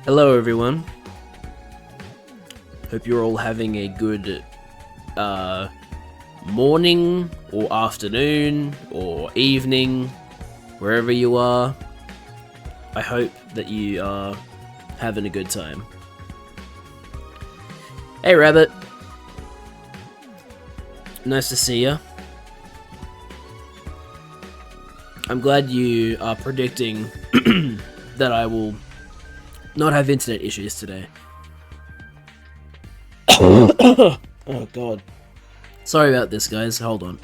Hello everyone. Hope you're all having a good morning or afternoon or evening, wherever you are. I hope that you are having a good time. Hey Rabbit. Nice to see ya. I'm glad you are predicting that I will not have internet issues today. Oh god. Sorry about this, guys. Hold on.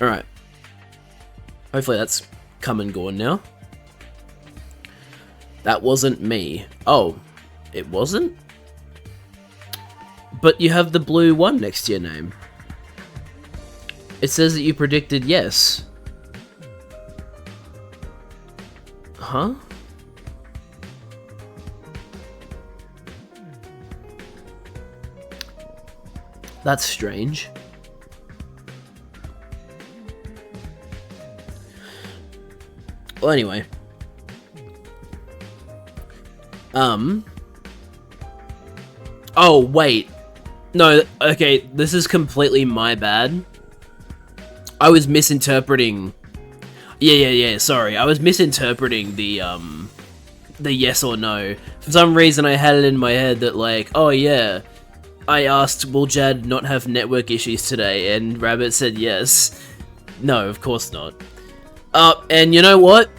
Alright. Hopefully that's come and gone now. That wasn't me. Oh, it wasn't? But you have the blue one next to your name. It says that you predicted yes. Huh? That's strange. Well, anyway. Oh, wait. No, okay, this is completely my bad. I was misinterpreting... Yeah, sorry. I was misinterpreting the yes or no. For some reason, I had it in my head that, like, oh yeah, I asked, will Jad not have network issues today? And Rabbit said yes. No, of course not. And you know what?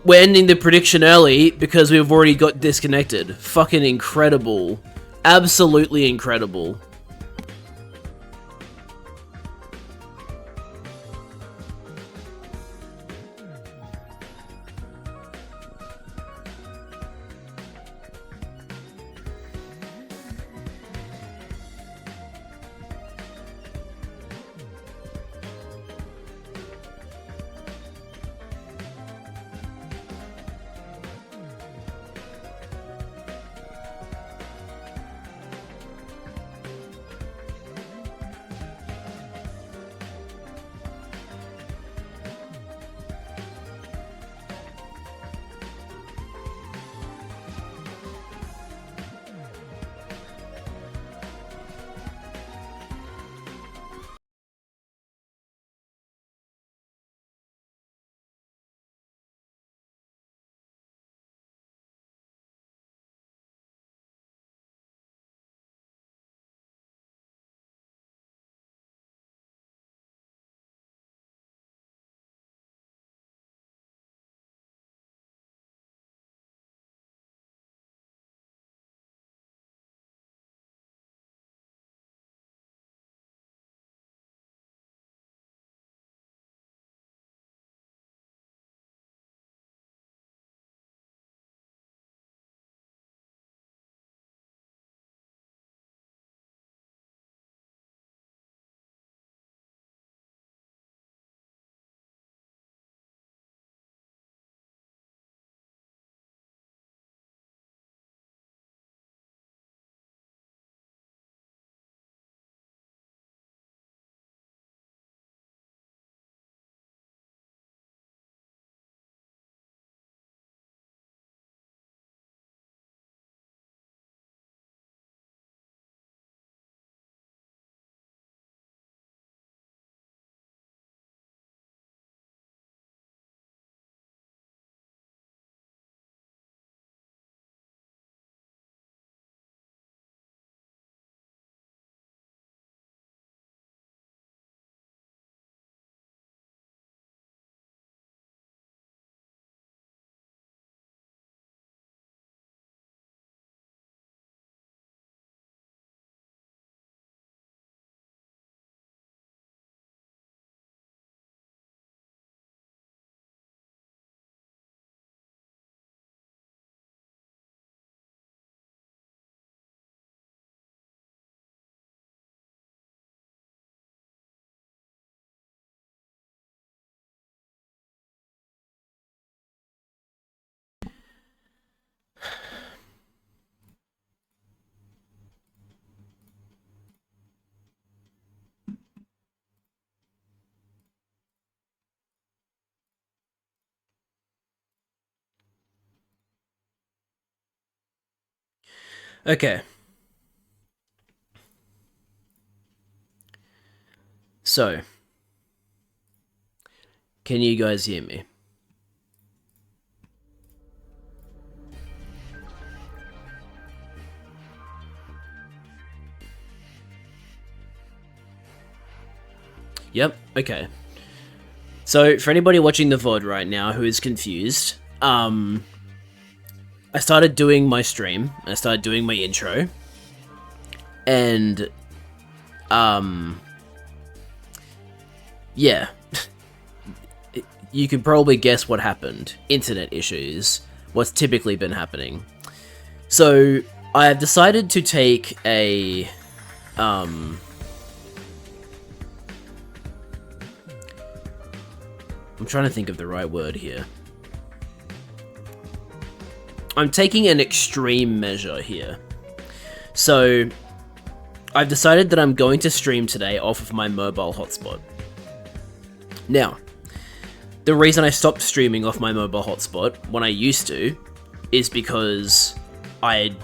We're ending the prediction early because we've already got disconnected. Fucking incredible. Absolutely incredible. Okay. So, can you guys hear me? Yep, okay. So, for anybody watching the VOD right now who is confused, I started doing my stream, I started doing my intro, and, yeah. You can probably guess what happened. Internet issues. What's typically been happening. So, I have decided to take a, I'm trying to think of the right word here. I'm taking an extreme measure here. So, I've decided that I'm going to stream today off of my mobile hotspot. Now, the reason I stopped streaming off my mobile hotspot when I used to is because I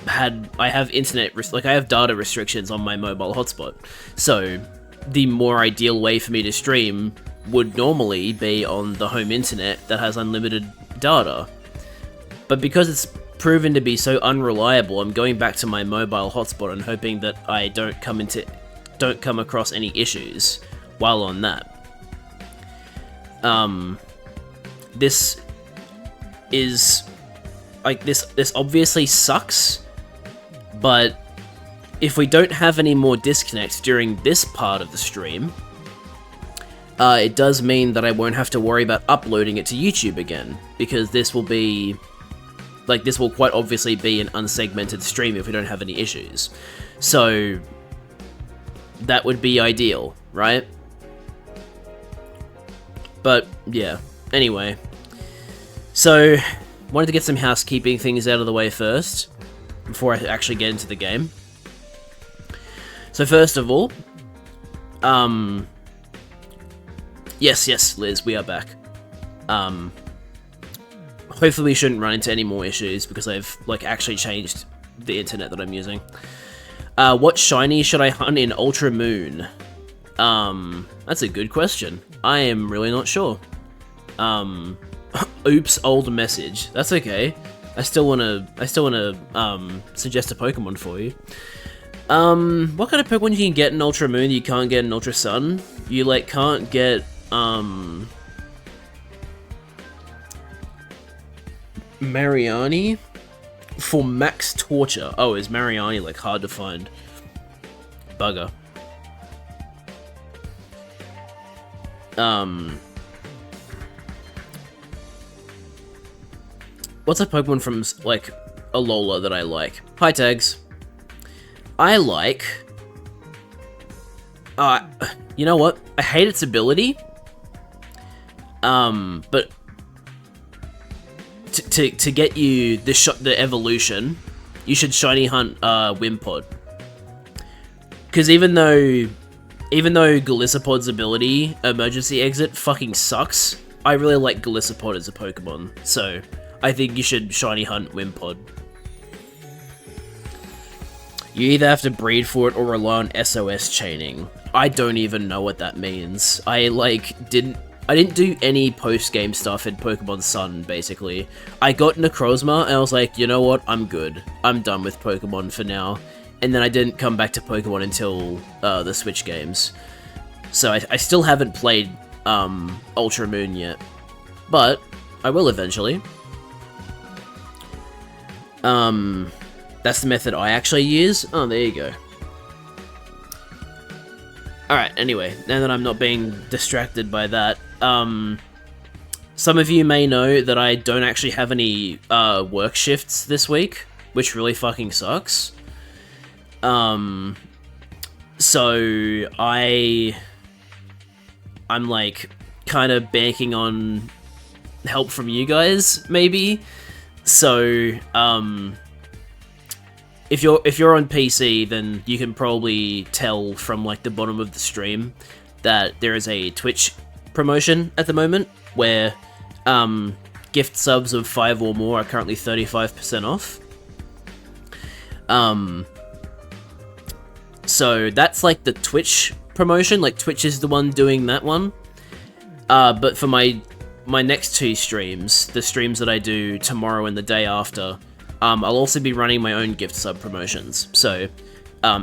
have internet, I have data restrictions on my mobile hotspot. So, the more ideal way for me to stream would normally be on the home internet that has unlimited data. But because it's proven to be so unreliable, I'm going back to my mobile hotspot and hoping that I don't come across any issues while on that. This is, like, this obviously sucks, but if we don't have any more disconnects during this part of the stream, it does mean that I won't have to worry about uploading it to YouTube again, because this will quite obviously be an unsegmented stream if we don't have any issues. So, that would be ideal, right? But, yeah. Anyway. So, wanted to get some housekeeping things out of the way first, before I actually get into the game. So first of all, yes, Liz, we are back. Hopefully we shouldn't run into any more issues, because I've, actually changed the internet that I'm using. What shiny should I hunt in Ultra Moon? That's a good question. I am really not sure. Oops, old message. That's okay. I still wanna, suggest a Pokemon for you. What kind of Pokemon you can get in Ultra Moon that you can't get in Ultra Sun? You, can't get, Mariani? For max torture. Oh, is Mariani, hard to find? Bugger. What's a Pokemon from, Alola that I like? Hi, Tags. I like... you know what? I hate its ability. But... To get you the evolution, you should shiny hunt, Wimpod. Because even though Golisopod's ability, Emergency Exit, fucking sucks, I really like Golisopod as a Pokemon, so I think you should shiny hunt Wimpod. You either have to breed for it or rely on SOS chaining. I don't even know what that means. I didn't do any post-game stuff in Pokemon Sun, basically. I got Necrozma, and I was like, you know what, I'm good. I'm done with Pokemon for now. And then I didn't come back to Pokemon until the Switch games. So I still haven't played Ultra Moon yet. But I will eventually. That's the method I actually use. Oh, there you go. Alright, anyway, now that I'm not being distracted by that, some of you may know that I don't actually have any work shifts this week, which really fucking sucks. So I'm kind of banking on help from you guys, maybe. So, if you're on PC, then you can probably tell from the bottom of the stream that there is a Twitch promotion at the moment where gift subs of 5 or more are currently 35% off. Um, so that's like the Twitch promotion. Like Twitch is the one doing that one. But for my next two streams, the streams that I do tomorrow and the day after, I'll also be running my own gift sub promotions. So,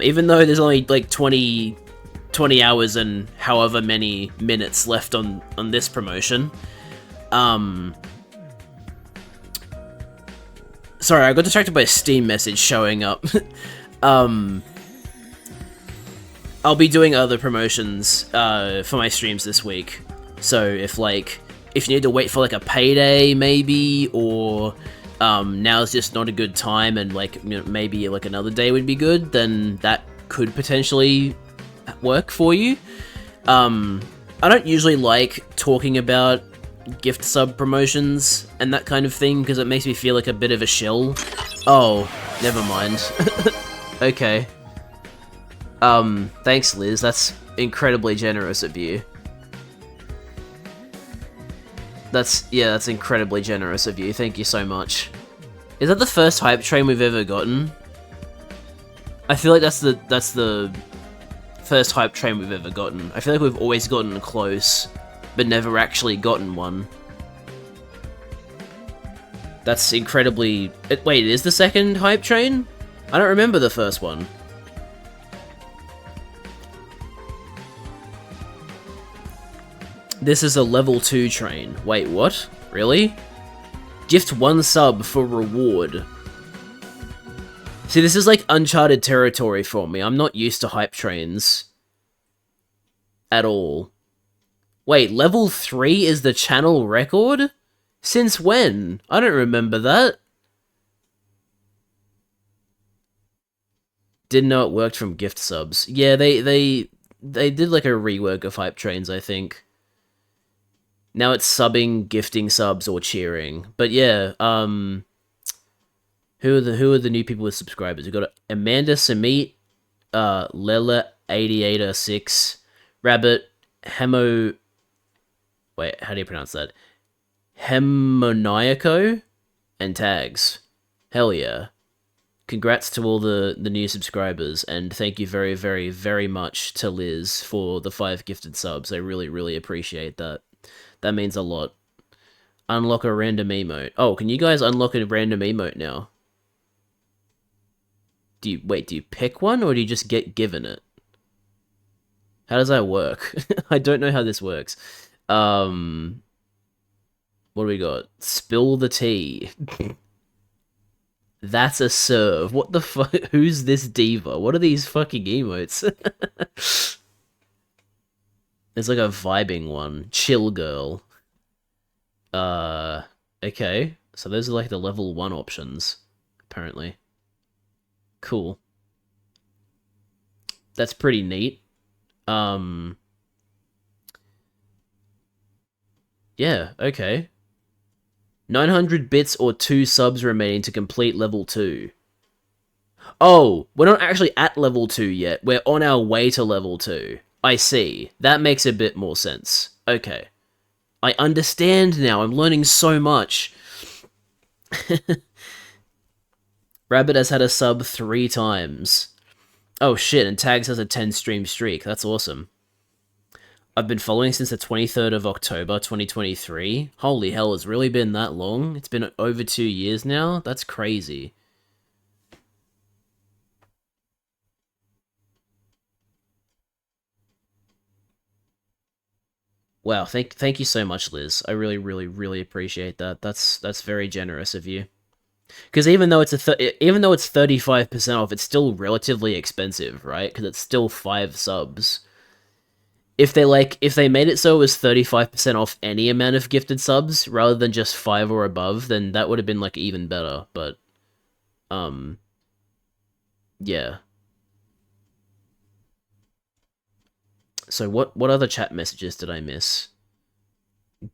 even though there's only like 20 hours and however many minutes left on this promotion, sorry, I got distracted by a Steam message showing up. I'll be doing other promotions for my streams this week. So if you need to wait for like a payday maybe, or now's just not a good time and maybe like another day would be good, then that could potentially work for you. I don't usually like talking about gift sub promotions and that kind of thing because it makes me feel like a bit of a shill. Oh, never mind. Okay. Thanks, Liz. That's incredibly generous of you. That's incredibly generous of you. Thank you so much. Is that the first hype train we've ever gotten? I feel like that's the first hype train we've ever gotten. I feel like we've always gotten close, but never actually gotten one. That's incredibly... Wait, it is the second hype train? I don't remember the first one. This is a level 2 train. Wait, what? Really? Gift 1 sub for reward. See, this is like uncharted territory for me. I'm not used to hype trains. At all. Wait, level 3 is the channel record? Since when? I don't remember that. Didn't know it worked from gift subs. Yeah, they did like a rework of hype trains, I think. Now it's subbing, gifting subs, or cheering. But yeah, who are the new people with subscribers? We've got Amanda Samit, Lela8806, Rabbit, wait, how do you pronounce that? Hemoniaco, and Tags. Hell yeah. Congrats to all the new subscribers, and thank you very, very, very much to Liz for the 5 gifted subs. I really, really appreciate that. That means a lot. Unlock a random emote. Oh, can you guys unlock a random emote now? Do you pick one, or do you just get given it? How does that work? I don't know how this works. What do we got? Spill the tea. That's a serve. What the fuck? Who's this diva? What are these fucking emotes? There's like a vibing one. Chill girl. Okay. So those are like the level 1 options, apparently. Cool. That's pretty neat. Yeah, okay. 900 bits or 2 subs remaining to complete level 2. Oh, we're not actually at level 2 yet. We're on our way to level 2. I see. That makes a bit more sense. Okay. I understand now. I'm learning so much. Rabbit has had a sub 3 times. Oh shit, and Tags has a 10 stream streak. That's awesome. I've been following since the 23rd of October, 2023. Holy hell, it's really been that long? It's been over 2 years now? That's crazy. Wow, thank you so much, Liz. I really, really, really appreciate that. That's very generous of you. Because even though it's even though it's 35% off, it's still relatively expensive, right? Because it's still 5 subs. If they made it so it was 35% off any amount of gifted subs rather than just 5 or above, then that would have been like even better. But yeah. So what other chat messages did I miss?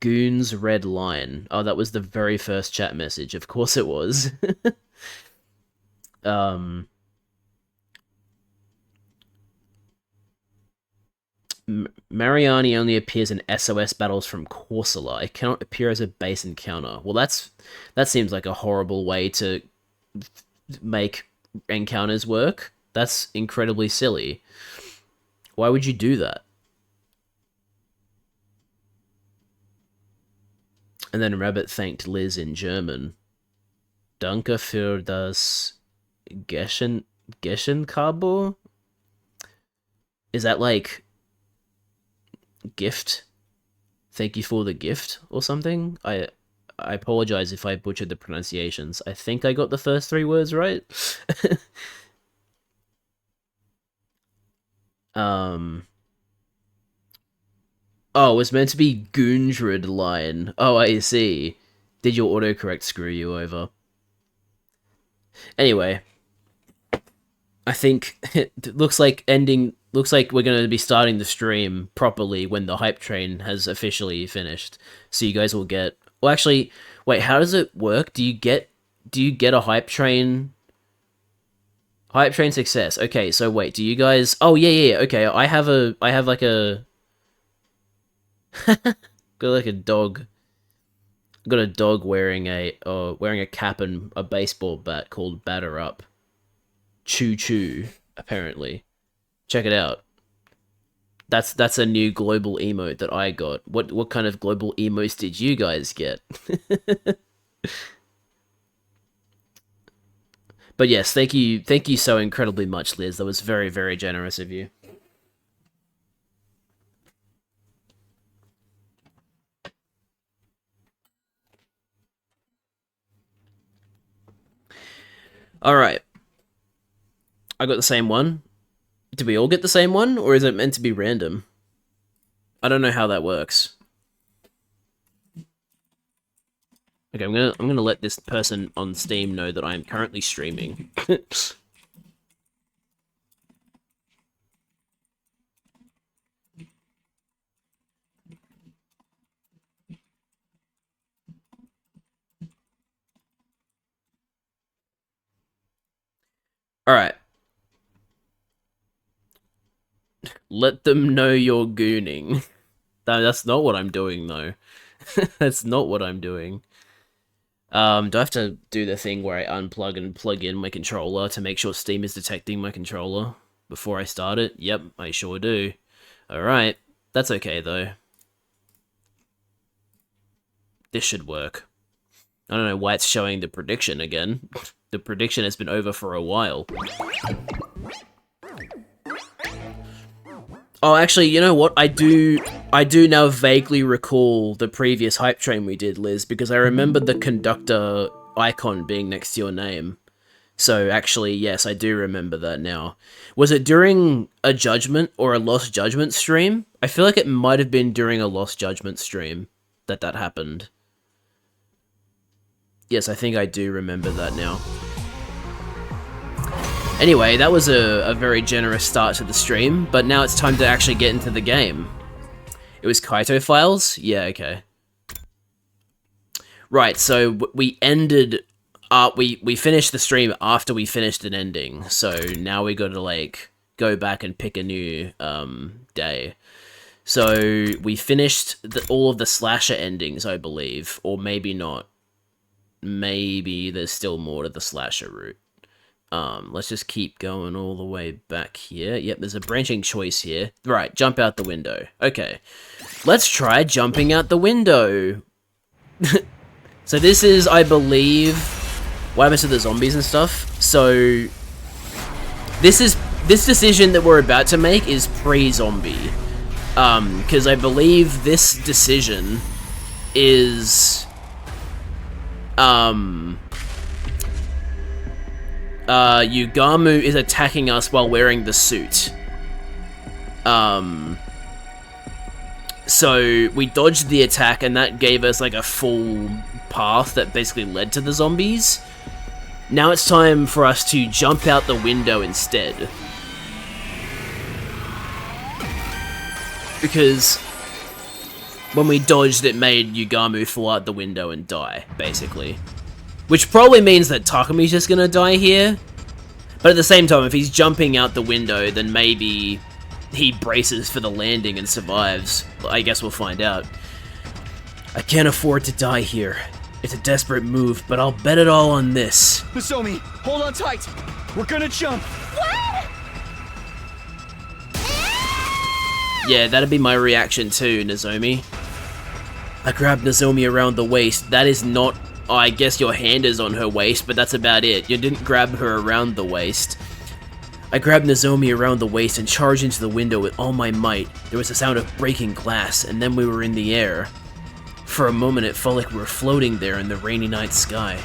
Goon's red line. Oh, that was the very first chat message. Of course it was. Mariani only appears in SOS battles from Corsola. It cannot appear as a base encounter. Well, that seems like a horrible way to make encounters work. That's incredibly silly. Why would you do that? And then Rabbit thanked Liz in German. Danke für das Geschenkkabo? Is that like gift? Thank you for the gift or something? I apologize if I butchered the pronunciations. I think I got the first 3 words right. Oh, it was meant to be Gundred line. Oh, I see. Did your autocorrect screw you over? Anyway, I think it looks like we're going to be starting the stream properly when the hype train has officially finished. So you guys will get... Well, actually, wait, how does it work? Do you get a hype train... Hype train success. Okay, so wait, do you guys... Oh, yeah, okay, I have like a... got like a dog. Got a dog wearing a cap and a baseball bat called Batter Up. Choo Choo, apparently. Check it out. That's a new global emote that I got. What kind of global emotes did you guys get? But yes, thank you so incredibly much, Liz. That was very, very generous of you. Alright. I got the same one. Did we all get the same one, or is it meant to be random? I don't know how that works. Okay, I'm gonna let this person on Steam know that I am currently streaming. Alright. Let them know you're gooning. That's not what I'm doing, though. That's not what I'm doing. Do I have to do the thing where I unplug and plug in my controller to make sure Steam is detecting my controller before I start it? Yep, I sure do. Alright, that's okay, though. This should work. I don't know why it's showing the prediction again. The prediction has been over for a while. Oh, actually, you know what? I do now vaguely recall the previous hype train we did, Liz, because I remember the conductor icon being next to your name. So, actually, yes, I do remember that now. Was it during a Judgment or a Lost Judgment stream? I feel like it might have been during a Lost Judgment stream that happened. Yes, I think I do remember that now. Anyway, that was a very generous start to the stream, but now it's time to actually get into the game. It was Kaito Files? Yeah, okay. Right, so we ended... we finished the stream after we finished an ending, so now we gotta, like, go back and pick a new, day. So, we finished all of the slasher endings, I believe, or maybe not. Maybe there's still more to the slasher route. Let's just keep going all the way back here. Yep, there's a branching choice here. Right, jump out the window. Okay. Let's try jumping out the window. So this is, I believe... What happens to the zombies and stuff? So... This decision that we're about to make is pre-zombie. Because I believe this decision is... Yugamu is attacking us while wearing the suit. So we dodged the attack, and that gave us like a full path that basically led to the zombies. Now it's time for us to jump out the window instead. Because when we dodged, it made Yugamu fall out the window and die, basically. Which probably means that Takumi's just gonna die here. But at the same time, if he's jumping out the window, then maybe he braces for the landing and survives. I guess we'll find out. I can't afford to die here. It's a desperate move, but I'll bet it all on this. Nozomi, hold on tight. We're gonna jump. What? Yeah, that'd be my reaction too, Nozomi. I grabbed Nozomi around the waist. That is not... Oh, I guess your hand is on her waist, but that's about it. You didn't grab her around the waist. I grabbed Nozomi around the waist and charged into the window with all my might. There was a sound of breaking glass, and then we were in the air. For a moment, it felt like we were floating there in the rainy night sky.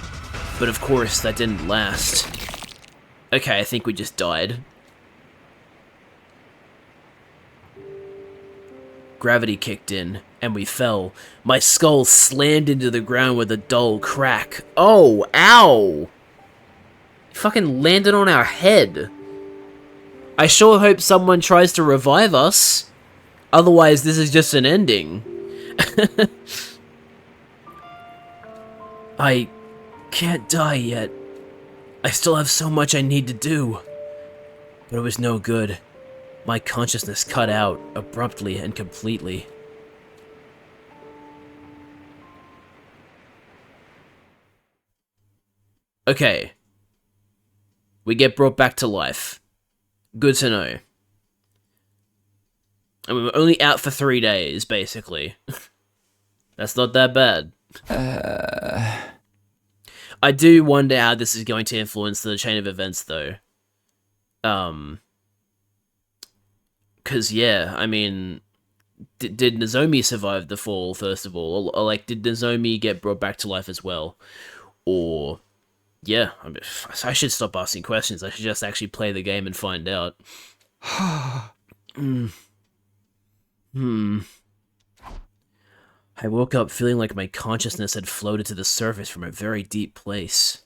But of course, that didn't last. Okay, I think we just died. Gravity kicked in, and we fell. My skull slammed into the ground with a dull crack. Oh, ow! It fucking landed on our head. I sure hope someone tries to revive us. Otherwise, this is just an ending. I can't die yet. I still have so much I need to do. But it was no good. My consciousness cut out, abruptly and completely. Okay. We get brought back to life. Good to know. And we were only out for 3 days, basically. That's not that bad. I do wonder how this is going to influence the chain of events, though. Because, yeah, I mean, did Nozomi survive the fall, first of all? Or, like, did Nozomi get brought back to life as well? Or, yeah, I mean, I should stop asking questions. I should just actually play the game and find out. I woke up feeling like my consciousness had floated to the surface from a very deep place.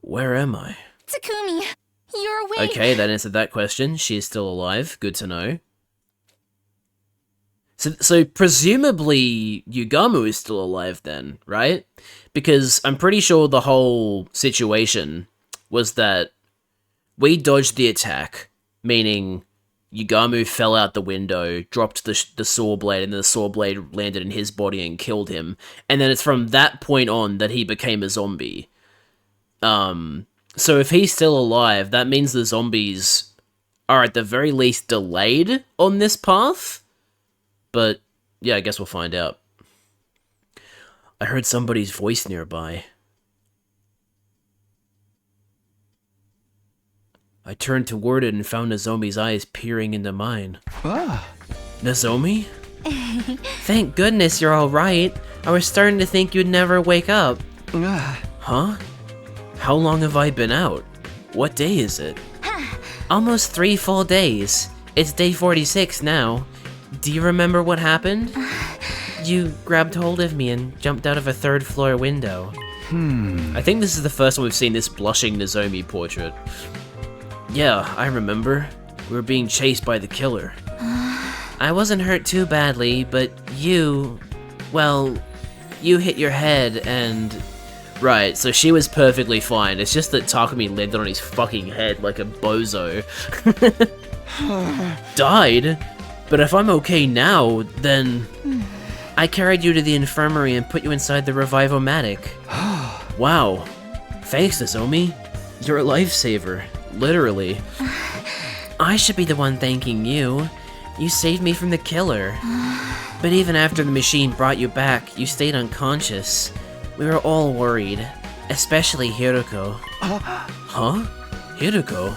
Where am I? Takumi, you're awake. Okay, that answered that question. She is still alive. Good to know. So presumably Yugamu is still alive then, right? Because I'm pretty sure the whole situation was that we dodged the attack, meaning Yugamu fell out the window, dropped the saw blade, and the saw blade landed in his body and killed him. And then it's from that point on that he became a zombie. So if he's still alive, that means the zombies are at the very least delayed on this path. But, yeah, I guess we'll find out. I heard somebody's voice nearby. I turned toward it and found Nozomi's eyes peering into mine. Ah. Nozomi? Thank goodness you're alright. I was starting to think you'd never wake up. Huh? How long have I been out? What day is it? Almost 3 full days. It's day 46 now. Do you remember what happened? You grabbed hold of me and jumped out of a 3rd floor window. I think this is the first time we've seen this blushing Nozomi portrait. Yeah, I remember. We were being chased by the killer. I wasn't hurt too badly, but you... well, you hit your head and... Right, so she was perfectly fine. It's just that Takumi landed on his fucking head like a bozo. Died? But if I'm okay now, then... I carried you to the infirmary and put you inside the Revivomatic. Wow. Thanks, Nozomi. You're a lifesaver. Literally. I should be the one thanking you. You saved me from the killer. But even after the machine brought you back, you stayed unconscious. We were all worried. Especially Hiroko. Huh? Hiroko?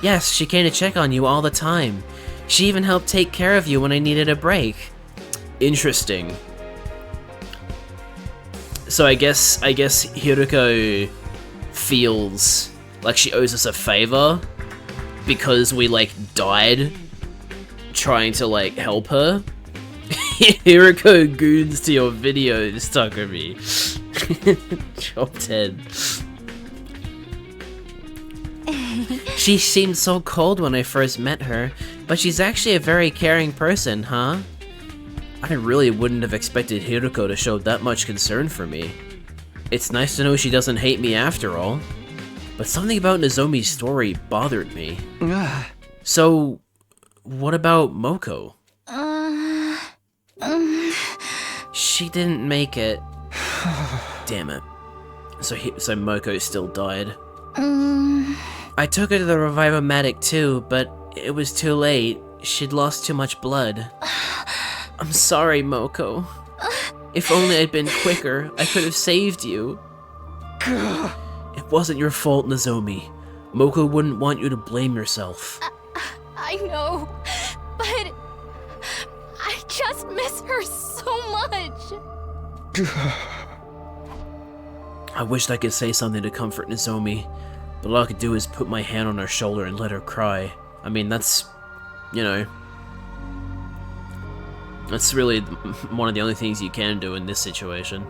Yes, she came to check on you all the time. She even helped take care of you when I needed a break. Interesting. So I guess Hiroko feels like she owes us a favor because we like died trying to like help her. Hiroko goons to your videos, Takumi. Chopped head. She seemed so cold when I first met her, but she's actually a very caring person, huh? I really wouldn't have expected Hiroko to show that much concern for me. It's nice to know she doesn't hate me after all. But something about Nozomi's story bothered me. So, what about Moko? She didn't make it. Damn it. So Moko still died. I took her to the Revivomatic too, but it was too late. She'd lost too much blood. I'm sorry, Moko. If only I'd been quicker, I could have saved you. It wasn't your fault, Nozomi. Moko wouldn't want you to blame yourself. I know, but I just miss her so much. I wished I could say something to comfort Nozomi, but all I could do is put my hand on her shoulder and let her cry. I mean, that's, you know, that's really one of the only things you can do in this situation.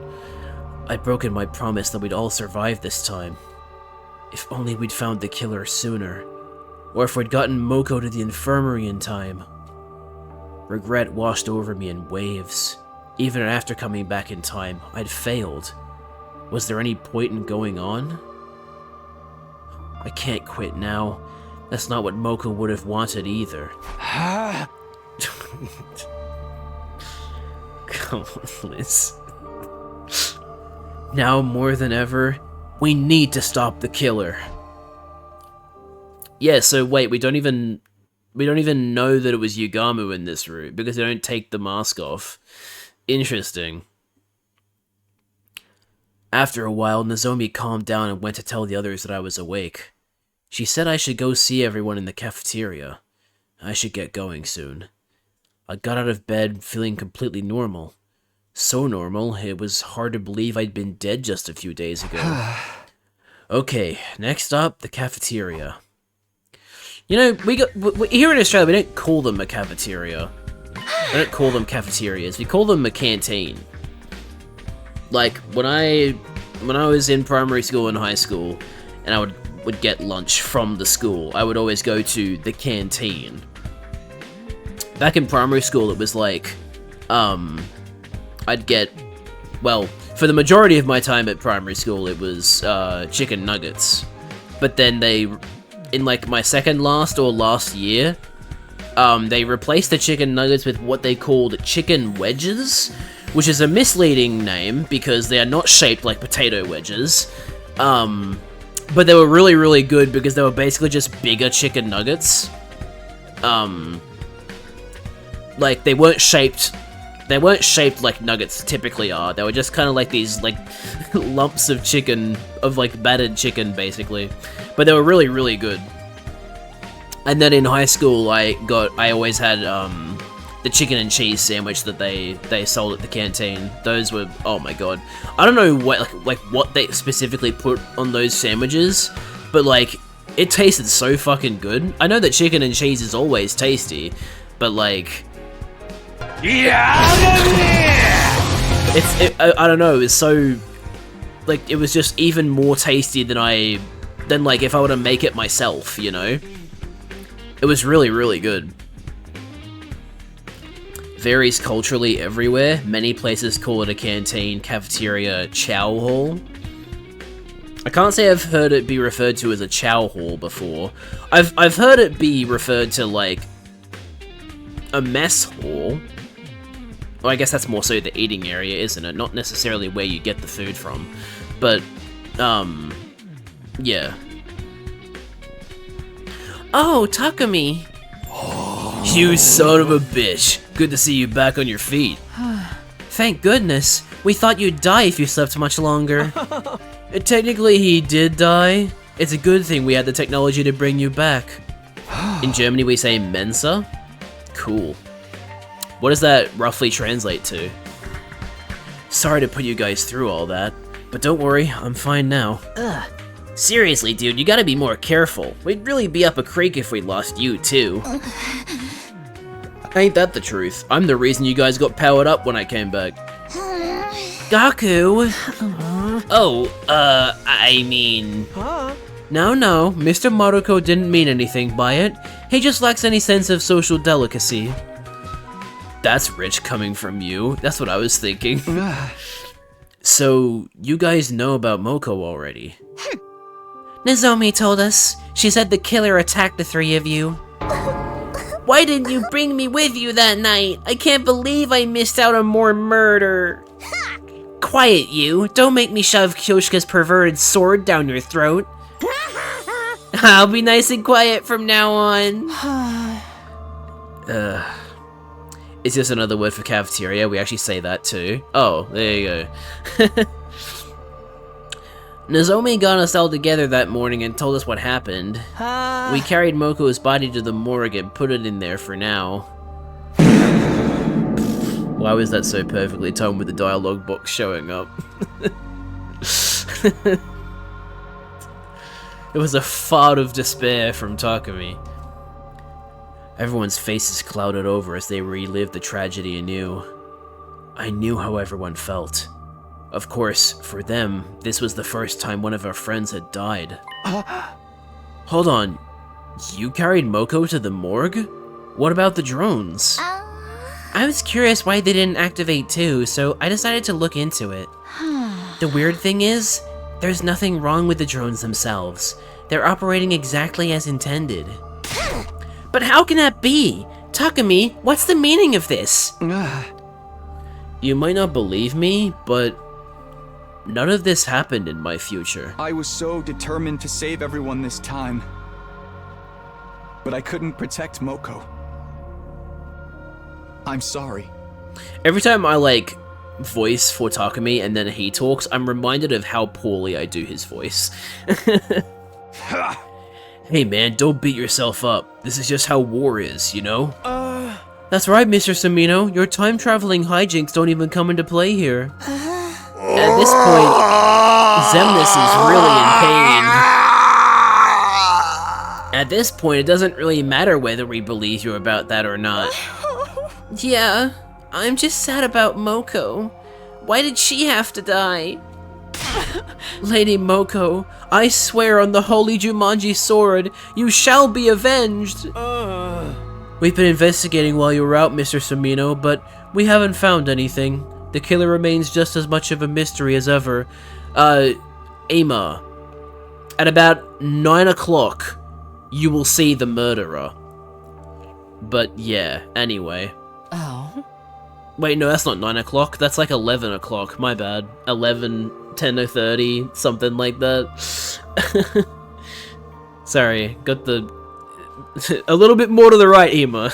I'd broken my promise that we'd all survive this time. If only we'd found the killer sooner. Or if we'd gotten Moko to the infirmary in time. Regret washed over me in waves. Even after coming back in time, I'd failed. Was there any point in going on? I can't quit now. That's not what Moko would have wanted either. Come on, Liz. Now more than ever, we need to stop the killer. Yeah, so wait, we don't even know that it was Yugamu in this route because they don't take the mask off. Interesting. After a while, Nozomi calmed down and went to tell the others that I was awake. She said I should go see everyone in the cafeteria. I should get going soon. I got out of bed feeling completely normal. So normal, it was hard to believe I'd been dead just a few days ago. Okay, next up, the cafeteria. You know, here in Australia, we don't call them a cafeteria. We don't call them cafeterias, we call them a canteen. Like, when I was in primary school and high school, and I would get lunch from the school, I would always go to the canteen. Back in primary school, it was like, I'd get, well, for the majority of my time at primary school, it was, chicken nuggets. But then in like my second last or last year, they replaced the chicken nuggets with what they called chicken wedges, which is a misleading name because they are not shaped like potato wedges. But they were really, really good because they were basically just bigger chicken nuggets. Like, they weren't shaped like nuggets typically are. They were just kind of like these, like, lumps of chicken, of, like, battered chicken, basically. But they were really, really good. And then in high school, I always had, the chicken and cheese sandwich that they sold at the canteen. Those were, oh my god. I don't know what they specifically put on those sandwiches, but, like, it tasted so fucking good. I know that chicken and cheese is always tasty, but, like... I don't know, it's so, like, it was just even more tasty than like, if I were to make it myself, you know? It was really, really good. Varies culturally everywhere. Many places call it a canteen, cafeteria, chow hall. I can't say I've heard it be referred to as a chow hall before. I've heard it be referred to, like, a mess hall. Well, I guess that's more so the eating area, isn't it? Not necessarily where you get the food from. But, yeah. Oh, Takumi! You son of a bitch! Good to see you back on your feet. Thank goodness. We thought you'd die if you slept much longer. Technically, he did die. It's a good thing we had the technology to bring you back. In Germany, we say Mensa. Cool. What does that roughly translate to? Sorry to put you guys through all that, but don't worry, I'm fine now. Ugh. Seriously, dude, you gotta be more careful. We'd really be up a creek if we lost you, too. Ain't that the truth? I'm the reason you guys got powered up when I came back. Gaku! I mean... Huh? No, Mr. Maruko didn't mean anything by it. He just lacks any sense of social delicacy. That's rich coming from you. That's what I was thinking. So, you guys know about Moko already? Nozomi told us. She said the killer attacked the three of you. Why didn't you bring me with you that night? I can't believe I missed out on more murder. Quiet, you. Don't make me shove Kyoshka's perverted sword down your throat. I'll be nice and quiet from now on. It's just another word for cafeteria. We actually say that too. Oh, there you go. Nozomi got us all together that morning and told us what happened. We carried Moko's body to the morgue and put it in there for now. Why was that so perfectly timed with the dialogue box showing up? It was a fart of despair from Takumi. Everyone's faces clouded over as they relived the tragedy anew. I knew how everyone felt. Of course, for them, this was the first time one of our friends had died. Hold on, you carried Moko to the morgue? What about the drones? I was curious why they didn't activate too, so I decided to look into it. The weird thing is, there's nothing wrong with the drones themselves. They're operating exactly as intended. But how can that be? Takumi, what's the meaning of this? You might not believe me, but none of this happened in my future. I was so determined to save everyone this time. But I couldn't protect Moko. I'm sorry. Every time I, like, voice for Takumi and then he talks, I'm reminded of how poorly I do his voice. Hey man, don't beat yourself up. This is just how war is, you know? That's right, Mr. Samino. Your time-traveling hijinks don't even come into play here. At this point, Zemnis is really in pain. At this point, it doesn't really matter whether we believe you about that or not. Yeah, I'm just sad about Moko. Why did she have to die? Lady Moko, I swear on the holy Jumanji sword, you shall be avenged! We've been investigating while you were out, Mr. Samino, but we haven't found anything. The killer remains just as much of a mystery as ever. Ima, at about 9 o'clock, you will see the murderer. But yeah, anyway. Oh. Wait, no, that's not 9 o'clock. That's like 11 o'clock. My bad. 11, 10:30, something like that. Sorry, got the... a little bit more to the right, Ima.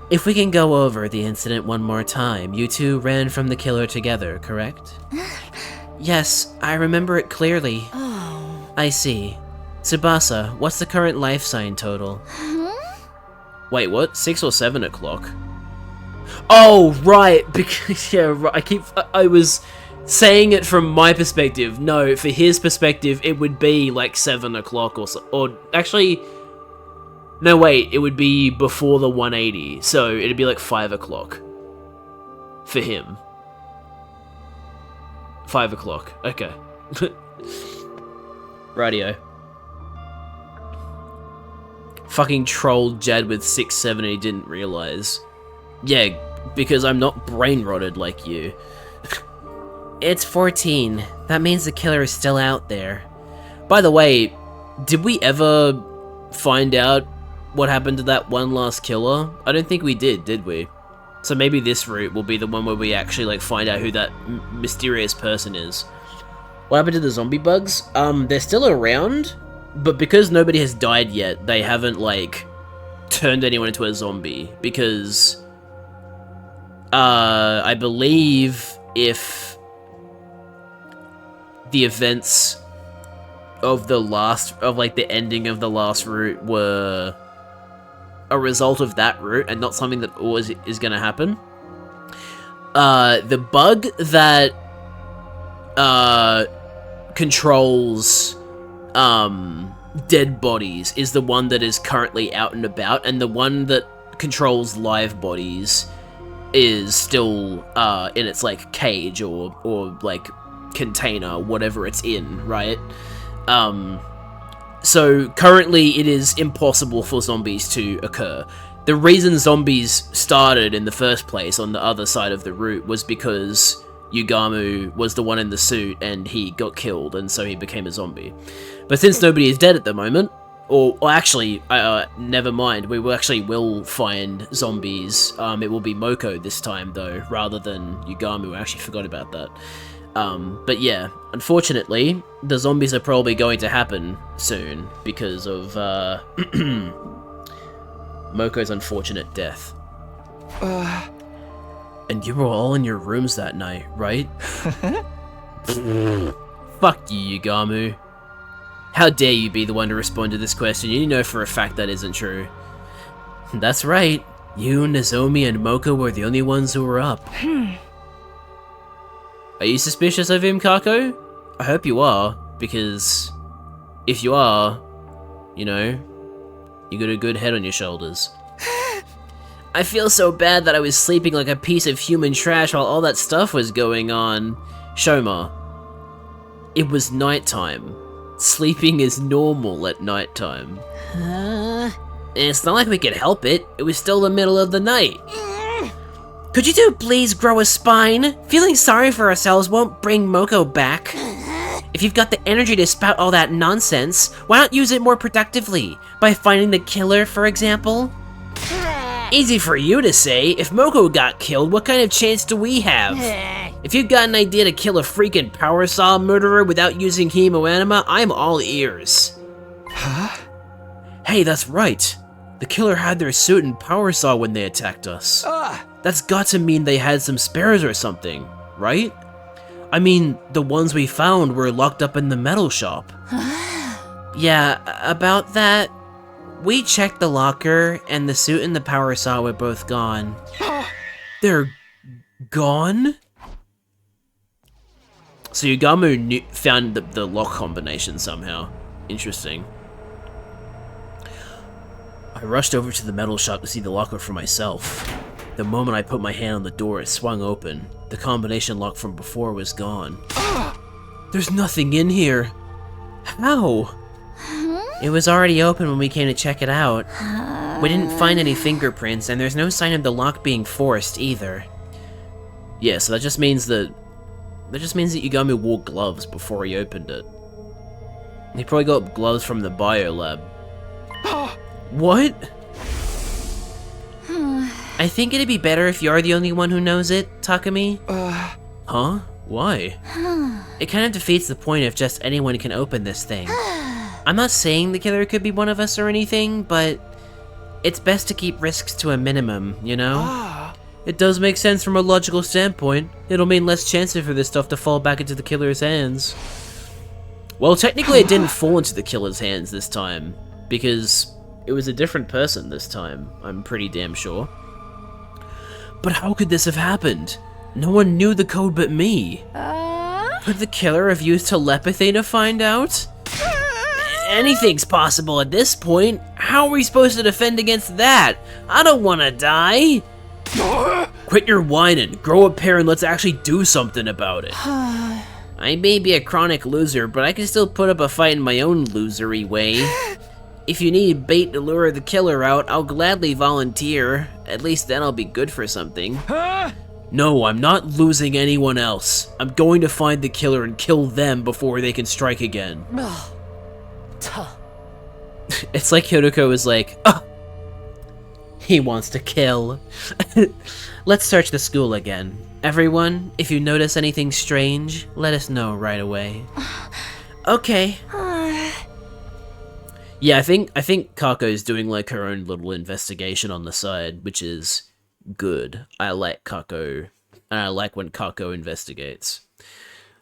If we can go over the incident one more time, you two ran from the killer together, correct? Yes, I remember it clearly. Oh. I see. Tsubasa, what's the current life sign total? Wait, what? 6 or 7 o'clock? Oh, right, because, yeah, right, I was saying it from my perspective. No, for his perspective, it would be like 7 o'clock or so, or actually, no, wait, it would be before the 180, so it'd be like 5 o'clock for him. 5 o'clock, okay. Radio. Fucking trolled Jad with 6-7 and he didn't realize. Yeah, because I'm not brain-rotted like you. It's 14. That means the killer is still out there. By the way, did we ever find out what happened to that one last killer? I don't think we did we? So maybe this route will be the one where we actually like find out who that mysterious person is. What happened to the zombie bugs? They're still around, but because nobody has died yet, they haven't like turned anyone into a zombie because I believe if the events of the ending of the last route were a result of that route and not something that always is gonna happen. The bug that controls dead bodies is the one that is currently out and about, and the one that controls live bodies is still in its like cage or like container, whatever it's in, right? So currently it is impossible for zombies to occur. The reason zombies started in the first place on the other side of the route was because Yugamu was the one in the suit and he got killed and so he became a zombie. But since nobody is dead at the moment, Or actually, never mind. We will find zombies. It will be Moko this time, though, rather than Yugamu. I actually forgot about that. But yeah, unfortunately, the zombies are probably going to happen soon because of Moko's unfortunate death. And you were all in your rooms that night, right? Fuck you, Yugamu. How dare you be the one to respond to this question? You know for a fact that isn't true. That's right. You, Nozomi, and Moko were the only ones who were up. Are you suspicious of him, Kako? I hope you are, because if you are, you know, you got a good head on your shoulders. I feel so bad that I was sleeping like a piece of human trash while all that stuff was going on. Shoma, it was nighttime. Sleeping is normal at nighttime. And it's not like we could help it. It was still the middle of the night. Could you two please grow a spine? Feeling sorry for ourselves won't bring Moko back. If you've got the energy to spout all that nonsense, why not use it more productively? By finding the killer, for example? Easy for you to say. If Moko got killed, what kind of chance do we have? If you've got an idea to kill a freaking power saw murderer without using hemoanima, I'm all ears. Huh? Hey, that's right. The killer had their suit and power saw when they attacked us. That's got to mean they had some spares or something, right? I mean, the ones we found were locked up in the metal shop. Yeah, about that, we checked the locker, and the suit and the power saw were both gone. They're gone? So Yugamu found the lock combination somehow. Interesting. I rushed over to the metal shop to see the locker for myself. The moment I put my hand on the door, it swung open. The combination lock from before was gone. There's nothing in here. How? It was already open when we came to check it out. We didn't find any fingerprints, and there's no sign of the lock being forced either. Yeah, so that just means that Yugamu wore gloves before he opened it. He probably got gloves from the biolab. What? I think it'd be better if you're the only one who knows it, Takumi. Huh? Why? It kind of defeats the point if just anyone can open this thing. I'm not saying the killer could be one of us or anything, but it's best to keep risks to a minimum, you know? It does make sense from a logical standpoint. It'll mean less chances for this stuff to fall back into the killer's hands. Well, technically it didn't fall into the killer's hands this time, because it was a different person this time, I'm pretty damn sure. But how could this have happened? No one knew the code but me. Could the killer have used telepathy to find out? Anything's possible at this point. How are we supposed to defend against that? I don't want to die. Quit your whining, grow a pair, and let's actually do something about it. I may be a chronic loser, but I can still put up a fight in my own losery way. If you need bait to lure the killer out, I'll gladly volunteer. At least then I'll be good for something. No, I'm not losing anyone else. I'm going to find the killer and kill them before they can strike again. It's like Hiroko is like, he wants to kill. Let's search the school again. Everyone, if you notice anything strange, let us know right away. Okay. Yeah, I think Kako's doing like her own little investigation on the side, which is good. I like Kako, and I like when Kako investigates.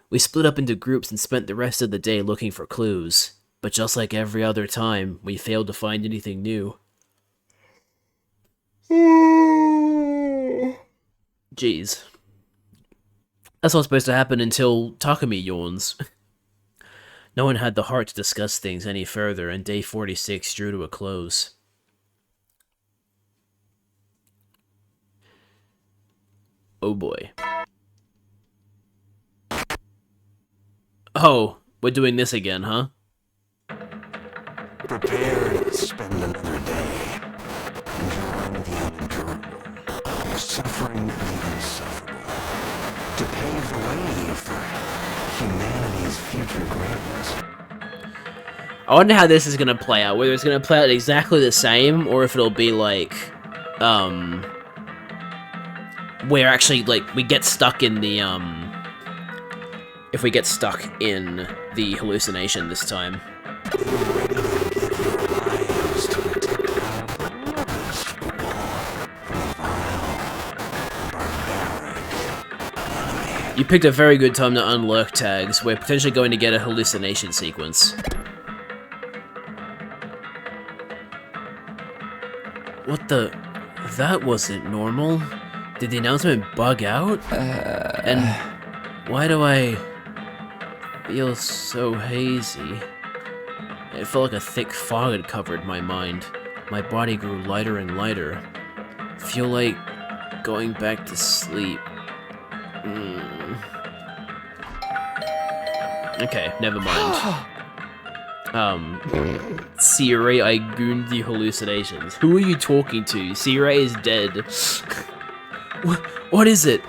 We split up into groups and spent the rest of the day looking for clues, but just like every other time, we failed to find anything new. Jeez. That's not supposed to happen until Takumi yawns. No one had the heart to discuss things any further, and day 46 drew to a close. Oh boy. Oh, we're doing this again, huh? Prepare to spend another day enduring the unendurable, suffering the insufferable, to pave the way for humanity's future greatness. I wonder how this is gonna play out. Whether it's gonna play out exactly the same, or if it'll be like, where actually, like, we get stuck in the, if we get stuck in the hallucination this time. You picked a very good time to unlurk tags. We're potentially going to get a hallucination sequence. What the... That wasn't normal. Did the announcement bug out? And why do I feel so hazy? It felt like a thick fog had covered my mind. My body grew lighter and lighter. Feel like going back to sleep. Okay, never mind. Siri, I gooned the hallucinations. Who are you talking to? Siri is dead. What is it?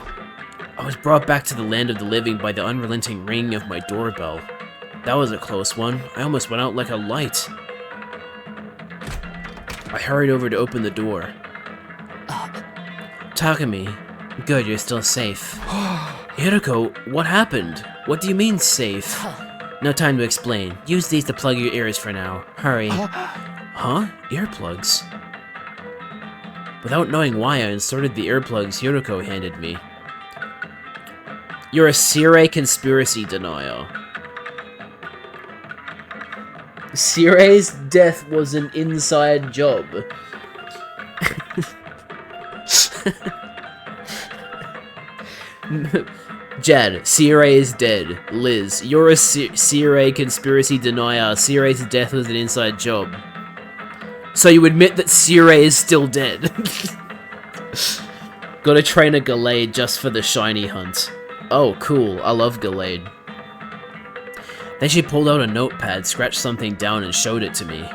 I was brought back to the land of the living by the unrelenting ringing of my doorbell. That was a close one. I almost went out like a light. I hurried over to open the door. Takumi. Good, you're still safe. Hiroko, what happened? What do you mean, safe? No time to explain. Use these to plug your ears for now. Hurry. Huh? Earplugs? Without knowing why, I inserted the earplugs Hiroko handed me. You're a Sire conspiracy denier. Sire's death was an inside job. Jad, Sire is dead. Liz, you're a Sire conspiracy denier. Sire's death was an inside job. So you admit that Sire is still dead. Gotta train a Gallade just for the shiny hunt. Oh, cool. I love Gallade. Then she pulled out a notepad, scratched something down, and showed it to me.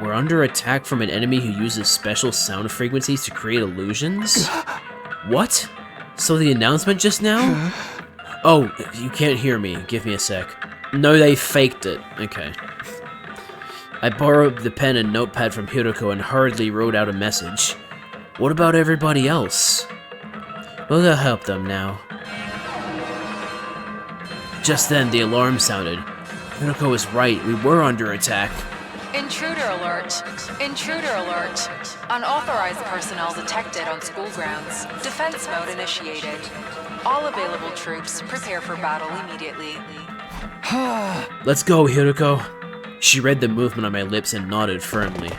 We're under attack from an enemy who uses special sound frequencies to create illusions? What? So the announcement just now? Oh, you can't hear me. Give me a sec. No, they faked it. Okay. I borrowed the pen and notepad from Hiroko and hurriedly wrote out a message. What about everybody else? We'll go help them now. Just then, the alarm sounded. Hiroko was right. We were under attack. Intruder alert. Intruder alert. Unauthorized personnel detected on school grounds. Defense mode initiated. All available troops prepare for battle immediately. Let's go, Hiroko. She read the movement on my lips and nodded firmly.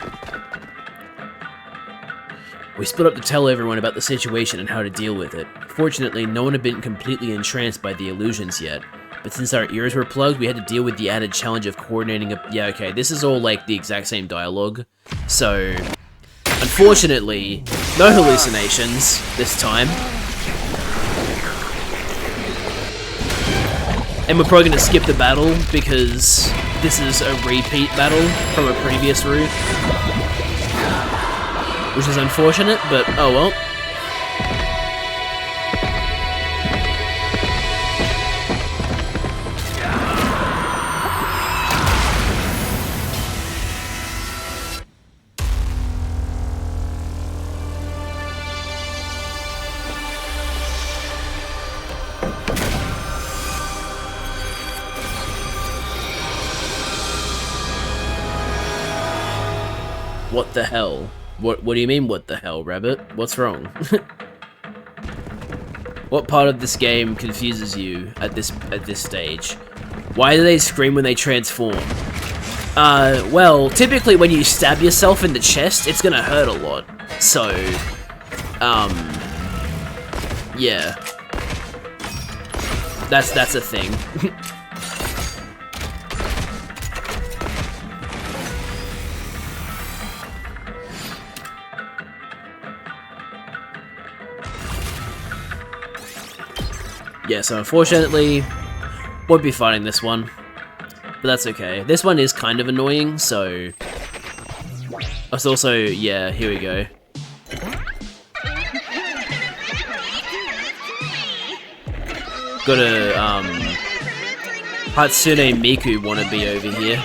We split up to tell everyone about the situation and how to deal with it. Fortunately, no one had been completely entranced by the illusions yet. But since our ears were plugged, we had to deal with the added challenge of coordinating a— Yeah, okay, this is all, like, the exact same dialogue. So, unfortunately, no hallucinations this time. And we're probably going to skip the battle, because this is a repeat battle from a previous route. Which is unfortunate, but oh well. What the hell? What do you mean, what the hell, Rabbit? What's wrong? What part of this game confuses you at this stage? Why do they scream when they transform? Well, typically when you stab yourself in the chest, it's gonna hurt a lot. So, yeah. That's a thing. Yeah, so unfortunately, won't be fighting this one, but that's okay. This one is kind of annoying, so it's also, yeah, here we go. Got a Hatsune Miku wannabe over here.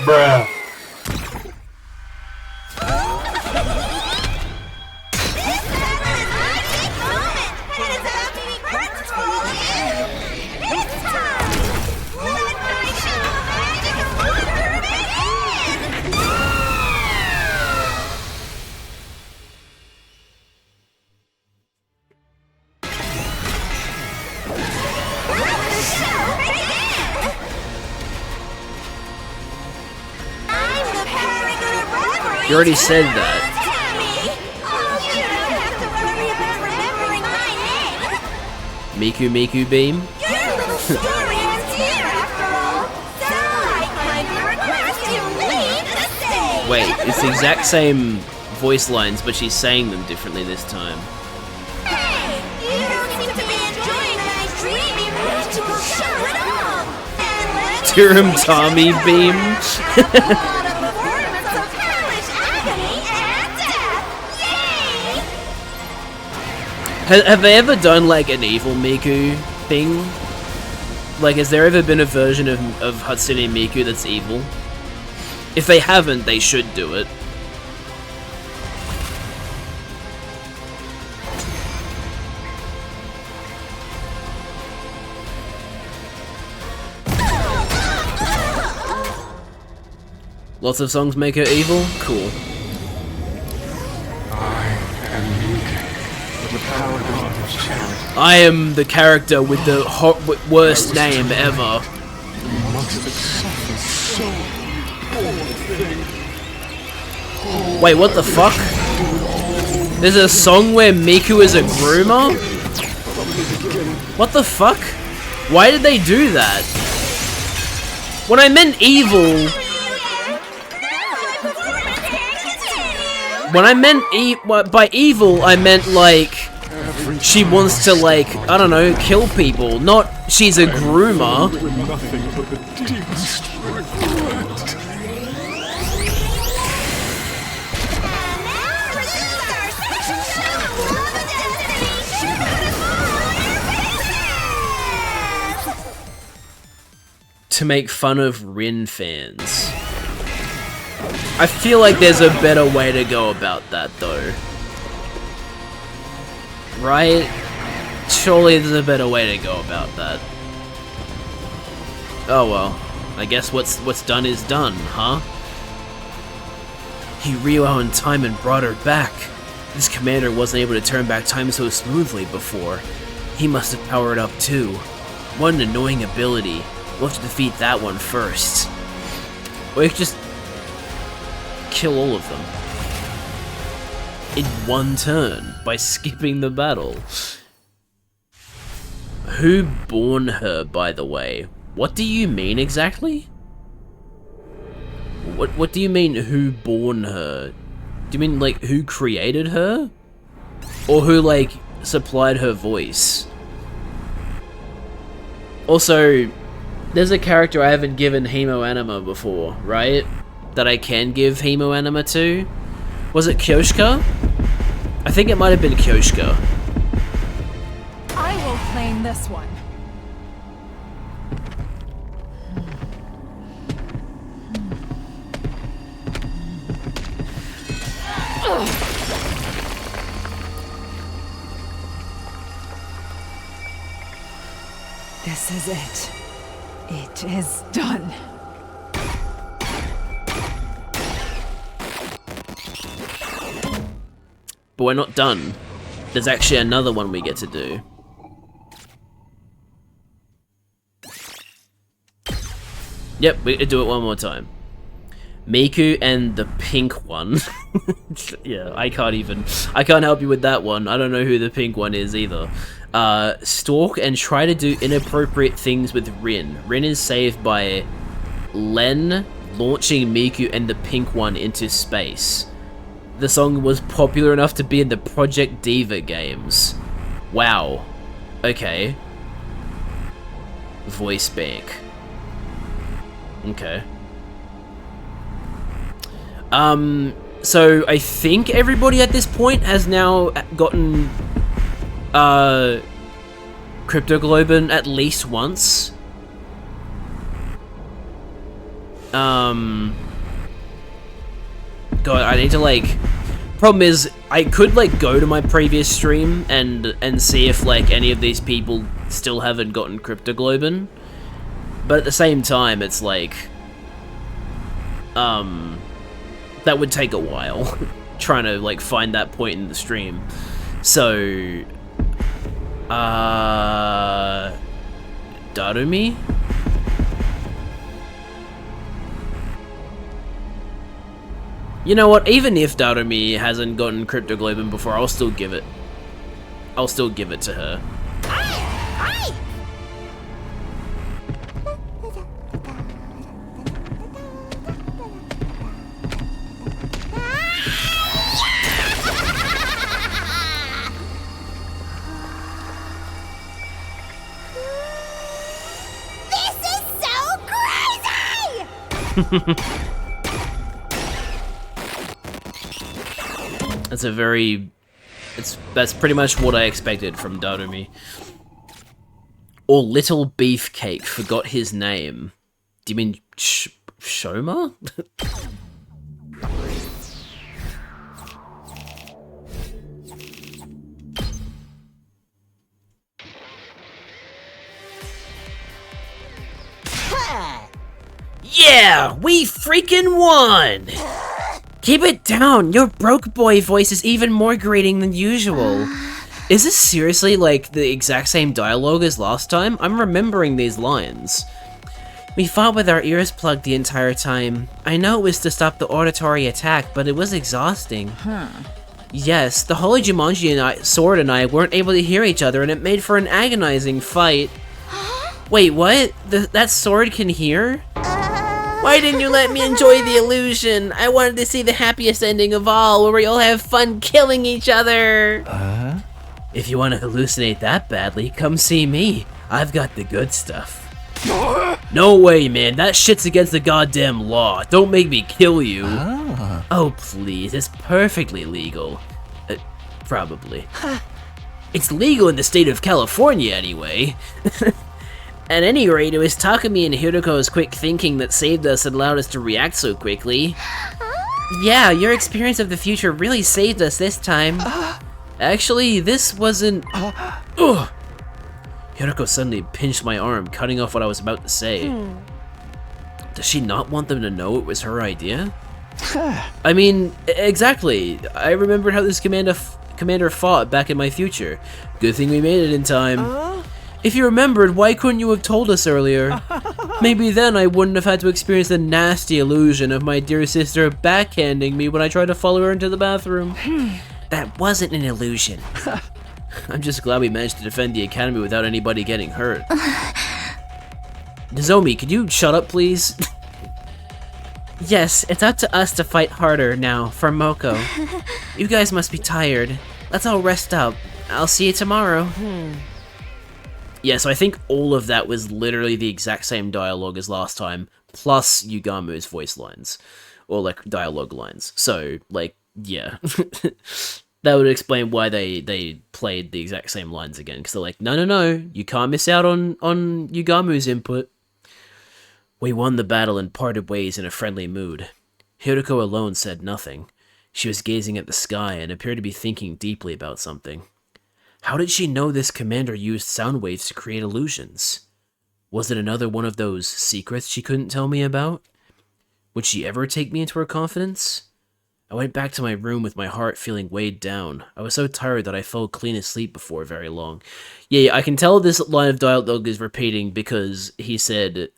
Bruh. You already said that. Miku Miku Beam? Wait, it's the exact same voice lines, but she's saying them differently this time. Tirum Tommy Beam? Have they ever done like an evil Miku thing? Like, has there ever been a version of Hatsune Miku that's evil? If they haven't, they should do it. Lots of songs make her evil? Cool. I am the character with the worst name ever. Wait, what the fuck? There's a song where Miku is a groomer? What the fuck? Why did they do that? When I meant evil... When I meant by evil, I meant like... She wants to, like, I don't know, kill people, not she's a groomer. To make fun of Rin fans. I feel like there's a better way to go about that, though. Right? Surely there's a better way to go about that. Oh well. I guess what's done is done, huh? He rewound time and brought her back. This commander wasn't able to turn back time so smoothly before. He must have powered up too. What an annoying ability. We'll have to defeat that one first. Or you could just kill all of them. In one turn, by skipping the battle. Who born her, by the way? What do you mean exactly? What do you mean, who born her? Do you mean, like, who created her? Or who, like, supplied her voice? Also, there's a character I haven't given Hemo Anima before, right? That I can give Hemo Anima to? Was it Kyoshka? I think it might have been Kyoshka. I will claim this one. This is it. It is done. But we're not done. There's actually another one we get to do. Yep, we do it one more time. Miku and the pink one. Yeah, I can't help you with that one. I don't know who the pink one is either. Stalk and try to do inappropriate things with Rin. Rin is saved by Len launching Miku and the pink one into space. The song was popular enough to be in the Project Diva games. Wow. Okay. Voice bank. Okay. So I think everybody at this point has now gotten Cryptoglobin at least once. God, I need to, like... Problem is, I could, like, go to my previous stream and see if, like, any of these people still haven't gotten Cryptoglobin. But at the same time, it's like... that would take a while. Trying to, like, find that point in the stream. So... Darumi? You know what, even if Darumi hasn't gotten Cryptoglobin before, I'll still give it. I'll still give it to her. This is so crazy! That's a very... That's pretty much what I expected from Darumi. Or Little Beefcake forgot his name. Do you mean Shoma? Yeah, we freaking won! Keep it down, your broke boy voice is even more grating than usual. Is this seriously, like, the exact same dialogue as last time? I'm remembering these lines. We fought with our ears plugged the entire time. I know it was to stop the auditory attack, but it was exhausting. Yes, the Holy Jumanji sword and I weren't able to hear each other, and it made for an agonizing fight. Wait, what? That sword can hear? Why didn't you let me enjoy the illusion? I wanted to see the happiest ending of all, where we all have fun killing each other. If you want to hallucinate that badly, come see me. I've got the good stuff. No way, man. That shit's against the goddamn law. Don't make me kill you. Oh, please. It's perfectly legal. Probably. It's legal in the state of California, anyway. At any rate, it was Takumi and Hiroko's quick thinking that saved us and allowed us to react so quickly. Yeah, your experience of the future really saved us this time. Actually, this wasn't... Ugh! Hiroko suddenly pinched my arm, cutting off what I was about to say. Does she not want them to know it was her idea? I mean, exactly. I remembered how this commander fought back in my future. Good thing we made it in time. If you remembered, why couldn't you have told us earlier? Maybe then I wouldn't have had to experience the nasty illusion of my dear sister backhanding me when I tried to follow her into the bathroom. That wasn't an illusion. I'm just glad we managed to defend the academy without anybody getting hurt. Nozomi, could you shut up, please? Yes, it's up to us to fight harder now, for Moko. You guys must be tired. Let's all rest up. I'll see you tomorrow. Yeah, so I think all of that was literally the exact same dialogue as last time, plus Yugamu's voice lines. Or, like, dialogue lines. So, like, yeah. That would explain why they played the exact same lines again, because they're like, no, you can't miss out on Yugamu's input. We won the battle and parted ways in a friendly mood. Hiroko alone said nothing. She was gazing at the sky and appeared to be thinking deeply about something. How did she know this commander used sound waves to create illusions? Was it another one of those secrets she couldn't tell me about? Would she ever take me into her confidence? I went back to my room with my heart feeling weighed down. I was so tired that I fell clean asleep before very long. Yeah, I can tell this line of dialogue is repeating because he said,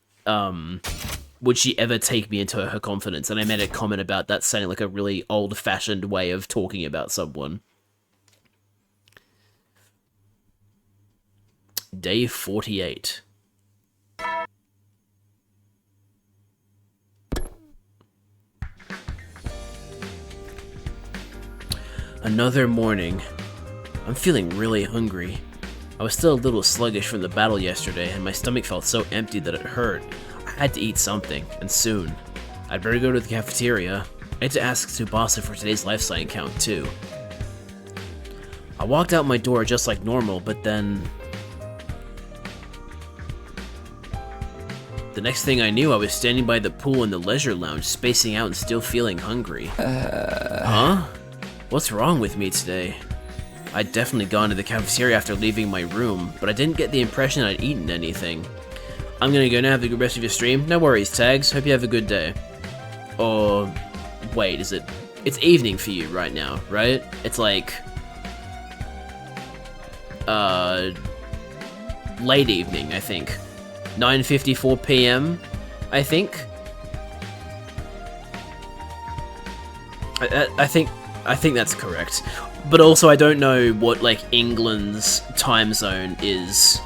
would she ever take me into her confidence? And I made a comment about that sounding like a really old-fashioned way of talking about someone. Day 48. Another morning. I'm feeling really hungry. I was still a little sluggish from the battle yesterday, and my stomach felt so empty that it hurt. I had to eat something, and soon. I'd better go to the cafeteria. I had to ask Tsubasa for today's life sign count, too. I walked out my door just like normal, but then... The next thing I knew, I was standing by the pool in the leisure lounge, spacing out and still feeling hungry. Huh? What's wrong with me today? I'd definitely gone to the cafeteria after leaving my room, but I didn't get the impression I'd eaten anything. I'm gonna go now, have a good rest of your stream. No worries, Tags. Hope you have a good day. Or... wait, is it... It's evening for you right now, right? It's like... late evening, I think. 9:54 p.m., I think. I think that's correct. But also, I don't know what, like, England's time zone is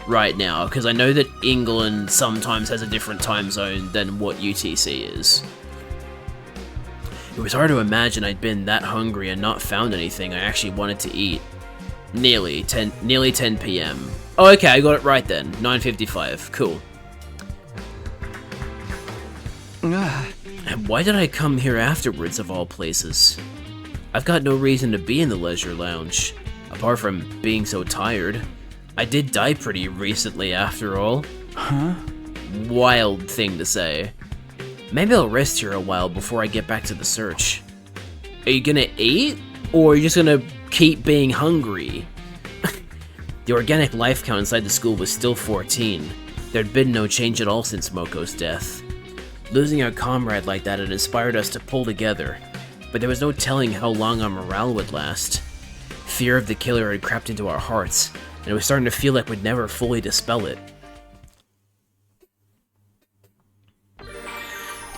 right now, because I know that England sometimes has a different time zone than what UTC is. It was hard to imagine I'd been that hungry and not found anything I actually wanted to eat. Nearly 10 p.m. Oh, okay, I got it right then. 9:55. Cool. And why did I come here afterwards, of all places? I've got no reason to be in the leisure lounge, apart from being so tired. I did die pretty recently, after all. Huh? Wild thing to say. Maybe I'll rest here a while before I get back to the search. Are you gonna eat? Or are you just gonna keep being hungry? The organic life count inside the school was still 14. There'd been no change at all since Moko's death. Losing our comrade like that had inspired us to pull together, but there was no telling how long our morale would last. Fear of the killer had crept into our hearts, and it was starting to feel like we'd never fully dispel it.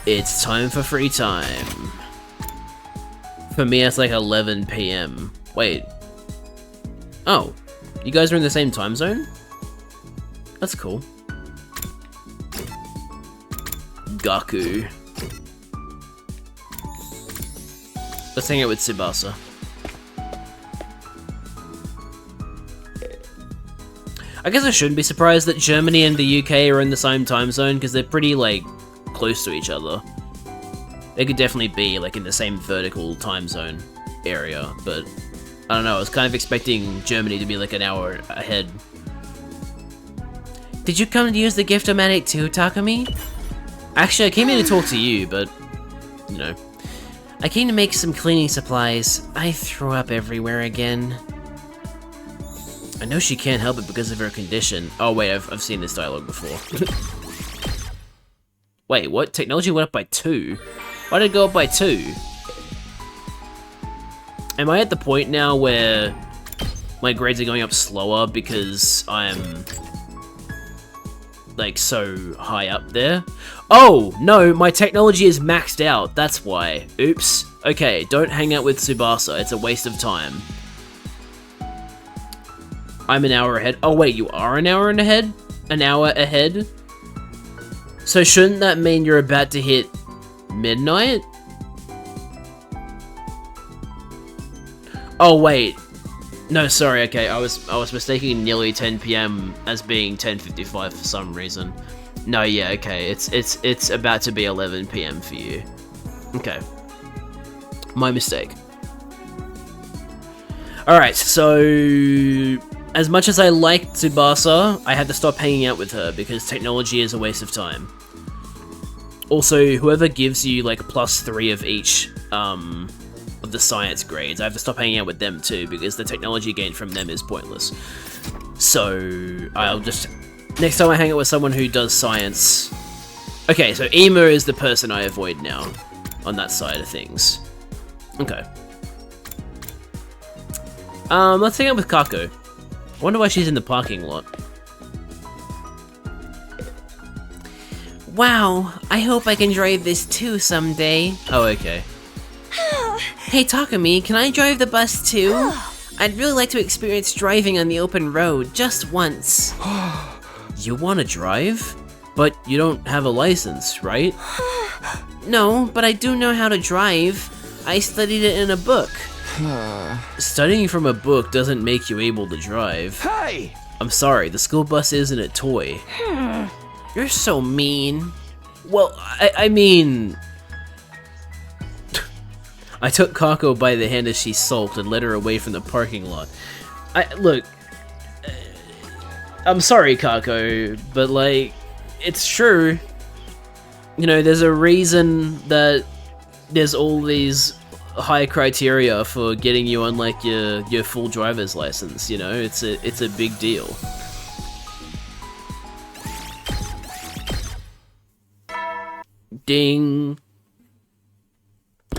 It's time for free time. For me, it's like 11 p.m. Wait. Oh, you guys are in the same time zone? That's cool. Gaku. Let's hang out with Tsubasa. I guess I shouldn't be surprised that Germany and the UK are in the same time zone, because they're pretty, like, close to each other. They could definitely be, like, in the same vertical time zone area, but I don't know, I was kind of expecting Germany to be, like, an hour ahead. Did you come to use the gift-o-matic too, Takumi? Actually, I came here to talk to you, but, you know. I came to make some cleaning supplies. I threw up everywhere again. I know she can't help it because of her condition. Oh wait, I've seen this dialogue before. Wait, what? Technology went up by 2? Why did it go up by 2? Am I at the point now where my grades are going up slower because I'm, like, so high up there? Oh, no, my technology is maxed out, that's why. Oops. Okay, don't hang out with Tsubasa, it's a waste of time. I'm an hour ahead. Oh wait, you are an hour ahead? An hour ahead? So shouldn't that mean you're about to hit midnight? Oh wait. No, sorry, okay, I was mistaking nearly 10 p.m. as being 10:55 for some reason. No, yeah, okay, it's about to be 11 p.m. for you. Okay. My mistake. Alright, so as much as I like Tsubasa, I had to stop hanging out with her because technology is a waste of time. Also, whoever gives you like +3 of each of the science grades, I have to stop hanging out with them too because the technology gained from them is pointless. So I'll just, next time I hang out with someone who does science. Okay, so Ema is the person I avoid now on that side of things. Okay. Let's hang out with Kako. I wonder why she's in the parking lot. Wow, I hope I can drive this too someday. Oh, okay. Hey Takumi, can I drive the bus too? I'd really like to experience driving on the open road, just once. You want to drive? But you don't have a license, right? No, but I do know how to drive. I studied it in a book. Studying from a book doesn't make you able to drive. Hey! I'm sorry, the school bus isn't a toy. You're so mean. Well, I mean... I took Kako by the hand as she sulked and led her away from the parking lot. Look... I'm sorry, Kako, but like... it's true. You know, there's a reason that there's all these high criteria for getting you on like your full driver's license. You know, it's a big deal. Ding.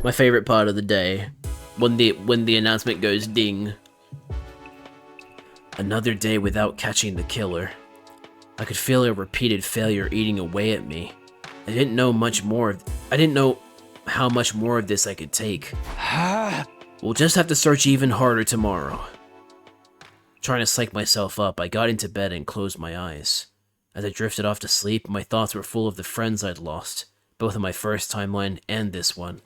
My favorite part of the day, when the announcement goes ding. Another day without catching the killer. I could feel a repeated failure eating away at me. I didn't know how much more of this I could take. We'll just have to search even harder tomorrow. Trying to psych myself up, I got into bed and closed my eyes. As I drifted off to sleep, my thoughts were full of the friends I'd lost, both in my first timeline and this one.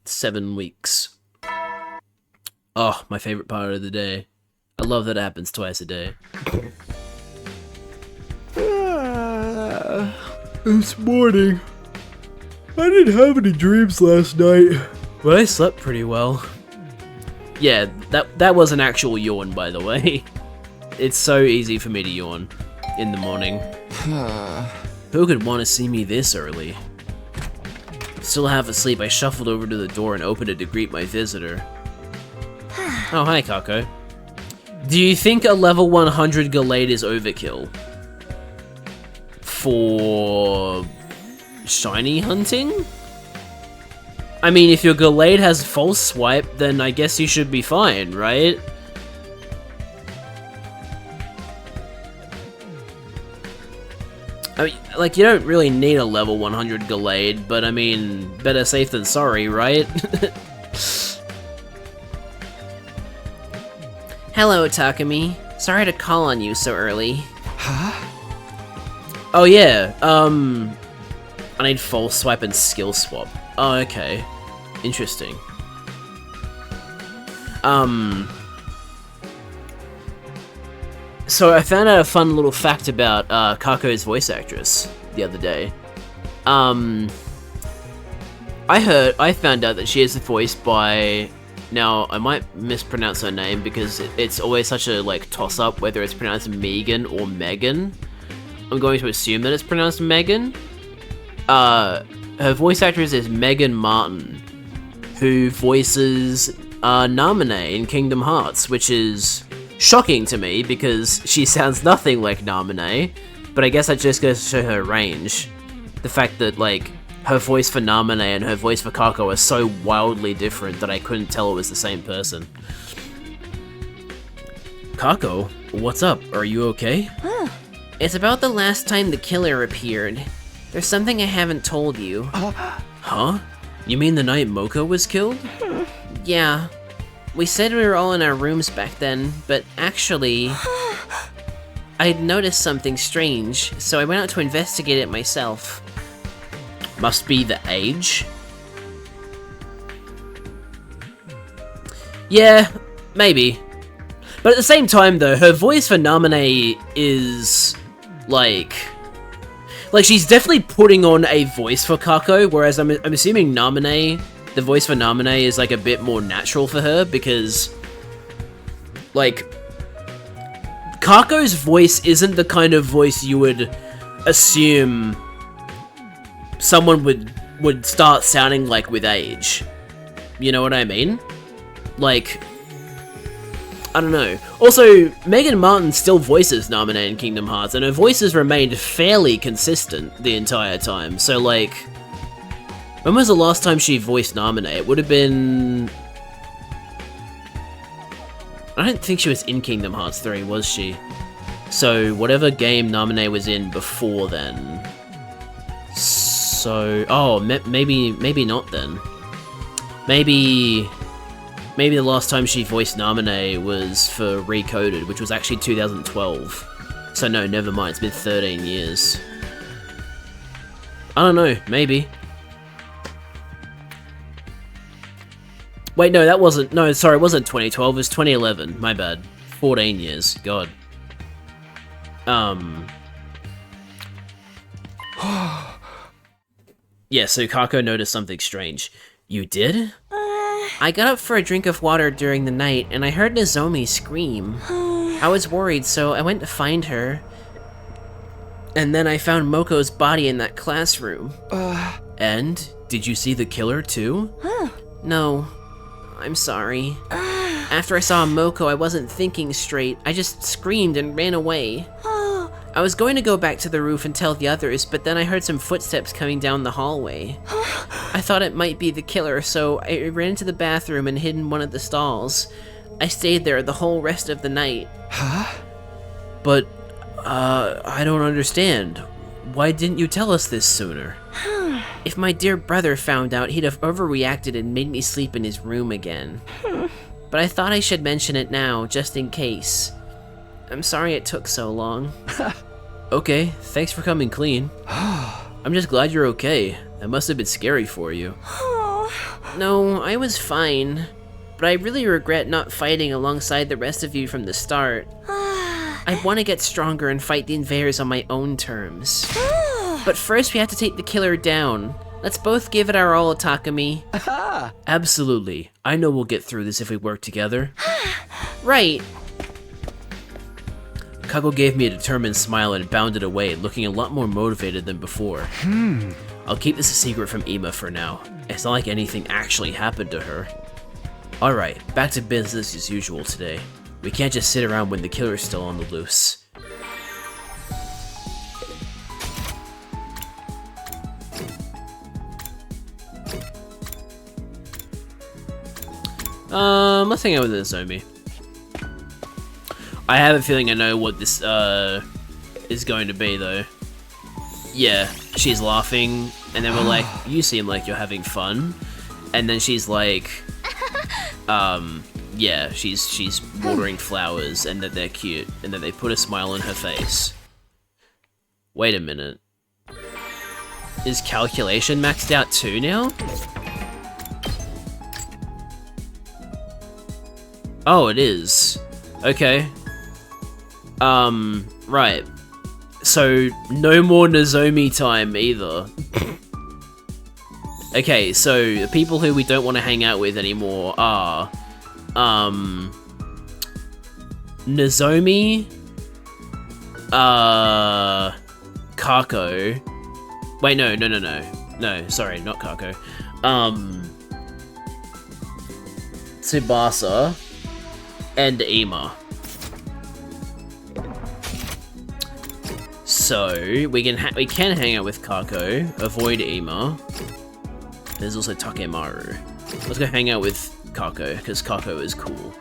7 weeks. Oh, my favorite part of the day. I love that it happens twice a day. This morning, I didn't have any dreams last night, but I slept pretty well. Yeah, that was an actual yawn, by the way. It's so easy for me to yawn in the morning. Who could want to see me this early? Still half asleep, I shuffled over to the door and opened it to greet my visitor. Oh, hi, Kako. Do you think a level 100 Gallade is overkill? For shiny hunting? I mean, if your Gallade has false swipe, then I guess you should be fine, right? I mean, like, you don't really need a level 100 Gallade, but I mean, better safe than sorry, right? Hello, Takumi. Sorry to call on you so early. Huh? Oh yeah, I need false swipe and skill swap. Oh, okay. Interesting. So I found out a fun little fact about Kako's voice actress the other day. I found out that she is voiced by, now I might mispronounce her name because it's always such a like toss-up whether it's pronounced Megan or Megan. I'm going to assume that it's pronounced Megan. Her voice actress is Megan Martin, who voices Naminé in Kingdom Hearts, which is shocking to me because she sounds nothing like Naminé, but I guess that just goes to show her range. The fact that, like, her voice for Naminé and her voice for Kako are so wildly different that I couldn't tell it was the same person. Kako, what's up? Are you okay? It's about the last time the killer appeared. There's something I haven't told you. Huh? You mean the night Mocha was killed? Yeah. We said we were all in our rooms back then, but actually, I'd noticed something strange, so I went out to investigate it myself. Must be the age? Yeah, maybe. But at the same time though, her voice for Naminé is, like she's definitely putting on a voice for Kako, whereas I'm assuming Naminé, the voice for Naminé is like a bit more natural for her because, like, Kako's voice isn't the kind of voice you would assume someone would start sounding like with age. You know what I mean? Like, I don't know. Also, Megan Martin still voices Naminé in Kingdom Hearts, and her voice has remained fairly consistent the entire time. So, like, when was the last time she voiced Naminé? It would have been... I don't think she was in Kingdom Hearts 3, was she? So, whatever game Naminé was in before then. So... oh, maybe not then. Maybe the last time she voiced Naminé was for Recoded, which was actually 2012. So no, never mind, it's been 13 years. I don't know, maybe. Wait, no, that wasn't, no, sorry, it wasn't 2012, it was 2011, my bad. 14 years, god. Yeah, so Kako noticed something strange. You did? I got up for a drink of water during the night, and I heard Nozomi scream. I was worried, so I went to find her. And then I found Moko's body in that classroom. And? Did you see the killer too? No. I'm sorry. After I saw Moko, I wasn't thinking straight. I just screamed and ran away. I was going to go back to the roof and tell the others, but then I heard some footsteps coming down the hallway. I thought it might be the killer, so I ran into the bathroom and hid in one of the stalls. I stayed there the whole rest of the night. But, I don't understand. Why didn't you tell us this sooner? If my dear brother found out, he'd have overreacted and made me sleep in his room again. But I thought I should mention it now, just in case. I'm sorry it took so long. Okay, thanks for coming clean. I'm just glad you're okay. That must have been scary for you. No, I was fine. But I really regret not fighting alongside the rest of you from the start. I want to get stronger and fight the invaders on my own terms. But first we have to take the killer down. Let's both give it our all, Takumi. Absolutely. I know we'll get through this if we work together. Right. Kago gave me a determined smile and bounded away, looking a lot more motivated than before. I'll keep this a secret from Ima for now. It's not like anything actually happened to her. Alright, back to business as usual today. We can't just sit around when the killer's still on the loose. Let's hang out with Nozomi. I have a feeling I know what this, is going to be, though. Yeah, she's laughing, and then we're like, you seem like you're having fun. And then she's like, yeah, she's watering flowers, and that they're cute, and then they put a smile on her face. Wait a minute. Is calculation maxed out too now? Oh, it is. Okay. Right. So, no more Nozomi time either. Okay, so, the people who we don't want to hang out with anymore are, Nozomi, Kako. Wait, no, sorry, not Kako. Tsubasa, and Ima. So we can hang out with Kako, avoid Ima. There's also Takemaru. Let's go hang out with Kako because Kako is cool.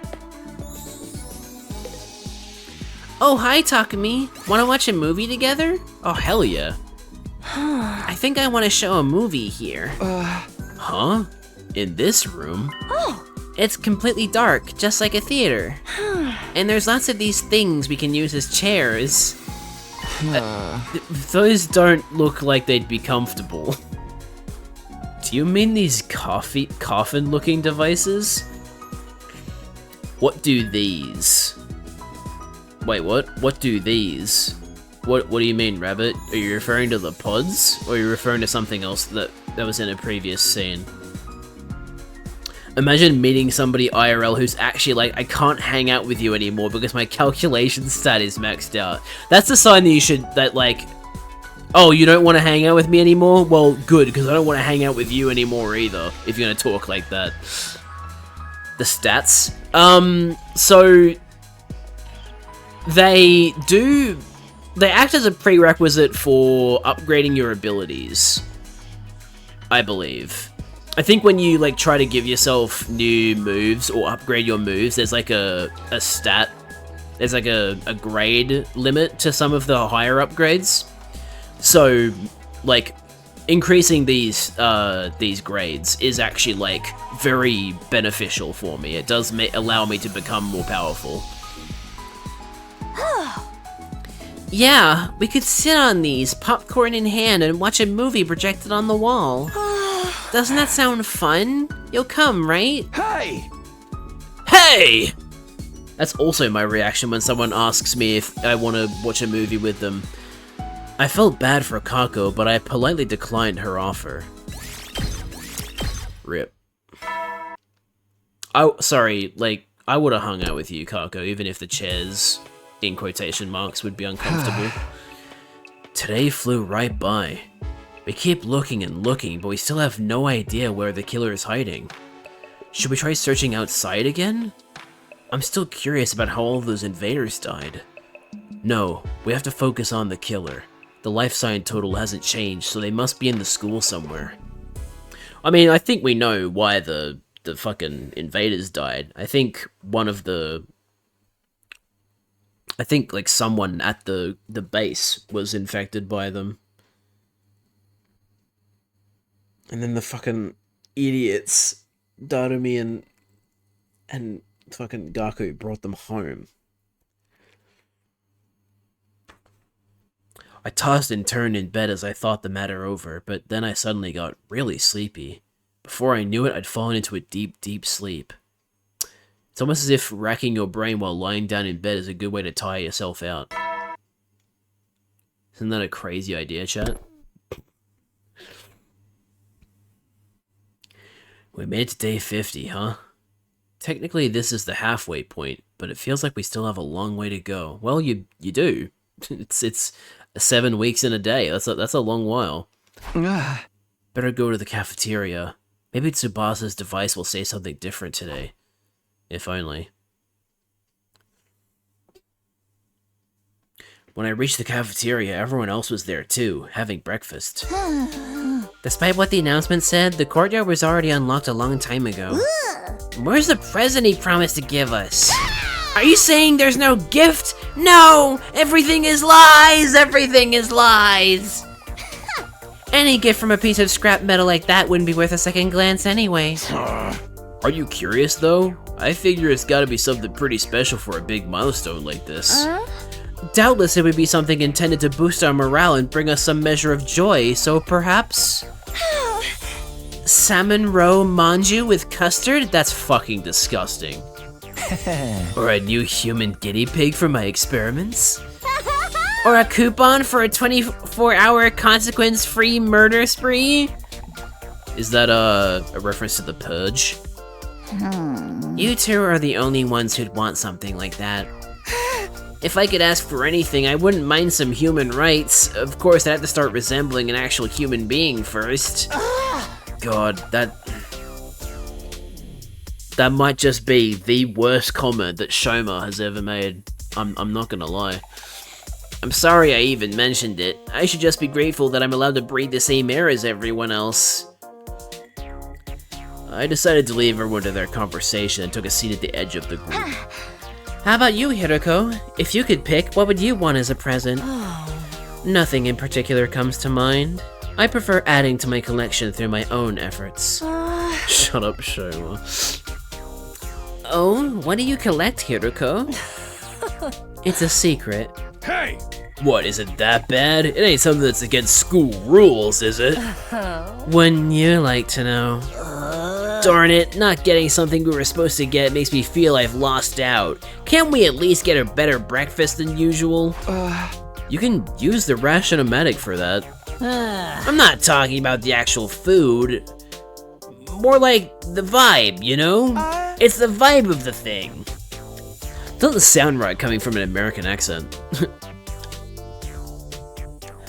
Oh, hi Takumi. Want to watch a movie together? Oh, hell yeah. I think I want to show a movie here. Huh? In this room? Oh. It's completely dark, just like a theater. And there's lots of these things we can use as chairs. Those don't look like they'd be comfortable. Do you mean these coffin-looking devices? What do these? Wait, what? What do these? What do you mean, Rabbit? Are you referring to the pods? Or are you referring to something else that was in a previous scene? Imagine meeting somebody IRL who's actually like, I can't hang out with you anymore because my calculation stat is maxed out. That's a sign that you should, oh, you don't want to hang out with me anymore? Well, good, because I don't want to hang out with you anymore either, if you're going to talk like that. The stats. So, they act as a prerequisite for upgrading your abilities, I believe. I think when you like try to give yourself new moves or upgrade your moves, there's like a stat, there's like a grade limit to some of the higher upgrades. So, like, increasing these grades is actually like very beneficial for me. It does allow me to become more powerful. Yeah, we could sit on these, popcorn in hand, and watch a movie projected on the wall. Doesn't that sound fun? You'll come, right? Hey! Hey! That's also my reaction when someone asks me if I want to watch a movie with them. I felt bad for Kako, but I politely declined her offer. RIP. Oh, sorry, like, I would have hung out with you, Kako, even if the chairs, in quotation marks, would be uncomfortable. Today flew right by. We keep looking and looking, but we still have no idea where the killer is hiding. Should we try searching outside again? I'm still curious about how all those invaders died. No, we have to focus on the killer. The life sign total hasn't changed, so they must be in the school somewhere. I mean, I think we know why the fucking invaders died. I think like someone at the base was infected by them. And then the fucking idiots, Darumi and fucking Gaku brought them home. I tossed and turned in bed as I thought the matter over, but then I suddenly got really sleepy. Before I knew it, I'd fallen into a deep, deep sleep. It's almost as if racking your brain while lying down in bed is a good way to tire yourself out. Isn't that a crazy idea, chat? We made it to day 50, huh? Technically, this is the halfway point, but it feels like we still have a long way to go. Well, you do. It's 7 weeks in a day. That's a long while. Better go to the cafeteria. Maybe Tsubasa's device will say something different today. If only. When I reached the cafeteria, everyone else was there too, having breakfast. Despite what the announcement said, the courtyard was already unlocked a long time ago. Where's the present he promised to give us? Are you saying there's no gift? No! Everything is lies! Everything is lies! Any gift from a piece of scrap metal like that wouldn't be worth a second glance anyway. Are you curious though? I figure it's gotta be something pretty special for a big milestone like this. Doubtless it would be something intended to boost our morale and bring us some measure of joy, so perhaps... Salmon roe manju with custard? That's fucking disgusting. Or a new human guinea pig for my experiments? Or a coupon for a 24-hour consequence-free murder spree? Is that a reference to The Purge? You two are the only ones who'd want something like that. If I could ask for anything, I wouldn't mind some human rights. Of course, I'd have to start resembling an actual human being first. God, that might just be the worst comment that Shoma has ever made. I'm not gonna lie. I'm sorry I even mentioned it. I should just be grateful that I'm allowed to breathe the same air as everyone else. I decided to leave everyone to their conversation and took a seat at the edge of the group. How about you, Hiroko? If you could pick, what would you want as a present? Nothing in particular comes to mind. I prefer adding to my collection through my own efforts. Shut up, Shoma. Oh, what do you collect, Hiroko? It's a secret. Hey! What, is it that bad? It ain't something that's against school rules, is it? Wouldn't you like to know? Darn it, not getting something we were supposed to get makes me feel I've lost out. Can't we at least get a better breakfast than usual? You can use the ration-o-matic for that. I'm not talking about the actual food. More like the vibe, you know? It's the vibe of the thing. Doesn't sound right coming from an American accent.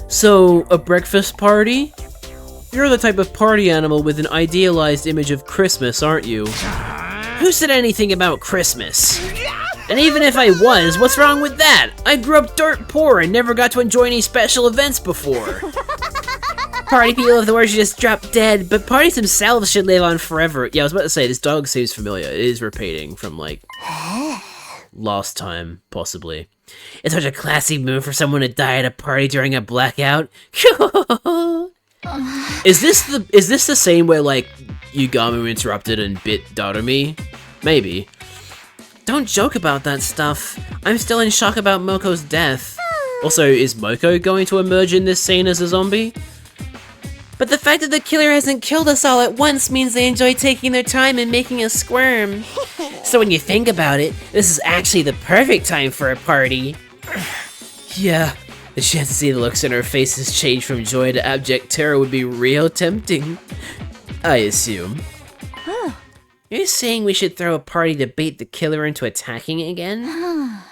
So, a breakfast party? You're the type of party animal with an idealized image of Christmas, aren't you? Who said anything about Christmas? And even if I was, what's wrong with that? I grew up dirt poor and never got to enjoy any special events before. Party people of the world should just drop dead, but parties themselves should live on forever. Yeah, I was about to say, this dog seems familiar. It is repeating from, like, last time, possibly. It's such a classy move for someone to die at a party during a blackout. Is this the same where, like, Yugamu interrupted and bit Darumi? Maybe. Don't joke about that stuff. I'm still in shock about Moko's death. Also, is Moko going to emerge in this scene as a zombie? But the fact that the killer hasn't killed us all at once means they enjoy taking their time and making us squirm. So when you think about it, this is actually the perfect time for a party. Yeah, the chance to see the looks in our faces change from joy to abject terror would be real tempting. I assume. You're saying we should throw a party to bait the killer into attacking again?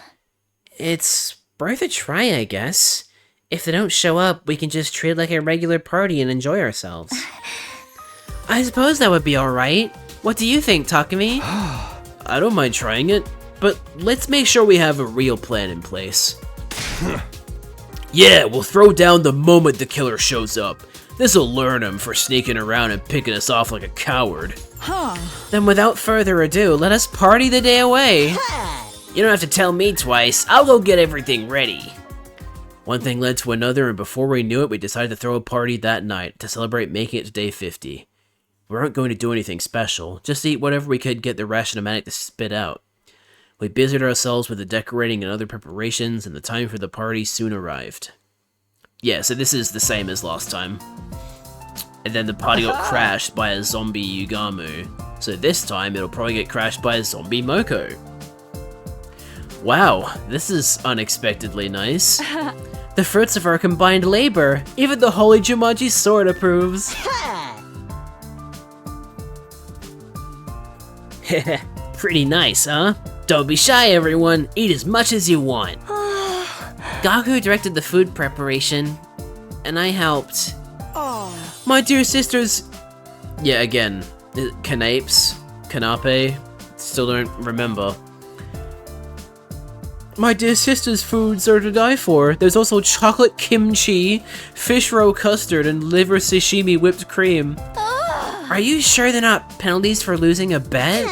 It's worth a try, I guess. If they don't show up, we can just treat it like a regular party and enjoy ourselves. I suppose that would be alright. What do you think, Takumi? I don't mind trying it, but let's make sure we have a real plan in place. Yeah, we'll throw down the moment the killer shows up. This'll learn him for sneaking around and picking us off like a coward. Then without further ado, let us party the day away. You don't have to tell me twice, I'll go get everything ready. One thing led to another, and before we knew it, we decided to throw a party that night to celebrate making it to day 50. We weren't going to do anything special, just eat whatever we could get the ration-o-matic to spit out. We busied ourselves with the decorating and other preparations, and the time for the party soon arrived. Yeah, so this is the same as last time. And then the party got crashed by a zombie Yugamu, so this time it'll probably get crashed by a zombie Moko. Wow, this is unexpectedly nice. The fruits of our combined labor. Even the Holy Jumanji sword approves. Pretty nice, huh? Don't be shy, everyone. Eat as much as you want. Gaku directed the food preparation, and I helped. My dear sisters... Yeah, again, canapes, canape, still don't remember. My dear sister's foods are to die for. There's also chocolate kimchi, fish roe custard, and liver sashimi whipped cream. Are you sure they're not penalties for losing a bet?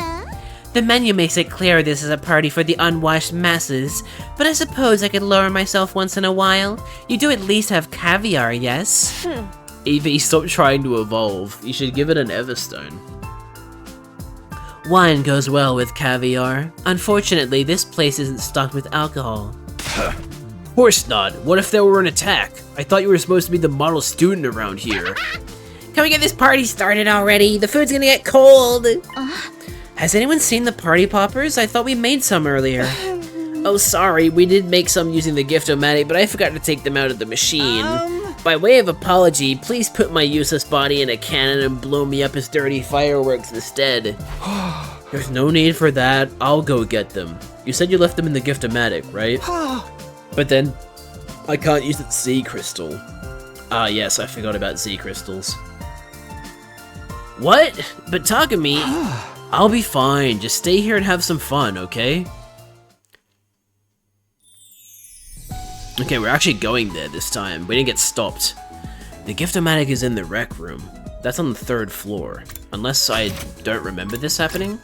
The menu makes it clear this is a party for the unwashed masses, but I suppose I could lower myself once in a while. You do at least have caviar, yes? Evie, stop trying to evolve. You should give it an Everstone. Wine goes well with caviar. Unfortunately, this place isn't stocked with alcohol. Horse nod, what if there were an attack? I thought you were supposed to be the model student around here. Can we get this party started already? The food's gonna get cold! Has anyone seen the party poppers? I thought we made some earlier. Oh, sorry, we did make some using the gift-o-matic, but I forgot to take them out of the machine. By way of apology, please put my useless body in a cannon and blow me up as dirty fireworks instead. There's no need for that, I'll go get them. You said you left them in the gift-o-matic, right? But then, I can't use the Z crystal. Ah yes, I forgot about Z crystals. What? But Takumi... I'll be fine, just stay here and have some fun, okay? Okay, we're actually going there this time. We didn't get stopped. The gift-o-matic is in the rec room. That's on the 3rd floor. Unless I don't remember this happening.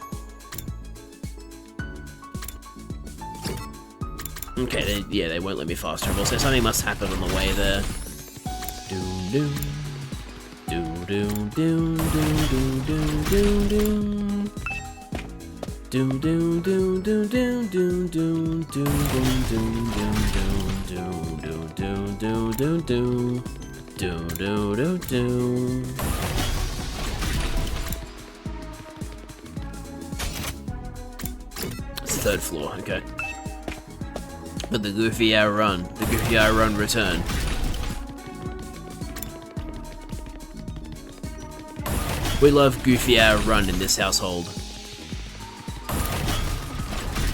Okay, they won't let me fast travel, so something must happen on the way there. Doom doom. Doom doom doom doom doom doom. Doom doom doom doom doom doom doom doom doom doom doom doom doom doom doom doom doom doom. It's the 3rd floor, okay. But the Goofy Hour Run return. We love Goofy Hour Run in this household.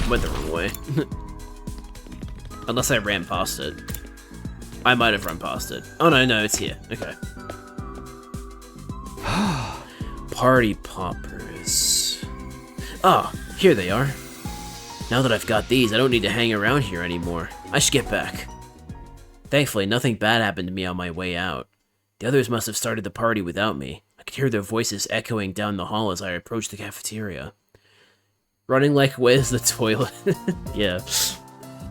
Went the wrong way. Unless I ran past it. I might have run past it. Oh no, it's here. Okay. Party poppers. Ah, here they are. Now that I've got these, I don't need to hang around here anymore. I should get back. Thankfully, nothing bad happened to me on my way out. The others must have started the party without me. I could hear their voices echoing down the hall as I approached the cafeteria. Running like, where's the toilet? Yeah.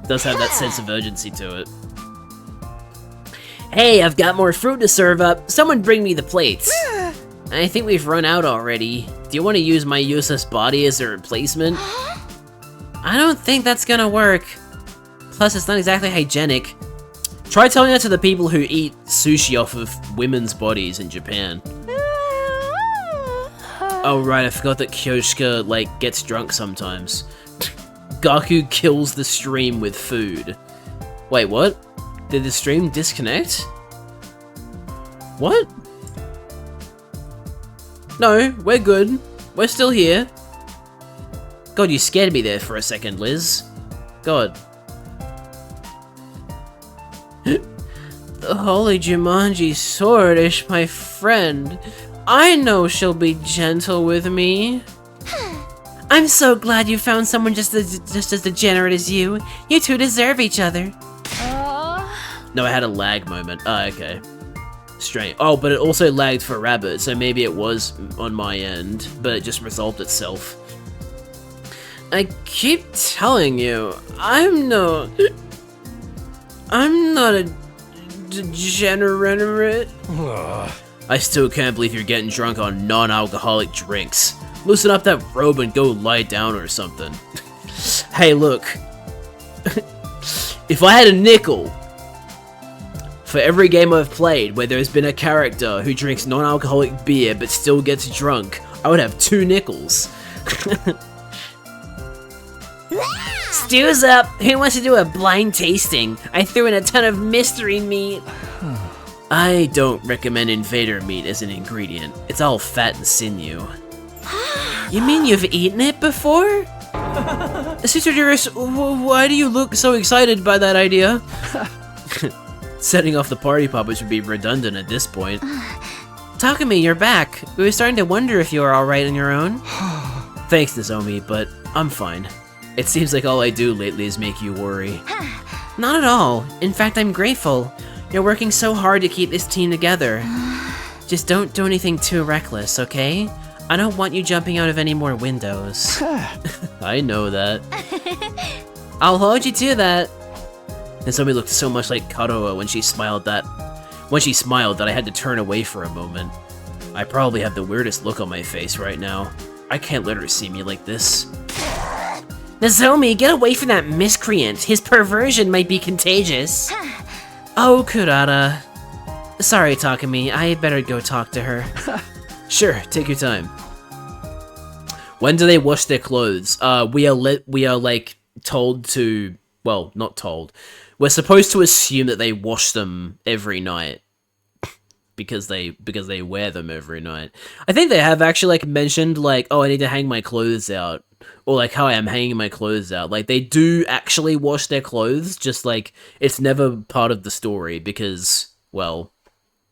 Does have that sense of urgency to it. Hey, I've got more fruit to serve up. Someone bring me the plates. I think we've run out already. Do you want to use my useless body as a replacement? I don't think that's gonna work. Plus, it's not exactly hygienic. Try telling that to the people who eat sushi off of women's bodies in Japan. Oh right, I forgot that Kyoshika, like, gets drunk sometimes. Gaku kills the stream with food. Wait, what? Did the stream disconnect? What? No, we're good. We're still here. God, you scared me there for a second, Liz. God. The Holy Jumanji Sword is my friend. I know she'll be gentle with me. I'm so glad you found someone just as degenerate as you. You two deserve each other. No, I had a lag moment. Oh, okay. Strange. Oh, but it also lagged for Rabbit, so maybe it was on my end, but it just resolved itself. I keep telling you, I'm not a degenerate. I still can't believe you're getting drunk on non-alcoholic drinks. Loosen up that robe and go lie down or something. Hey, look. If I had a nickel for every game I've played where there's been a character who drinks non-alcoholic beer but still gets drunk, I would have 2 nickels. Stew's up! Who wants to do a blind tasting? I threw in a ton of mystery meat. I don't recommend invader meat as an ingredient. It's all fat and sinew. You mean you've eaten it before? Sister Dearest, why do you look so excited by that idea? Setting off the party poppers would be redundant at this point. Takumi, you're back. We were starting to wonder if you were alright on your own. Thanks, Nozomi, but I'm fine. It seems like all I do lately is make you worry. Not at all. In fact, I'm grateful. You're working so hard to keep this team together. Just don't do anything too reckless, okay? I don't want you jumping out of any more windows. I know that. I'll hold you to that. Nozomi looked so much like Karoa when she smiled that I had to turn away for a moment. I probably have the weirdest look on my face right now. I can't let her see me like this. Nozomi, get away from that miscreant. His perversion might be contagious. Oh, Kurata. Sorry, Takumi. I had better go talk to her. Sure, take your time. When do they wash their clothes? We are like told to, well, not told. We're supposed to assume that they wash them every night because they wear them every night. I think they have actually like mentioned like, oh, I need to hang my clothes out, or like how I am hanging my clothes out. Like they do actually wash their clothes, just like it's never part of the story because, well,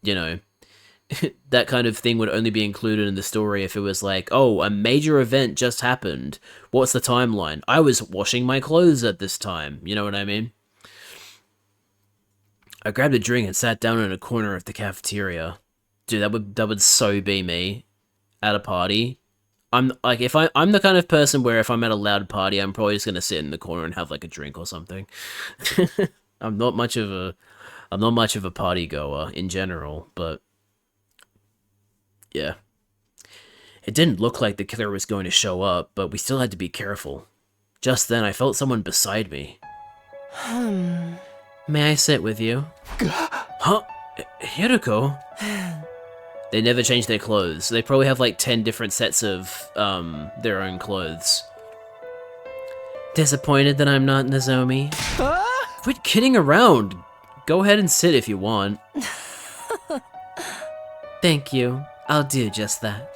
you know, that kind of thing would only be included in the story if it was like, oh, a major event just happened. What's the timeline? I was washing my clothes at this time. You know what I mean? I grabbed a drink and sat down in a corner of the cafeteria. Dude, that would so be me at a party. I'm like, I'm the kind of person where if I'm at a loud party, I'm probably just gonna sit in the corner and have like a drink or something. I'm not much of a party goer in general, but yeah. It didn't look like the killer was going to show up, but we still had to be careful. Just then, I felt someone beside me. May I sit with you? Huh? Hiruko? They never change their clothes. They probably have like 10 different sets of their own clothes. Disappointed that I'm not Nozomi? Quit kidding around. Go ahead and sit if you want. Thank you. I'll do just that.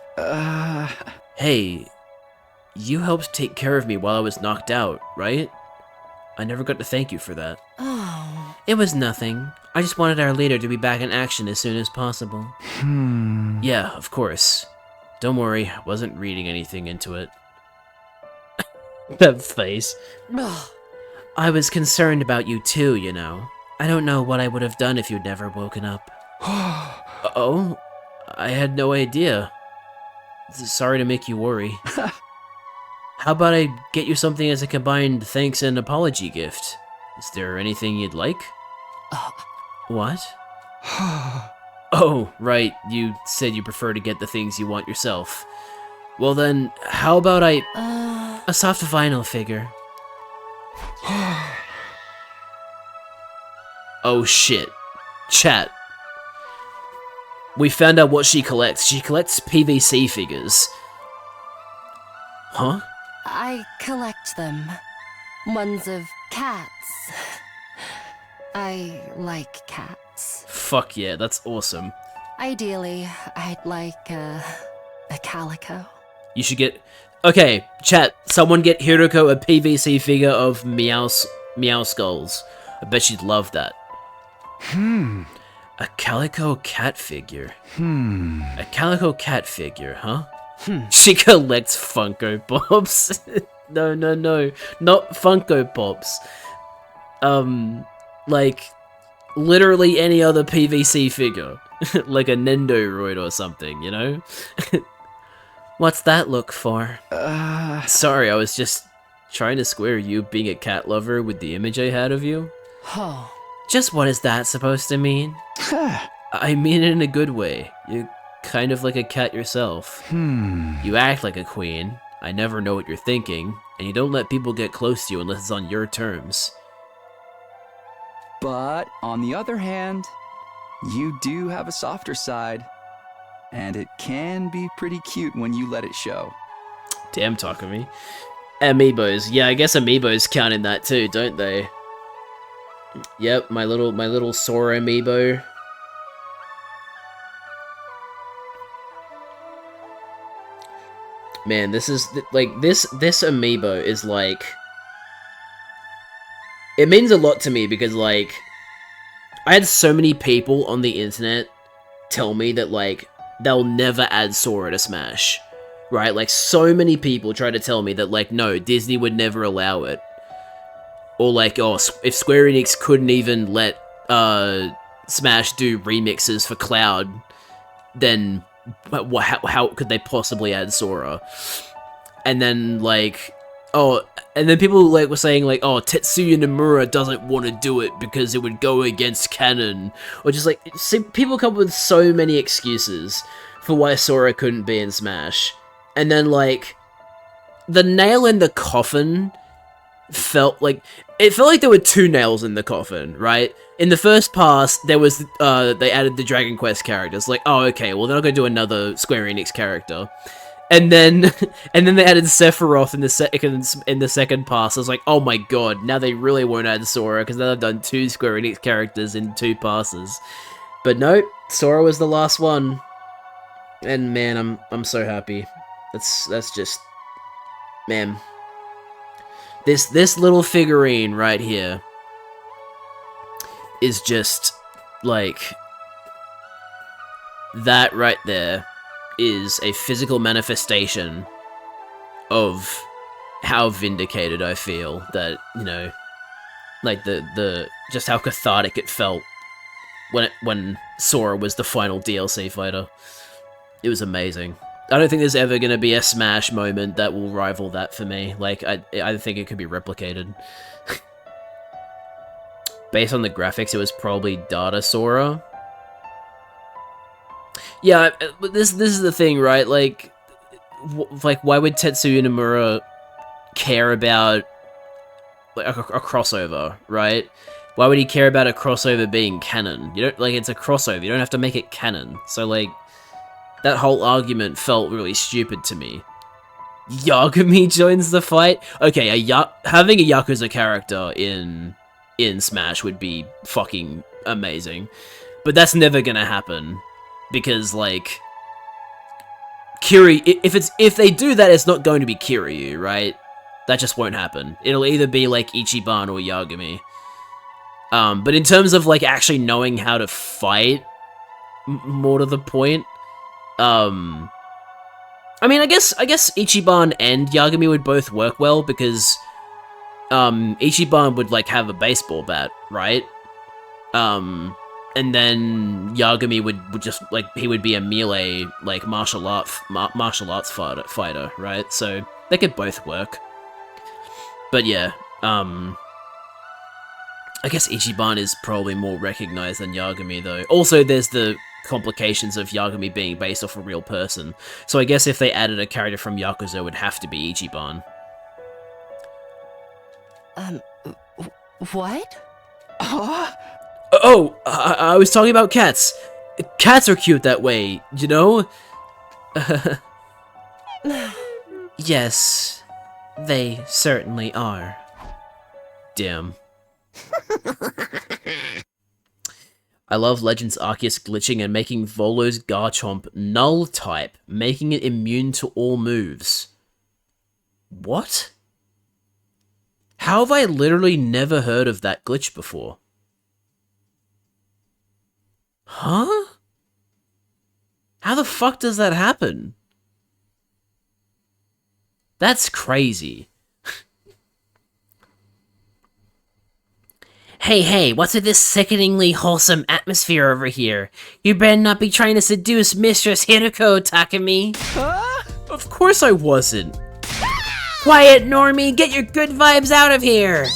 Hey, you helped take care of me while I was knocked out, right? I never got to thank you for that. Oh. It was nothing. I just wanted our leader to be back in action as soon as possible. Yeah, of course. Don't worry, I wasn't reading anything into it. That face. I was concerned about you too, you know. I don't know what I would have done if you'd never woken up. Oh? I had no idea. Sorry to make you worry. How about I get you something as a combined thanks and apology gift? Is there anything you'd like? What? Oh, right, you said you prefer to get the things you want yourself. Well then, how about a soft vinyl figure? Oh shit. Chat. We found out what she collects. She collects PVC figures. Huh? I collect them. Ones of cats. I like cats. Fuck yeah, that's awesome. Ideally, I'd like a calico. You should get... Okay, chat, Someone get Hiroko a PVC figure of Meow Skulls. I bet she'd love that. A calico cat figure. A calico cat figure, huh? She collects Funko Pops. No, not Funko Pops. Like, literally any other PVC figure. Like a Nendoroid or something, you know? What's that look for? Sorry, I was just trying to square you being a cat lover with the image I had of you. Oh. Just what is that supposed to mean? I mean it in a good way. You're kind of like a cat yourself. You act like a queen. I never know what you're thinking, and you don't let people get close to you unless it's on your terms. But, on the other hand, you do have a softer side. And it can be pretty cute when you let it show. Damn, Takumi. Amiibos. Yeah, I guess amiibos count in that too, don't they? Yep, my little Sora amiibo. Man, this is like this amiibo is like, it means a lot to me because like I had so many people on the internet tell me that like they'll never add Sora to Smash. Right? Like so many people try to tell me that like no, Disney would never allow it. Or like, oh, if Square Enix couldn't even let Smash do remixes for Cloud, then how could they possibly add Sora? And then like, oh, and then people like were saying like, oh, Tetsuya Nomura doesn't want to do it because it would go against canon, or just like, see, people come up with so many excuses for why Sora couldn't be in Smash, and then like, the nail in the coffin felt like there were two nails in the coffin, right? In the first pass, there was they added the Dragon Quest characters. Like, oh, okay, well they're not gonna do another Square Enix character, and then they added Sephiroth in the second pass. I was like, oh my god, now they really won't add Sora because now they've done two Square Enix characters in two passes. But no, Sora was the last one, and man, I'm so happy. That's just, man. This little figurine right here is just, like, that right there is a physical manifestation of how vindicated I feel that, you know, like, the just how cathartic it felt when Sora was the final DLC fighter. It was amazing. I don't think there's ever going to be a Smash moment that will rival that for me. Like, I think it could be replicated. Based on the graphics, it was probably Data Sora. Yeah, but this is the thing, right? Like, why would Tetsuya Nomura care about like, a crossover, right? Why would he care about a crossover being canon? You don't, like, it's a crossover. You don't have to make it canon. So, like, that whole argument felt really stupid to me. Yagami joins the fight? Okay, having a Yakuza character in Smash would be fucking amazing. But that's never gonna happen. Because, like, if they do that, it's not going to be Kiryu, right? That just won't happen. It'll either be, like, Ichiban or Yagami. But in terms of, like, actually knowing how to fight, more to the point, I mean, I guess Ichiban and Yagami would both work well, because, Ichiban would, like, have a baseball bat, right? And then Yagami would just, like, he would be a melee, like, martial arts fighter, right? So, they could both work. But yeah, I guess Ichiban is probably more recognized than Yagami, though. Also, there's the complications of Yagami being based off a real person. So I guess if they added a character from Yakuza, it would have to be Ichiban. What? Oh, I was talking about cats. Cats are cute that way, you know? Yes, they certainly are. Damn. I love Legends Arceus glitching and making Volo's Garchomp null type, making it immune to all moves. What? How have I literally never heard of that glitch before? Huh? How the fuck does that happen? That's crazy. Hey, what's with this sickeningly wholesome atmosphere over here? You better not be trying to seduce Mistress Hiroko, Takumi. Of course I wasn't. Quiet, Normie, get your good vibes out of here.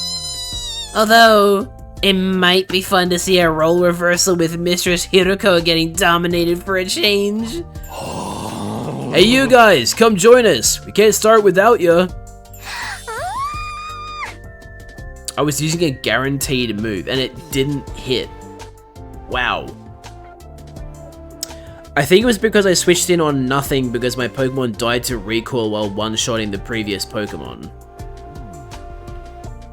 Although, it might be fun to see a role reversal with Mistress Hiroko getting dominated for a change. Hey you guys, come join us. We can't start without you. I was using a guaranteed move and it didn't hit. Wow. I think it was because I switched in on nothing because my Pokemon died to recoil while one-shotting the previous Pokemon.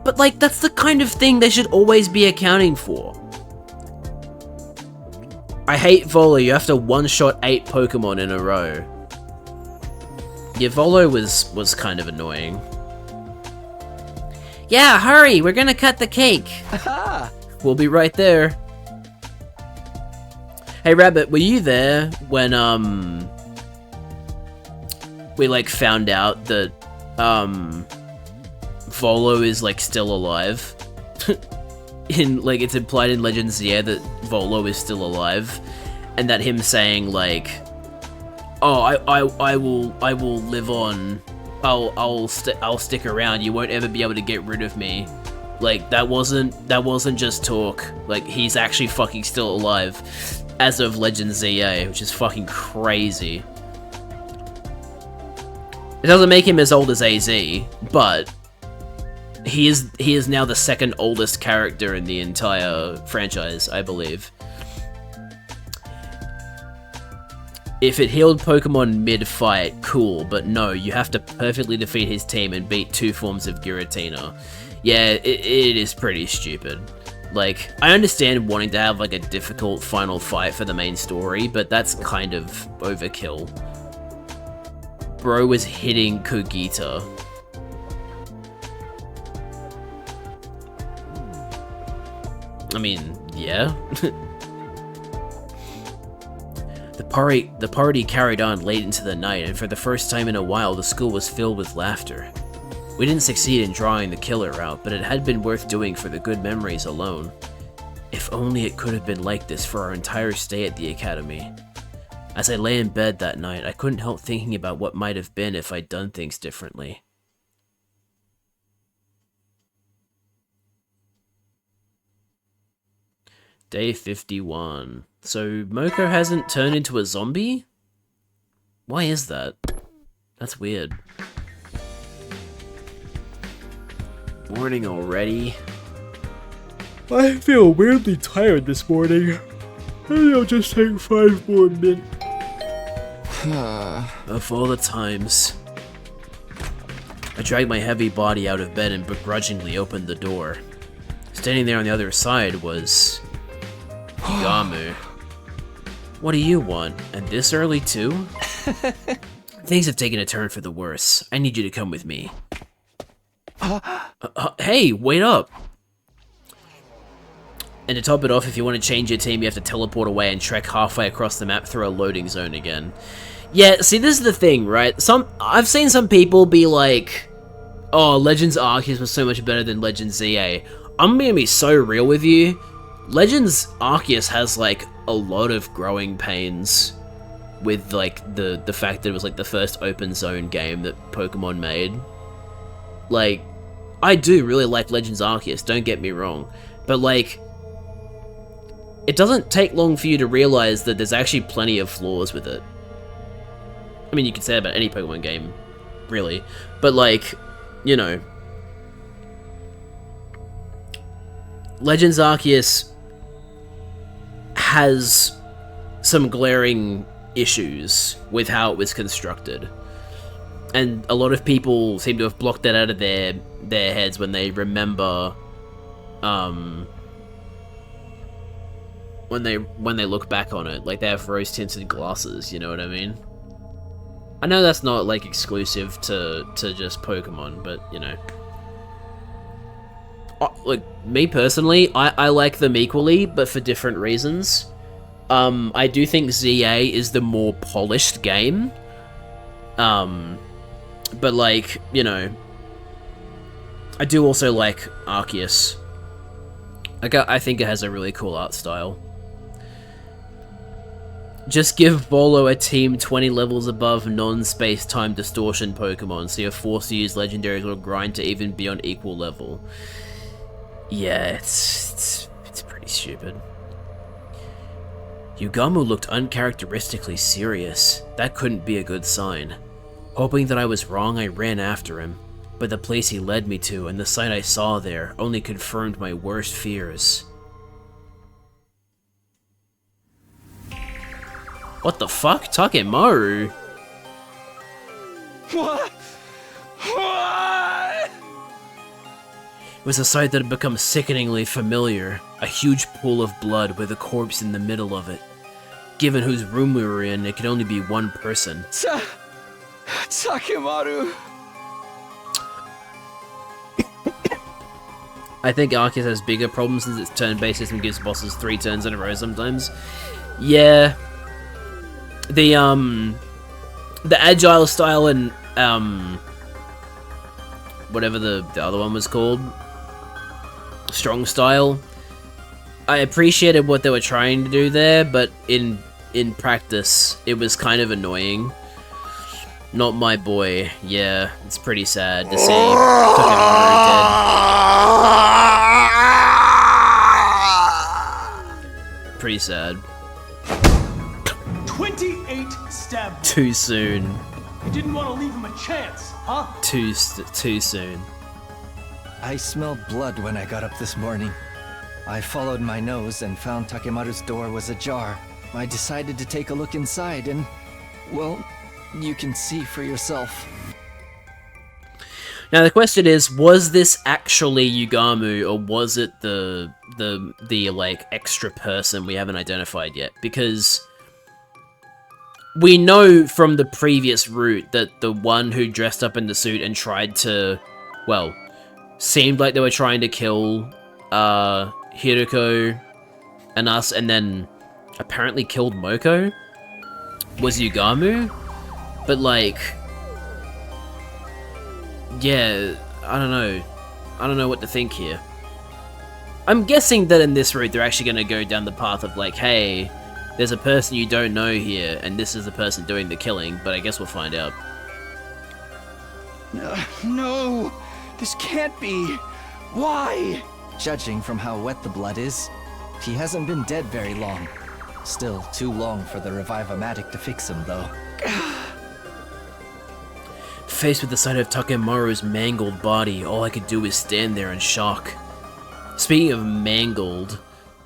But like, that's the kind of thing they should always be accounting for. I hate Volo, you have to one-shot 8 Pokemon in a row. Yeah, Volo was kind of annoying. Yeah, hurry, we're gonna cut the cake. We'll be right there. Hey Rabbit, were you there when we like found out that Volo is like still alive? In like, it's implied in Legend ZA that Volo is still alive, and that him saying like, "Oh, I will live on. I'll stick around. You won't ever be able to get rid of me." Like, that wasn't just talk. Like, he's actually fucking still alive as of Legend ZA, which is fucking crazy. It doesn't make him as old as AZ, but he is now the second oldest character in the entire franchise, I believe. If it healed Pokemon mid-fight, cool, but no, you have to perfectly defeat his team and beat 2 forms of Giratina. Yeah, it is pretty stupid. Like, I understand wanting to have like a difficult final fight for the main story, but that's kind of overkill. Bro was hitting Kogita. I mean, yeah. The party carried on late into the night, and for the first time in a while, the school was filled with laughter. We didn't succeed in drawing the killer out, but it had been worth doing for the good memories alone. If only it could have been like this for our entire stay at the academy. As I lay in bed that night, I couldn't help thinking about what might have been if I'd done things differently. Day 51. So, Moko hasn't turned into a zombie? Why is that? That's weird. Morning already. I feel weirdly tired this morning. Maybe I'll just take 5 more minutes. Of all the times. I dragged my heavy body out of bed and begrudgingly opened the door. Standing there on the other side was Gamu. What do you want? And this early too? Things have taken a turn for the worse. I need you to come with me. Hey, wait up! And to top it off, if you want to change your team, you have to teleport away and trek halfway across the map through a loading zone again. Yeah, see, this is the thing, right? I've seen some people be like, "Oh, Legends Arceus was so much better than Legends ZA." I'm gonna be so real with you. Legends Arceus has like a lot of growing pains with like the fact that it was like the first open zone game that Pokemon made. Like, I do really like Legends Arceus, don't get me wrong, but like, it doesn't take long for you to realize that there's actually plenty of flaws with it. I mean, you can say that about any Pokemon game, really, but like, you know, Legends Arceus has some glaring issues with how it was constructed. And a lot of people seem to have blocked that out of their heads when they remember, when they look back on it. Like, they have rose-tinted glasses, you know what I mean? I know that's not, like, exclusive to just Pokemon, but, you know. Like, me personally, I like them equally, but for different reasons. I do think ZA is the more polished game. But, like, you know, I do also like Arceus. I think it has a really cool art style. Just give Bolo a team 20 levels above non-space-time distortion Pokemon, so you're forced to use legendaries or grind to even be on equal level. Yeah, it's pretty stupid. Yugamu looked uncharacteristically serious. That couldn't be a good sign. Hoping that I was wrong, I ran after him, but the place he led me to and the sight I saw there only confirmed my worst fears. What the fuck? Takemaru? What? What? It was a sight that had become sickeningly familiar. A huge pool of blood with a corpse in the middle of it. Given whose room we were in, it could only be one person. Takemaru! I think Arceus has bigger problems since its turn-based system gives bosses 3 turns in a row sometimes. Yeah. The agile style and, whatever the other one was called, strong style, I appreciated what they were trying to do there, but in practice, it was kind of annoying. Not my boy. Yeah, it's pretty sad to see Takemaru dead. Pretty sad. 28 stab. Too soon. You didn't want to leave him a chance, huh? Too soon. I smelled blood when I got up this morning. I followed my nose and found Takemaru's door was ajar. I decided to take a look inside and, well, you can see for yourself. Now the question is, was this actually Yugamu, or was it the like extra person we haven't identified yet? Because we know from the previous route that the one who dressed up in the suit and tried to, well, seemed like they were trying to kill Hiroko and us, and then apparently killed Moko, was Yugamu. But like, yeah, I don't know what to think here. I'm guessing that in this route they're actually going to go down the path of like, hey, there's a person you don't know here, and this is the person doing the killing, but I guess we'll find out. No, this can't be. Why? Judging from how wet the blood is, he hasn't been dead very long. Still too long for the Revive-O-Matic to fix him, though. Faced with the sight of Takemaru's mangled body, all I could do was stand there in shock. Speaking of mangled,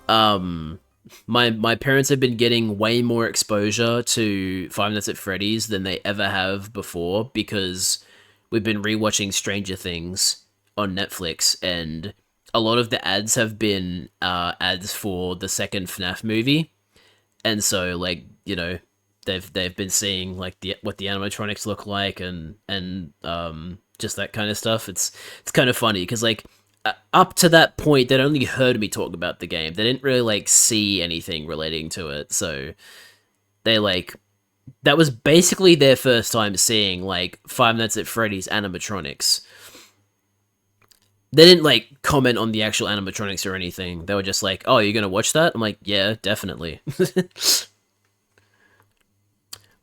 my parents have been getting way more exposure to Five Nights at Freddy's than they ever have before, because we've been rewatching Stranger Things on Netflix, and a lot of the ads have been ads for the second FNAF movie, and so, like, you know, they've been seeing like what the animatronics look like and just that kind of stuff. It's kind of funny because like up to that point they'd only heard me talk about the game. They didn't really like see anything relating to it, so they like that was basically their first time seeing like Five Nights at Freddy's animatronics. They didn't like comment on the actual animatronics or anything. They were just like, "Oh, you're gonna watch that?" I'm like, "Yeah, definitely."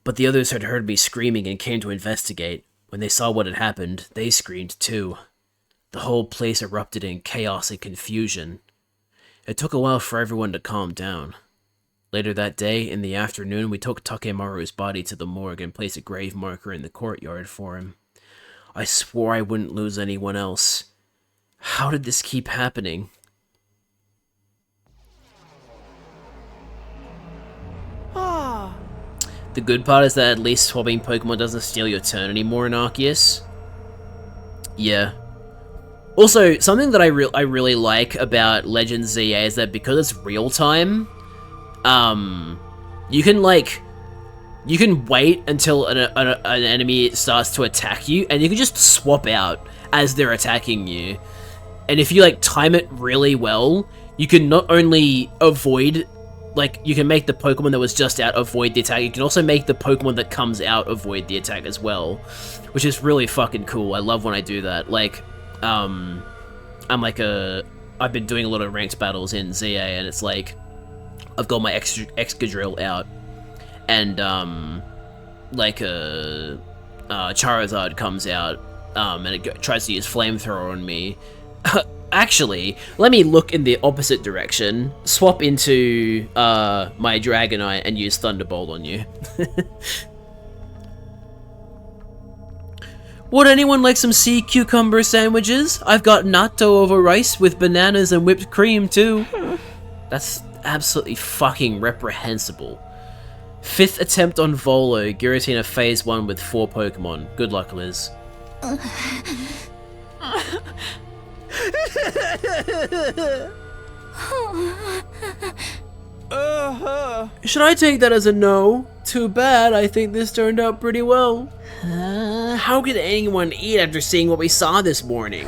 But the others had heard me screaming and came to investigate. When they saw what had happened, they screamed too. The whole place erupted in chaos and confusion. It took a while for everyone to calm down. Later that day, in the afternoon, we took Takemaru's body to the morgue and placed a grave marker in the courtyard for him. I swore I wouldn't lose anyone else. How did this keep happening? The good part is that at least swapping Pokemon doesn't steal your turn anymore in Arceus. Yeah. Also, something that I really like about Legends ZA is that because it's real time, you can like you can wait until an enemy starts to attack you, and you can just swap out as they're attacking you. And if you like time it really well, you can not only avoid, like, you can make the Pokemon that was just out avoid the attack, you can also make the Pokemon that comes out avoid the attack as well, which is really fucking cool. I love when I do that. Like, I've been doing a lot of ranked battles in ZA, and it's like, I've got my Excadrill out, and, Charizard comes out, and it tries to use Flamethrower on me. Actually, let me look in the opposite direction, swap into, my Dragonite, and use Thunderbolt on you. Would anyone like some sea cucumber sandwiches? I've got natto over rice with bananas and whipped cream, too. That's absolutely fucking reprehensible. 5th attempt on Volo, Giratina Phase 1 with 4 Pokemon. Good luck, Liz. Should I take that as a no? Too bad, I think this turned out pretty well. How could anyone eat after seeing what we saw this morning?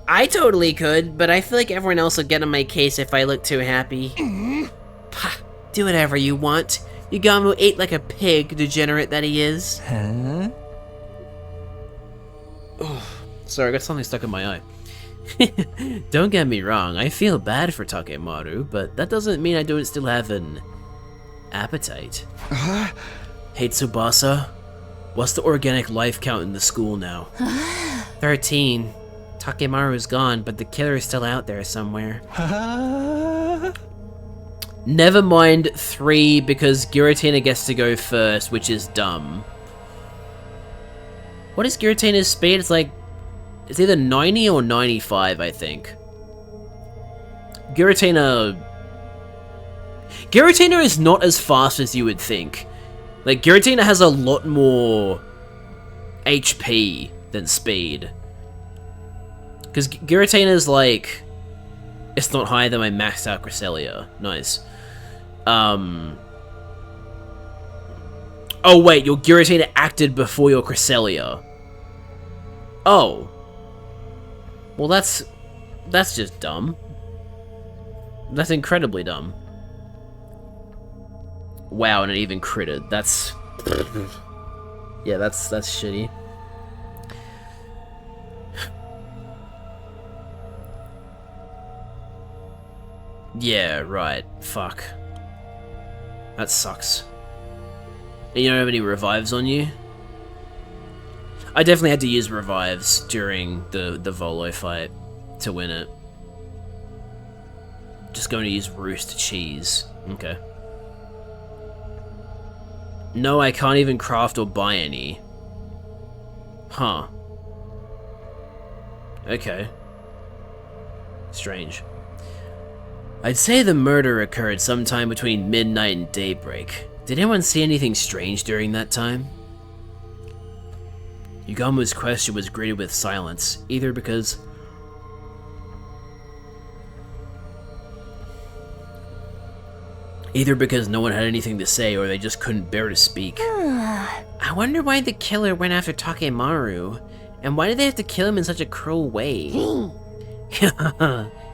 I totally could, but I feel like everyone else will get on my case if I look too happy. Do whatever you want. Yugamu ate like a pig, degenerate that he is. Huh? Sorry, I got something stuck in my eye. Don't get me wrong, I feel bad for Takemaru, but that doesn't mean I don't still have an appetite. Hey Tsubasa, what's the organic life count in the school now? 13. Takemaru's gone, but the killer is still out there somewhere. Never mind 3, because Giratina gets to go first, which is dumb. What is Giratina's speed? It's like, it's either 90 or 95, I think. Giratina is not as fast as you would think. Like, Giratina has a lot more HP than speed. Because Giratina's like, it's not higher than my maxed out Cresselia. Nice. Oh wait, your Giratina acted before your Cresselia. Oh. Well, that's just dumb. That's incredibly dumb. Wow, and it even critted. That's... yeah, that's shitty. Yeah, right. Fuck. That sucks. And you don't have any revives on you? I definitely had to use revives during the Volo fight to win it. Just going to use Roost Cheese. Okay. No, I can't even craft or buy any. Huh. Okay. Strange. I'd say the murder occurred sometime between midnight and daybreak. Did anyone see anything strange during that time? Yugamu's question was greeted with silence, either because no one had anything to say or they just couldn't bear to speak. I wonder why the killer went after Takemaru, and why did they have to kill him in such a cruel way?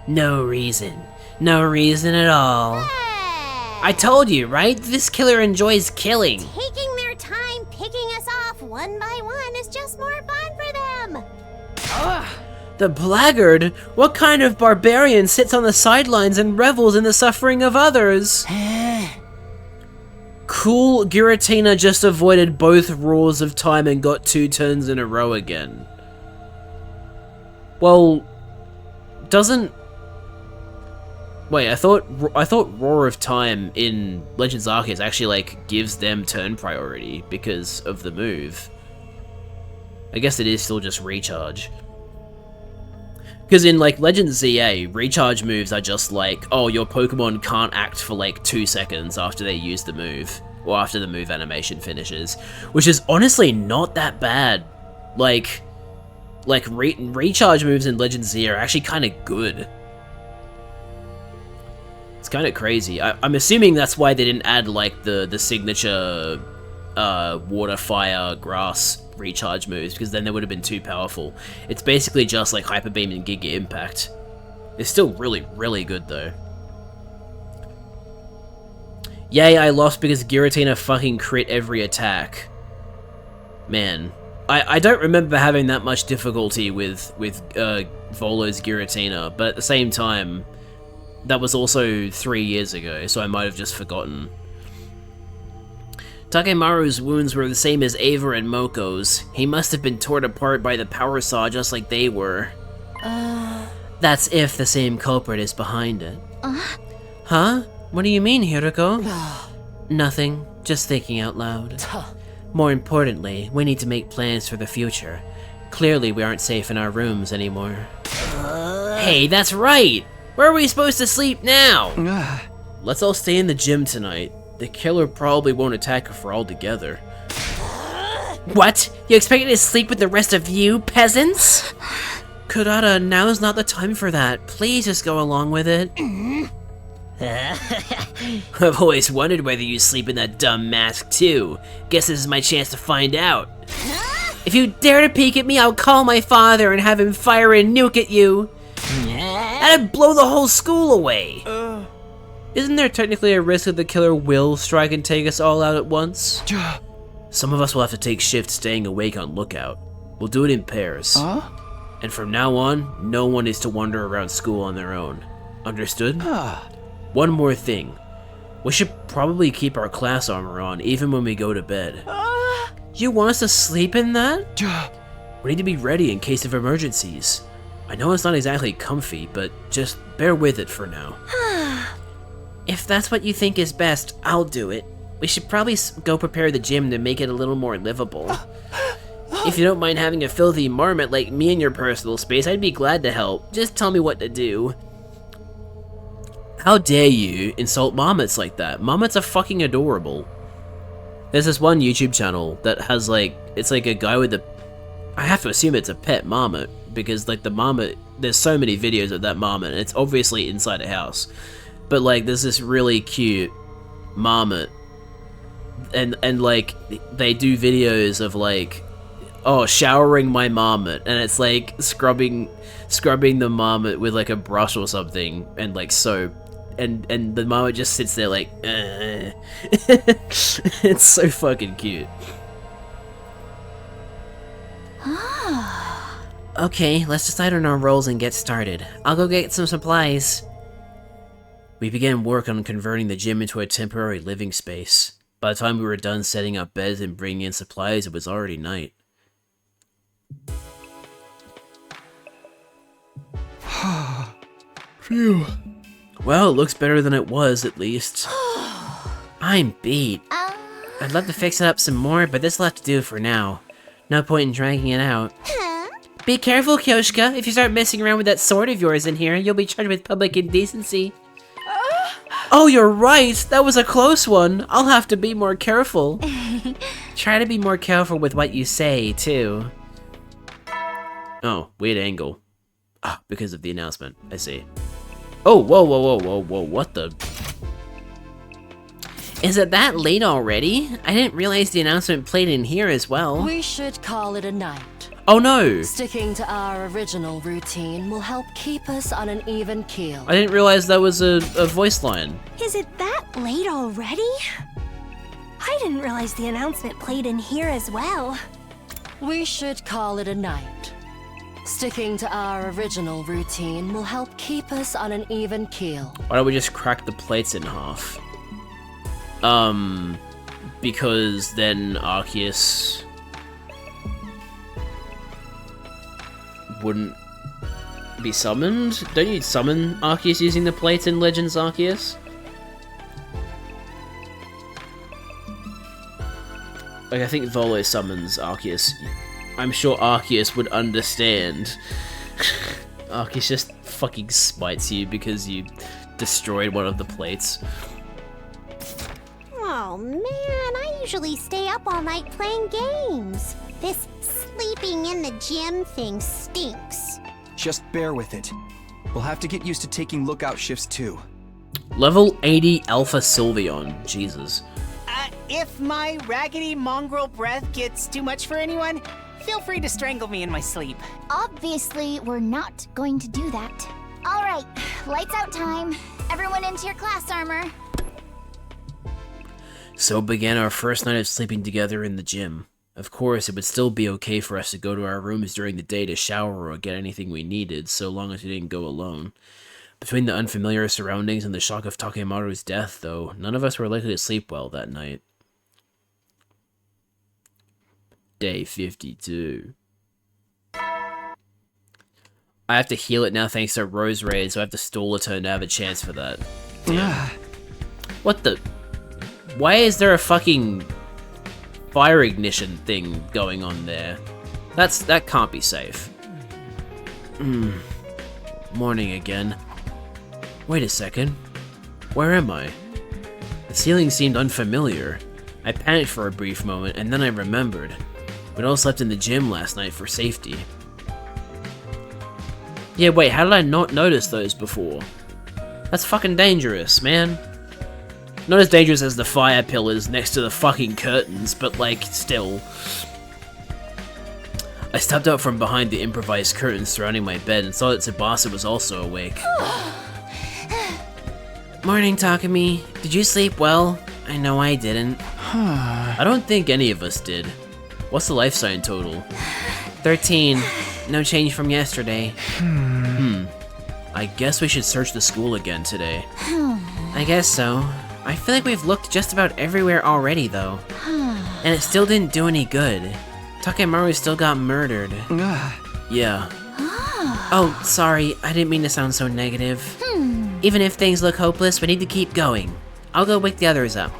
No reason. No reason at all. I told you, right? This killer enjoys killing. Taking their time picking us off one by one is just more fun for them. The blackguard? What kind of barbarian sits on the sidelines and revels in the suffering of others? Cool, Giratina just avoided both roars of time and got 2 turns in a row again. Well, doesn't... Wait, I thought Roar of Time in Legends Arceus actually, like, gives them turn priority because of the move. I guess it is still just recharge. Because in, like, Legends ZA, recharge moves are just like, oh, your Pokemon can't act for, like, 2 seconds after they use the move, or after the move animation finishes, which is honestly not that bad. Like recharge moves in Legends ZA are actually kind of good. It's kind of crazy. I'm assuming that's why they didn't add, like, the signature water, fire, grass recharge moves, because then they would have been too powerful. It's basically just like Hyper Beam and Giga Impact. It's still really, really good though. Yay, I lost because Giratina fucking crit every attack. Man. I don't remember having that much difficulty with Volo's Giratina, but at the same time, that was also 3 years ago, so I might have just forgotten. Takemaru's wounds were the same as Ava and Moko's. He must have been torn apart by the power saw just like they were. That's if the same culprit is behind it. Huh? What do you mean, Hiroko? Nothing. Just thinking out loud. More importantly, we need to make plans for the future. Clearly, we aren't safe in our rooms anymore. Hey, that's right! Where are we supposed to sleep now? Let's all stay in the gym tonight. The killer probably won't attack if we're all together. What? You expect me to sleep with the rest of you, peasants? Kurata, now's not the time for that. Please just go along with it. I've always wondered whether you sleep in that dumb mask too. Guess this is my chance to find out. If you dare to peek at me, I'll call my father and have him fire a nuke at you. That'd blow the whole school away. Isn't there technically a risk that the killer will strike and take us all out at once? Some of us will have to take shifts staying awake on lookout. We'll do it in pairs. And from now on, no one is to wander around school on their own. Understood? One more thing. We should probably keep our class armor on, even when we go to bed. You want us to sleep in that? We need to be ready in case of emergencies. I know it's not exactly comfy, but just bear with it for now. If that's what you think is best, I'll do it. We should probably go prepare the gym to make it a little more livable. If you don't mind having a filthy marmot like me in your personal space, I'd be glad to help. Just tell me what to do. How dare you insult marmots like that? Marmots are fucking adorable. There's this one YouTube channel that has like, it's like a guy with a, I have to assume it's a pet marmot, because like the marmot, there's so many videos of that marmot, and it's obviously inside a house. But like, there's this really cute marmot, and like, they do videos of like, oh, showering my marmot, and it's like scrubbing the marmot with like a brush or something, and like soap, and the marmot just sits there like, It's so fucking cute. Okay, let's decide on our roles and get started. I'll go get some supplies. We began work on converting the gym into a temporary living space. By the time we were done setting up beds and bringing in supplies, it was already night. Phew. Well, it looks better than it was, at least. I'm beat. I'd love to fix it up some more, but this'll have to do for now. No point in dragging it out. Be careful, Kyoshka. If you start messing around with that sword of yours in here, you'll be charged with public indecency. Oh, you're right! That was a close one! I'll have to be more careful. Try to be more careful with what you say, too. Oh, weird angle. Ah, because of the announcement. I see. Oh, whoa, whoa, whoa, whoa, whoa, what the? Is it that late already? I didn't realize the announcement played in here as well. We should call it a night. Oh no! Sticking to our original routine will help keep us on an even keel. I didn't realize that was a voice line. Is it that late already? I didn't realize the announcement played in here as well. We should call it a night. Sticking to our original routine will help keep us on an even keel. Why don't we just crack the plates in half? Because then Arceus wouldn't be summoned? Don't you summon Arceus using the plates in Legends Arceus? Like, I think Volo summons Arceus. I'm sure Arceus would understand. Arceus just fucking spites you because you destroyed one of the plates. Oh man, I usually stay up all night playing games. This sleeping in the gym thing stinks. Just bear with it. We'll have to get used to taking lookout shifts too. Level 80 Alpha Sylveon. Jesus. If my raggedy mongrel breath gets too much for anyone, feel free to strangle me in my sleep. Obviously, we're not going to do that. All right, lights out time. Everyone into your class armor. So began our first night of sleeping together in the gym. Of course, it would still be okay for us to go to our rooms during the day to shower or get anything we needed, so long as we didn't go alone. Between the unfamiliar surroundings and the shock of Takemaru's death, though, none of us were likely to sleep well that night. Day 52. I have to heal it now thanks to Rose Raid, so I have to stall a turn to have a chance for that. Damn. What the... Why is there a fucking fire ignition thing going on there? That can't be safe. Morning again. Wait a second. Where am I? The ceiling seemed unfamiliar. I panicked for a brief moment, and then I remembered. We'd all slept in the gym last night for safety. Yeah, wait, how did I not notice those before? That's fucking dangerous, man. Not as dangerous as the fire pillars next to the fucking curtains, but like, still. I stepped out from behind the improvised curtains surrounding my bed and saw that Tsubasa was also awake. Morning, Takumi. Did you sleep well? I know I didn't. I don't think any of us did. What's the life sign total? 13. No change from yesterday. I guess we should search the school again today. I guess so. I feel like we've looked just about everywhere already, though. And it still didn't do any good. Takemaru still got murdered. Yeah. Oh, sorry, I didn't mean to sound so negative. Even if things look hopeless, we need to keep going. I'll go wake the others up.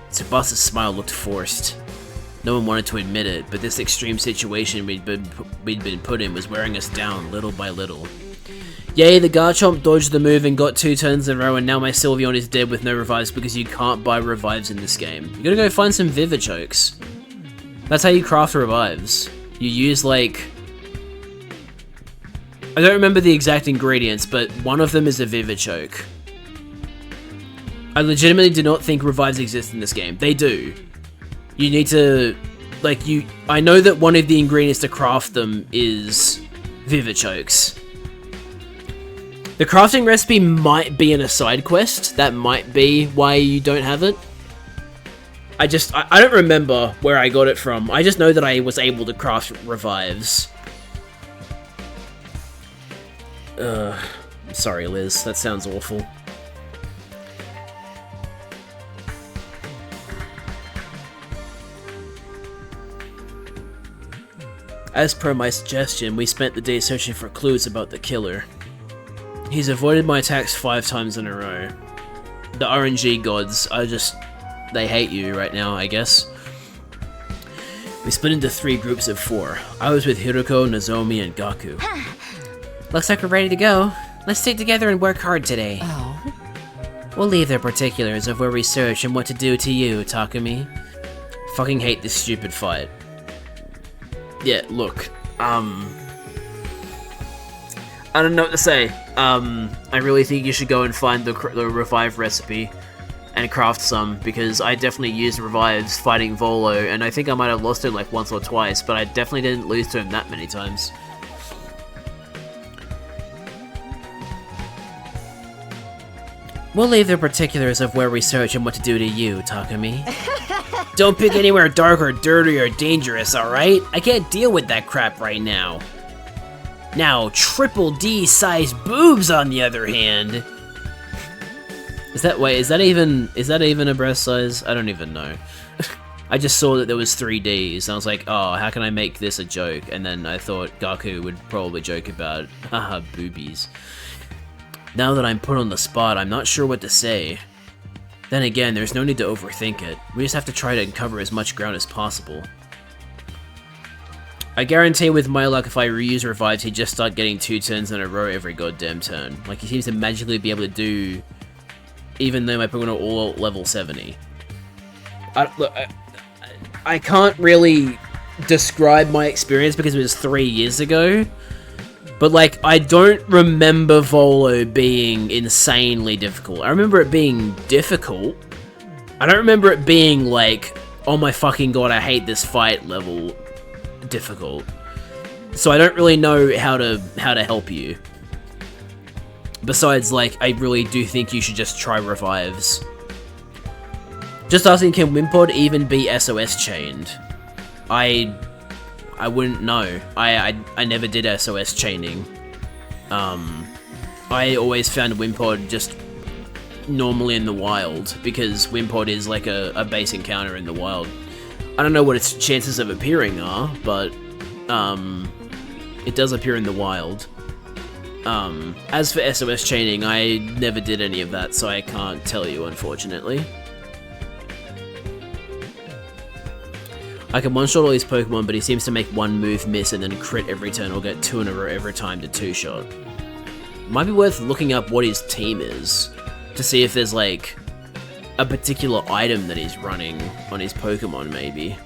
Tsubasa's smile looked forced. No one wanted to admit it, but this extreme situation we'd been put in was wearing us down little by little. Yay, the Garchomp dodged the move and got 2 turns in a row, and now my Sylveon is dead with no revives because you can't buy revives in this game. You gotta go find some Vivichokes. That's how you craft revives. You use, like... I don't remember the exact ingredients, but one of them is a Vivichoke. I legitimately do not think revives exist in this game. They do. You need to... Like, I know that one of the ingredients to craft them is Vivichokes. The crafting recipe might be in a side quest. That might be why you don't have it. I don't remember where I got it from. I just know that I was able to craft revives. Sorry, Liz. That sounds awful. As per my suggestion, we spent the day searching for clues about the killer. He's avoided my attacks 5 times in a row. The RNG gods they hate you right now, I guess. We split into 3 groups of 4. I was with Hiroko, Nozomi, and Gaku. Looks like we're ready to go. Let's stick together and work hard today. We'll leave the particulars of where we search and what to do to you, Takumi. Fucking hate this stupid fight. Yeah, look, I don't know what to say. I really think you should go and find the revive recipe and craft some, because I definitely used revives fighting Volo, and I think I might have lost him like once or twice, but I definitely didn't lose to him that many times. We'll leave the particulars of where we search and what to do to you, Takumi. Don't pick anywhere dark or dirty or dangerous, alright? I can't deal with that crap right now. Now, triple D-sized boobs, on the other hand. Is that even a breast size? I don't even know. I just saw that there was 3 Ds, and I was like, oh, how can I make this a joke? And then I thought Gaku would probably joke about, haha, boobies. Now that I'm put on the spot, I'm not sure what to say. Then again, there's no need to overthink it. We just have to try to cover as much ground as possible. I guarantee with my luck, if I reuse revives, he'd just start getting 2 turns in a row every goddamn turn. Like, he seems to magically be able to do... Even though my Pokemon are all level 70. I can't really describe my experience because it was 3 years ago. But, like, I don't remember Volo being insanely difficult. I remember it being difficult, I don't remember it being like, oh my fucking god, I hate this fight level difficult. So I don't really know how to help you. Besides, like, I really do think you should just try revives. Just asking, can Wimpod even be SOS chained? I wouldn't know. I never did SOS chaining. I always found Wimpod just normally in the wild, because Wimpod is like a base encounter in the wild. I don't know what its chances of appearing are, but it does appear in the wild. As for SOS chaining, I never did any of that, so I can't tell you, unfortunately. I can one-shot all these Pokemon, but he seems to make one move miss and then crit every turn or get 2 in a row every time to 2-shot. Might be worth looking up what his team is, to see if there's like a particular item that he's running on his Pokemon, maybe.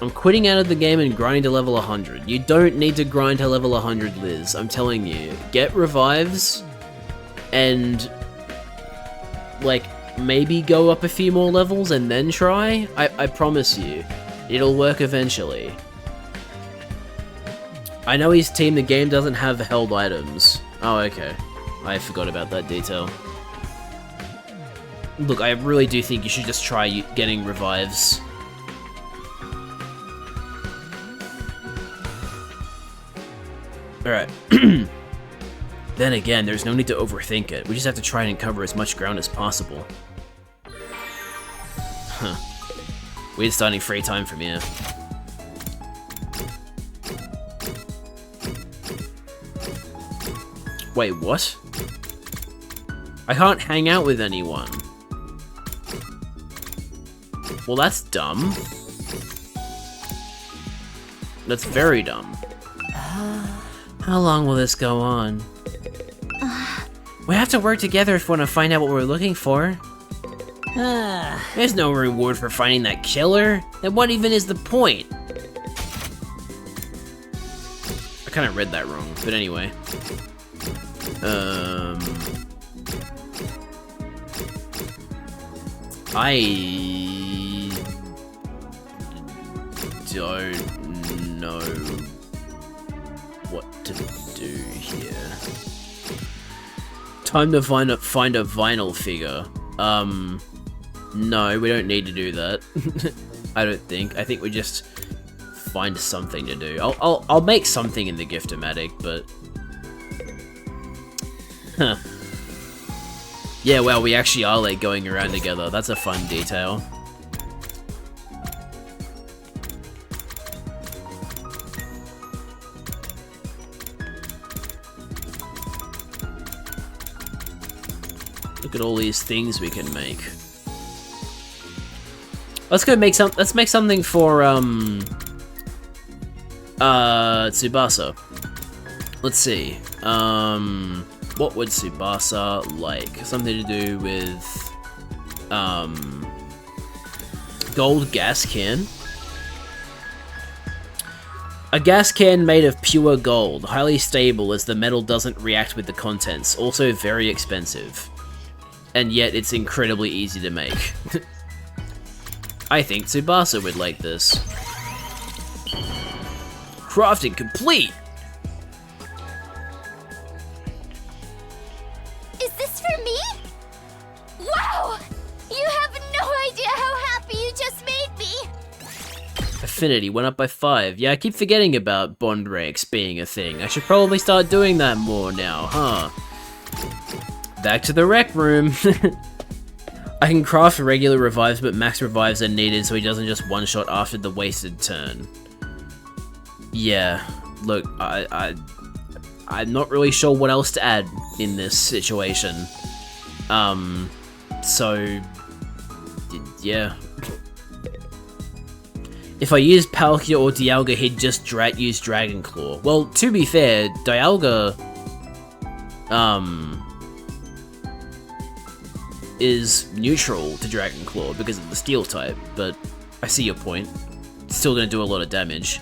I'm quitting out of the game and grinding to level 100. You don't need to grind to level 100, Liz. I'm telling you. Get revives, and like maybe go up a few more levels and then try. I promise you, it'll work eventually. I know his team, the game doesn't have held items. Oh, okay. I forgot about that detail. Look, I really do think you should just try getting revives. Alright. Then again, there's no need to overthink it. We just have to try and cover as much ground as possible. Huh. Weird starting free time from here. Wait, what? I can't hang out with anyone. Well, that's dumb. That's very dumb. How long will this go on? We have to work together if we want to find out what we're looking for. There's no reward for finding that killer. Then what even is the point? I kind of read that wrong, but anyway. I don't know what to do here. Time to find a vinyl figure. No, we don't need to do that. I don't think. I think we just find something to do. I'll make something in the Gift-O-Matic, but huh. Yeah, well, we actually are like going around together. That's a fun detail. Look at all these things we can make. Let's go make some. Let's make something for Tsubasa. Let's see. What would Tsubasa like? Something to do with gold gas can. A gas can made of pure gold, highly stable as the metal doesn't react with the contents, also very expensive. And yet it's incredibly easy to make. I think Tsubasa would like this. Crafting complete! Is this for me? Wow! You have no idea how happy you just made me! Affinity went up by 5. Yeah, I keep forgetting about bond ranks being a thing. I should probably start doing that more now, huh? Back to the rec room. I can craft regular revives, but max revives are needed so he doesn't just one-shot after the wasted turn. Yeah, look, I'm not really sure what else to add in this situation. So, yeah. If I used Palkia or Dialga, he'd just use Dragon Claw. Well, to be fair, Dialga, is neutral to Dragon Claw because of the Steel type, but I see your point. It's still gonna do a lot of damage.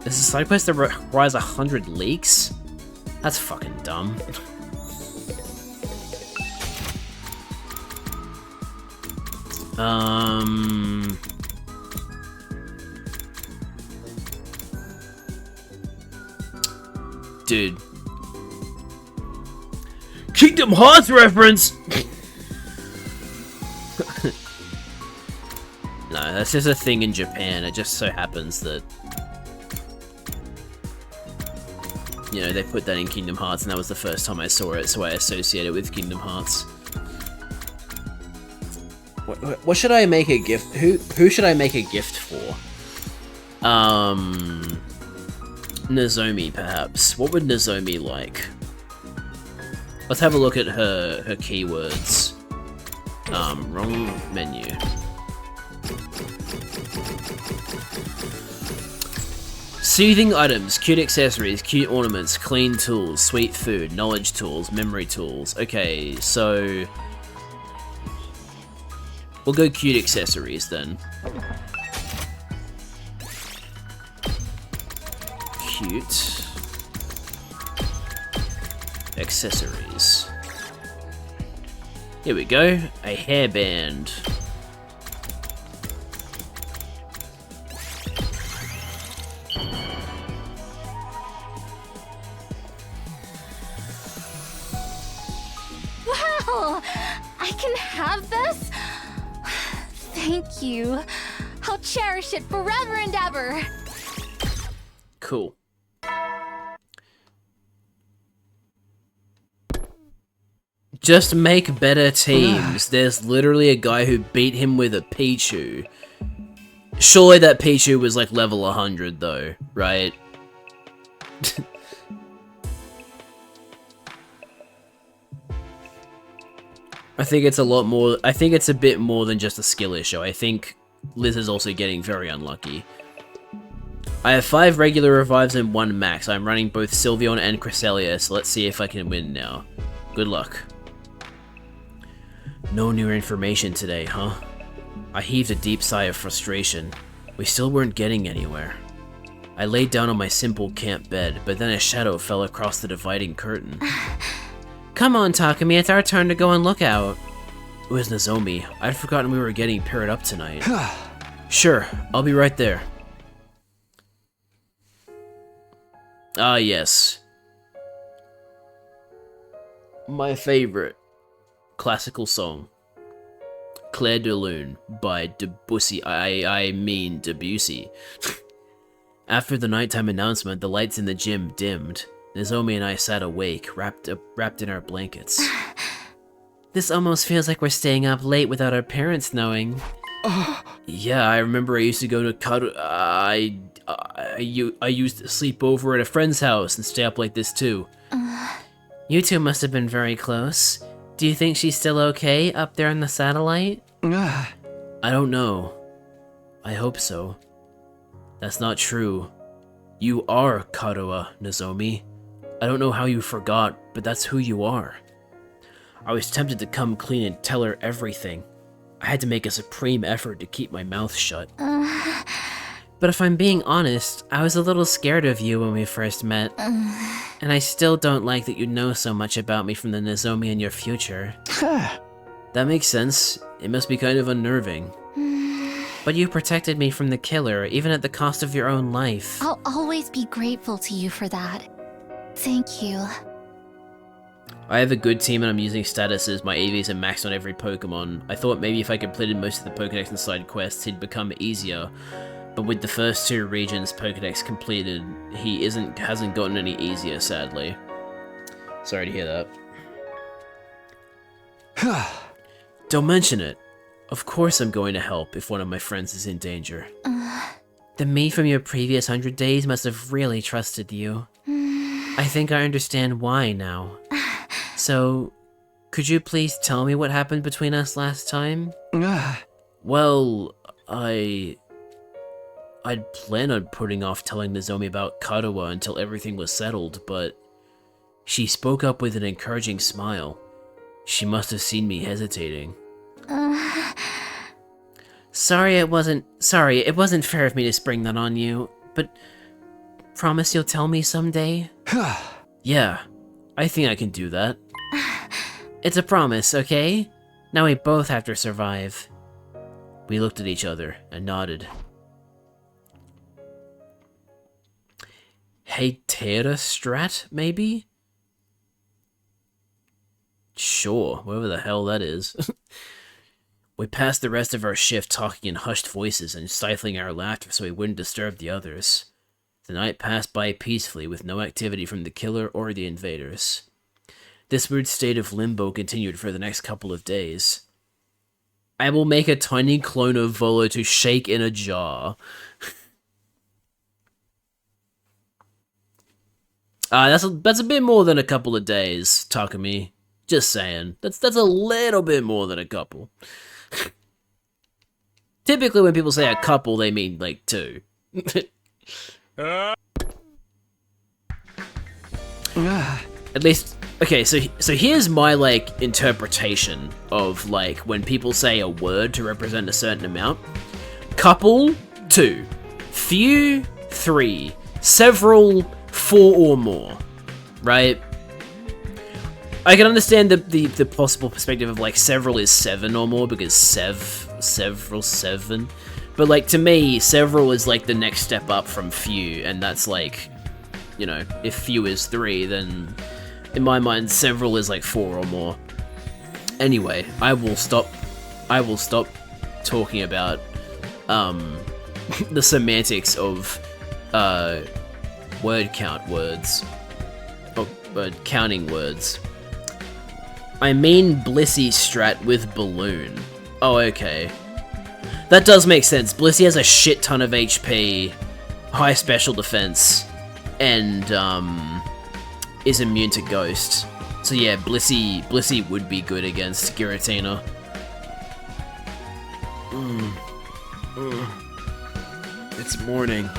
This is a side quest that requires 100 leaks? That's fucking dumb. Dude. Kingdom Hearts reference! No, that's just a thing in Japan. It just so happens that, you know, they put that in Kingdom Hearts, and that was the first time I saw it, so I associate it with Kingdom Hearts. What should I make a gift? Who should I make a gift for? Nozomi, perhaps. What would Nozomi like? Let's have a look at her keywords. Wrong menu. Soothing items, cute accessories, cute ornaments, clean tools, sweet food, knowledge tools, memory tools. Okay, so we'll go cute accessories then. Cute accessories. Here we go, a hairband. Wow! I can have this? Thank you. I'll cherish it forever and ever. Cool. Just make better teams. There's literally a guy who beat him with a Pichu. Surely that Pichu was like level 100 though, right? I think it's a lot more. I think it's a bit more than just a skill issue. I think Liz is also getting very unlucky. I have 5 regular revives and 1 max. I'm running both Sylveon and Cresselia, so let's see if I can win now. Good luck. No new information today, huh? I heaved a deep sigh of frustration. We still weren't getting anywhere. I laid down on my simple camp bed, but then a shadow fell across the dividing curtain. Come on, Takumi, it's our turn to go and look out. It was Nozomi. I'd forgotten we were getting paired up tonight. Sure, I'll be right there. Ah, yes. My favorite classical song. Clair de Lune by Debussy. I mean Debussy. After the nighttime announcement, the lights in the gym dimmed. Nozomi and I sat awake, wrapped in our blankets. This almost feels like we're staying up late without our parents knowing. Yeah, I remember I used to go to I used to sleep over at a friend's house and stay up like this too. You two must have been very close. Do you think she's still okay up there in the satellite? I don't know. I hope so. That's not true. You are Kadoa, Nozomi. I don't know how you forgot, but that's who you are. I was tempted to come clean and tell her everything. I had to make a supreme effort to keep my mouth shut. But if I'm being honest, I was a little scared of you when we first met. And I still don't like that you know so much about me from the Nozomi in your future. That makes sense. It must be kind of unnerving. But you protected me from the killer, even at the cost of your own life. I'll always be grateful to you for that. Thank you. I have a good team and I'm using statuses. My EVs are maxed on every Pokemon. I thought maybe if I completed most of the Pokedex and side quests, he'd become easier. But with the first 2 regions Pokedex completed, he hasn't gotten any easier, sadly. Sorry to hear that. Don't mention it. Of course I'm going to help if one of my friends is in danger. The me from your previous 100 days must have really trusted you. I think I understand why now. So, could you please tell me what happened between us last time? Well, I'd planned on putting off telling Nozomi about Kadoa until everything was settled, but she spoke up with an encouraging smile. She must have seen me hesitating. Sorry, it wasn't fair of me to spring that on you, but promise you'll tell me someday? Yeah, I think I can do that. It's a promise, okay? Now we both have to survive. We looked at each other and nodded. Heitera Strat, maybe? Sure, whatever the hell that is. We passed the rest of our shift talking in hushed voices and stifling our laughter so we wouldn't disturb the others. The night passed by peacefully with no activity from the killer or the invaders. This weird state of limbo continued for the next couple of days. I will make a tiny clone of Volo to shake in a jar. That's a bit more than a couple of days, Takumi. Just saying. That's a little bit more than a couple. Typically when people say a couple, they mean, like, 2. At least, okay, so here's my, like, interpretation of, like, when people say a word to represent a certain amount. Couple, 2. Few, 3. Several, 4 or more. Right? I can understand the possible perspective of, like, several is 7 or more, because several, 7. But, like, to me, several is, like, the next step up from few, and that's, like, you know, if few is 3, then, in my mind, several is, like, 4 or more. Anyway, I will stop talking about, the semantics of, word count words. Or, counting words. I mean Blissey strat with balloon. Oh, okay. That does make sense. Blissey has a shit ton of HP, high special defense, and is immune to ghost. So yeah, Blissey would be good against Giratina. It's morning.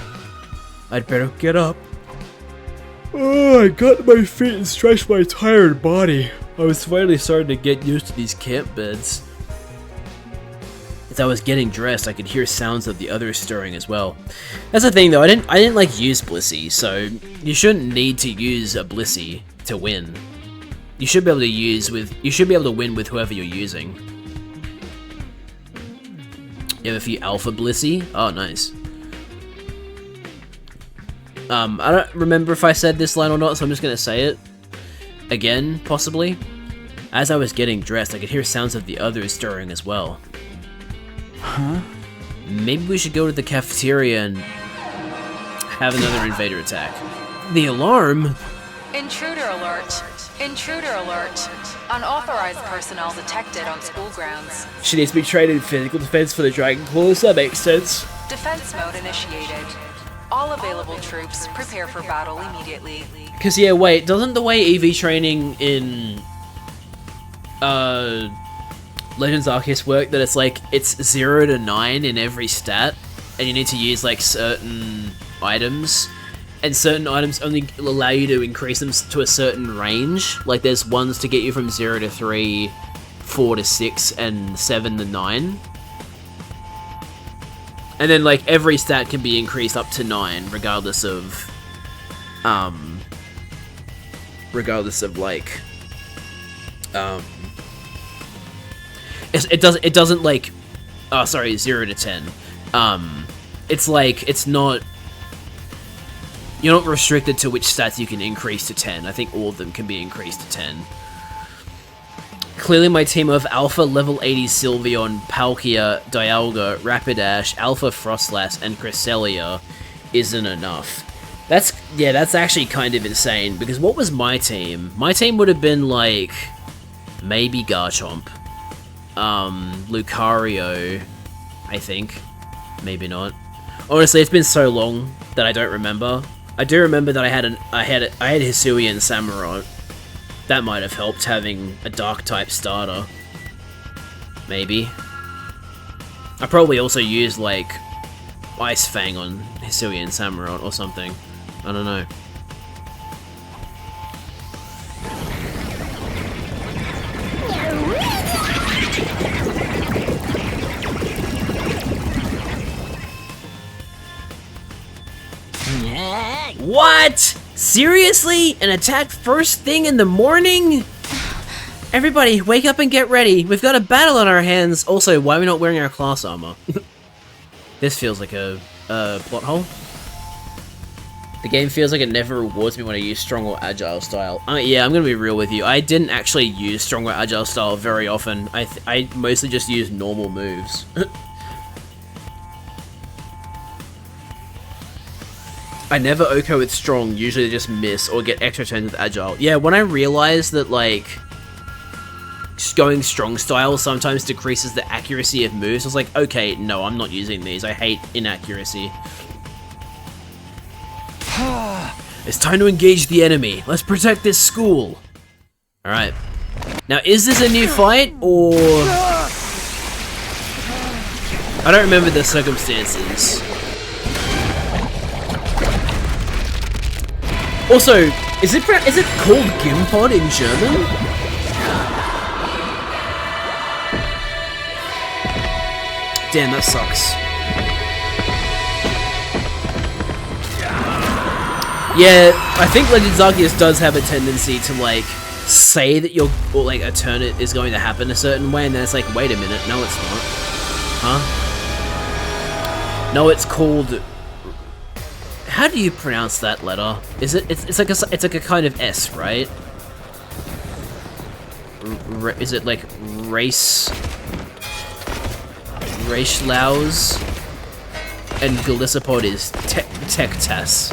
I'd better get up. Oh, I got to my feet and stretched my tired body. I was finally starting to get used to these camp beds. As I was getting dressed, I could hear sounds of the others stirring as well. That's the thing though, I didn't like use Blissey, so you shouldn't need to use a Blissey to win. You should be able to win with whoever you're using. You have a few Alpha Blissey? Oh, nice. I don't remember if I said this line or not, so I'm just gonna say it. Again, possibly. As I was getting dressed, I could hear sounds of the others stirring as well. Huh? Maybe we should go to the cafeteria and have another invader attack. The alarm? Intruder alert. Intruder alert. Unauthorized personnel detected on school grounds. She needs to be trained in physical defense for the Dragon Claws, that makes sense. Defense mode initiated. All available troops prepare for battle immediately. Because, yeah, wait, doesn't the way EV training in Legends Arceus work that it's like, it's 0 to 9 in every stat, and you need to use, like, certain items, and certain items only allow you to increase them to a certain range? Like, there's ones to get you from 0 to 3, 4 to 6, and 7 to 9. And then, like, every stat can be increased up to 9, regardless of, like, it doesn't, like, oh, sorry, 0 to 10. It's like, it's not, you're not restricted to which stats you can increase to 10. I think all of them can be increased to 10. Clearly my team of Alpha level 80 Sylveon, Palkia, Dialga, Rapidash, Alpha Frostlass, and Cresselia isn't enough. That's actually kind of insane, because what was my team? My team would have been like, maybe Garchomp, Lucario, I think, maybe not. Honestly, it's been so long that I don't remember. I do remember that I had Hisui and Samurott. That might have helped, having a Dark-type starter. Maybe. I probably also used, like, Ice Fang on Hisui and Samurott or something. I don't know. What? Seriously? An attack first thing in the morning? Everybody, wake up and get ready. We've got a battle on our hands. Also, why are we not wearing our class armor? This feels like a plot hole. The game feels like it never rewards me when I use strong or agile style. Yeah, I'm gonna be real with you. I didn't actually use strong or agile style very often. I mostly just use normal moves. I never OHKO with strong, usually just miss or get extra turns with agile. Yeah, when I realized that, like, just going strong style sometimes decreases the accuracy of moves, I was like, okay, no, I'm not using these. I hate inaccuracy. It's time to engage the enemy. Let's protect this school. Alright. Now, is this a new fight, or... I don't remember the circumstances. Also, is it called Gimpod in German? Damn, that sucks. Yeah, I think Legends Arceus does have a tendency to, like, say that you're, or, like, a turn is going to happen a certain way, and then it's like, wait a minute, no it's not. Huh? No, it's called... How do you pronounce that letter? Is it? It's like a kind of S, right? Is it like Race-Laus? And Gliscopod is Tectas.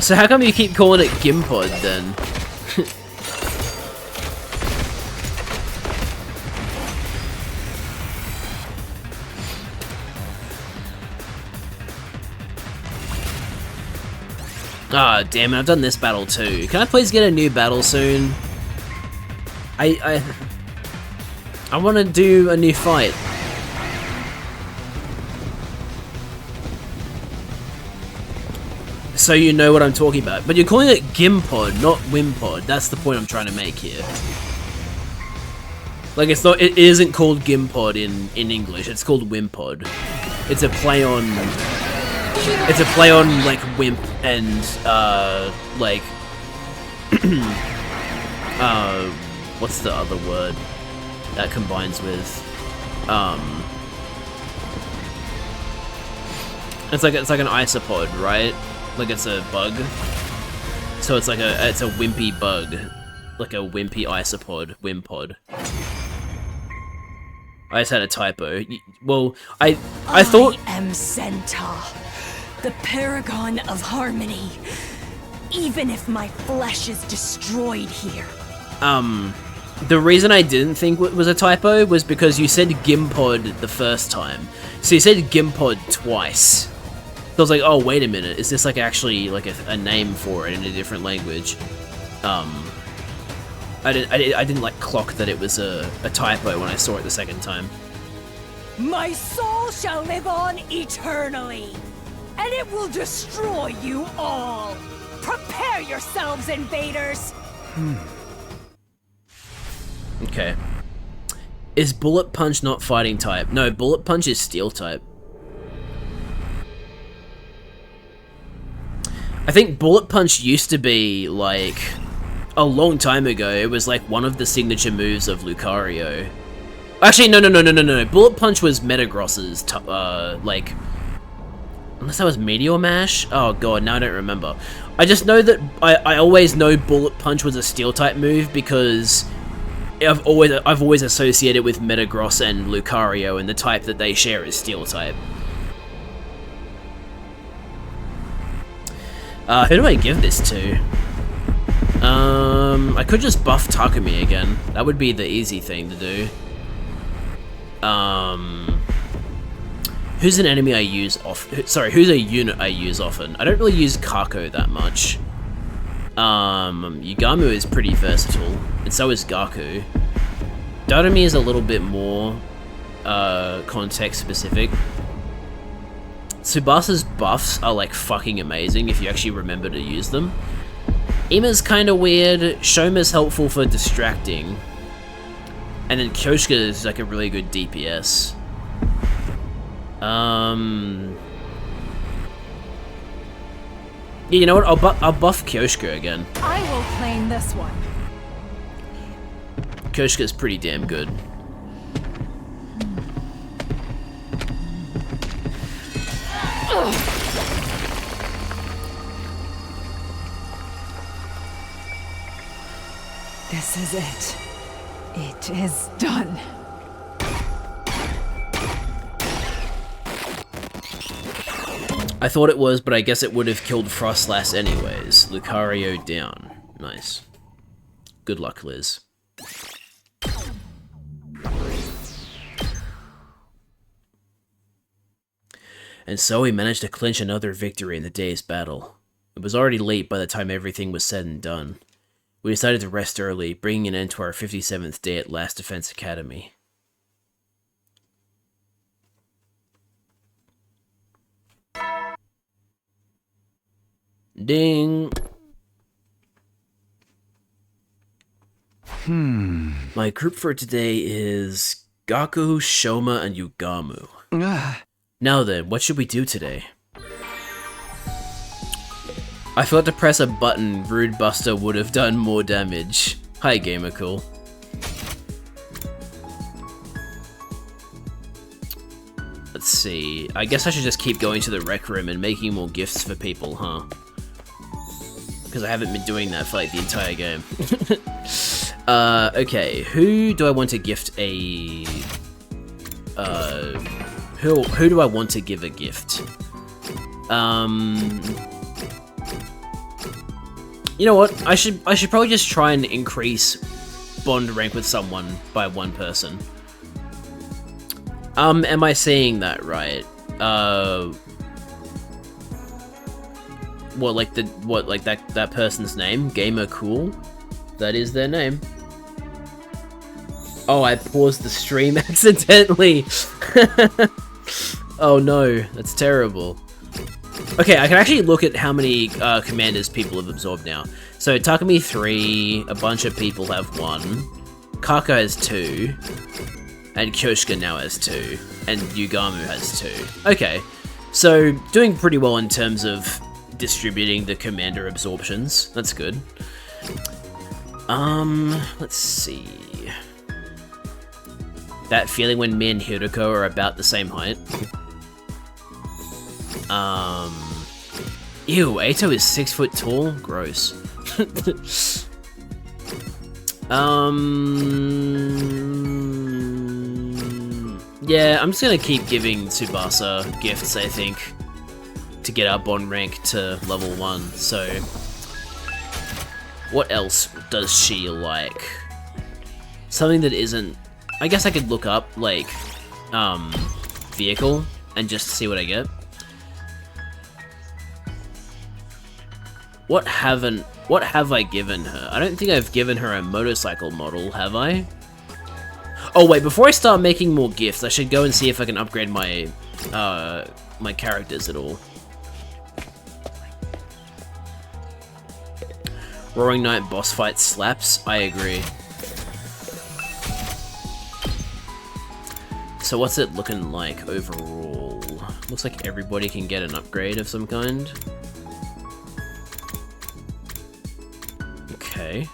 So how come you keep calling it Gimpod then? Ah, damn it, I've done this battle too. Can I please get a new battle soon? I want to do a new fight. So you know what I'm talking about. But you're calling it Gimpod, not Wimpod. That's the point I'm trying to make here. Like, it's not, it isn't called Gimpod in English, it's called Wimpod. It's a play on... It's a play on, like, Wimp and, like... what's the other word that combines with? It's like an isopod, right? Like it's a bug. So it's like it's a wimpy bug. Like a wimpy isopod, Wimpod. I just had a typo. Well, I thought... I am Centaur, the paragon of harmony. Even if my flesh is destroyed here. The reason I didn't think it was a typo was because you said Gimpod the first time. So you said Gimpod twice. So I was like, oh, wait a minute, is this like actually like a name for it in a different language? I didn't like clock that it was a typo when I saw it the second time. My soul shall live on eternally, and it will destroy you all. Prepare yourselves, invaders! Okay. Is Bullet Punch not fighting type? No, Bullet Punch is steel type. I think Bullet Punch used to be, like, a long time ago, it was like one of the signature moves of Lucario. Actually, no. Bullet Punch was Metagross's, like... Unless that was Meteor Mash? Oh god, now I don't remember. I just know that I always know Bullet Punch was a steel type move because I've always associated with Metagross and Lucario, and the type that they share is steel type. Who do I give this to? I could just buff Takumi again. That would be the easy thing to do. Who's an enemy I use sorry, who's a unit I use often? I don't really use Kako that much. Yugamu is pretty versatile, and so is Gaku. Darumi is a little bit more, context specific. Tsubasa's buffs are like fucking amazing if you actually remember to use them. Ima's kinda weird, Shoma's helpful for distracting, and then Kyoshka is like a really good DPS. Yeah, you know what? I'll buff Kyoshka again. I will claim this one. Kyoshka's pretty damn good. This is it. It is done. I thought it was, but I guess it would have killed Frostlass anyways. Lucario down. Nice. Good luck, Liz. And so we managed to clinch another victory in the day's battle. It was already late by the time everything was said and done. We decided to rest early, bringing an end to our 57th day at Last Defense Academy. Ding! My group for today is Gaku, Shoma, and Yugamu. Now then, what should we do today? I forgot to press a button. Rude Buster would have done more damage. Hi, Gamercool. Let's see. I guess I should just keep going to the rec room and making more gifts for people, huh? Because I haven't been doing that for like the entire game. Okay. Who do I want to gift a... Who do I want to give a gift? You know what? I should probably just try and increase bond rank with someone by one person. Am I saying that right? What, that person's name? Gamer Cool? That is their name. Oh, I paused the stream accidentally. Oh no, that's terrible. Okay, I can actually look at how many commanders people have absorbed now. So Takumi 3, a bunch of people have 1, Kaka has 2, and Kyoshka now has 2, and Yugamu has 2. Okay, so doing pretty well in terms of distributing the commander absorptions. That's good. Let's see. That feeling when me and Hiroko are about the same height. Ew, Ato is 6 foot tall? Gross. Yeah, I'm just gonna keep giving Tsubasa gifts, I think, to get our bond rank to level 1, so... What else does she like? Something that isn't... I guess I could look up, like, vehicle, and just see what I get. What have I given her? I don't think I've given her a motorcycle model, have I? Oh wait, before I start making more gifts, I should go and see if I can upgrade my, my characters at all. Roaring Knight boss fight slaps, I agree. So what's it looking like overall? Looks like everybody can get an upgrade of some kind. Okay.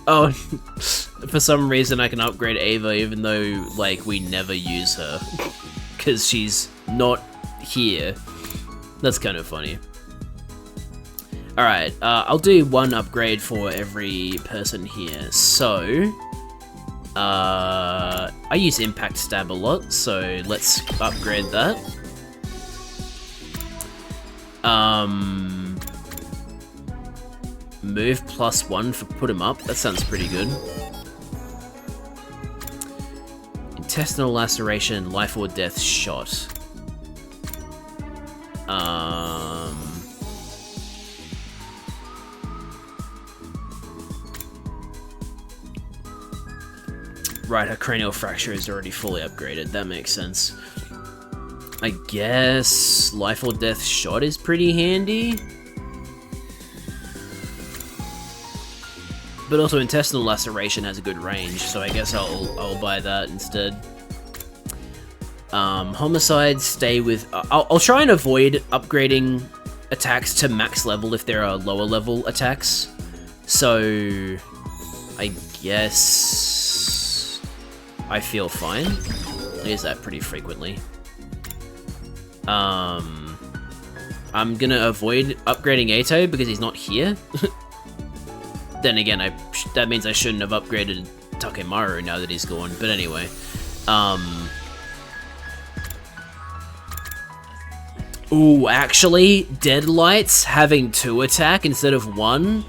Oh, for some reason I can upgrade Ava even though, like, we never use her. Because she's not here. That's kind of funny. Alright, I'll do one upgrade for every person here. So, I use Impact Stab a lot, so let's upgrade that. Move +1 for put him up, that sounds pretty good. Intestinal laceration, life or death shot. Right, her cranial fracture is already fully upgraded, that makes sense. I guess life or death shot is pretty handy. But also intestinal laceration has a good range, so I guess I'll buy that instead. Homicide, stay with... I'll try and avoid upgrading attacks to max level if there are lower level attacks. So I guess I feel fine. I use that pretty frequently. I'm gonna avoid upgrading Ato because he's not here. Then again, that means I shouldn't have upgraded Takemaru now that he's gone. But anyway, ooh, actually, Deadlights having 2 attack instead of 1,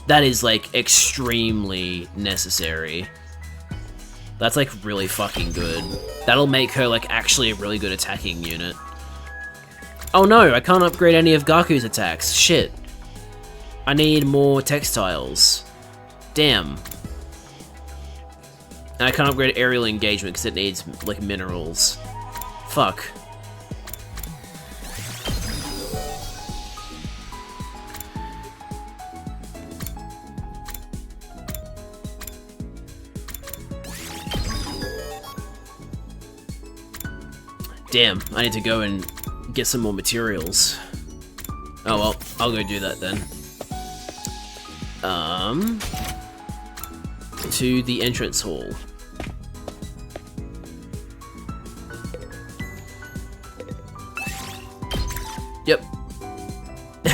that is like extremely necessary. That's like really fucking good. That'll make her like actually a really good attacking unit. Oh no, I can't upgrade any of Gaku's attacks. Shit. I need more textiles. Damn. And I can't upgrade aerial engagement because it needs like minerals. Fuck. Damn, I need to go and get some more materials. Oh well, I'll go do that then. To the entrance hall. Yep.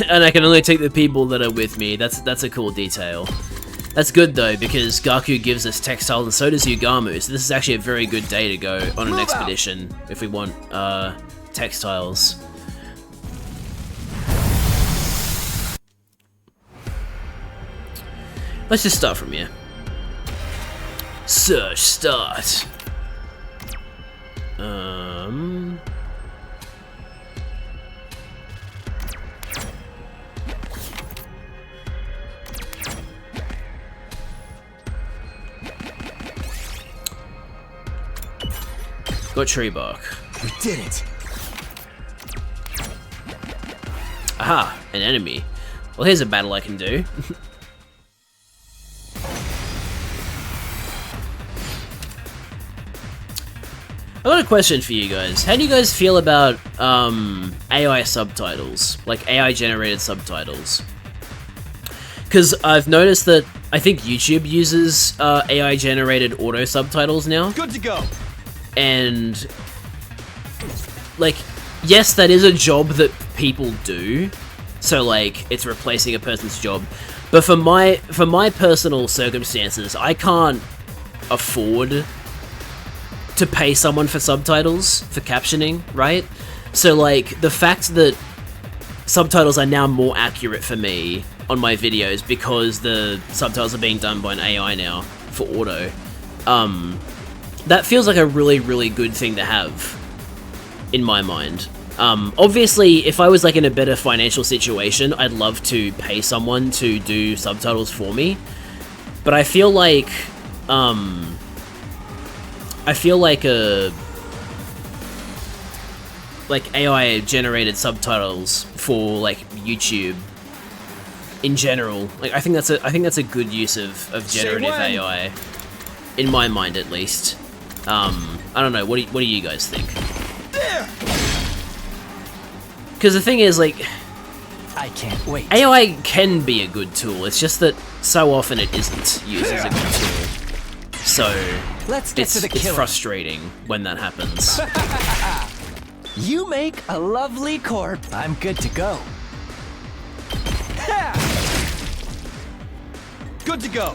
And I can only take the people that are with me. That's a cool detail. That's good though, because Gaku gives us textiles and so does Yugamu, so this is actually a very good day to go on an expedition if we want textiles. Let's just start from here. Search start. Got tree bark. We did it. Aha, an enemy. Well, here's a battle I can do. I got a question for you guys. How do you guys feel about AI subtitles? Like AI-generated subtitles? Because I've noticed that I think YouTube uses AI-generated auto subtitles now. Good to go. And like, yes, that is a job that people do. So like, it's replacing a person's job. But for my personal circumstances, I can't afford to pay someone for subtitles, for captioning, right? So like, the fact that subtitles are now more accurate for me on my videos because the subtitles are being done by an AI now for auto, that feels like a really, really good thing to have, in my mind. Obviously, if I was like in a better financial situation, I'd love to pay someone to do subtitles for me, but I feel like, AI generated subtitles for like YouTube in general, like I think that's a good use of generative AI, in my mind at least. I don't know. What do you guys think? Because the thing is, like, I can't wait. AI can be a good tool. It's just that so often it isn't used as a good tool. So let's get to the it's frustrating when that happens. You make a lovely corp. I'm good to go. Good to go.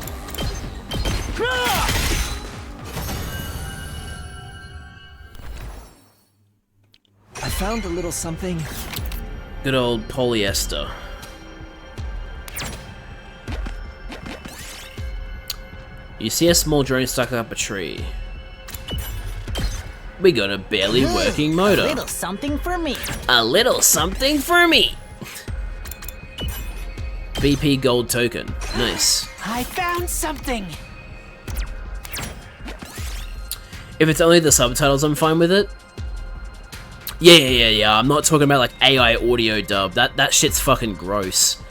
I found a little something. Good old polyester. You see a small drone stuck up a tree. We got a barely working motor. A little something for me. A little something for me. BP gold token. Nice. I found something. If it's only the subtitles, I'm fine with it. Yeah. I'm not talking about like AI audio dub. That shit's fucking gross.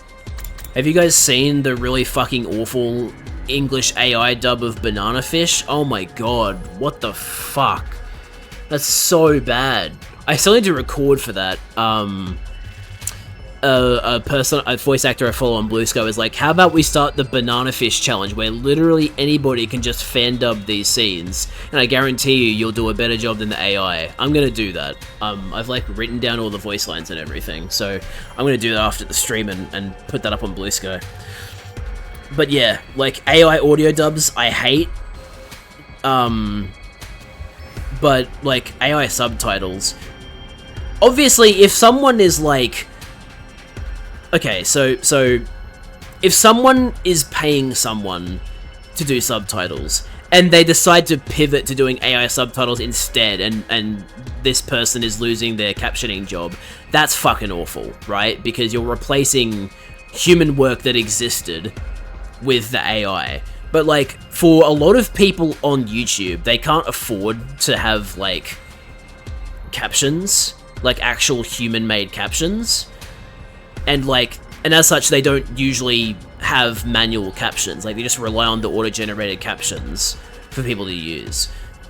Have you guys seen the really fucking awful English AI dub of Banana Fish? Oh my god, what the fuck? That's so bad. I still need to record for that. a voice actor I follow on Blue Sky was like, how about we start the Banana Fish Challenge, where literally anybody can just fan dub these scenes, and I guarantee you'll do a better job than the AI. I'm gonna do that. I've like written down all the voice lines and everything, so I'm gonna do that after the stream and put that up on Blue Sky. But yeah, like AI audio dubs, I hate. But like AI subtitles, obviously, if someone is like, okay, so if someone is paying someone to do subtitles and they decide to pivot to doing AI subtitles instead, and this person is losing their captioning job, that's fucking awful, right? Because you're replacing human work that existed with the AI. But like, for a lot of people on YouTube, they can't afford to have like captions, like actual human-made captions, and as such, they don't usually have manual captions. Like, they just rely on the auto-generated captions for people to use.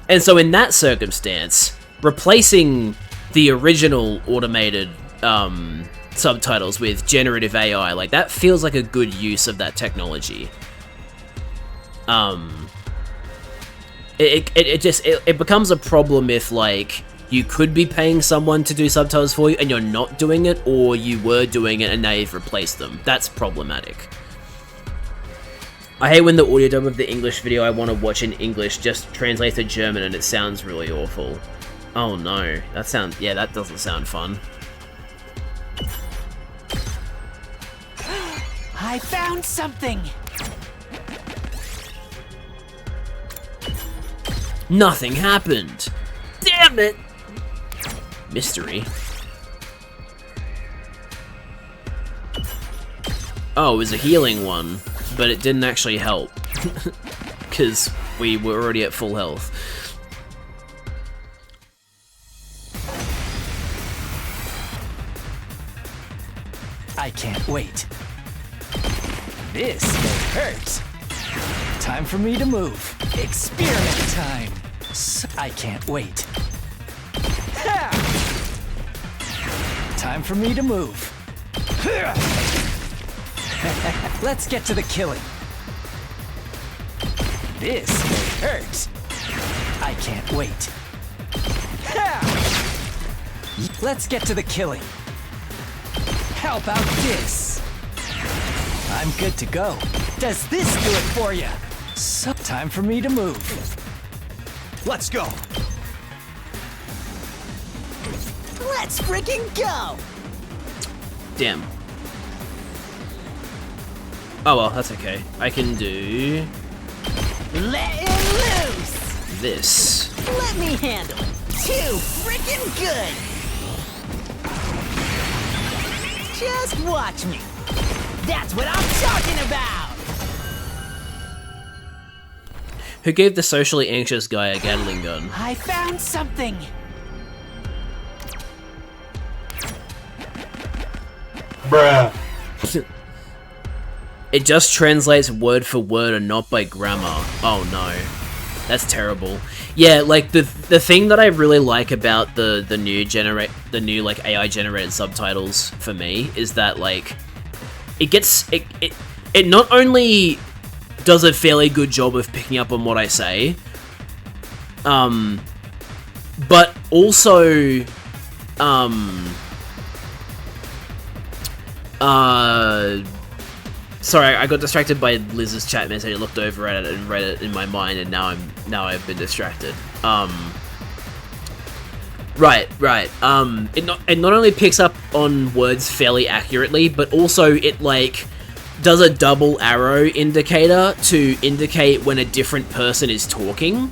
And so in that circumstance, replacing the original automated subtitles with generative AI, like, that feels like a good use of that technology. It becomes a problem if, like, you could be paying someone to do subtitles for you and you're not doing it, or you were doing it and now you've replaced them. That's problematic. I hate when the audio dub of the English video I want to watch in English just translates to German and it sounds really awful. Oh no, that doesn't sound fun. I found something! Nothing happened! Damn it! Mystery. Oh, it was a healing one, but it didn't actually help. Because we were already at full health. I can't wait. This may hurt. Time for me to move. Experiment time. I can't wait. Time for me to move. Let's get to the killing. This may hurt. I can't wait. Let's get to the killing. How about this? I'm good to go. Does this do it for you? So, time for me to move. Let's go. Let's freaking go! Damn. Oh well, that's okay. I can do... Let it loose! This. Let me handle it. Too freaking good! Just watch me. That's what I'm talking about! Who gave the socially anxious guy a Gatling gun? I found something! Bruh. It just translates word for word and not by grammar. Oh no. That's terrible. Yeah, like the thing that I really like about the new like AI generated subtitles for me is that like it not only does a fairly good job of picking up on what I say, but also sorry, I got distracted by Liz's chat message. I looked over at it and read it in my mind, and now I've been distracted. Right. It not only picks up on words fairly accurately, but also it like does a double arrow indicator to indicate when a different person is talking.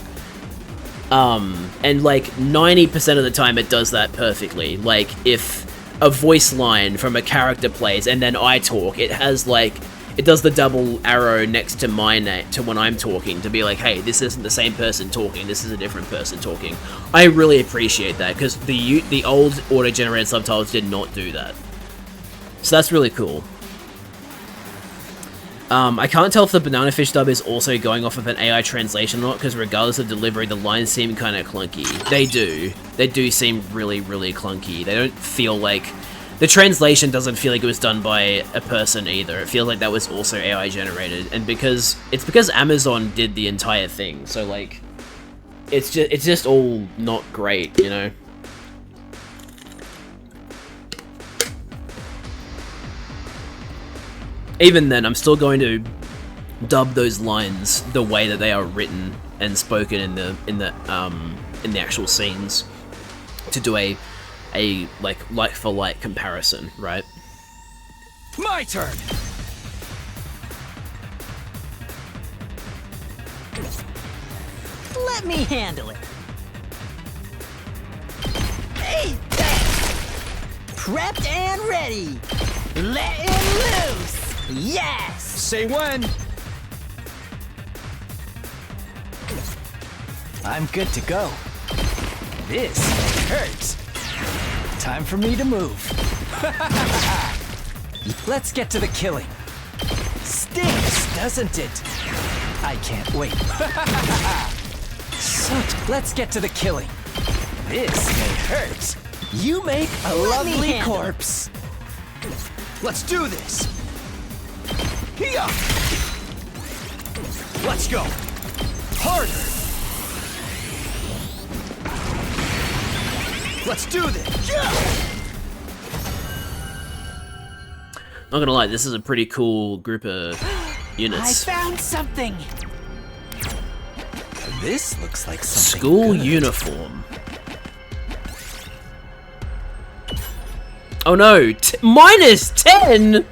And like 90% of the time it does that perfectly. Like if a voice line from a character plays and then I talk, it has like, it does the double arrow next to my name, to when I'm talking, to be like, hey, this isn't the same person talking, this is a different person talking. I really appreciate that, because the old auto-generated subtitles did not do that. So that's really cool. I can't tell if the Banana Fish dub is also going off of an AI translation or not, because regardless of delivery, the lines seem kind of clunky. They do. They do seem really, really clunky. They don't feel like The translation doesn't feel like it was done by a person either. It feels like that was also AI generated, and because Amazon did the entire thing, so like, it's just all not great, you know. Even then, I'm still going to dub those lines the way that they are written and spoken in the actual scenes to do a like for like comparison, right? My turn. Let me handle it. Hey, prepped and ready. Letting loose. Yes! Say when! I'm good to go. This hurts. Time for me to move. Let's get to the killing. Stings, doesn't it? I can't wait. Let's get to the killing. This may hurt. You make a lovely corpse. Let's do this! Here! Let's go! Harder! Let's do this! Not gonna lie, this is a pretty cool group of units. I found something! This looks like something School good. uniform. Oh no, -10?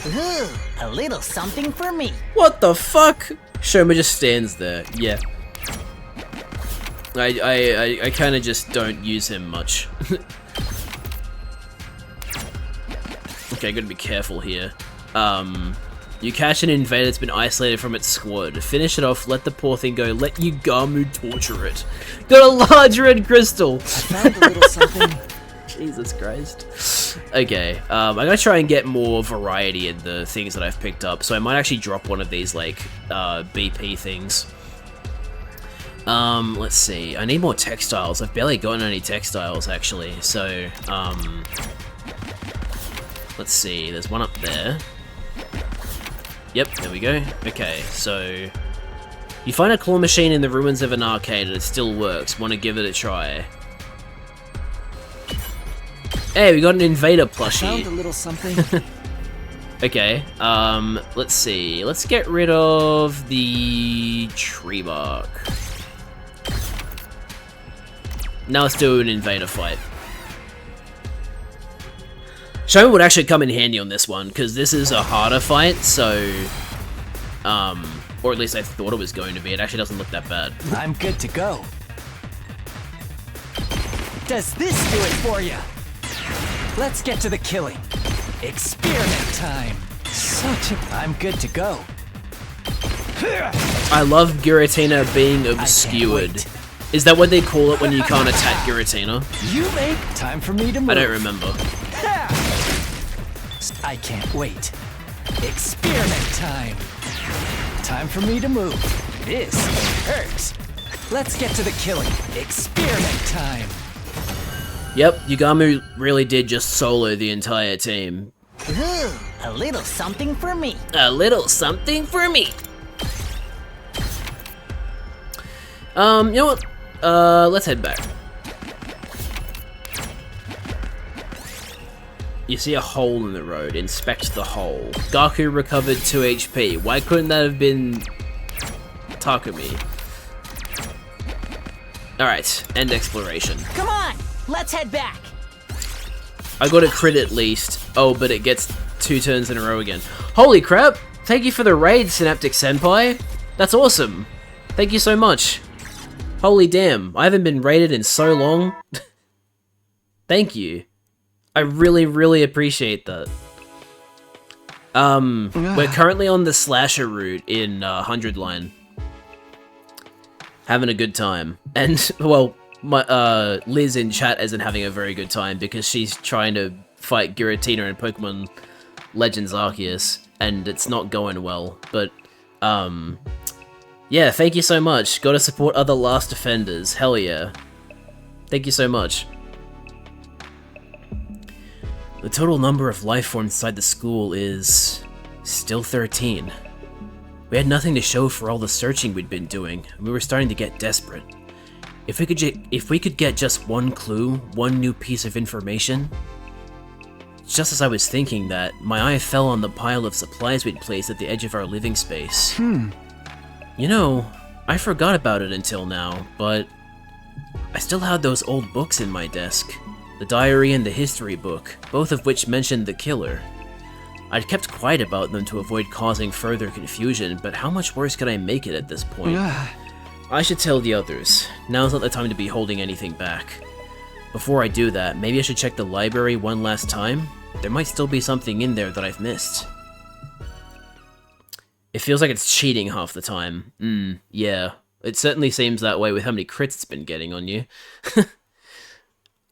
Ooh, a little something for me. What the fuck? Shoma just stands there. Yeah. I kind of just don't use him much. Okay, gotta be careful here. You catch an invader that's been isolated from its squad. Finish it off, let the poor thing go, let Yugamu torture it. Got a large red crystal! I found a little something. Jesus Christ. Okay, I gotta try and get more variety in the things that I've picked up, so I might actually drop one of these, like, BP things. Let's see, I need more textiles. I've barely gotten any textiles, actually, so, let's see, there's one up there. Yep, there we go. Okay, so, you find a claw machine in the ruins of an arcade and it still works. Want to give it a try. Hey, we got an invader plushie. I found a little something. Okay, let's see. Let's get rid of the tree bark. Now let's do an invader fight. Shoma would actually come in handy on this one, because this is a harder fight, so... or at least I thought it was going to be. It actually doesn't look that bad. I'm good to go. Does this do it for you? Let's get to the killing. Experiment time. I'm good to go. I love Giratina being obscured. Is that what they call it when you can't attack Giratina? You make time for me to move. I don't remember. I can't wait. Experiment time. Time for me to move. This hurts. Let's get to the killing. Experiment time. Yep, Yugamu really did just solo the entire team. Ooh, a little something for me. A little something for me. You know what? Let's head back. You see a hole in the road. Inspect the hole. Gaku recovered 2 HP. Why couldn't that have been Takumi? Alright, end exploration. Come on, let's head back. I got a crit at least. Oh, but it gets 2 turns in a row again. Holy crap! Thank you for the raid, Synaptic Senpai. That's awesome. Thank you so much. Holy damn, I haven't been raided in so long. Thank you. I really, really appreciate that. We're currently on the slasher route in 100 line. Having a good time. And, well, my Liz in chat isn't having a very good time because she's trying to fight Giratina in Pokemon Legends Arceus, and it's not going well. But, yeah, thank you so much. Gotta support other Last Defenders. Hell yeah. Thank you so much. The total number of life forms inside the school is still 13. We had nothing to show for all the searching we'd been doing, and we were starting to get desperate. If we could get just one clue, one new piece of information... Just as I was thinking that, my eye fell on the pile of supplies we'd placed at the edge of our living space. You know, I forgot about it until now, but I still had those old books in my desk. The diary and the history book, both of which mentioned the killer. I'd kept quiet about them to avoid causing further confusion, but how much worse could I make it at this point? I should tell the others. Now's not the time to be holding anything back. Before I do that, maybe I should check the library one last time? There might still be something in there that I've missed. It feels like it's cheating half the time. Yeah. It certainly seems that way with how many crits it's been getting on you.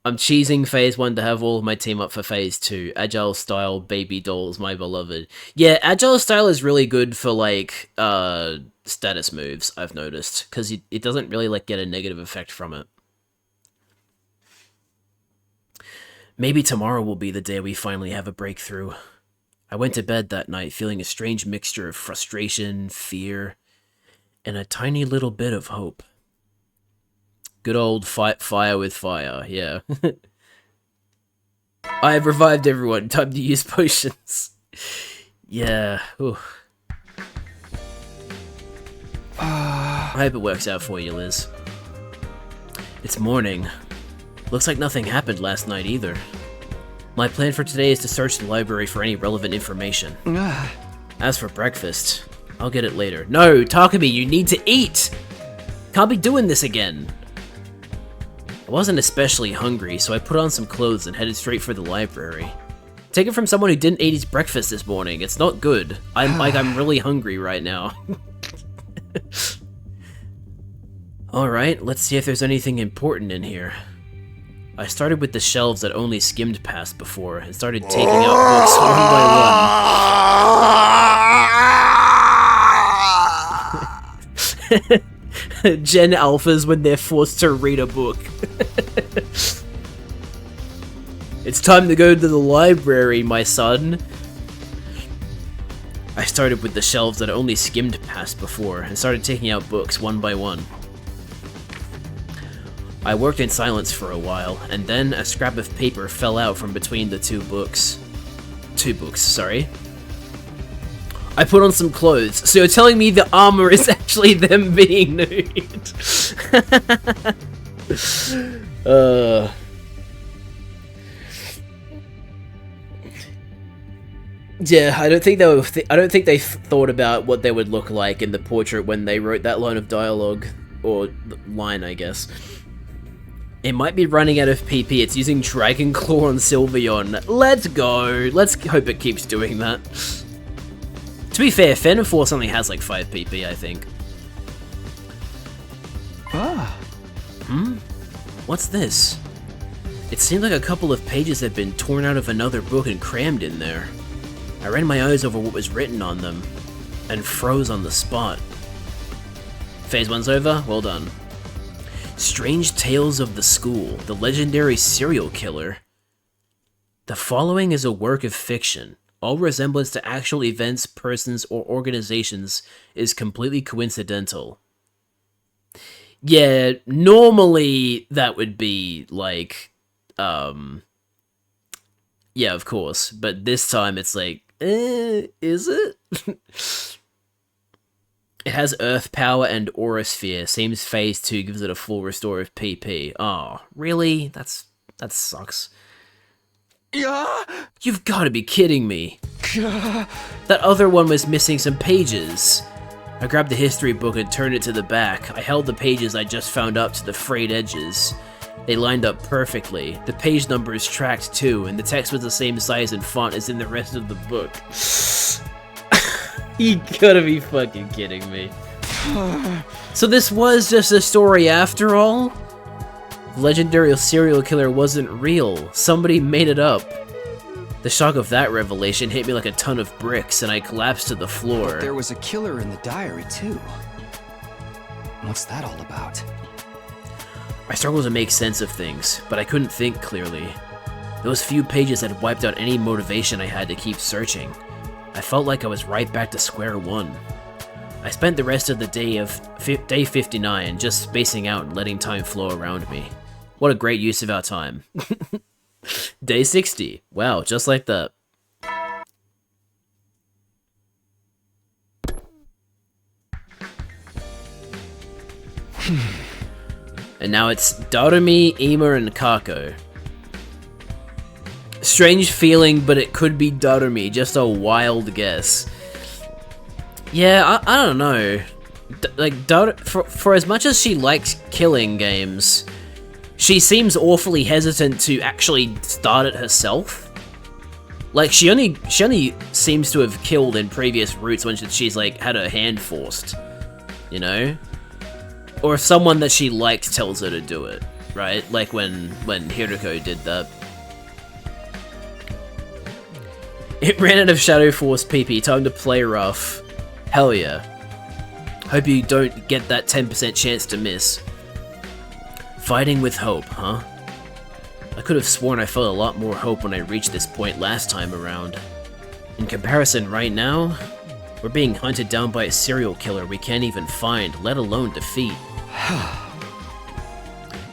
I'm cheesing Phase 1 to have all of my team up for Phase 2. Agile style, baby dolls, my beloved. Yeah, Agile style is really good for, like, status moves, I've noticed. Because it doesn't really, like, get a negative effect from it. Maybe tomorrow will be the day we finally have a breakthrough. I went to bed that night feeling a strange mixture of frustration, fear, and a tiny little bit of hope. Good old fight fire with fire, yeah. I have revived everyone. Time to use potions. Yeah. I hope it works out for you, Liz. It's morning. Looks like nothing happened last night either. My plan for today is to search the library for any relevant information. As for breakfast, I'll get it later. No, Takumi, you need to eat! Can't be doing this again. I wasn't especially hungry, so I put on some clothes and headed straight for the library. Take it from someone who didn't eat his breakfast this morning. It's not good. I'm really hungry right now. Alright, let's see if there's anything important in here. I started with the shelves that only skimmed past before, and started taking out books one by one. Gen alphas when they're forced to read a book. It's time to go to the library, my son. I started with the shelves that only skimmed past before, and started taking out books one by one. I worked in silence for a while, and then a scrap of paper fell out from between the two books. Sorry. I put on some clothes, so you're telling me the armor is actually them being nude. Yeah, I don't think they thought about what they would look like in the portrait when they wrote that line of dialogue, or line, I guess. It might be running out of PP. It's using Dragon Claw on Sylveon. Let's go. Let's hope it keeps doing that. To be fair, Phantom Force only has like 5 PP, I think. What's this? It seemed like a couple of pages had been torn out of another book and crammed in there. I ran my eyes over what was written on them, and froze on the spot. Phase 1's over? Well done. Strange Tales of the School, the legendary serial killer. The following is a work of fiction. All resemblance to actual events, persons, or organizations is completely coincidental. Yeah, normally that would be like, yeah, of course, but this time it's like, is it? It has Earth Power and Aura Sphere. Seems Phase 2 gives it a full restore of PP. Oh, really? That sucks. You've got to be kidding me. That other one was missing some pages. I grabbed the history book and turned it to the back. I held the pages I just found up to the frayed edges. They lined up perfectly. The page numbers tracked too, and the text was the same size and font as in the rest of the book. You gotta be fucking kidding me. So this was just a story after all? The legendary serial killer wasn't real. Somebody made it up. The shock of that revelation hit me like a ton of bricks, and I collapsed to the floor. But there was a killer in the diary, too. What's that all about? I struggled to make sense of things, but I couldn't think clearly. Those few pages had wiped out any motivation I had to keep searching. I felt like I was right back to square one. I spent the rest of the day of day 59 just spacing out and letting time flow around me. What a great use of our time. Day 60. Wow, just like that. And now it's Darumi, Ima, and Kako. Strange feeling, but it could be Darumi, just a wild guess. Yeah, I don't know. For as much as she likes killing games, she seems awfully hesitant to actually start it herself. Like, she only seems to have killed in previous routes when she's like had her hand forced, you know? Or if someone that she likes tells her to do it, right? Like when Hiroko did that. It ran out of Shadow Force PP, time to play rough. Hell yeah. Hope you don't get that 10% chance to miss. Fighting with hope, huh? I could have sworn I felt a lot more hope when I reached this point last time around. In comparison, right now, we're being hunted down by a serial killer we can't even find, let alone defeat.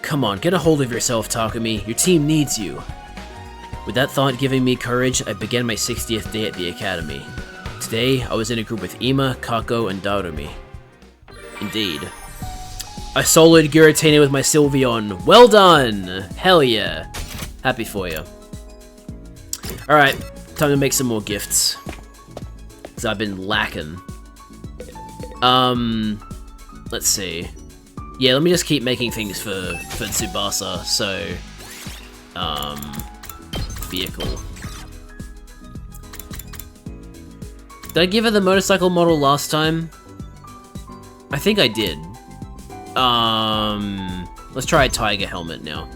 Come on, get a hold of yourself, Takumi. Your team needs you. With that thought giving me courage, I began my 60th day at the academy. Today, I was in a group with Ima, Kako, and Darumi. Indeed. I soloed Giratina with my Sylveon. Well done! Hell yeah. Happy for you. Alright, time to make some more gifts. Because I've been lacking. Let's see. Yeah, let me just keep making things for Tsubasa, so... vehicle. Did I give her the motorcycle model last time? I think I did. Let's try a tiger helmet now.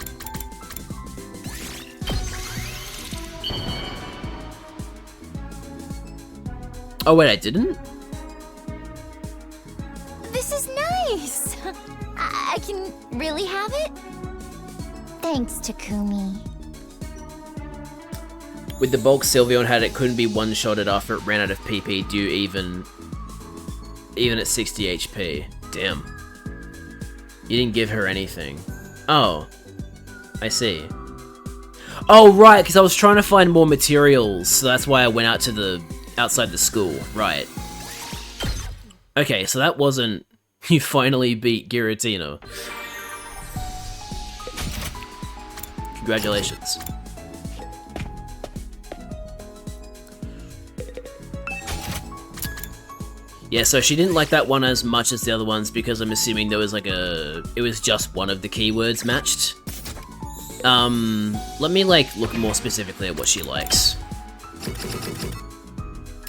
Oh wait, I didn't? This is nice! I can really have it? Thanks, Takumi. With the bulk Sylveon had, it couldn't be one-shotted after it ran out of PP due even at 60 HP. Damn. You didn't give her anything. Oh. I see. Oh, right, because I was trying to find more materials, so that's why I went out to outside the school. Right. Okay, so that wasn't... You finally beat Giratina. Congratulations. Yeah, so she didn't like that one as much as the other ones because I'm assuming there was like it was just one of the keywords matched. Let me like look more specifically at what she likes.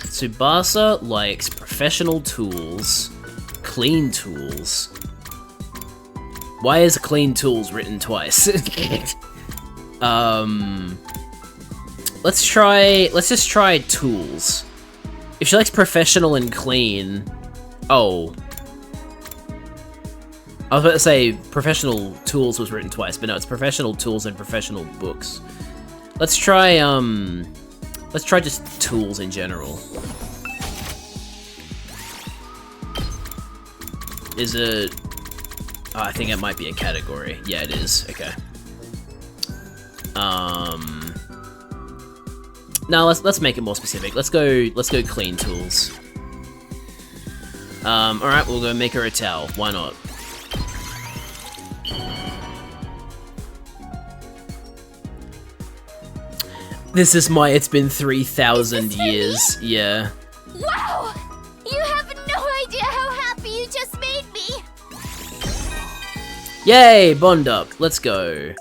Tsubasa likes professional tools, clean tools. Why is clean tools written twice? Let's just try tools. If she likes professional and clean... Oh. I was about to say professional tools was written twice, but no, it's professional tools and professional books. Let's try just tools in general. Is it... Oh, I think it might be a category. Yeah, it is. Okay. No, let's make it more specific. Let's go clean tools. Alright, we'll go make her a towel. Why not? This is my it's been 3,000 years. Yeah. Wow! You have no idea how happy you just made me! Yay, Bonduck, let's go.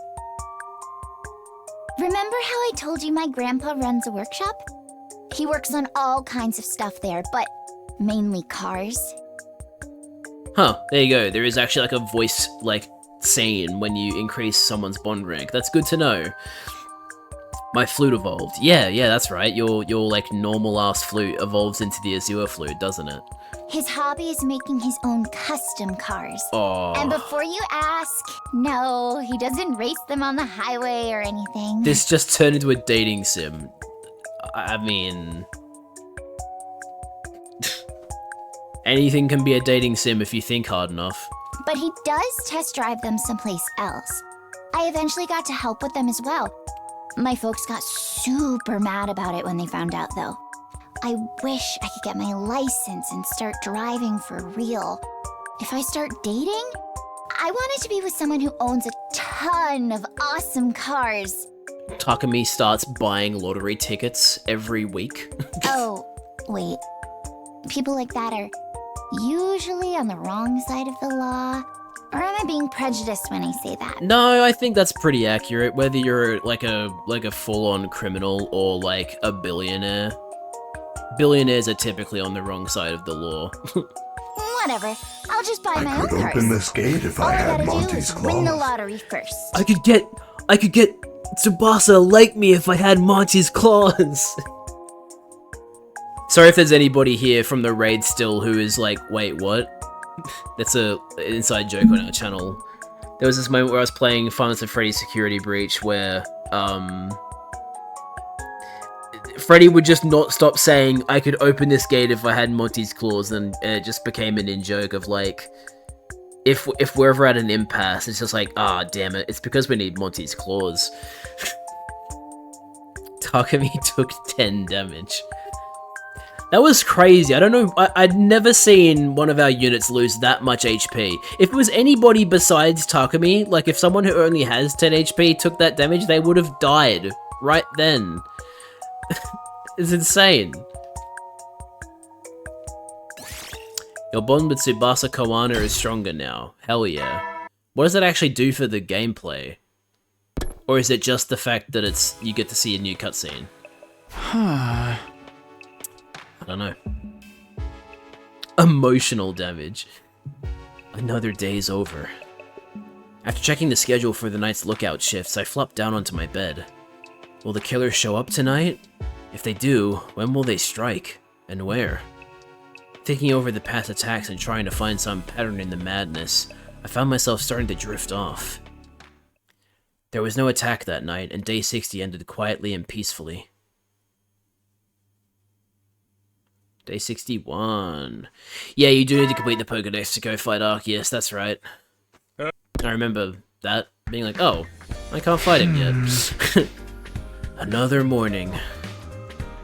Remember how I told you my grandpa runs a workshop? He works on all kinds of stuff there, but mainly cars. Huh, there you go. There is actually like a voice, like, saying when you increase someone's bond rank. That's good to know. My flute evolved. Yeah, that's right. Your like normal ass flute evolves into the Azure flute, doesn't it? His hobby is making his own custom cars. Oh. And before you ask, no, he doesn't race them on the highway or anything. This just turned into a dating sim. I mean... anything can be a dating sim if you think hard enough. But he does test drive them someplace else. I eventually got to help with them as well. My folks got super mad about it when they found out, though. I wish I could get my license and start driving for real. If I start dating, I want it to be with someone who owns a ton of awesome cars. Takumi starts buying lottery tickets every week. Oh, wait. People like that are usually on the wrong side of the law. Or am I being prejudiced when I say that? No, I think that's pretty accurate, whether you're like a full-on criminal or like a billionaire. Billionaires are typically on the wrong side of the law. Whatever. I'll just buy my own could cars. open this gate if I had Monty's claws. Win the lottery first. I could get Tsubasa like me if I had Monty's claws. Sorry if there's anybody here from the raid still who is like, wait, what? That's an inside joke on our channel. There was this moment where I was playing Final Fantasy Freddy's Security Breach where, Freddy would just not stop saying, I could open this gate if I had Monty's claws, and it just became an in-joke of like, if we're ever at an impasse, it's just like, ah, damn it, it's because we need Monty's claws. Takumi took 10 damage. That was crazy. I don't know, I'd never seen one of our units lose that much HP. If it was anybody besides Takumi, like if someone who only has 10 HP took that damage, they would have died right then. It's insane. Your bond with Tsubasa Koano is stronger now. Hell yeah. What does that actually do for the gameplay? Or is it just the fact that you get to see a new cutscene? I don't know. Emotional damage. Another day's over. After checking the schedule for the night's lookout shifts, I flopped down onto my bed. Will the killers show up tonight? If they do, when will they strike? And where? Thinking over the past attacks and trying to find some pattern in the madness, I found myself starting to drift off. There was no attack that night, and day 60 ended quietly and peacefully. Day 61. Yeah, you do need to complete the Pokédex to go fight Arceus, that's right. I remember that, being like, oh, I can't fight him yet. Another morning.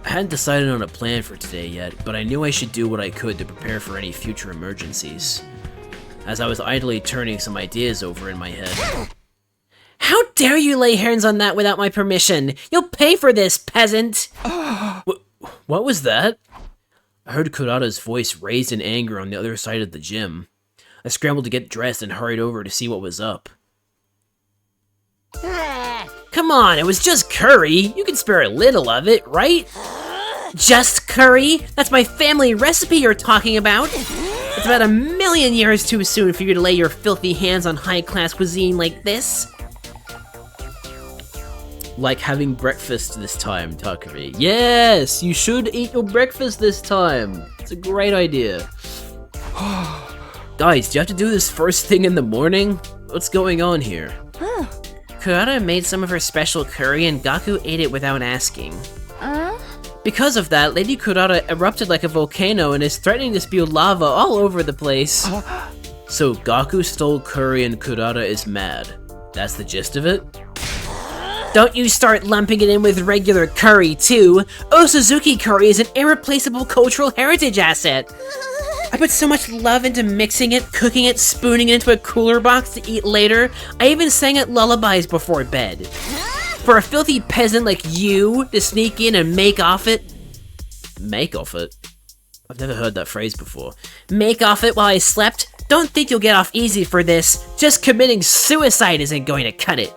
I hadn't decided on a plan for today yet, but I knew I should do what I could to prepare for any future emergencies. As I was idly turning some ideas over in my head. How dare you lay hands on that without my permission? You'll pay for this, peasant! What was that? I heard Kurata's voice raised in anger on the other side of the gym. I scrambled to get dressed and hurried over to see what was up. Come on, it was just curry. You can spare a little of it, right? Just curry? That's my family recipe you're talking about. It's about 1,000,000 years too soon for you to lay your filthy hands on high-class cuisine like this. Like having breakfast this time, Takumi. Yes, you should eat your breakfast this time. It's a great idea. Guys, do you have to do this first thing in the morning? What's going on here? Kurata made some of her special curry and Gaku ate it without asking. Because of that, Lady Kurata erupted like a volcano and is threatening to spew lava all over the place. So Gaku stole curry and Kurata is mad. That's the gist of it? Don't you start lumping it in with regular curry, too. Osuzuki curry is an irreplaceable cultural heritage asset. I put so much love into mixing it, cooking it, spooning it into a cooler box to eat later. I even sang it lullabies before bed. For a filthy peasant like you to sneak in and make off it... Make off it? I've never heard that phrase before. Make off it while I slept? Don't think you'll get off easy for this. Just committing suicide isn't going to cut it.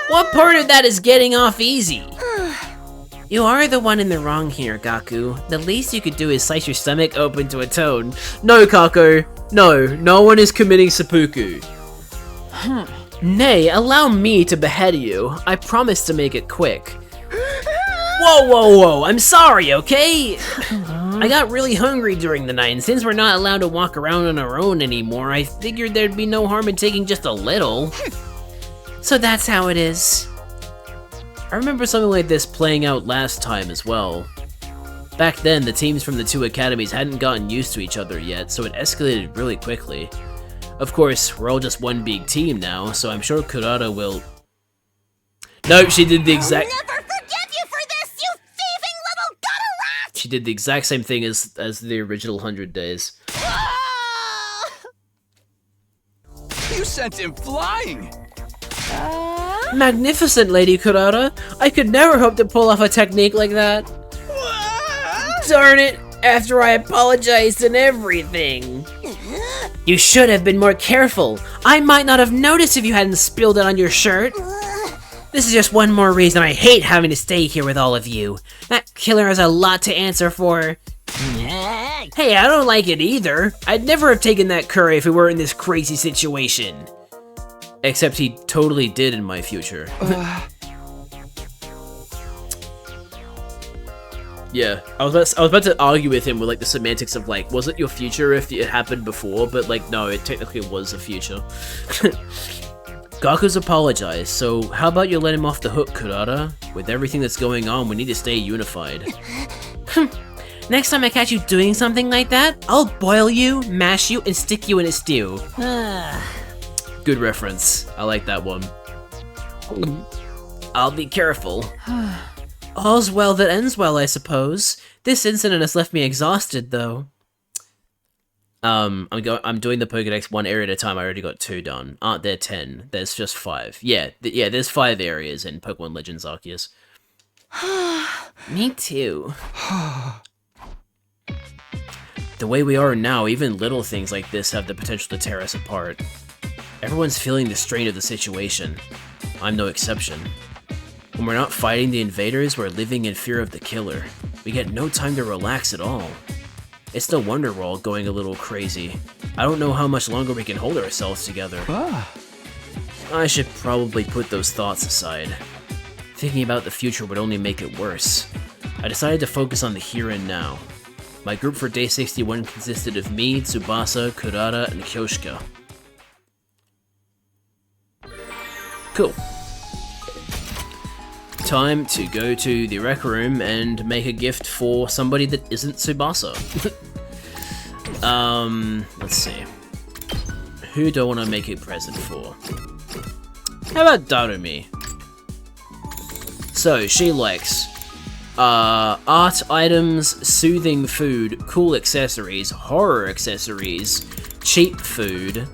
What part of that is getting off easy? You are the one in the wrong here, Gaku. The least you could do is slice your stomach open to atone. No, Kako. No, no one is committing seppuku. Nay, allow me to behead you. I promise to make it quick. Whoa, whoa, whoa, I'm sorry, okay? I got really hungry during the night, and since we're not allowed to walk around on our own anymore, I figured there'd be no harm in taking just a little. So that's how it is. I remember something like this playing out last time as well. Back then, the teams from the two academies hadn't gotten used to each other yet, so it escalated really quickly. Of course, we're all just one big team now, so I'm sure Kurata will... Nope, she did the exact... I'll never forgive you for this, you thieving little gutter rat! She did the exact same thing as the original 100 Days. You sent him flying! Magnificent, Lady Kurata! I could never hope to pull off a technique like that. Darn it! After I apologized and everything. You should have been more careful. I might not have noticed if you hadn't spilled it on your shirt. This is just one more reason I hate having to stay here with all of you. That killer has a lot to answer for. Hey, I don't like it either. I'd never have taken that curry if we weren't in this crazy situation. Except he totally did in my future. Yeah, I was about to argue with him with like the semantics of like, was it your future if it happened before? But like, no, it technically was the future. Gaku's apologized, so how about you let him off the hook, Kurata? With everything that's going on, we need to stay unified. Next time I catch you doing something like that, I'll boil you, mash you, and stick you in a stew. Good reference. I like that one. I'll be careful. All's well that ends well, I suppose. This incident has left me exhausted, though. I'm doing the Pokédex one area at a time. I already got 2 done. Aren't there 10? There's just 5. Yeah, there's 5 areas in Pokemon Legends Arceus. Me too. The way we are now, even little things like this have the potential to tear us apart. Everyone's feeling the strain of the situation. I'm no exception. When we're not fighting the invaders, we're living in fear of the killer. We get no time to relax at all. It's no wonder we're all going a little crazy. I don't know how much longer we can hold ourselves together. I should probably put those thoughts aside. Thinking about the future would only make it worse. I decided to focus on the here and now. My group for Day 61 consisted of me, Tsubasa, Kurata, and Kyoshika. Cool. Time to go to the rec room and make a gift for somebody that isn't Tsubasa. Let's see. Who do I want to make a present for? How about Darumi? So, she likes art items, soothing food, cool accessories, horror accessories, cheap food.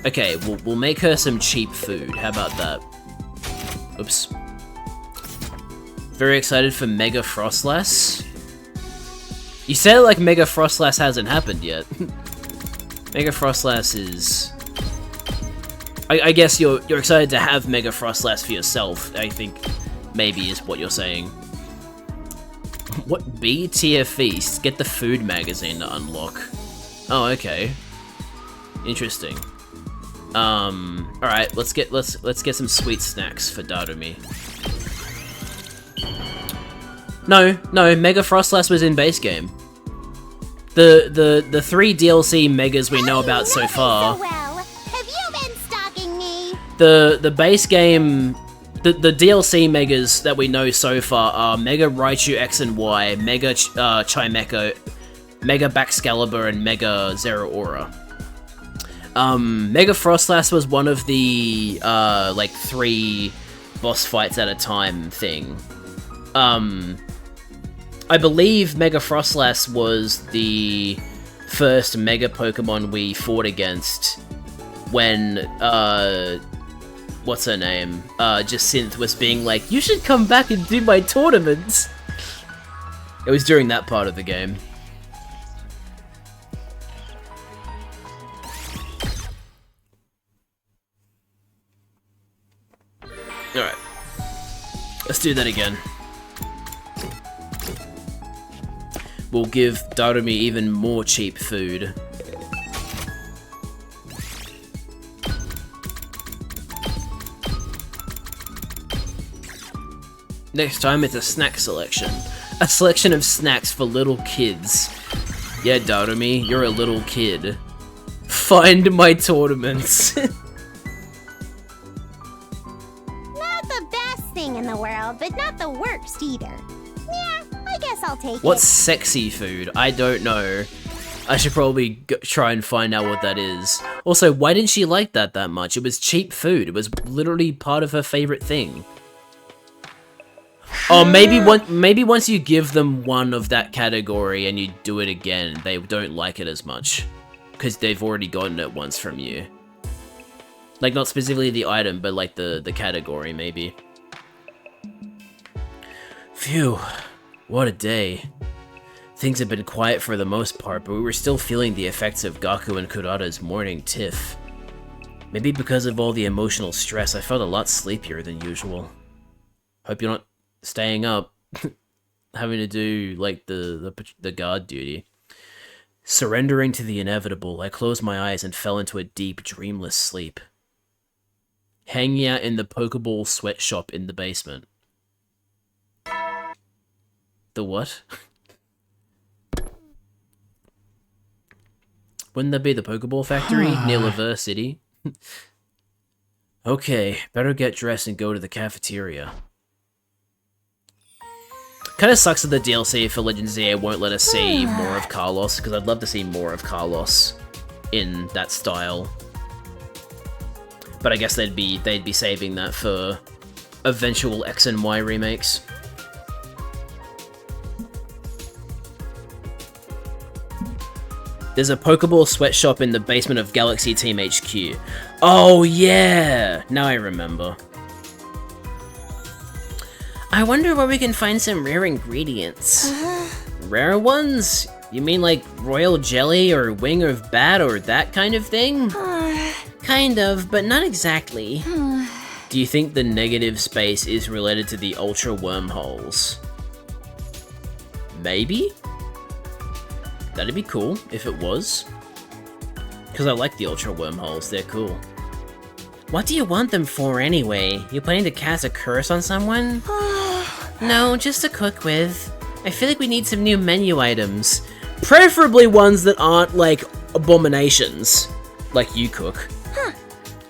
Okay, we'll make her some cheap food. How about that? Oops. Very excited for Mega Frostlass. You said it like Mega Frostlass hasn't happened yet. Mega Frostlass is... I guess you're excited to have Mega Frostlass for yourself, I think maybe is what you're saying. What B tier feast? Get the food magazine to unlock. Oh, okay. Interesting. Alright, let's get some sweet snacks for Darumi. No, Mega Frostlass was in base game. The 3 DLC Megas we know about so far. So well. Have you been stalking me? The base game, the DLC Megas that we know so far are Mega Raichu X and Y, Mega Chimecho, Mega Baxcalibur, and Mega Zeraora. Mega Frostlass was one of the like 3 boss fights at a time thing. I believe Mega Frostlass was the first Mega Pokemon we fought against when, what's her name? Jacinth was being like, you should come back and do my tournaments! It was during that part of the game. Alright. Let's do that again. We'll give Darumi even more cheap food. Next time it's a snack selection. A selection of snacks for little kids. Yeah, Darumi, you're a little kid. Find my tournaments. Not the best thing in the world, but not the worst either. Yeah, I guess I'll take it. What's sexy food? I don't know. I should probably try and find out what that is. Also, why didn't she like that much? It was cheap food. It was literally part of her favorite thing. Oh, maybe once you give them one of that category and you do it again, they don't like it as much. Because they've already gotten it once from you. Like, not specifically the item, but like the category, maybe. Phew. What a day. Things have been quiet for the most part, but we were still feeling the effects of Gaku and Kurata's morning tiff. Maybe because of all the emotional stress, I felt a lot sleepier than usual. Hope you're not staying up, having to do, like, the guard duty. Surrendering to the inevitable, I closed my eyes and fell into a deep, dreamless sleep. Hanging out in the Pokeball sweatshop in the basement. The what? Wouldn't that be the Pokeball factory near Laver City? Okay, better get dressed and go to the cafeteria. Kinda sucks that the DLC for Legends ZA won't let us see more of Carlos, because I'd love to see more of Carlos in that style. But I guess they'd be saving that for eventual X and Y remakes. There's a Pokeball sweatshop in the basement of Galaxy Team HQ. Oh yeah! Now I remember. I wonder where we can find some rare ingredients. Rare ones? You mean like royal jelly or wing of bat or that kind of thing? Kind of, but not exactly. Do you think the negative space is related to the ultra wormholes? Maybe? That'd be cool if it was. Because I like the ultra wormholes, they're cool. What do you want them for anyway? You planning to cast a curse on someone? No, just to cook with. I feel like we need some new menu items. Preferably ones that aren't, like, abominations. Like you cook.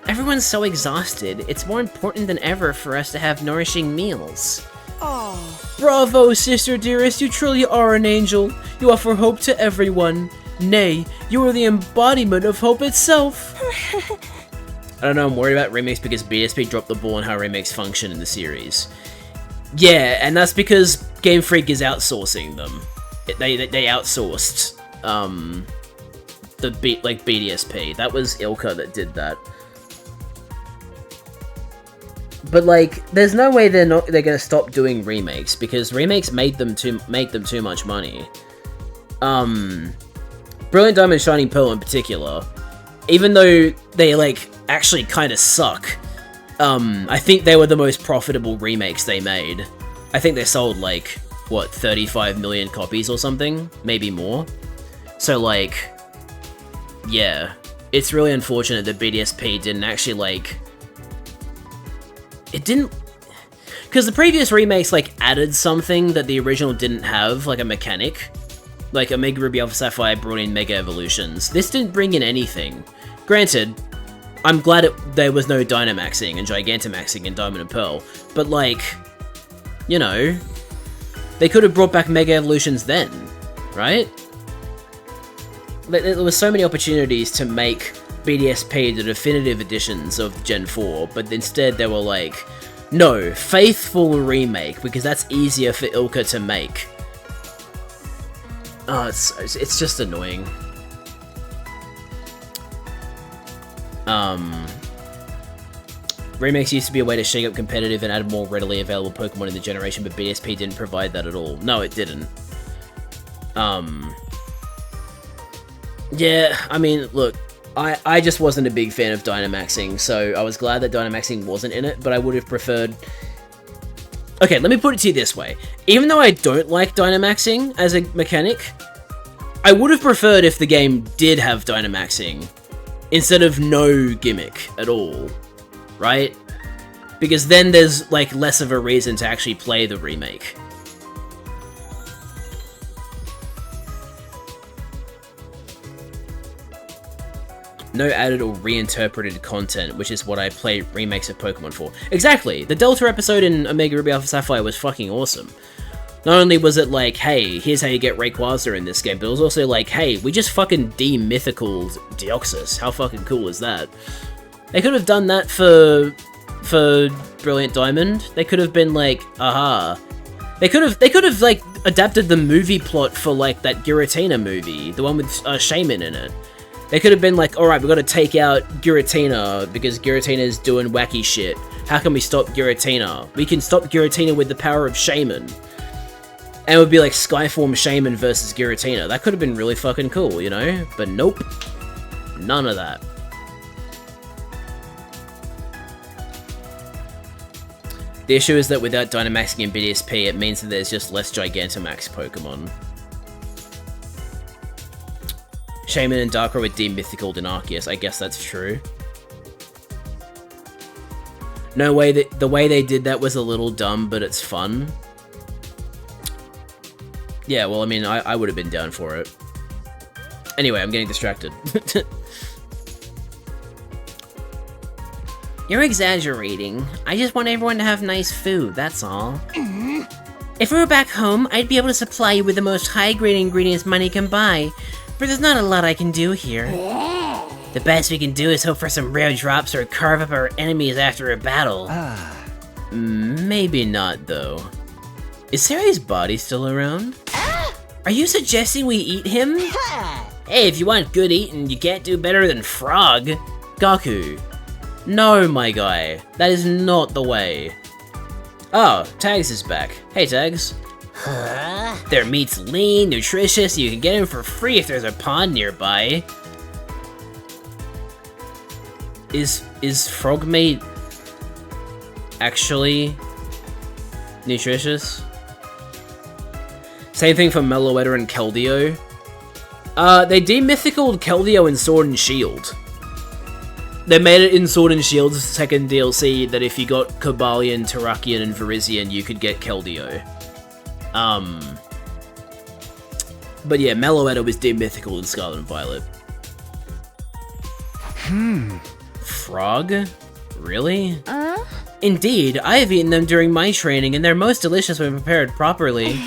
Everyone's so exhausted. It's more important than ever for us to have nourishing meals. Oh. Bravo, sister dearest, you truly are an angel. You offer hope to everyone. Nay, you are the embodiment of hope itself. I don't know, I'm worried about remakes because BSP dropped the ball on how remakes function in the series. Yeah, and that's because Game Freak is outsourcing them. They outsourced the BDSP. That was Ilka that did that. But like, there's no way they're gonna stop doing remakes because remakes make them too much money. Brilliant Diamond, Shining Pearl in particular, even though they like actually kind of suck, I think they were the most profitable remakes they made. I think they sold like what 35 million copies or something, maybe more. So like, yeah, it's really unfortunate that BDSP didn't actually like. It didn't... Because the previous remakes, like, added something that the original didn't have, like a mechanic. Like, Omega Ruby Alpha Sapphire brought in Mega Evolutions. This didn't bring in anything. Granted, I'm glad there was no Dynamaxing and Gigantamaxing in Diamond and Pearl, but, like, you know, they could have brought back Mega Evolutions then, right? There were so many opportunities to make BDSP the definitive editions of Gen 4, but instead they were like, no, faithful remake, because that's easier for Ilka to make. Oh, it's just annoying. Remakes used to be a way to shake up competitive and add more readily available Pokemon in the generation, but BDSP didn't provide that at all. No, it didn't. Yeah, I mean, look, I just wasn't a big fan of Dynamaxing, so I was glad that Dynamaxing wasn't in it, but I would have preferred... Okay, let me put it to you this way. Even though I don't like Dynamaxing as a mechanic, I would have preferred if the game did have Dynamaxing instead of no gimmick at all, right? Because then there's, like, less of a reason to actually play the remake. No added or reinterpreted content, which is what I play remakes of Pokemon for. Exactly! The Delta episode in Omega Ruby Alpha Sapphire was fucking awesome. Not only was it like, hey, here's how you get Rayquaza in this game, but it was also like, hey, we just fucking demythicaled Deoxys. How fucking cool is that? They could have done that for Brilliant Diamond. They could have been like, aha. They could have like adapted the movie plot for like that Giratina movie, the one with Shaman in it. They could have been like, alright, we've got to take out Giratina because Giratina's doing wacky shit. How can we stop Giratina? We can stop Giratina with the power of Shaman. And it would be like Skyform Shaman versus Giratina. That could have been really fucking cool, you know? But nope. None of that. The issue is that without Dynamaxing in BDSP, it means that there's just less Gigantamax Pokemon. Shaman and Darkrai were demythicaled in Arceus. I guess that's true. No way, the way they did that was a little dumb, but it's fun. Yeah, well, I mean, I would have been down for it. Anyway, I'm getting distracted. You're exaggerating. I just want everyone to have nice food, that's all. If we were back home, I'd be able to supply you with the most high-grade ingredients money can buy, but there's not a lot I can do here. The best we can do is hope for some rare drops or carve up our enemies after a battle. Maybe not, though. Is Sari's body still around? Are you suggesting we eat him? Hey, if you want good eating, you can't do better than Frog. Gaku. No, my guy. That is not the way. Oh, Tags is back. Hey, Tags. Their meat's lean, nutritious, you can get them for free if there's a pond nearby. Is frog meat actually nutritious? Same thing for Meloetta and Keldeo. They demythicaled Keldeo in Sword and Shield. They made it in Sword and Shield's second DLC that if you got Cobalion, Terrakion, and Virizion, you could get Keldeo. But yeah, Meloetta was demythicaled in Scarlet and Violet. Frog? Really? Indeed, I have eaten them during my training, and they're most delicious when prepared properly.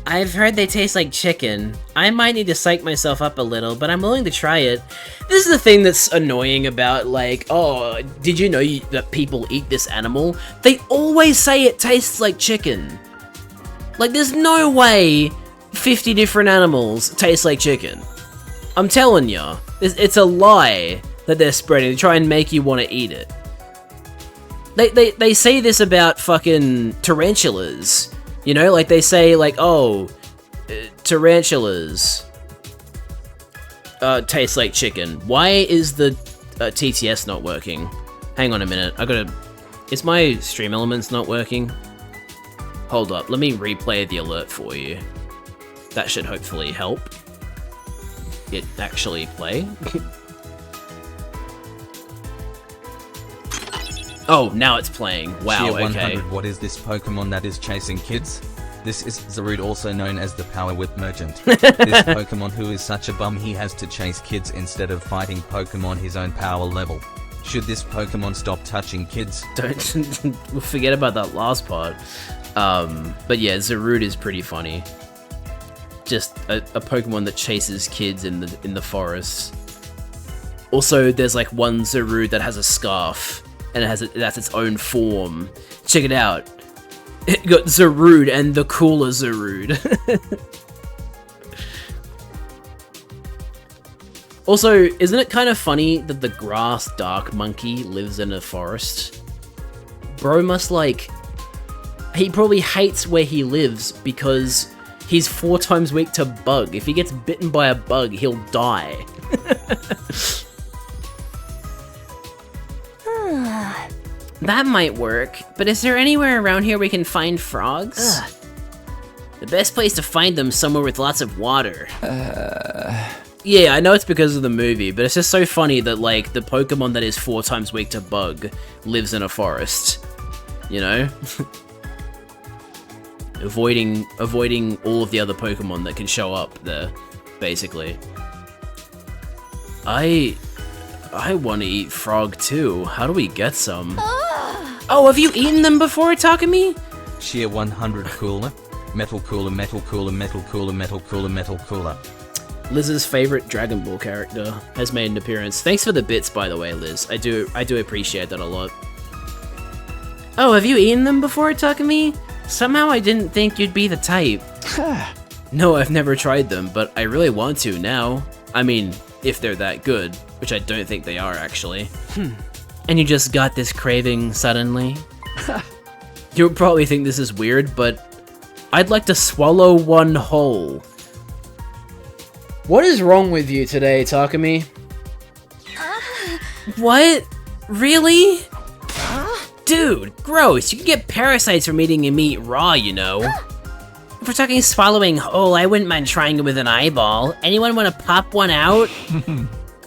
I've heard they taste like chicken. I might need to psych myself up a little, but I'm willing to try it. This is the thing that's annoying about, like, oh, did you know that people eat this animal? They always say it tastes like chicken. Like, there's no way 50 different animals taste like chicken. I'm telling ya, it's a lie that they're spreading to try and make you want to eat it. They say this about fucking tarantulas. You know, like they say, like, oh, tarantulas taste like chicken. Why is the TTS not working? Hang on a minute, is my Stream Elements not working? Hold up, let me replay the alert for you. That should hopefully help it actually play. Oh, now it's playing. Wow, Tier okay. 100, what is this Pokemon that is chasing kids? This is Zarude, also known as the Power Whip Merchant. This Pokemon who is such a bum he has to chase kids instead of fighting Pokemon his own power level. Should this Pokemon stop touching kids? Don't we'll forget about that last part. But yeah, Zarude is pretty funny. Just a Pokemon that chases kids in the forest. Also, there's like one Zarude that has a scarf. And that's its own form. Check it out. It got Zarude and the cooler Zarude. Also, isn't it kind of funny that the grass dark monkey lives in a forest? Bro must like... He probably hates where he lives because he's 4 times weak to bug. If he gets bitten by a bug, he'll die. That might work, but is there anywhere around here we can find frogs? The best place to find them is somewhere with lots of water. Yeah, I know it's because of the movie, but it's just so funny that, like, the Pokemon that is 4 times weak to bug lives in a forest. You know? avoiding all of the other Pokemon that can show up there, basically. I want to eat frog too. How do we get some? Oh, have you eaten them before, Takumi? Sheer 100 cooler. Metal cooler, metal cooler, metal cooler, metal cooler, metal cooler. Liz's favorite Dragon Ball character has made an appearance. Thanks for the bits, by the way, Liz. I do appreciate that a lot. Oh, have you eaten them before, Takumi? Somehow I didn't think you'd be the type. No, I've never tried them, but I really want to now. I mean, if they're that good, which I don't think they are, actually. And you just got this craving suddenly? You'll probably think this is weird, but I'd like to swallow one whole. What is wrong with you today, Takumi? What? Really? Dude, gross. You can get parasites from eating your meat raw, you know. If we're talking swallowing whole, I wouldn't mind trying it with an eyeball. Anyone want to pop one out?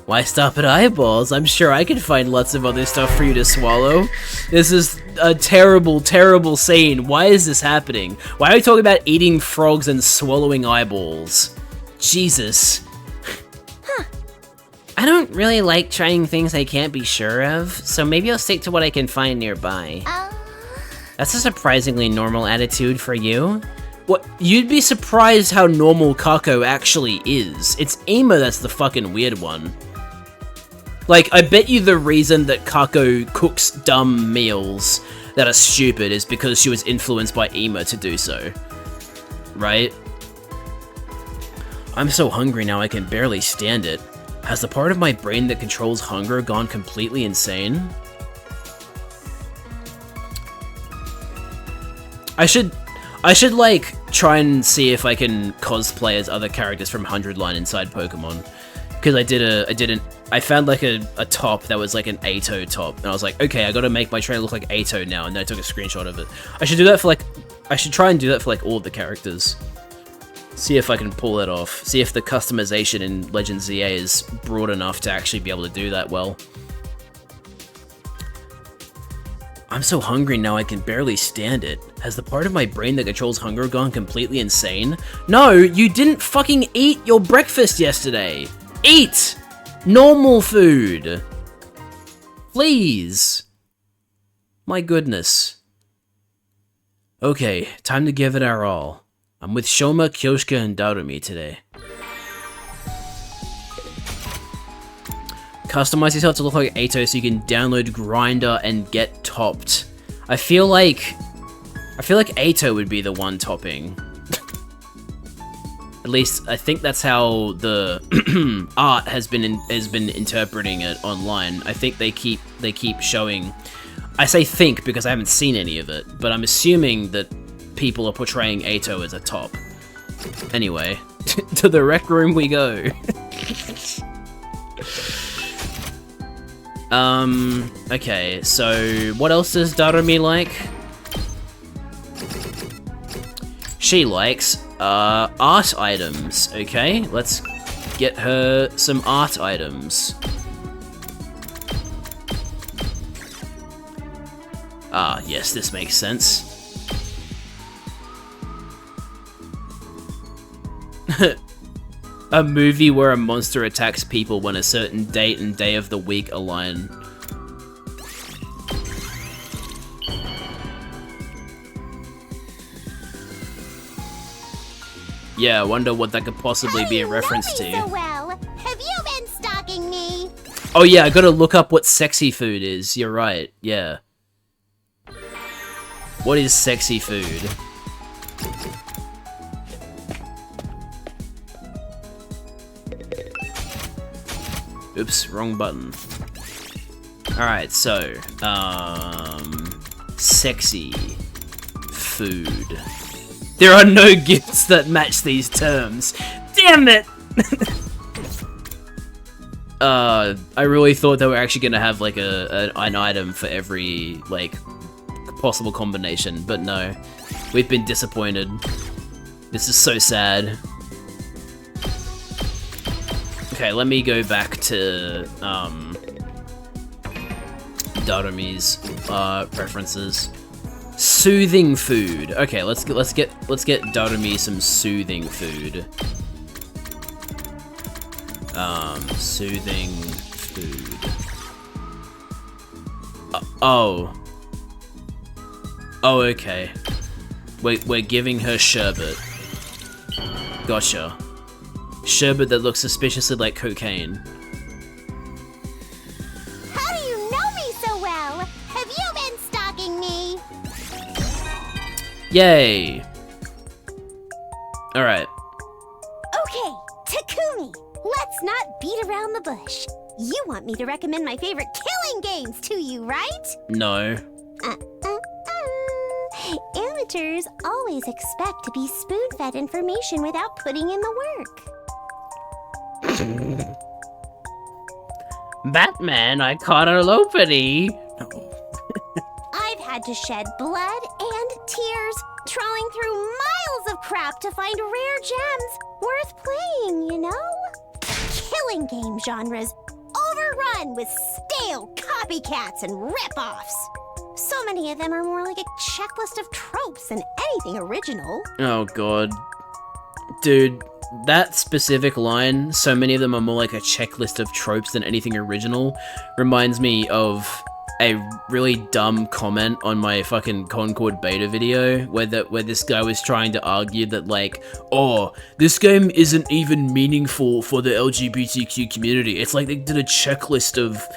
Why stop at eyeballs? I'm sure I could find lots of other stuff for you to swallow. This is a terrible, terrible scene. Why is this happening? Why are we talking about eating frogs and swallowing eyeballs? Jesus. I don't really like trying things I can't be sure of, so maybe I'll stick to what I can find nearby. That's a surprisingly normal attitude for you. What? You'd be surprised how normal Kako actually is. It's Ima that's the fucking weird one. Like, I bet you the reason that Kako cooks dumb meals that are stupid is because she was influenced by Ima to do so. Right? I'm so hungry now I can barely stand it. Has the part of my brain that controls hunger gone completely insane? I should like try and see if I can cosplay as other characters from 100 Line inside Pokemon. Because I found like a top that was like an Ato top, and I was like, okay, I gotta make my trainer look like Ato now, and then I took a screenshot of it. I should try and do that for like all of the characters. See if I can pull it off. See if the customization in Legends ZA is broad enough to actually be able to do that well. I'm so hungry now I can barely stand it. Has the part of my brain that controls hunger gone completely insane? No, you didn't fucking eat your breakfast yesterday! Eat! Normal food! Please! My goodness. Okay, time to give it our all. I'm with Shoma, Kyoshka, and Darumi today. Customize yourself to look like Ato so you can download Grinder and get topped. I feel like Ato would be the one topping. At least I think that's how the art has been interpreting it online. I think they keep showing. I say think because I haven't seen any of it, but I'm assuming that people are portraying Ato as a top. Anyway, to the rec room we go. Okay, so what else does Darumi like? She likes, art items. Okay, let's get her some art items. Ah, yes, this makes sense. A movie where a monster attacks people when a certain date and day of the week align. Yeah, I wonder what that could possibly be a reference to. So well. Have you been stalking me? Oh yeah, I gotta look up what sexy food is. You're right, yeah. What is sexy food? Oops, wrong button. Alright, so, sexy food. There are no gifts that match these terms. Damn it! I really thought they were actually gonna have like an item for every like possible combination, but no. We've been disappointed. This is so sad. Okay, let me go back to Darumi's preferences. Soothing food. Okay, let's get Darumi some soothing food. Soothing food. Oh, okay. We're giving her sherbet. Gotcha. Sherbet that looks suspiciously like cocaine. How do you know me so well? Have you been stalking me? Yay! Alright. Okay, Takumi, let's not beat around the bush. You want me to recommend my favorite killing games to you, right? No. Amateurs always expect to be spoon-fed information without putting in the work. Batman, I caught a lopity. I've had to shed blood and tears, trawling through miles of crap to find rare gems worth playing, you know? Killing game genres overrun with stale copycats and rip-offs. So many of them are more like a checklist of tropes than anything original. Oh god. Dude, that specific line, so many of them are more like a checklist of tropes than anything original, reminds me of a really dumb comment on my fucking Concord beta video where this guy was trying to argue that, like, oh, this game isn't even meaningful for the LGBTQ community. It's like they did a checklist of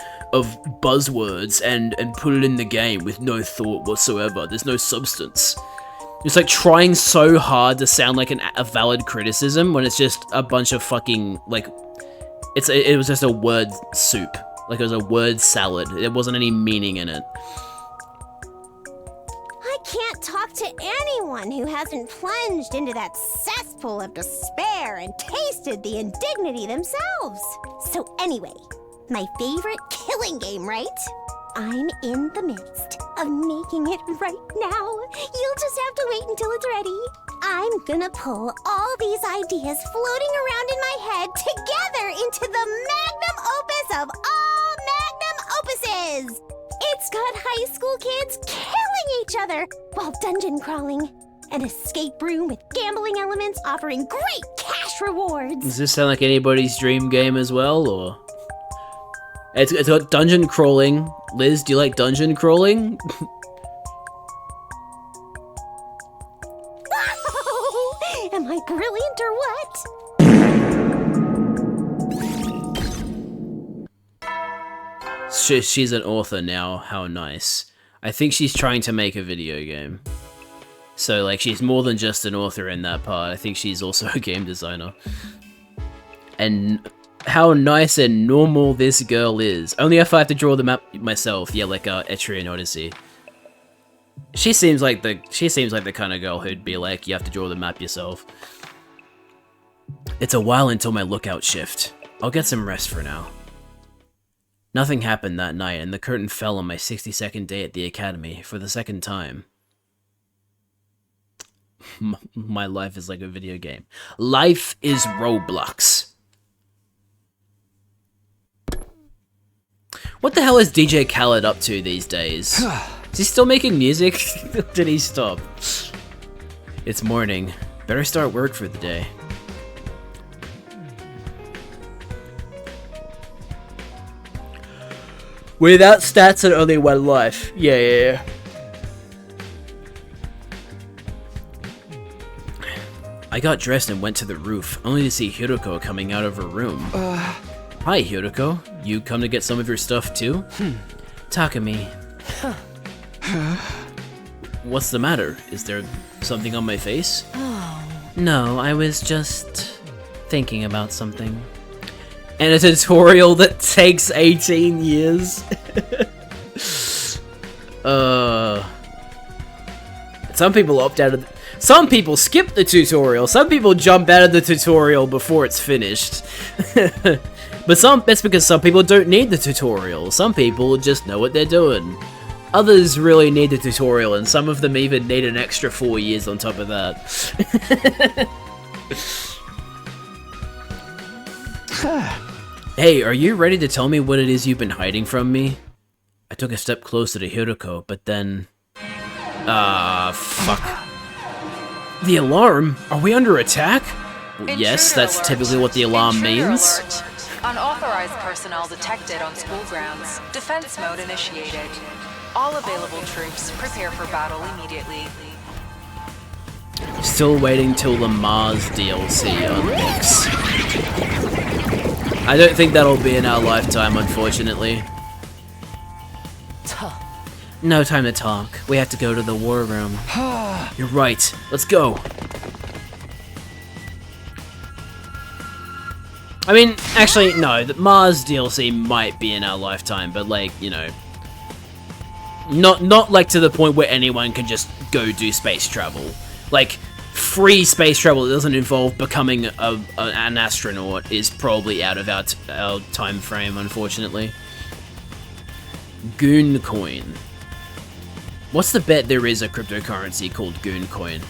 buzzwords and put it in the game with no thought whatsoever. There's no substance. It's like trying so hard to sound like a valid criticism when it's just a bunch of fucking, like, it was just a word soup. Like, it was a word salad. There wasn't any meaning in it. I can't talk to anyone who hasn't plunged into that cesspool of despair and tasted the indignity themselves. So anyway, my favorite killing game, right? I'm in the midst of making it right now. You'll just have to wait until it's ready. I'm gonna pull all these ideas floating around in my head together into the magnum opus of all magnum opuses. It's got high school kids killing each other while dungeon crawling. An escape room with gambling elements offering great cash rewards. Does this sound like anybody's dream game as well, or? It's got dungeon crawling. Liz, do you like dungeon crawling? Oh, am I brilliant or what? She's an author now. How nice. I think she's trying to make a video game. So, like, she's more than just an author in that part. I think she's also a game designer. And how nice and normal this girl is. Only if I have to draw the map myself. Yeah, like Etrian Odyssey. She seems like the kind of girl who'd be like, you have to draw the map yourself. It's a while until my lookout shift. I'll get some rest for now. Nothing happened that night, and the curtain fell on my 62nd day at the academy for the second time. My life is like a video game. Life is Roblox. What the hell is DJ Khaled up to these days? Is he still making music? Did he stop? It's morning. Better start work for the day. Without stats and only one life. Yeah. I got dressed and went to the roof, only to see Hiroko coming out of her room. Hi, Hiroko. You come to get some of your stuff, too? Takumi. What's the matter? Is there something on my face? No, I was just thinking about something. And a tutorial that takes 18 years. Some people opt out of some people skip the tutorial. Some people jump out of the tutorial before it's finished. But that's because some people don't need the tutorial. Some people just know what they're doing. Others really need the tutorial, and some of them even need an extra 4 years on top of that. Hey, are you ready to tell me what it is you've been hiding from me? I took a step closer to Hiroko, but then... fuck. The alarm? Are we under attack? Well, yes, that's typically what the alarm means. Alert. Unauthorized personnel detected on school grounds. Defense mode initiated. All available troops prepare for battle immediately. Still waiting till the Mars DLC unlocks. I don't think that'll be in our lifetime, unfortunately. No time to talk. We have to go to the war room. You're right. Let's go. I mean, actually, no. The Mars DLC might be in our lifetime, but like, you know, not like to the point where anyone can just go do space travel. Like, free space travel that doesn't involve becoming an astronaut is probably out of our time frame, unfortunately. Goon Coin. What's the bet there is a cryptocurrency called Goon Coin?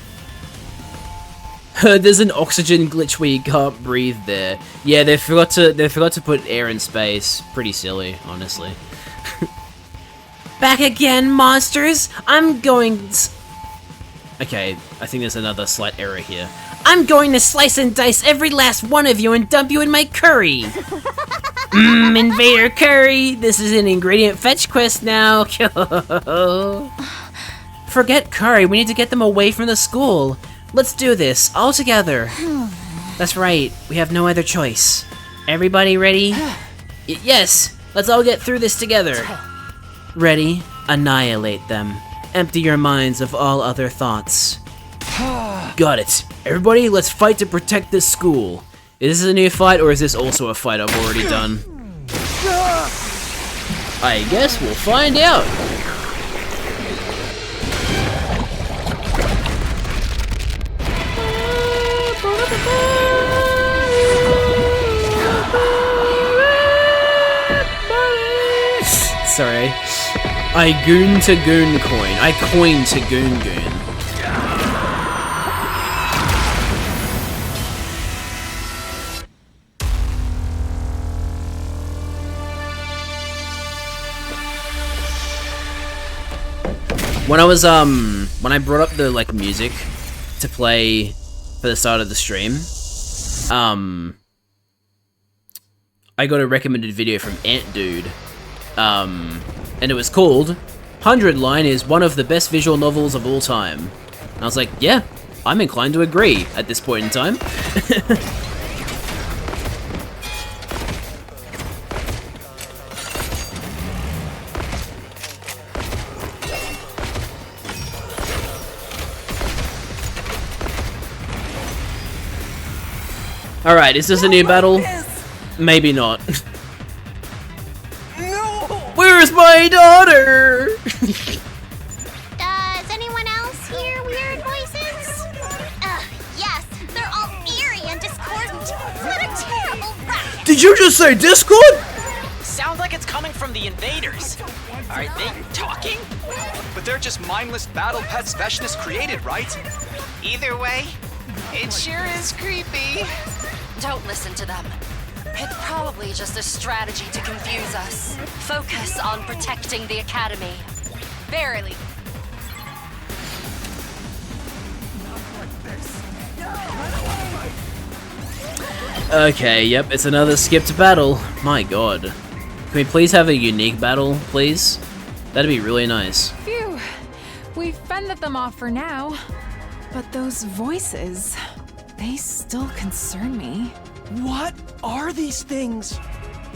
There's an oxygen glitch where you can't breathe there. Yeah, they forgot to put air in space. Pretty silly, honestly. Back again, monsters! I'm going... Okay, I think there's another slight error here. I'm going to slice and dice every last one of you and dump you in my curry! Invader Curry! This is an ingredient fetch quest now! Forget curry, we need to get them away from the school! Let's do this, all together! That's right, we have no other choice. Everybody ready? Yes! Let's all get through this together! Ready? Annihilate them. Empty your minds of all other thoughts. Got it. Everybody, let's fight to protect this school. Is this a new fight, or is this also a fight I've already done? I guess we'll find out. Sorry. I goon to goon coin. I coin to goon goon. When I was when I brought up the like music to play for the start of the stream, I got a recommended video from Ant Dude. And it was called 100 Line is one of the best visual novels of all time. And I was like, yeah, I'm inclined to agree at this point in time. Alright, is this a new battle? Maybe not. Where's my daughter? Does anyone else hear weird voices? Yes, they're all eerie and discordant. What a terrible racket! Did you just say Discord? Sounds like it's coming from the invaders. Are they talking? But they're just mindless battle pets Veshness created, right? Either way, it sure is creepy. Don't listen to them. It's probably just a strategy to confuse us. Focus on protecting the Academy. Verily. Okay, yep, it's another skipped battle. My god. Can we please have a unique battle, please? That'd be really nice. Phew. We've fended them off for now. But those voices, they still concern me. What are these things?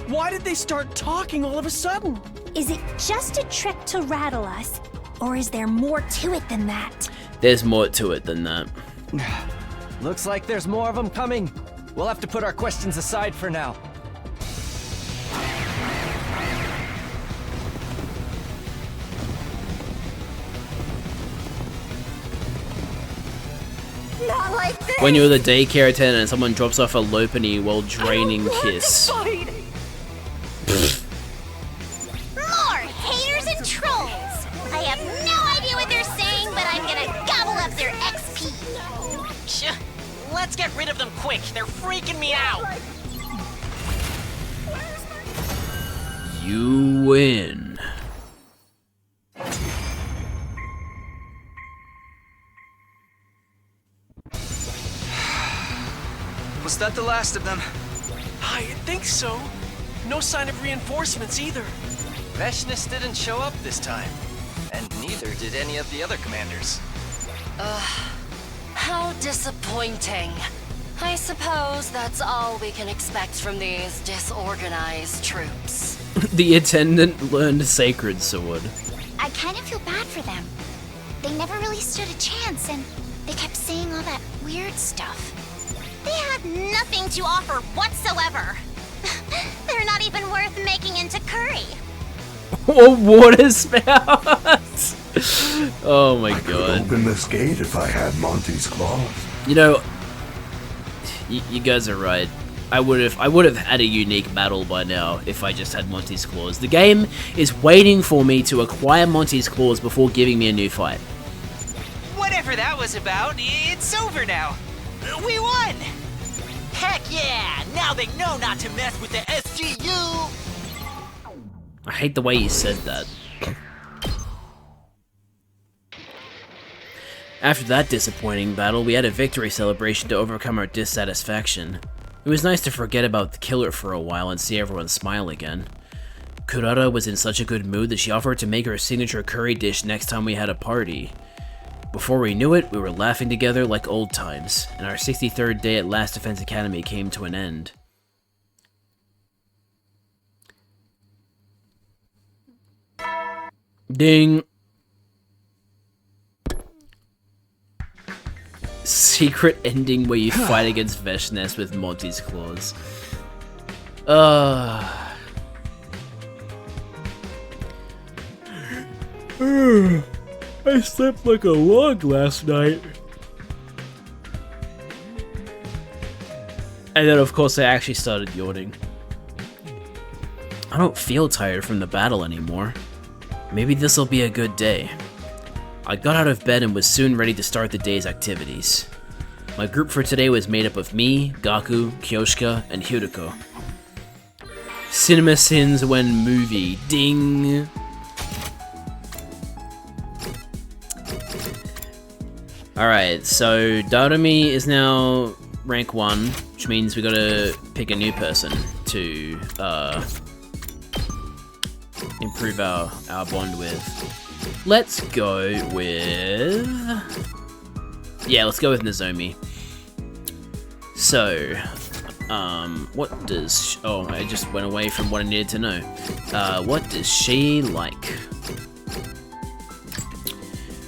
Why did they start talking all of a sudden? Is it just a trick to rattle us? Or is there more to it than that? There's more to it than that. Looks like there's more of them coming. We'll have to put our questions aside for now. Not like this! When you're the daycare attendant and someone drops off a Lopunny while draining Kiss. More haters and trolls! I have no idea what they're saying, but I'm gonna gobble up their XP. Let's get rid of them quick. They're freaking me out. You win. Was that the last of them? I think so. No sign of reinforcements either. Veshness didn't show up this time. And neither did any of the other commanders. How disappointing. I suppose that's all we can expect from these disorganized troops. The attendant learned Sacred Sword. I kind of feel bad for them. They never really stood a chance, and they kept saying all that weird stuff. They had nothing to offer whatsoever. They're not even worth making into curry. Or water spouts. Oh my I could god. open this gate if I had Monty's claws. You know, you guys are right. I would have had a unique battle by now if I just had Monty's claws. The game is waiting for me to acquire Monty's claws before giving me a new fight. Whatever that was about, it's over now. We won! Heck yeah! Now they know not to mess with the SGU! I hate the way you said that. After that disappointing battle, we had a victory celebration to overcome our dissatisfaction. It was nice to forget about the killer for a while and see everyone smile again. Kurara was in such a good mood that she offered to make her signature curry dish next time we had a party. Before we knew it, we were laughing together like old times, and our 63rd day at Last Defense Academy came to an end. Ding! Secret ending where you fight against Veshness with Monty's claws. I slept like a log last night. And then of course I actually started yawning. I don't feel tired from the battle anymore. Maybe this'll be a good day. I got out of bed and was soon ready to start the day's activities. My group for today was made up of me, Gaku, Kyoshika, and Hyuruko. Cinema sins when movie. Ding! Alright, so Darumi is now rank 1, which means we gotta pick a new person to improve our bond with. Let's go with... Yeah, let's go with Nozomi. So, what does... Oh, I just went away from what I needed to know. What does she like?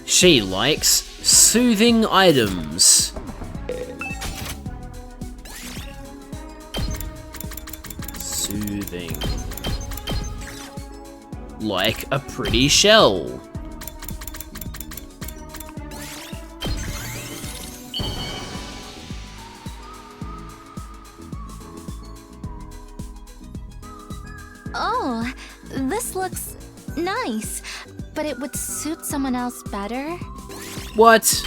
She likes soothing items. Soothing. Like a pretty shell. Oh, this looks nice, but it would suit someone else better. What?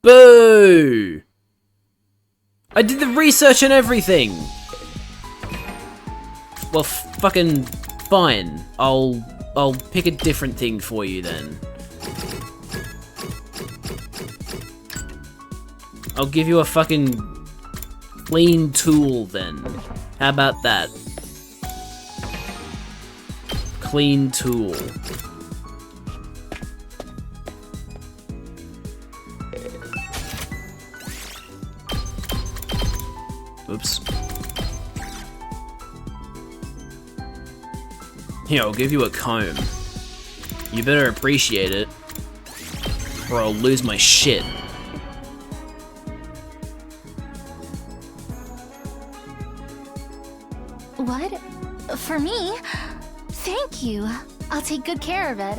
Boo! I did the research and everything! Well, fucking fine. I'll pick a different thing for you then. I'll give you a fucking clean tool then. How about that? Clean tool. Oops. Here, I'll give you a comb. You better appreciate it, or I'll lose my shit. What? For me? Thank you. I'll take good care of it.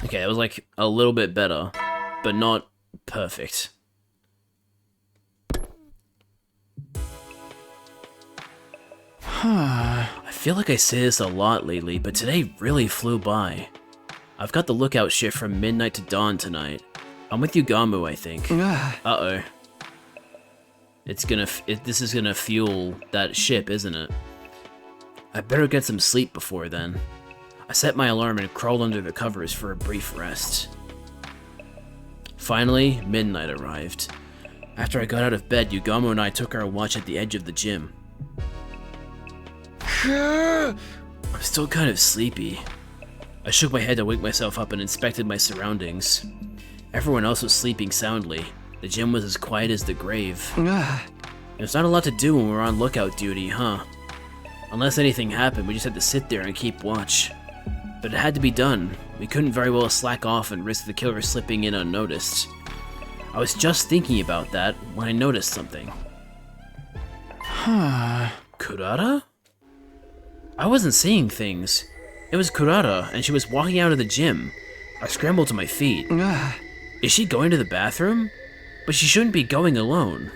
Okay, that was like a little bit better, but not perfect. I feel like I say this a lot lately, but today really flew by. I've got the lookout shift from midnight to dawn tonight. I'm with Yugamu, I think. Uh-oh. This is gonna fuel that ship, isn't it? I better get some sleep before then. I set my alarm and crawled under the covers for a brief rest. Finally, midnight arrived. After I got out of bed, Yugamo and I took our watch at the edge of the gym. I'm still kind of sleepy. I shook my head to wake myself up and inspected my surroundings. Everyone else was sleeping soundly. The gym was as quiet as the grave. There's not a lot to do when we're on lookout duty, huh? Unless anything happened, we just had to sit there and keep watch. But it had to be done. We couldn't very well slack off and risk the killer slipping in unnoticed. I was just thinking about that when I noticed something. Kurata? I wasn't seeing things. It was Kurata, and she was walking out of the gym. I scrambled to my feet. Is she going to the bathroom? But she shouldn't be going alone.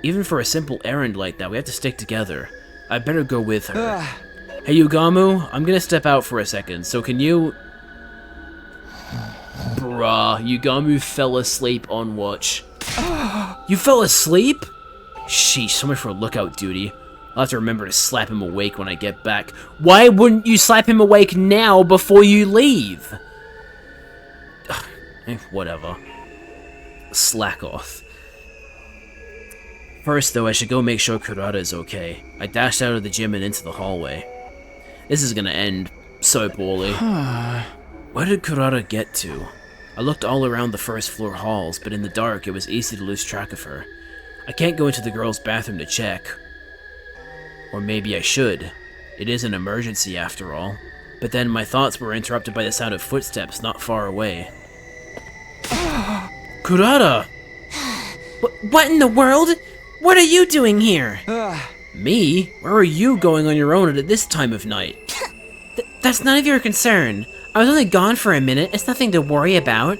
Even for a simple errand like that, we have to stick together. I better go with her. Hey Yugamu, I'm gonna step out for a second, so can you... Bruh, Yugamu fell asleep on watch. You fell asleep? Sheesh, so much for lookout duty. I'll have to remember to slap him awake when I get back. Why wouldn't you slap him awake now before you leave? Whatever. Slack off. First though, I should go make sure Kurata is okay. I dashed out of the gym and into the hallway. This is gonna end so poorly. Where did Kurata get to? I looked all around the first floor halls, but in the dark it was easy to lose track of her. I can't go into the girls' bathroom to check. Or maybe I should. It is an emergency after all. But then my thoughts were interrupted by the sound of footsteps not far away. Kurata! What in the world? What are you doing here? Me? Where are you going on your own at this time of night? That's none of your concern. I was only gone for a minute. It's nothing to worry about.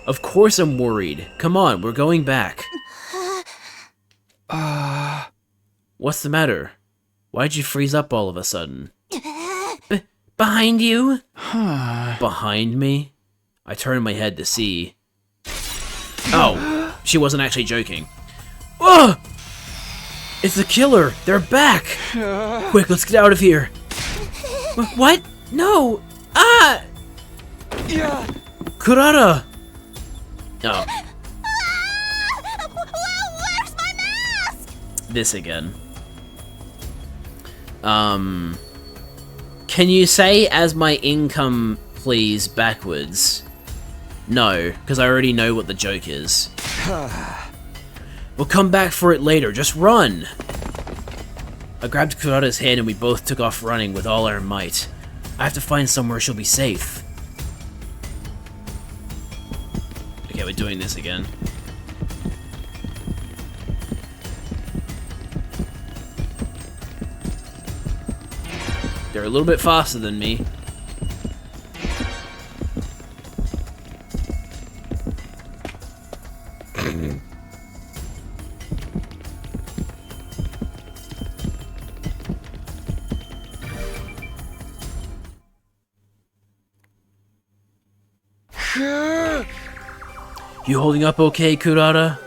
Of course I'm worried. Come on, we're going back. What's the matter? Why'd you freeze up all of a sudden? Behind you? Behind me? I turned my head to see. Oh, she wasn't actually joking. Oh! It's the killer! They're back! Quick, let's get out of here! What? No! Ah! Kurata! Oh. Where's my mask? This again. Can you say as my income, please, backwards? No, because I already know what the joke is. We'll come back for it later, just run! I grabbed Kurata's hand and we both took off running with all our might. I have to find somewhere she'll be safe. Okay, we're doing this again. They're a little bit faster than me. You holding up okay, Kurata?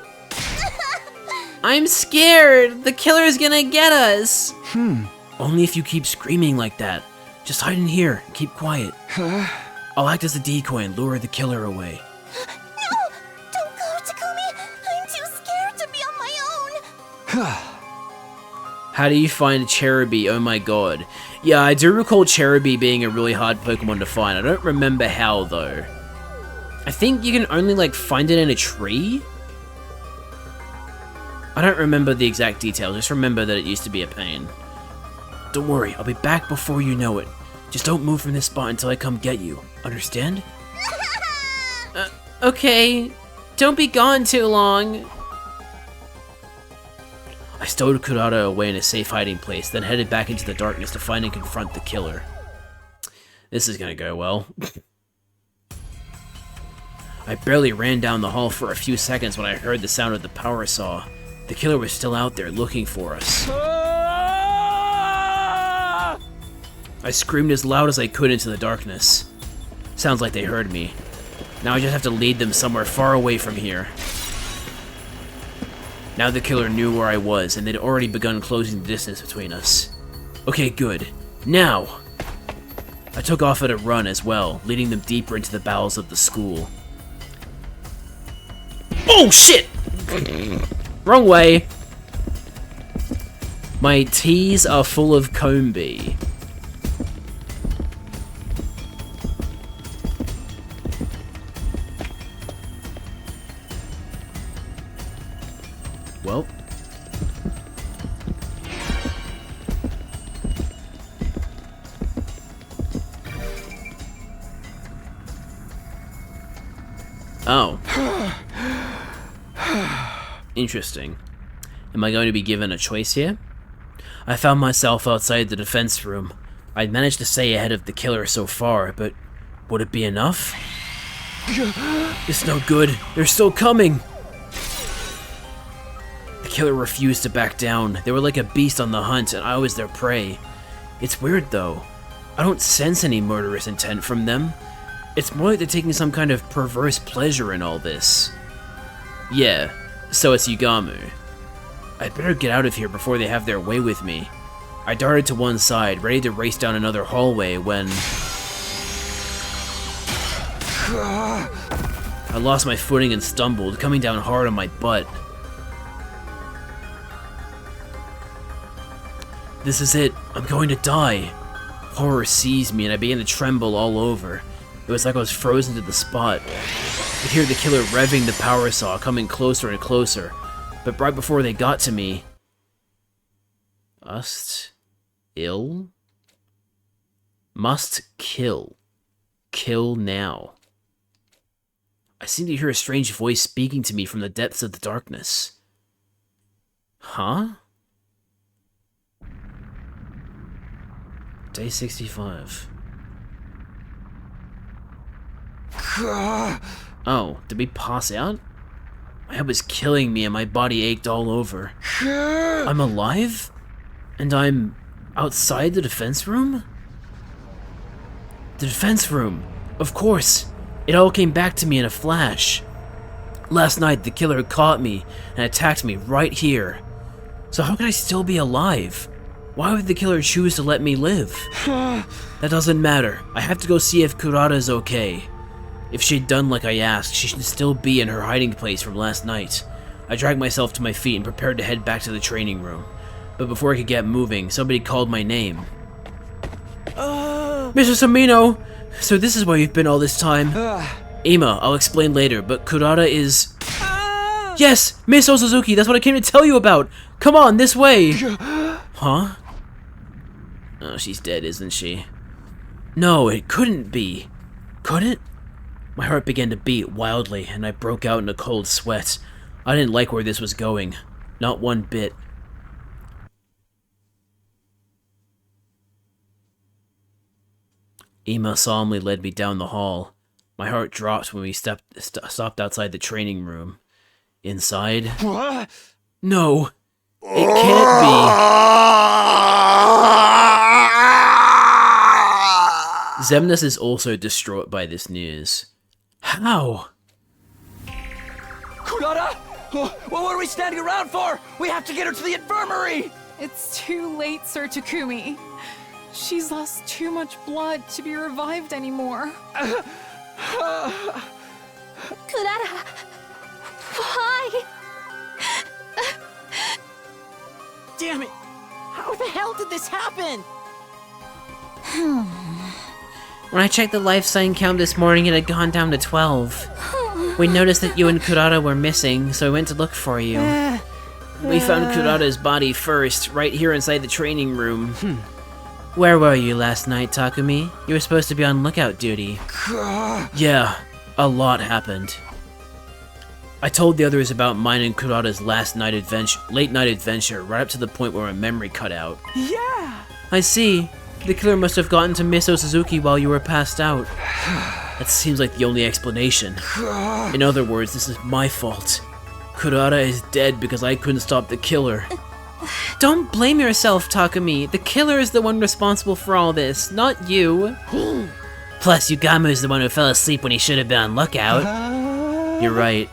I'm scared! The killer's gonna get us! Only if you keep screaming like that. Just hide in here and keep quiet. I'll act as a decoy and lure the killer away. No! Don't go, Takumi! I'm too scared to be on my own! How do you find Cherubi? Oh my god. Yeah, I do recall Cherubi being a really hard Pokemon to find. I don't remember how, though. I think you can only, like, find it in a tree? I don't remember the exact details, just remember that it used to be a pain. Don't worry, I'll be back before you know it. Just don't move from this spot until I come get you. Understand? Okay. Don't be gone too long. I stowed Kurata away in a safe hiding place, then headed back into the darkness to find and confront the killer. This is gonna go well. I barely ran down the hall for a few seconds when I heard the sound of the power saw. The killer was still out there looking for us. I screamed as loud as I could into the darkness. Sounds like they heard me. Now I just have to lead them somewhere far away from here. Now the killer knew where I was, and they'd already begun closing the distance between us. Okay, good. Now! I took off at a run as well, leading them deeper into the bowels of the school. Oh shit! Wrong way! My teas are full of combi. Well. Oh. Interesting. Am I going to be given a choice here? I found myself outside the defense room. I'd managed to stay ahead of the killer so far, but would it be enough? It's no good. They're still coming! The killer refused to back down. They were like a beast on the hunt, and I was their prey. It's weird, though. I don't sense any murderous intent from them. It's more like they're taking some kind of perverse pleasure in all this. Yeah, so it's Yugamu. I'd better get out of here before they have their way with me. I darted to one side, ready to race down another hallway when... I lost my footing and stumbled, coming down hard on my butt. This is it. I'm going to die. Horror seized me and I began to tremble all over. It was like I was frozen to the spot. I could hear the killer revving the power saw, coming closer and closer. But right before they got to me... Must kill. Kill now. I seem to hear a strange voice speaking to me from the depths of the darkness. Huh? Day 65. Oh, did we pass out? My head was killing me and my body ached all over. I'm alive? And I'm outside the defense room? The defense room! Of course! It all came back to me in a flash. Last night, the killer caught me and attacked me right here. So how can I still be alive? Why would the killer choose to let me live? That doesn't matter. I have to go see if Kurata's okay. If she'd done like I asked, she should still be in her hiding place from last night. I dragged myself to my feet and prepared to head back to the training room. But before I could get moving, somebody called my name. Mr. Samino! So this is where you've been all this time. Ima, I'll explain later, but Kurata is... Yes! Miss Osuzuki, that's what I came to tell you about! Come on, this way! Huh? Oh, she's dead, isn't she? No, it couldn't be. Could it? My heart began to beat wildly, and I broke out in a cold sweat. I didn't like where this was going. Not one bit. Ima solemnly led me down the hall. My heart dropped when we stopped outside the training room. Inside? What? No! It can't be! Xemnas is also distraught by this news. How? Kurata? What are we standing around for? We have to get her to the infirmary! It's too late, Sir Takumi. She's lost too much blood to be revived anymore. Kurata! Why? Damn it! How the hell did this happen? When I checked the life sign count this morning, it had gone down to 12. We noticed that you and Kurata were missing, so we went to look for you. We found Kurata's body first, right here inside the training room. Where were you last night, Takumi? You were supposed to be on lookout duty. Yeah, a lot happened. I told the others about mine and Kurata's late night adventure, right up to the point where my memory cut out. Yeah! I see. The killer must have gotten to Miss Osuzuki while you were passed out. That seems like the only explanation. In other words, this is my fault. Kurata is dead because I couldn't stop the killer. Don't blame yourself, Takumi. The killer is the one responsible for all this, not you. Plus, Yugamu is the one who fell asleep when he should have been on lookout. You're right.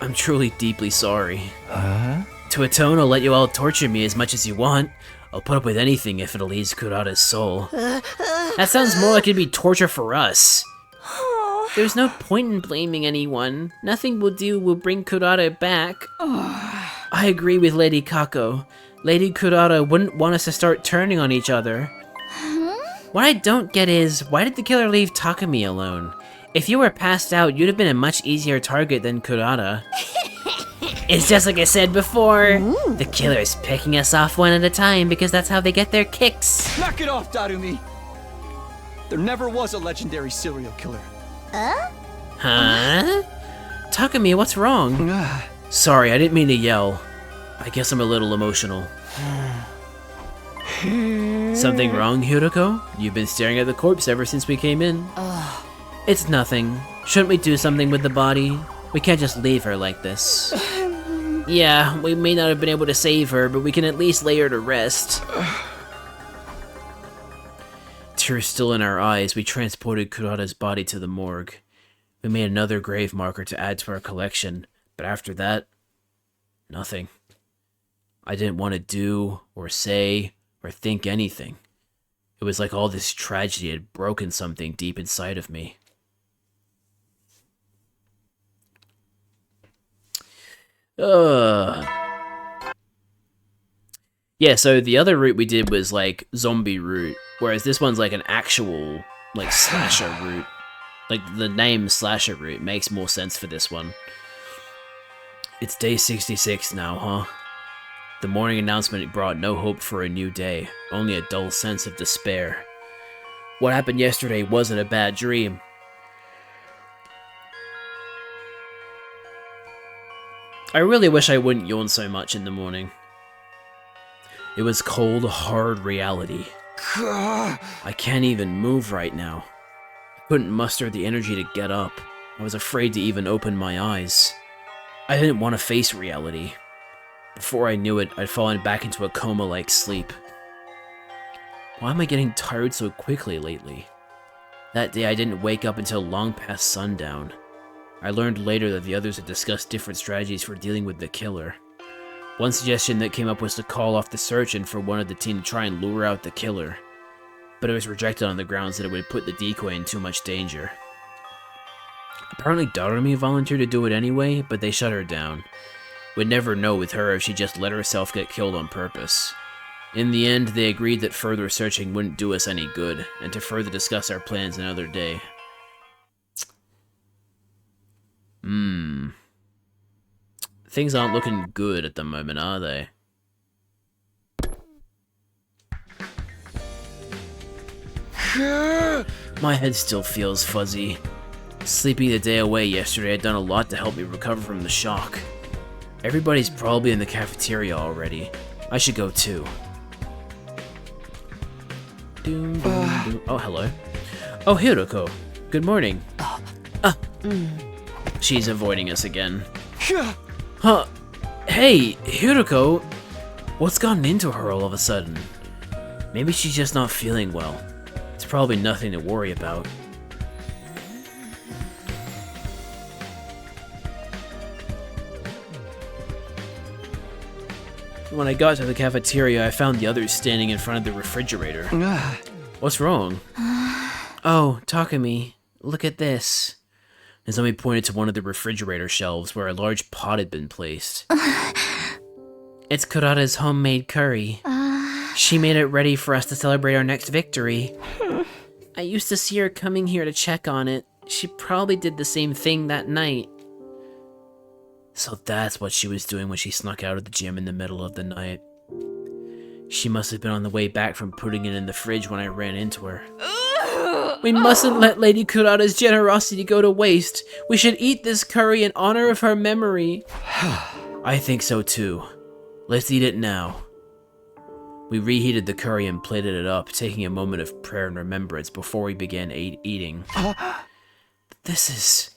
I'm truly deeply sorry. To atone, I'll let you all torture me as much as you want. I'll put up with anything if it'll ease Kurata's soul. That sounds more like it'd be torture for us. There's no point in blaming anyone. Nothing we'll do will bring Kurata back. I agree with Lady Kako. Lady Kurata wouldn't want us to start turning on each other. What I don't get is, why did the killer leave Takumi alone? If you were passed out, you'd have been a much easier target than Kurata. It's just like I said before. The killer's picking us off one at a time because that's how they get their kicks. Knock it off, Darumi! There never was a legendary serial killer. Huh? Takumi, what's wrong? Sorry, I didn't mean to yell. I guess I'm a little emotional. Something wrong, Hiroko? You've been staring at the corpse ever since we came in. It's nothing. Shouldn't we do something with the body? We can't just leave her like this. Yeah, we may not have been able to save her, but we can at least lay her to rest. Tears still in our eyes, we transported Kurata's body to the morgue. We made another grave marker to add to our collection, but after that, nothing. I didn't want to do, or say, or think anything. It was like all this tragedy had broken something deep inside of me. Yeah, so the other route we did was like zombie route, whereas this one's like an actual like slasher route. Like the name slasher route makes more sense for this one. It's day 66 now, huh? The morning announcement brought no hope for a new day, only a dull sense of despair. What happened yesterday wasn't a bad dream. I really wish I wouldn't yawn so much in the morning. It was cold, hard reality. I can't even move right now. I couldn't muster the energy to get up. I was afraid to even open my eyes. I didn't want to face reality. Before I knew it, I'd fallen back into a coma-like sleep. Why am I getting tired so quickly lately? That day I didn't wake up until long past sundown. I learned later that the others had discussed different strategies for dealing with the killer. One suggestion that came up was to call off the search and for one of the team to try and lure out the killer. But it was rejected on the grounds that it would put the decoy in too much danger. Apparently Darumi volunteered to do it anyway, but they shut her down. We'd never know with her if she just let herself get killed on purpose. In the end, they agreed that further searching wouldn't do us any good, and to further discuss our plans another day. Things aren't looking good at the moment, are they? My head still feels fuzzy. Sleeping the day away yesterday had done a lot to help me recover from the shock. Everybody's probably in the cafeteria already. I should go too. Oh, hello. Oh, Hiroko. Good morning. She's avoiding us again. Huh. Hey, Hiroko. What's gotten into her all of a sudden? Maybe she's just not feeling well. It's probably nothing to worry about. When I got to the cafeteria, I found the others standing in front of the refrigerator. What's wrong? Oh, Takumi, look at this. Nozomi pointed to one of the refrigerator shelves where a large pot had been placed. It's Kurata's homemade curry. She made it ready for us to celebrate our next victory. I used to see her coming here to check on it. She probably did the same thing that night. So that's what she was doing when she snuck out of the gym in the middle of the night. She must have been on the way back from putting it in the fridge when I ran into her. We mustn't let Lady Kurata's generosity go to waste. We should eat this curry in honor of her memory. I think so too. Let's eat it now. We reheated the curry and plated it up, taking a moment of prayer and remembrance before we began eating. This is...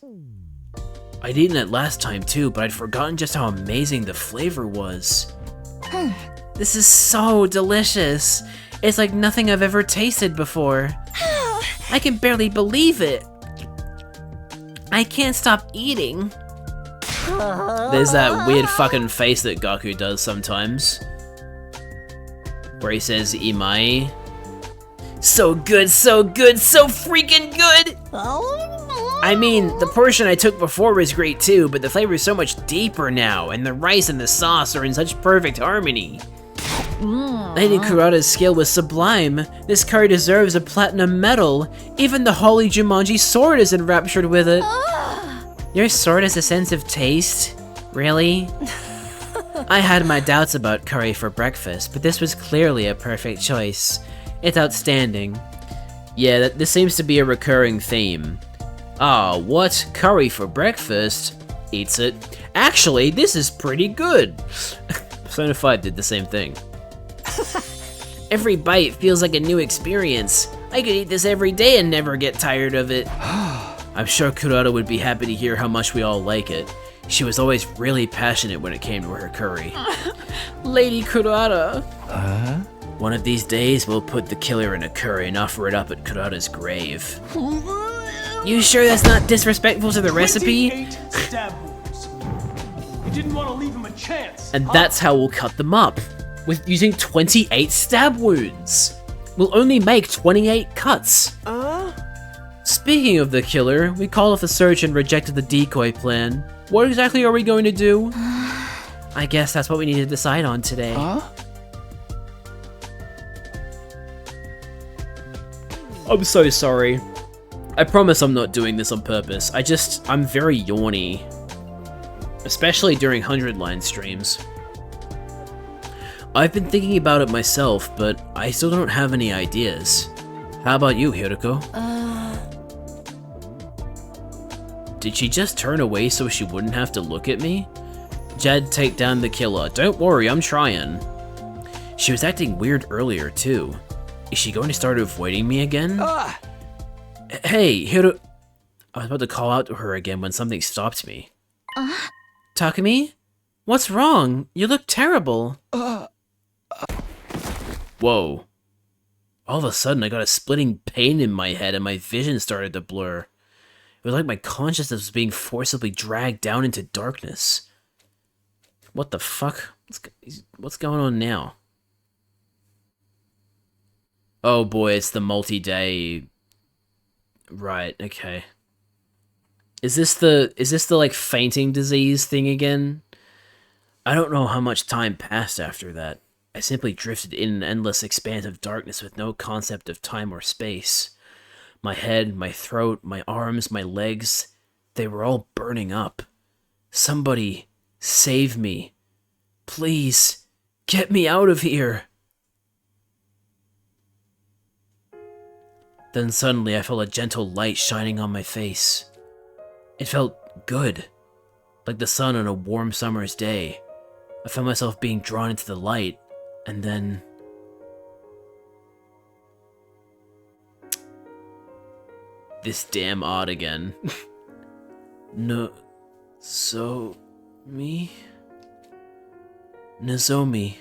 I'd eaten it last time too, but I'd forgotten just how amazing the flavor was. This is so delicious. It's like nothing I've ever tasted before. I can barely believe it. I can't stop eating. There's that weird fucking face that Gaku does sometimes. Where he says, Imai. So good, so good, so freaking good! I mean, the portion I took before was great too, but the flavor is so much deeper now, and the rice and the sauce are in such perfect harmony. Lady Kurata's skill was sublime. This curry deserves a platinum medal. Even the holy Jumanji sword is enraptured with it. Your sword has a sense of taste? Really? I had my doubts about curry for breakfast, but this was clearly a perfect choice. It's outstanding. Yeah, this seems to be a recurring theme. Ah, what? Curry for breakfast? Eats it. Actually, this is pretty good. Persona 5 did the same thing. Every bite feels like a new experience. I could eat this every day and never get tired of it. I'm sure Kurata would be happy to hear how much we all like it. She was always really passionate when it came to her curry. Lady Kurata. One of these days, we'll put the killer in a curry and offer it up at Kurata's grave. You sure that's not disrespectful to the recipe? 28 stab wounds. You didn't want to leave him a chance. And that's how we'll cut them up. With using 28 stab wounds. We'll only make 28 cuts. Speaking of the killer, we called off the search and rejected the decoy plan. What exactly are we going to do? I guess that's what we need to decide on today. I'm so sorry. I promise I'm not doing this on purpose. I'm very yawny. Especially during 100-line streams. I've been thinking about it myself, but I still don't have any ideas. How about you, Hiroko? Did she just turn away so she wouldn't have to look at me? Jed, take down the killer. Don't worry, I'm trying. She was acting weird earlier, too. Is she going to start avoiding me again? Hey, Hiro... I was about to call out to her again when something stopped me. Takumi? What's wrong? You look terrible. Whoa. All of a sudden, I got a splitting pain in my head and my vision started to blur. It was like my consciousness was being forcibly dragged down into darkness. What the fuck? What's going on now? Oh boy, it's the multi-day... Right, okay. Is this the like fainting disease thing again? I don't know how much time passed after that. I simply drifted in an endless expanse of darkness with no concept of time or space. My head, my throat, my arms, my legs, they were all burning up. Somebody, save me. Please, get me out of here. Then suddenly I felt a gentle light shining on my face. It felt good, like the sun on a warm summer's day. I found myself being drawn into the light, and then... This damn odd again. No... So... me? Nozomi,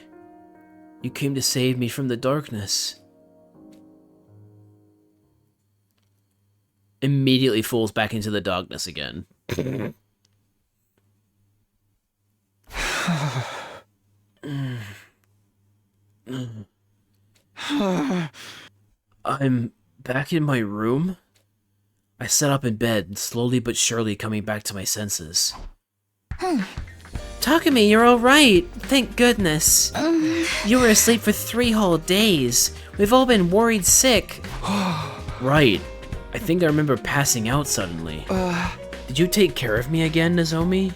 you came to save me from the darkness. Immediately falls back into the darkness again. I'm back in my room. I sat up in bed, slowly but surely coming back to my senses. Takumi, you're alright. Thank goodness. You were asleep for 3 whole days. We've all been worried sick. Right. I think I remember passing out suddenly. Did you take care of me again, Nozomi?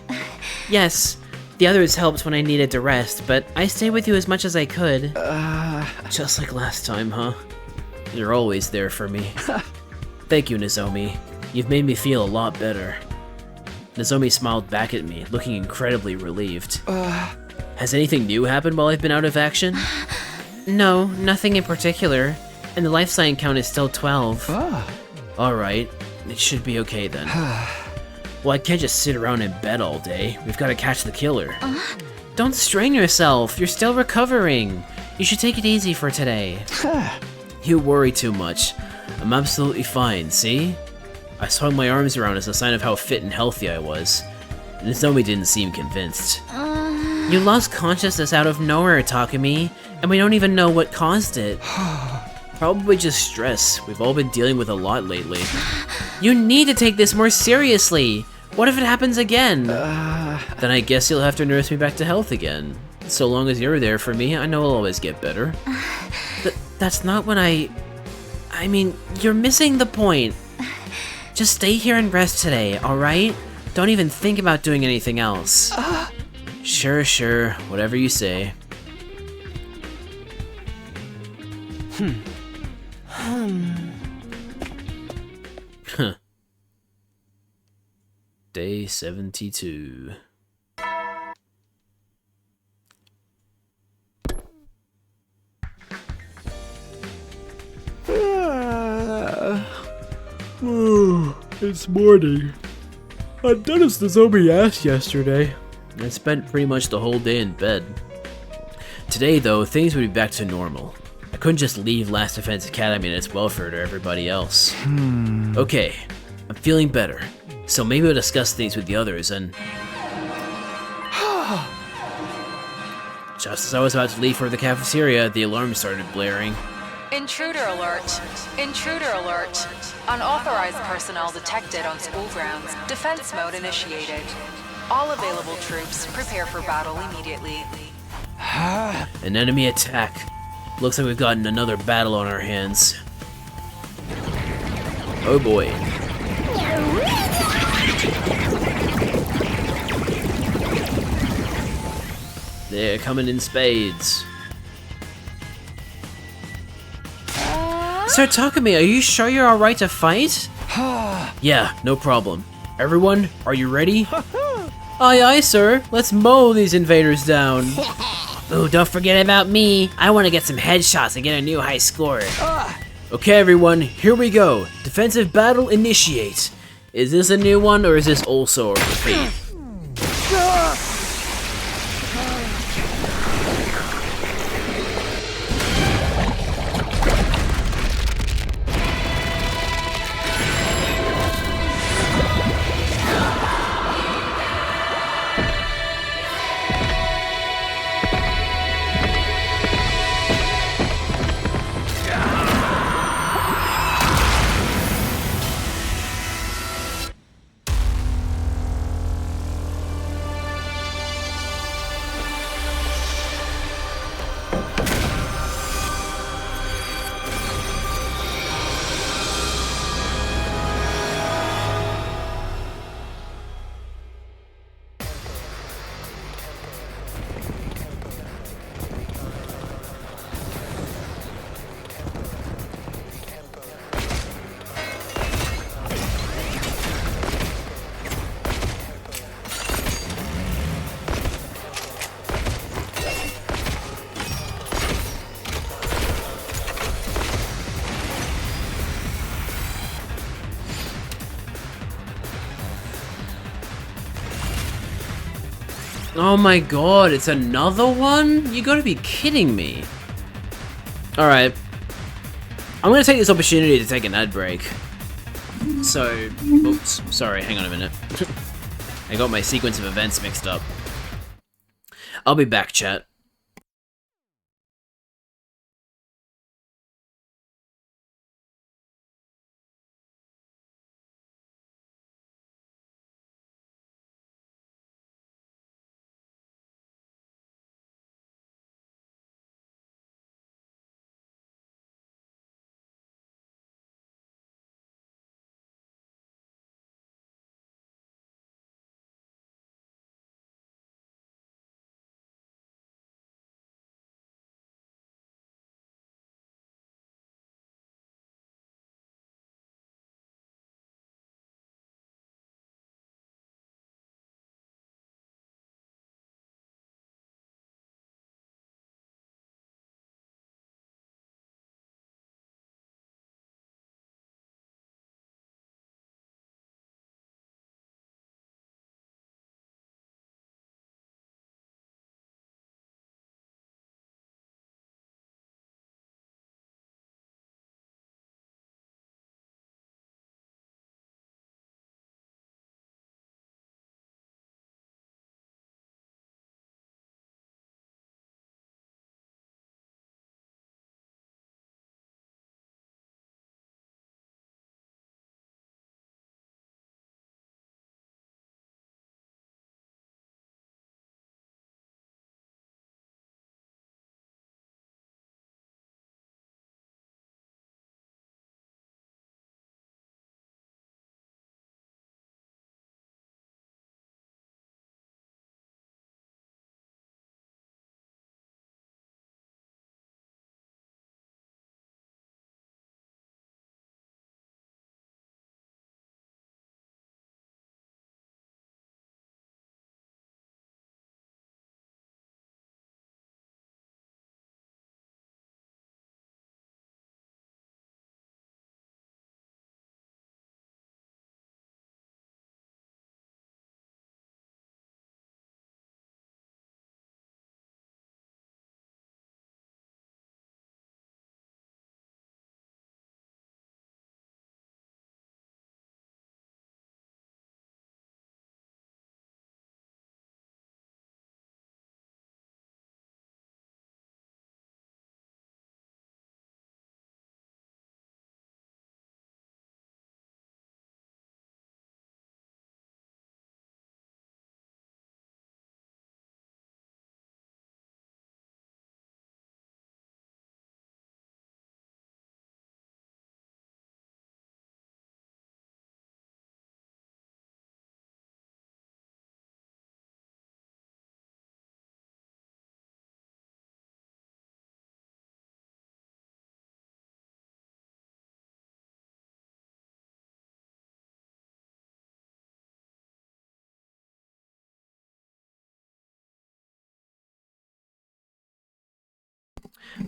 Yes. The others helped when I needed to rest, but I stayed with you as much as I could. Just like last time, huh? You're always there for me. Thank you, Nozomi. You've made me feel a lot better. Nozomi smiled back at me, looking incredibly relieved. Has anything new happened while I've been out of action? No, nothing in particular. And the life sign count is still 12. Alright, it should be okay then. Well, I can't just sit around in bed all day. We've got to catch the killer. Don't strain yourself. You're still recovering. You should take it easy for today. You worry too much. I'm absolutely fine, see? I swung my arms around as a sign of how fit and healthy I was. Nozomi didn't seem convinced. You lost consciousness out of nowhere, Takumi, and we don't even know what caused it. Probably just stress. We've all been dealing with a lot lately. You need to take this more seriously. What if it happens again? Then I guess you'll have to nurse me back to health again. So long as you're there for me, I know I'll always get better. That's not what I mean, you're missing the point. Just stay here and rest today, alright? Don't even think about doing anything else. Sure, whatever you say. Day 72. It's morning. I'd done as Nozomi asked yesterday. I spent pretty much the whole day in bed. Today, though, things would be back to normal. I couldn't just leave Last Defense Academy and its welfare to everybody else. Okay, I'm feeling better, so maybe we'll discuss things with the others and... Just as I was about to leave for the cafeteria, the alarm started blaring. Intruder alert! Intruder alert! Unauthorized personnel detected on school grounds. Defense mode initiated. All available troops prepare for battle immediately. An enemy attack. Looks like we've gotten another battle on our hands. Oh boy. They're coming in spades. Sir Takumi, are you sure you're alright to fight? Yeah, no problem. Everyone, are you ready? Aye aye, sir. Let's mow these invaders down. Ooh, don't forget about me. I want to get some headshots and get a new high score. Okay, everyone, here we go. Defensive battle initiate. Is this a new one, or is this also a repeat? Oh my god, it's another one? You gotta be kidding me. Alright. I'm gonna take this opportunity to take an ad break. So, oops, sorry, hang on a minute. I got my sequence of events mixed up. I'll be back, chat.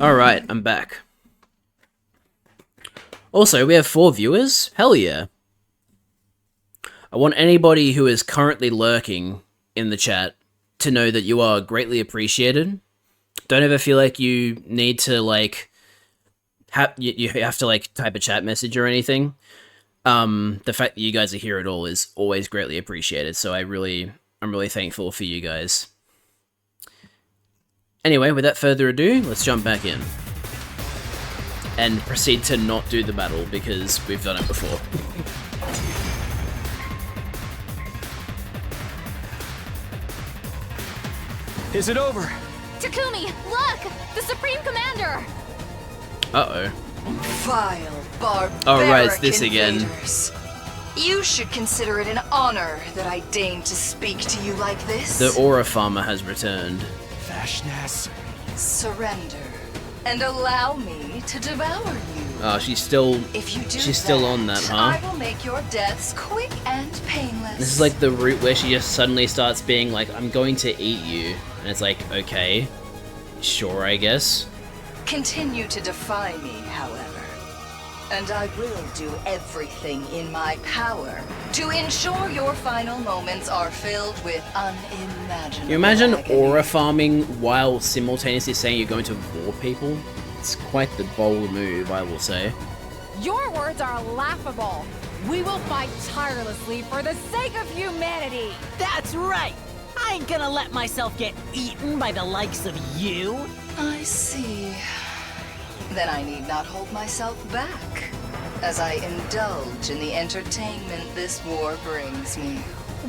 Alright, I'm back. Also, we have 4 viewers? Hell yeah. I want anybody who is currently lurking in the chat to know that you are greatly appreciated. Don't ever feel like you need to, like, you have to, like, type a chat message or anything. The fact that you guys are here at all is always greatly appreciated, so I'm really thankful for you guys. Anyway, without further ado, let's jump back in. And proceed to not do the battle, because we've done it before. Is it over? Takumi, look! The Supreme Commander! Uh-oh. Vile, barbaric Oh, right, it's this again. invaders. You should consider it an honor that I deign to speak to you like this. The Aura Farmer has returned. Vashness. Surrender, and allow me to devour you. Oh, she's still on that, huh? I will make your deaths quick and painless. This is like the route where she just suddenly starts being like, I'm going to eat you. And it's like, okay, sure, I guess. Continue to defy me, however. And I will do everything in my power to ensure your final moments are filled with unimaginable You imagine agony. aura farming while simultaneously saying you're going to war people? It's quite the bold move, I will say. Your words are laughable. We will fight tirelessly for the sake of humanity. That's right! I ain't gonna let myself get eaten by the likes of you. I see. Then I need not hold myself back, as I indulge in the entertainment this war brings me.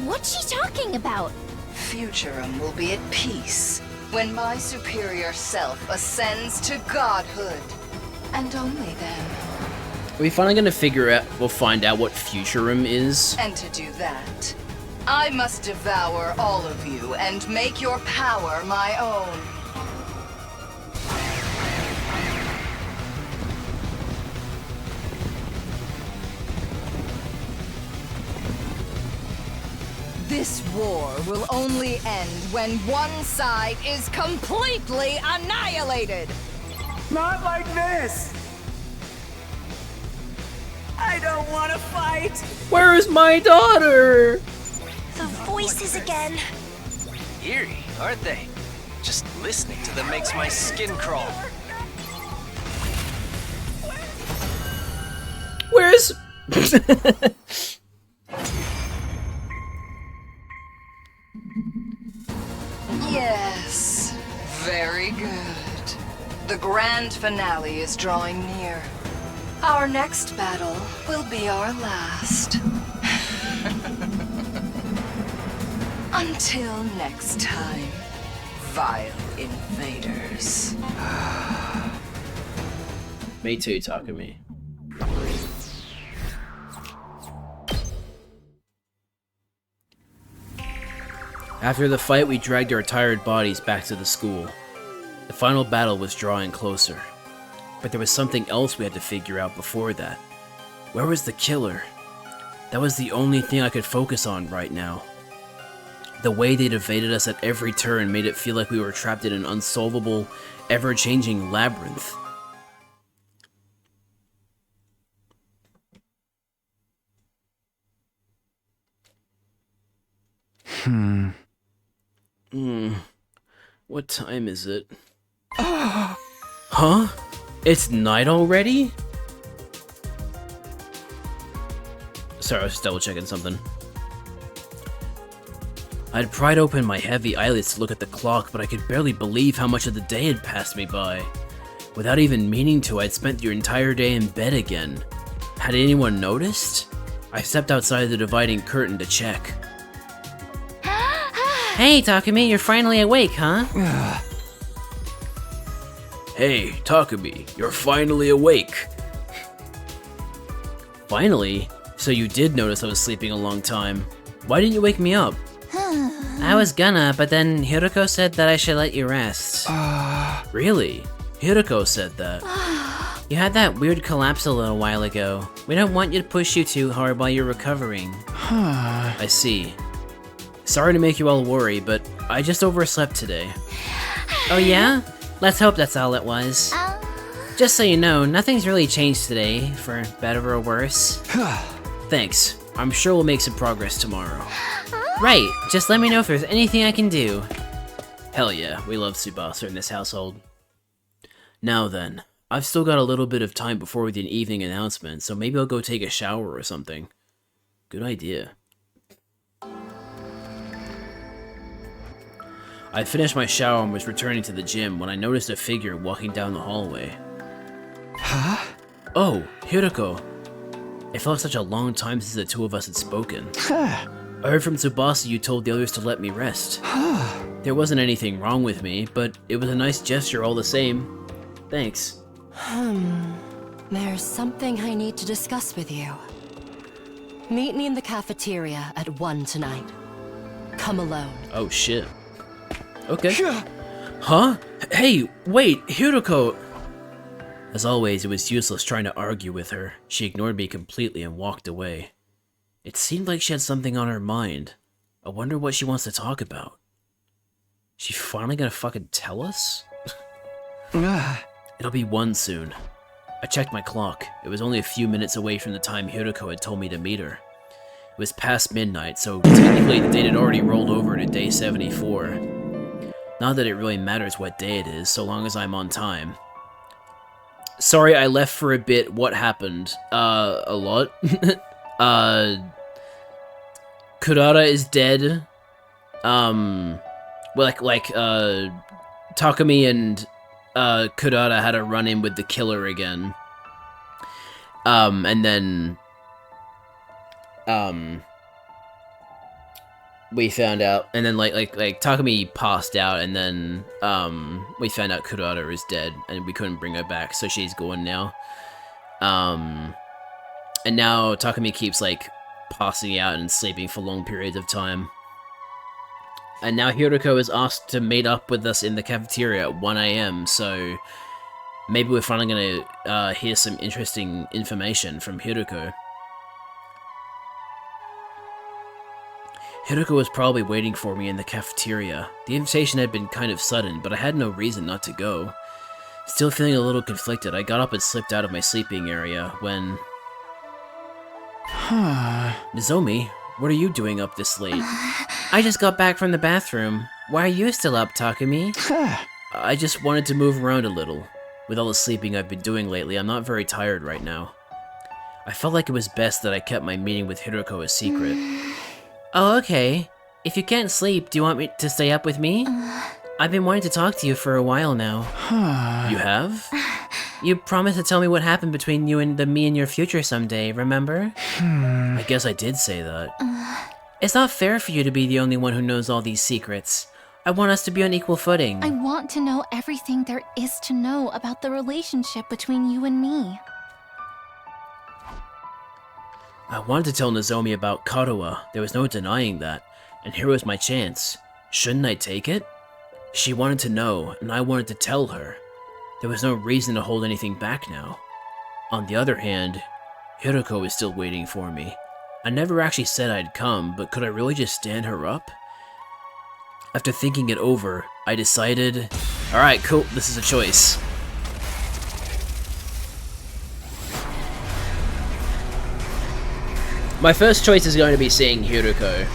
What's she talking about? Futurum will be at peace when my superior self ascends to godhood. And only then. Are we finally gonna find out what Futurum is? And to do that, I must devour all of you and make your power my own. This war will only end when one side is completely annihilated. Not like this! I don't want to fight! Where is my daughter? The voices again. Eerie, aren't they? Just listening to them makes my skin crawl. Where's... Yes, very good. The grand finale is drawing near. Our next battle will be our last. Until next time, vile invaders. Me too, Takumi. After the fight, we dragged our tired bodies back to the school. The final battle was drawing closer. But there was something else we had to figure out before that. Where was the killer? That was the only thing I could focus on right now. The way they'd evaded us at every turn made it feel like we were trapped in an unsolvable, ever-changing labyrinth. What time is it? Huh? It's night already? Sorry, I was just double checking something. I'd pried open my heavy eyelids to look at the clock, but I could barely believe how much of the day had passed me by. Without even meaning to, I'd spent the entire day in bed again. Had anyone noticed? I stepped outside the dividing curtain to check. Hey, Takumi, you're finally awake, huh? Hey, Takumi, you're finally awake. Finally? So you did notice I was sleeping a long time. Why didn't you wake me up? I was gonna, but then Hiroko said that I should let you rest. Really? Hiroko said that. You had that weird collapse a little while ago. We don't want you to push you too hard while you're recovering. I see. Sorry to make you all worry, but I just overslept today. Oh yeah? Let's hope that's all it was. Just so you know, nothing's really changed today, for better or worse. Thanks. I'm sure we'll make some progress tomorrow. Right, just let me know if there's anything I can do. Hell yeah, we love Tsubasa in this household. Now then, I've still got a little bit of time before the evening announcement, so maybe I'll go take a shower or something. Good idea. I finished my shower and was returning to the gym when I noticed a figure walking down the hallway. Huh? Oh, Hiroko. It felt such a long time since the two of us had spoken. I heard from Tsubasa you told the others to let me rest. There wasn't anything wrong with me, but it was a nice gesture all the same. Thanks. There's something I need to discuss with you. Meet me in the cafeteria at 1 tonight. Come alone. Oh shit. Okay. Huh? Hey, wait, Hiroko! As always, it was useless trying to argue with her. She ignored me completely and walked away. It seemed like she had something on her mind. I wonder what she wants to talk about. She finally gonna fucking tell us? It'll be 1 soon. I checked my clock. It was only a few minutes away from the time Hiroko had told me to meet her. It was past midnight, so technically the date had already rolled over to day 74. Not that it really matters what day it is, so long as I'm on time. Sorry, I left for a bit. What happened? A lot? Kurara is dead. Takumi and, Kurara had a run-in with the killer again. And then, we found out, and then like Takumi passed out, and then we found out Kurara is dead, and we couldn't bring her back, so she's gone now. And now Takumi keeps like passing out and sleeping for long periods of time. And now Hiroko is asked to meet up with us in the cafeteria at 1 AM, so maybe we're finally gonna hear some interesting information from Hiroko. Hiroko was probably waiting for me in the cafeteria. The invitation had been kind of sudden, but I had no reason not to go. Still feeling a little conflicted, I got up and slipped out of my sleeping area when... Nozomi, what are you doing up this late? I just got back from the bathroom. Why are you still up, Takumi? I just wanted to move around a little. With all the sleeping I've been doing lately, I'm not very tired right now. I felt like it was best that I kept my meeting with Hiroko a secret. Oh, okay. If you can't sleep, do you want me to stay up with me? I've been wanting to talk to you for a while now. You have? You promised to tell me what happened between you and me in your future someday, remember? I guess I did say that. It's not fair for you to be the only one who knows all these secrets. I want us to be on equal footing. I want to know everything there is to know about the relationship between you and me. I wanted to tell Nozomi about Karuwa, there was no denying that, and here was my chance. Shouldn't I take it? She wanted to know, and I wanted to tell her. There was no reason to hold anything back now. On the other hand, Hiroko is still waiting for me. I never actually said I'd come, but could I really just stand her up? After thinking it over, I decided... Alright, cool, this is a choice. My first choice is going to be seeing Hiroko.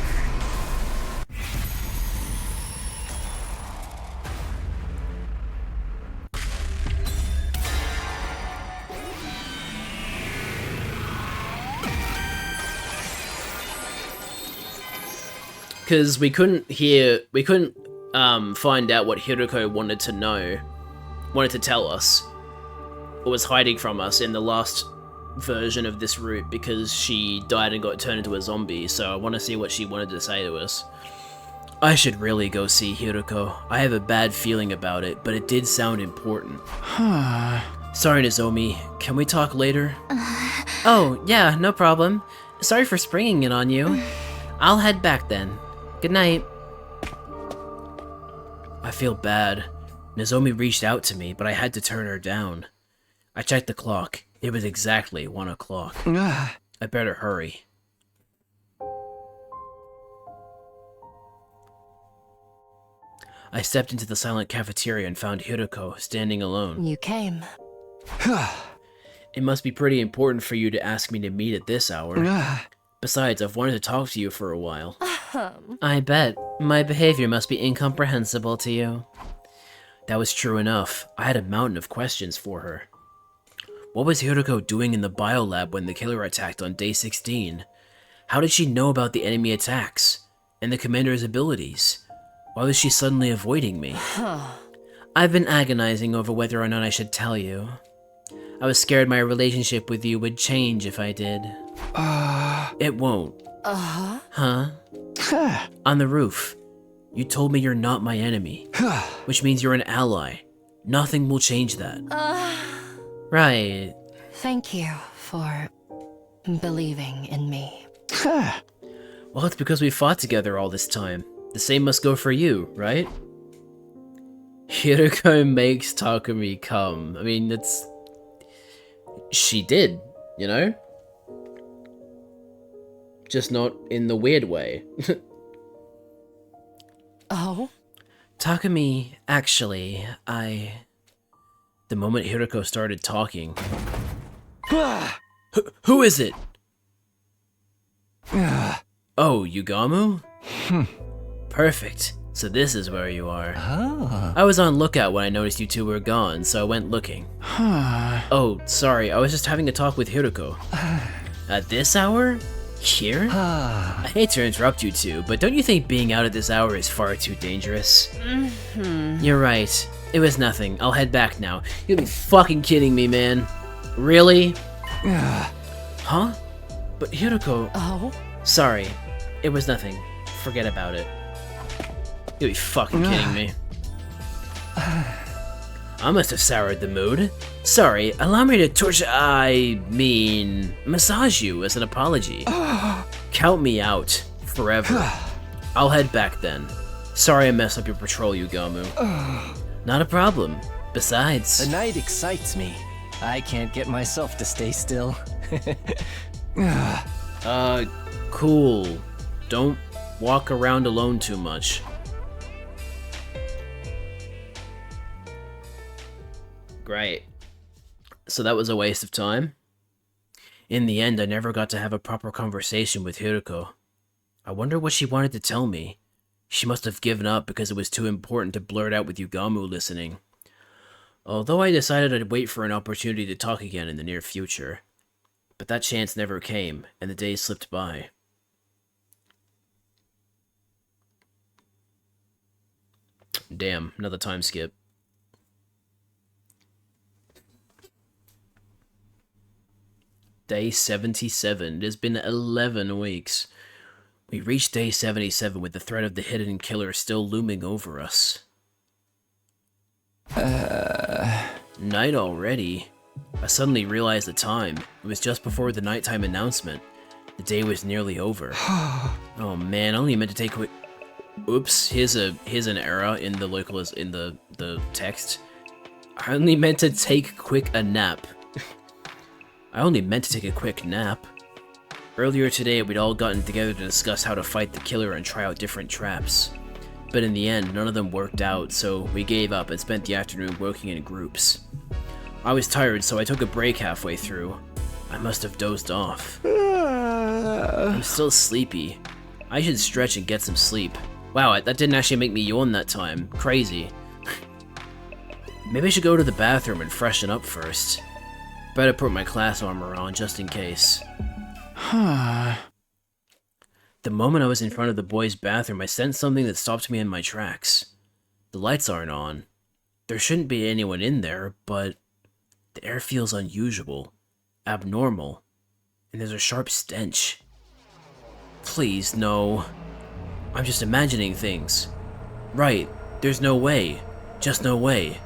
Because we couldn't find out what Hiroko wanted to tell us, or was hiding from us in the last version of this route, because she died and got turned into a zombie, so I want to see what she wanted to say to us. I should really go see Hiroko. I have a bad feeling about it, but it did sound important. Sorry, Nozomi. Can we talk later? Oh, yeah, no problem. Sorry for springing it on you. I'll head back then. Good night. I feel bad. Nozomi reached out to me, but I had to turn her down. I checked the clock. It was exactly 1 o'clock. I better hurry. I stepped into the silent cafeteria and found Hiroko standing alone. You came. It must be pretty important for you to ask me to meet at this hour. Besides, I've wanted to talk to you for a while. I bet. My behavior must be incomprehensible to you. That was true enough. I had a mountain of questions for her. What was Hiroko doing in the biolab when the killer attacked on day 16? How did she know about the enemy attacks? And the commander's abilities? Why was she suddenly avoiding me? I've been agonizing over whether or not I should tell you. I was scared my relationship with you would change if I did. It won't. Huh? On the roof. You told me you're not my enemy. Which means you're an ally. Nothing will change that. Right. Thank you for believing in me. Well, it's because we fought together all this time. The same must go for you, right? Hiroko makes Takumi come. I mean, it's... She did, you know? Just not in the weird way. Oh? Takumi, actually, The moment Hiroko started talking... Who is it? Oh, Yugamu? Perfect. So this is where you are. I was on lookout when I noticed you two were gone, so I went looking. Oh, sorry, I was just having a talk with Hiroko. At this hour? Here? I hate to interrupt you two, but don't you think being out at this hour is far too dangerous? You're right. It was nothing. I'll head back now. You'll be fucking kidding me, man. Really? Huh? But Hiroko... Oh? Sorry. It was nothing. Forget about it. You'll be fucking kidding me. I must have soured the mood. Sorry, allow me to massage you as an apology. Count me out. Forever. I'll head back then. Sorry I messed up your patrol, Yugamu. Not a problem. Besides... The night excites me. I can't get myself to stay still. Cool. Don't walk around alone too much. Great. So that was a waste of time. In the end, I never got to have a proper conversation with Hiroko. I wonder what she wanted to tell me. She must have given up because it was too important to blurt out with Yugamu listening. Although I decided I'd wait for an opportunity to talk again in the near future. But that chance never came, and the days slipped by. Damn, another time skip. Day 77. It has been 11 weeks. We reached day 77 with the threat of the hidden killer still looming over us. Night already. I suddenly realized the time. It was just before the nighttime announcement. The day was nearly over. Oh man, I only meant to take quick... Oops, here's an error in the the text. I only meant to take a nap. I only meant to take a quick nap. Earlier today, we'd all gotten together to discuss how to fight the killer and try out different traps. But in the end, none of them worked out, so we gave up and spent the afternoon working in groups. I was tired, so I took a break halfway through. I must have dozed off. I'm still sleepy. I should stretch and get some sleep. Wow, that didn't actually make me yawn that time. Crazy. Maybe I should go to the bathroom and freshen up first. Better put my class armor on, just in case. The moment I was in front of the boys' bathroom, I sensed something that stopped me in my tracks. The lights aren't on. There shouldn't be anyone in there, but the air feels unusual, abnormal, and there's a sharp stench. Please, no. I'm just imagining things. Right, there's no way. Just no way.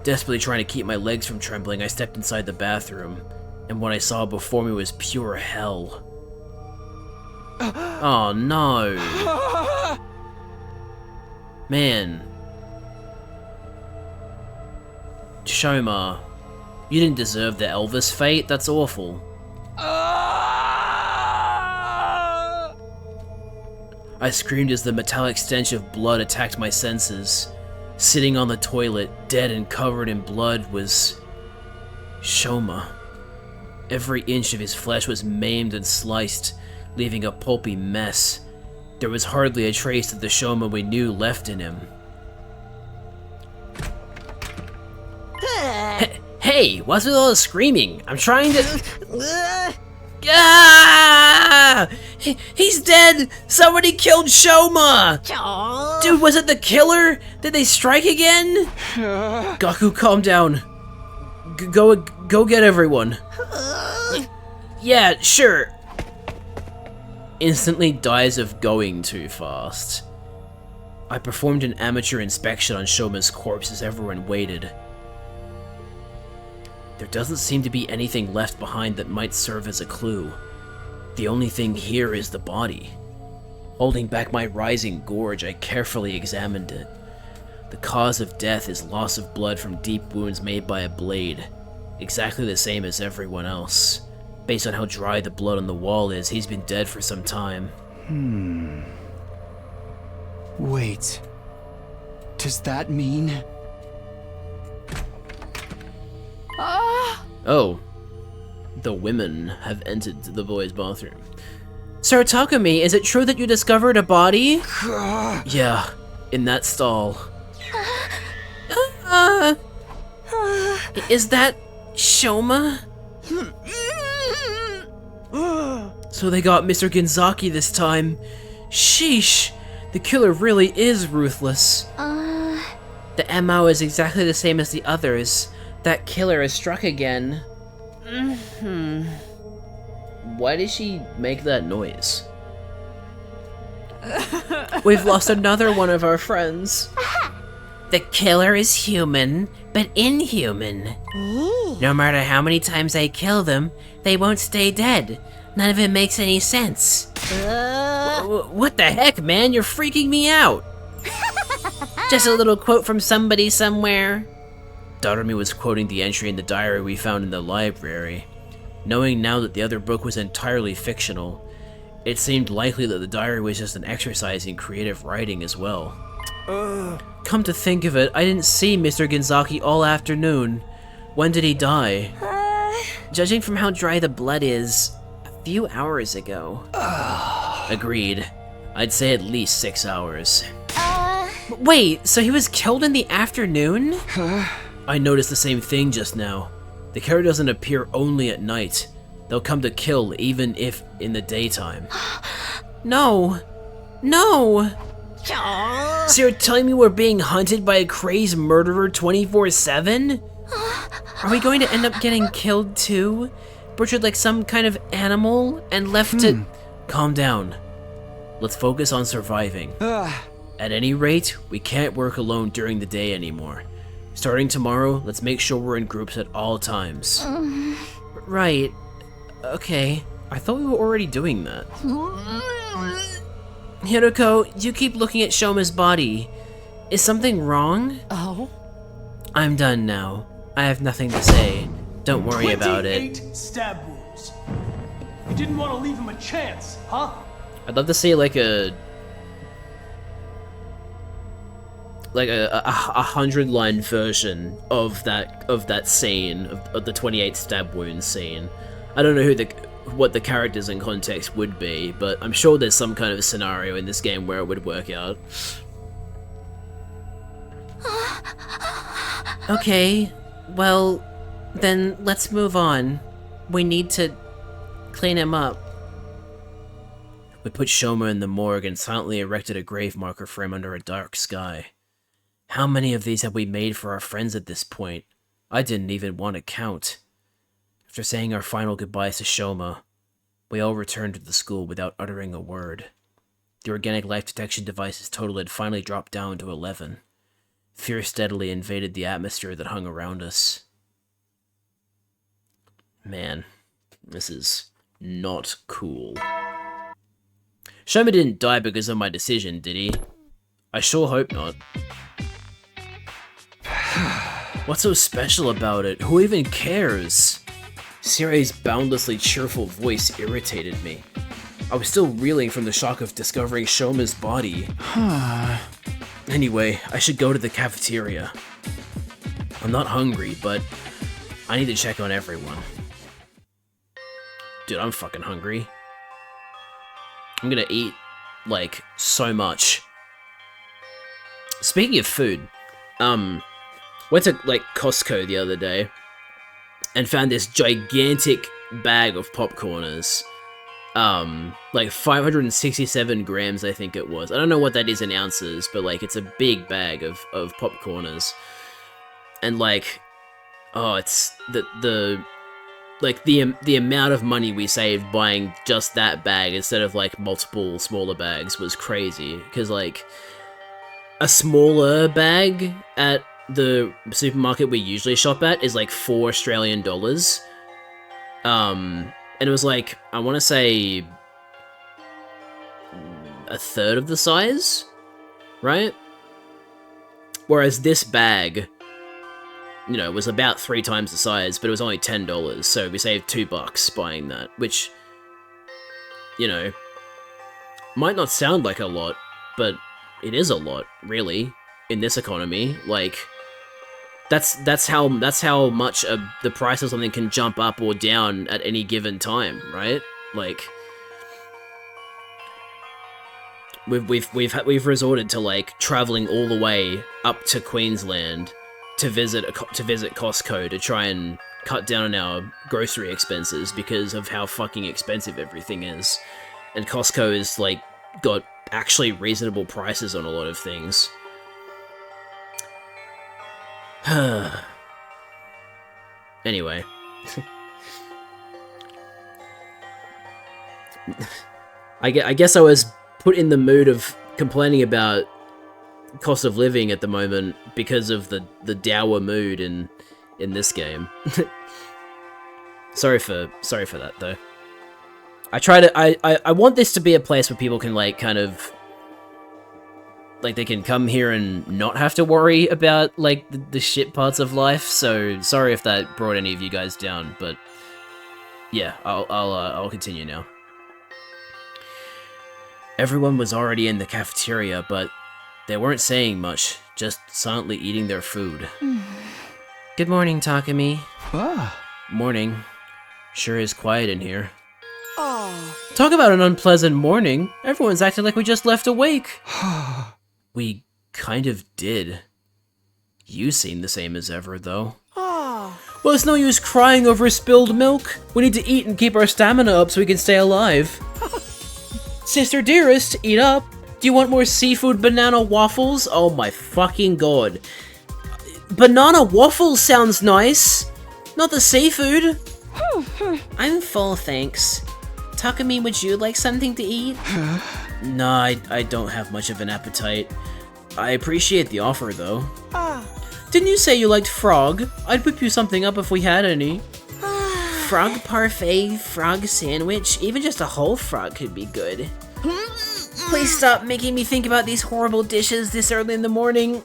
Desperately trying to keep my legs from trembling, I stepped inside the bathroom, and what I saw before me was pure hell. Oh no. Man. Shoma, you didn't deserve the Elvis fate, that's awful. I screamed as the metallic stench of blood attacked my senses. Sitting on the toilet, dead and covered in blood, was Shoma. Every inch of his flesh was maimed and sliced, leaving a pulpy mess. There was hardly a trace of the Shoma we knew left in him. Hey, what's with all the screaming? I'm trying to... Ah! He's dead! Somebody killed Shoma! Dude, was it the killer? Did they strike again? Gaku, calm down. Go get everyone. Yeah, sure. Instantly dies of going too fast. I performed an amateur inspection on Shoma's corpse as everyone waited. There doesn't seem to be anything left behind that might serve as a clue. The only thing here is the body. Holding back my rising gorge, I carefully examined it. The cause of death is loss of blood from deep wounds made by a blade. Exactly the same as everyone else. Based on how dry the blood on the wall is, he's been dead for some time. Wait. Does that mean... Oh. The women have entered the boys' bathroom. Sir Takumi, is it true that you discovered a body? Yeah, in that stall. Is that Shoma? So they got Mr. Ginzaki this time. Sheesh, the killer really is ruthless. The MO is exactly the same as the others. That killer is struck again. Why did she make that noise? We've lost another one of our friends. The killer is human, but inhuman. No matter how many times I kill them, they won't stay dead. None of it makes any sense. What the heck, man? You're freaking me out. Just a little quote from somebody somewhere. Darumi was quoting the entry in the diary we found in the library. Knowing now that the other book was entirely fictional, it seemed likely that the diary was just an exercise in creative writing as well. Come to think of it, I didn't see Mr. Ginzaki all afternoon. When did he die? Judging from how dry the blood is, a few hours ago. Agreed. I'd say at least 6 hours. Wait, so he was killed in the afternoon? I noticed the same thing just now. The killer doesn't appear only at night. They'll come to kill even if in the daytime. No. No! So you're telling me we're being hunted by a crazed murderer 24/7? Are we going to end up getting killed too? Butchered like some kind of animal and left to... Calm down. Let's focus on surviving. At any rate, we can't work alone during the day anymore. Starting tomorrow, let's make sure we're in groups at all times. Right. Okay. I thought we were already doing that. Hiroko, you keep looking at Shoma's body. Is something wrong? Oh? I'm done now. I have nothing to say. Don't worry about it. 28 stab wounds. You didn't want to leave him a chance, huh? I'd love to see like a 100-line version of that scene of the 28 stab wounds scene. I don't know what the characters in context would be, but I'm sure there's some kind of scenario in this game where it would work out. Okay, well, then let's move on. We need to clean him up. We put Shoma in the morgue and silently erected a grave marker for him under a dark sky. How many of these have we made for our friends at this point? I didn't even want to count. After saying our final goodbyes to Shoma, we all returned to the school without uttering a word. The organic life detection device's total had finally dropped down to 11. Fear steadily invaded the atmosphere that hung around us. Man, this is not cool. Shoma didn't die because of my decision, did he? I sure hope not. What's so special about it? Who even cares? Sirai's boundlessly cheerful voice irritated me. I was still reeling from the shock of discovering Shoma's body. Anyway, I should go to the cafeteria. I'm not hungry, but I need to check on everyone. Dude, I'm fucking hungry. I'm gonna eat, like, so much. Speaking of food, went to, like, Costco the other day and found this gigantic bag of popcorners. Like 567 grams, I think it was. I don't know what that is in ounces, but, like, it's a big bag of popcorners. And, like, oh, it's the amount of money we saved buying just that bag instead of, like, multiple smaller bags was crazy. Because, like, a smaller bag at the supermarket we usually shop at is, like, $4 Australian. And it was, like, I want to say a third of the size, right? Whereas this bag, you know, was about 3 times the size, but it was only $10, so we saved $2 buying that, which, you know, might not sound like a lot, but it is a lot, really, in this economy. Like, that's how much the price of something can jump up or down at any given time, right? Like, we've resorted to, like, traveling all the way up to Queensland to visit Costco to try and cut down on our grocery expenses because of how fucking expensive everything is. And Costco is, like, got actually reasonable prices on a lot of things. Anyway. I guess I was put in the mood of complaining about cost of living at the moment because of the dour mood in this game. Sorry for that though. I want this to be a place where people can, like, kind of, like, they can come here and not have to worry about, like, the shit parts of life. So sorry if that brought any of you guys down, but yeah, I'll continue now. Everyone was already in the cafeteria, but they weren't saying much, just silently eating their food. Good morning, Takumi. Morning. Sure is quiet in here. Talk about an unpleasant morning. Everyone's acting like we just left awake. We kind of did. You seem the same as ever, though. Well, it's no use crying over spilled milk. We need to eat and keep our stamina up so we can stay alive. Sister dearest, eat up. Do you want more seafood banana waffles? Oh my fucking god. Banana waffles sounds nice. Not the seafood. I'm full, thanks. Takumi, would you like something to eat? No, I don't have much of an appetite. I appreciate the offer, though. Didn't you say you liked frog? I'd whip you something up if we had any. Frog parfait, frog sandwich, even just a whole frog could be good. Please stop making me think about these horrible dishes this early in the morning.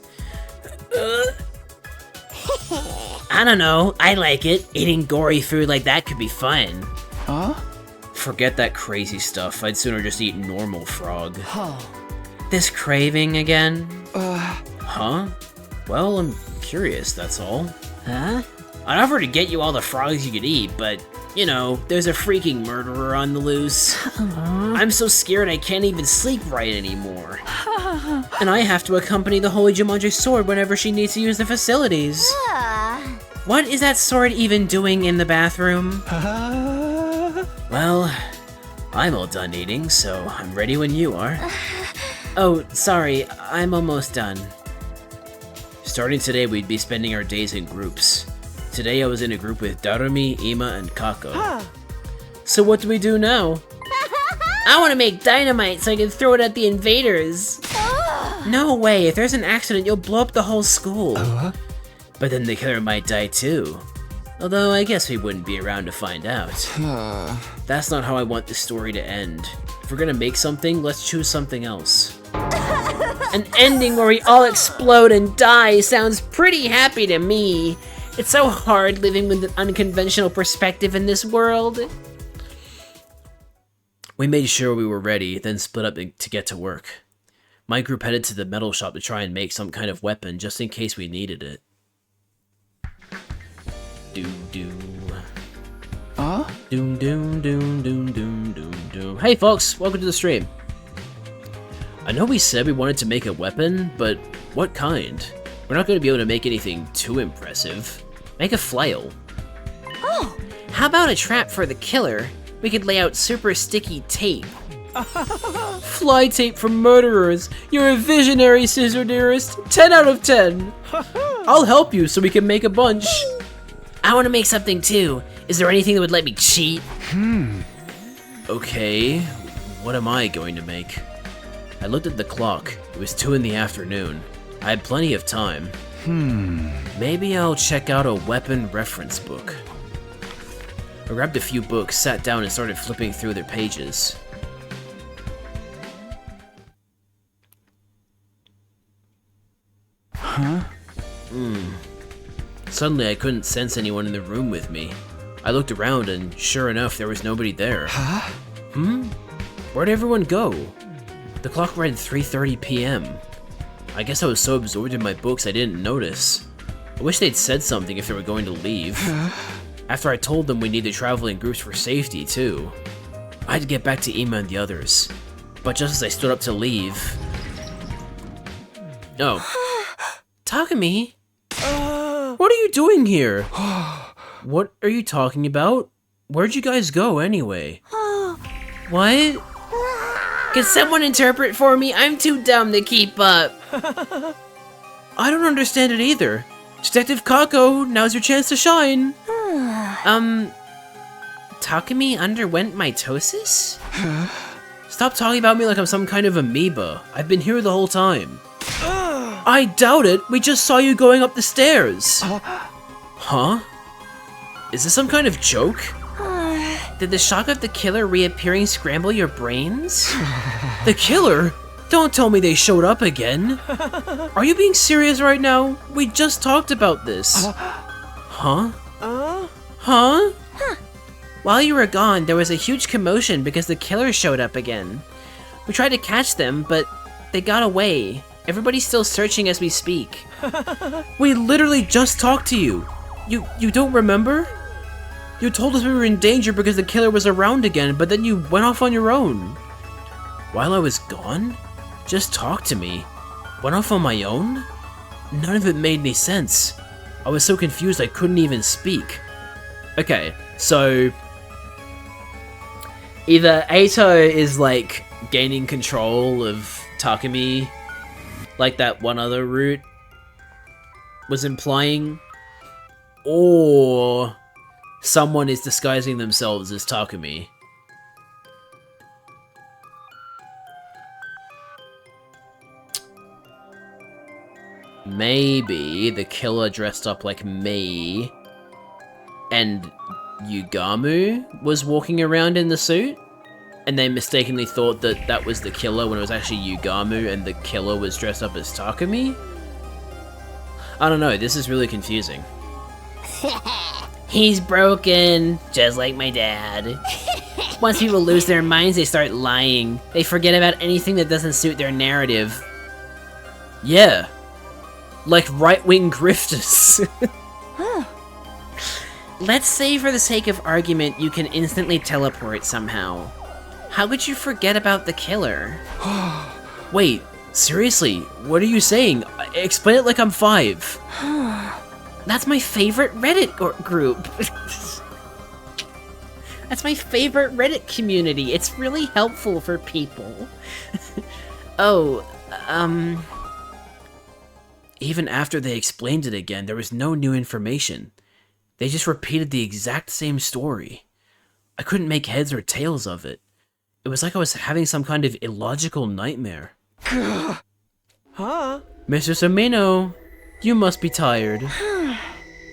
I don't know, I like it. Eating gory food like that could be fun. Forget that crazy stuff. I'd sooner just eat normal frog. This craving again? Huh? Well, I'm curious, that's all. Huh? I'd offer to get you all the frogs you could eat, but, you know, there's a freaking murderer on the loose. I'm so scared I can't even sleep right anymore. And I have to accompany the Holy Jumanji sword whenever she needs to use the facilities. What is that sword even doing in the bathroom? Well, I'm all done eating, so I'm ready when you are. Oh, sorry, I'm almost done. Starting today, we'd be spending our days in groups. Today I was in a group with Darumi, Ima, and Kako. So what do we do now? I want to make dynamite so I can throw it at the invaders. No way, if there's an accident, you'll blow up the whole school. But then the killer might die too. Although I guess we wouldn't be around to find out. That's not how I want this story to end. If we're gonna make something, let's choose something else. An ending where we all explode and die sounds pretty happy to me. It's so hard living with an unconventional perspective in this world. We made sure we were ready, then split up to get to work. My group headed to the metal shop to try and make some kind of weapon just in case we needed it. Doom. Hey folks, welcome to the stream. I know we said we wanted to make a weapon, but what kind? We're not going to be able to make anything too impressive. Make a flail. Oh! How about a trap for the killer? We could lay out super sticky tape. Fly tape for murderers. You're a visionary, Scissor Dearest. 10 out of 10. I'll help you so we can make a bunch. I want to make something too. Is there anything that would let me cheat? Okay, what am I going to make? I looked at the clock. It was 2 in the afternoon. I had plenty of time. Maybe I'll check out a weapon reference book. I grabbed a few books, sat down and started flipping through their pages. Suddenly I couldn't sense anyone in the room with me. I looked around and sure enough there was nobody there. Where'd everyone go? The clock read 3:30 p.m. I guess I was so absorbed in my books I didn't notice. I wish they'd said something if they were going to leave. After I told them we need to travel in groups for safety too. I had to get back to Ima and the others. But just as I stood up to leave... Oh. Takumi? What are you doing here? What are you talking about? Where'd you guys go anyway? What? Can someone interpret for me? I'm too dumb to keep up. I don't understand it either. Detective Kako, now's your chance to shine. Takumi underwent mitosis? Stop talking about me like I'm some kind of amoeba. I've been here the whole time. I doubt it. We just saw you going up the stairs. Huh? Is this some kind of joke? Did the shock of the killer reappearing scramble your brains? The killer? Don't tell me they showed up again. Are you being serious right now? We just talked about this. Huh? Huh? While you were gone, there was a huge commotion because the killer showed up again. We tried to catch them, but they got away. Everybody's still searching as we speak. We literally just talked to you. You don't remember? You told us we were in danger because the killer was around again, but then you went off on your own. While I was gone? Just talk to me. Went off on my own? None of it made any sense. I was so confused I couldn't even speak. Okay, so... either Ato is, like, gaining control of Takumi, like that one other route was implying, or someone is disguising themselves as Takumi. Maybe the killer dressed up like me and Yugamu was walking around in the suit, and they mistakenly thought that that was the killer when it was actually Yugamu and the killer was dressed up as Takumi? I don't know, this is really confusing. He's broken, just like my dad. Once people lose their minds, they start lying. They forget about anything that doesn't suit their narrative. Yeah. Like right-wing grifters. Let's say for the sake of argument, you can instantly teleport somehow. How could you forget about the killer? Wait, seriously, what are you saying? Explain it like I'm 5. That's my favorite Reddit group. That's my favorite Reddit community. It's really helpful for people. Even after they explained it again, there was no new information. They just repeated the exact same story. I couldn't make heads or tails of it. It was like I was having some kind of illogical nightmare. Huh? Mr. Samino, you must be tired.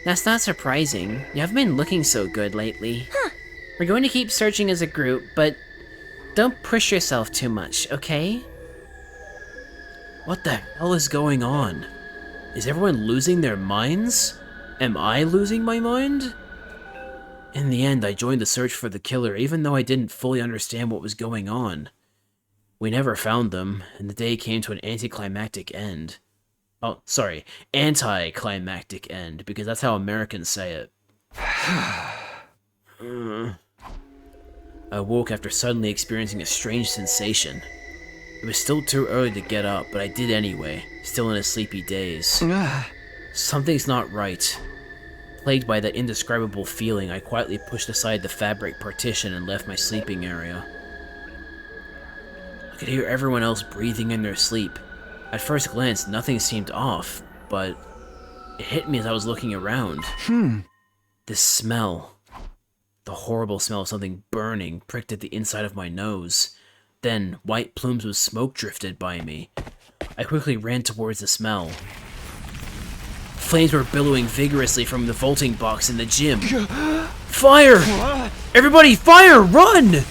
That's not surprising. You haven't been looking so good lately. We're going to keep searching as a group, but don't push yourself too much, okay? What the hell is going on? Is everyone losing their minds? Am I losing my mind? In the end, I joined the search for the killer even though I didn't fully understand what was going on. We never found them, and the day came to an anticlimactic end. Oh, sorry, anticlimactic end, because that's how Americans say it. I woke after suddenly experiencing a strange sensation. It was still too early to get up, but I did anyway, still in a sleepy daze. Something's not right. Plagued by that indescribable feeling, I quietly pushed aside the fabric partition and left my sleeping area. I could hear everyone else breathing in their sleep. At first glance, nothing seemed off, but it hit me as I was looking around. This smell. The horrible smell of something burning pricked at the inside of my nose. Then, white plumes of smoke drifted by me. I quickly ran towards the smell. Flames were billowing vigorously from the vaulting box in the gym. Fire! Everybody, fire! Run!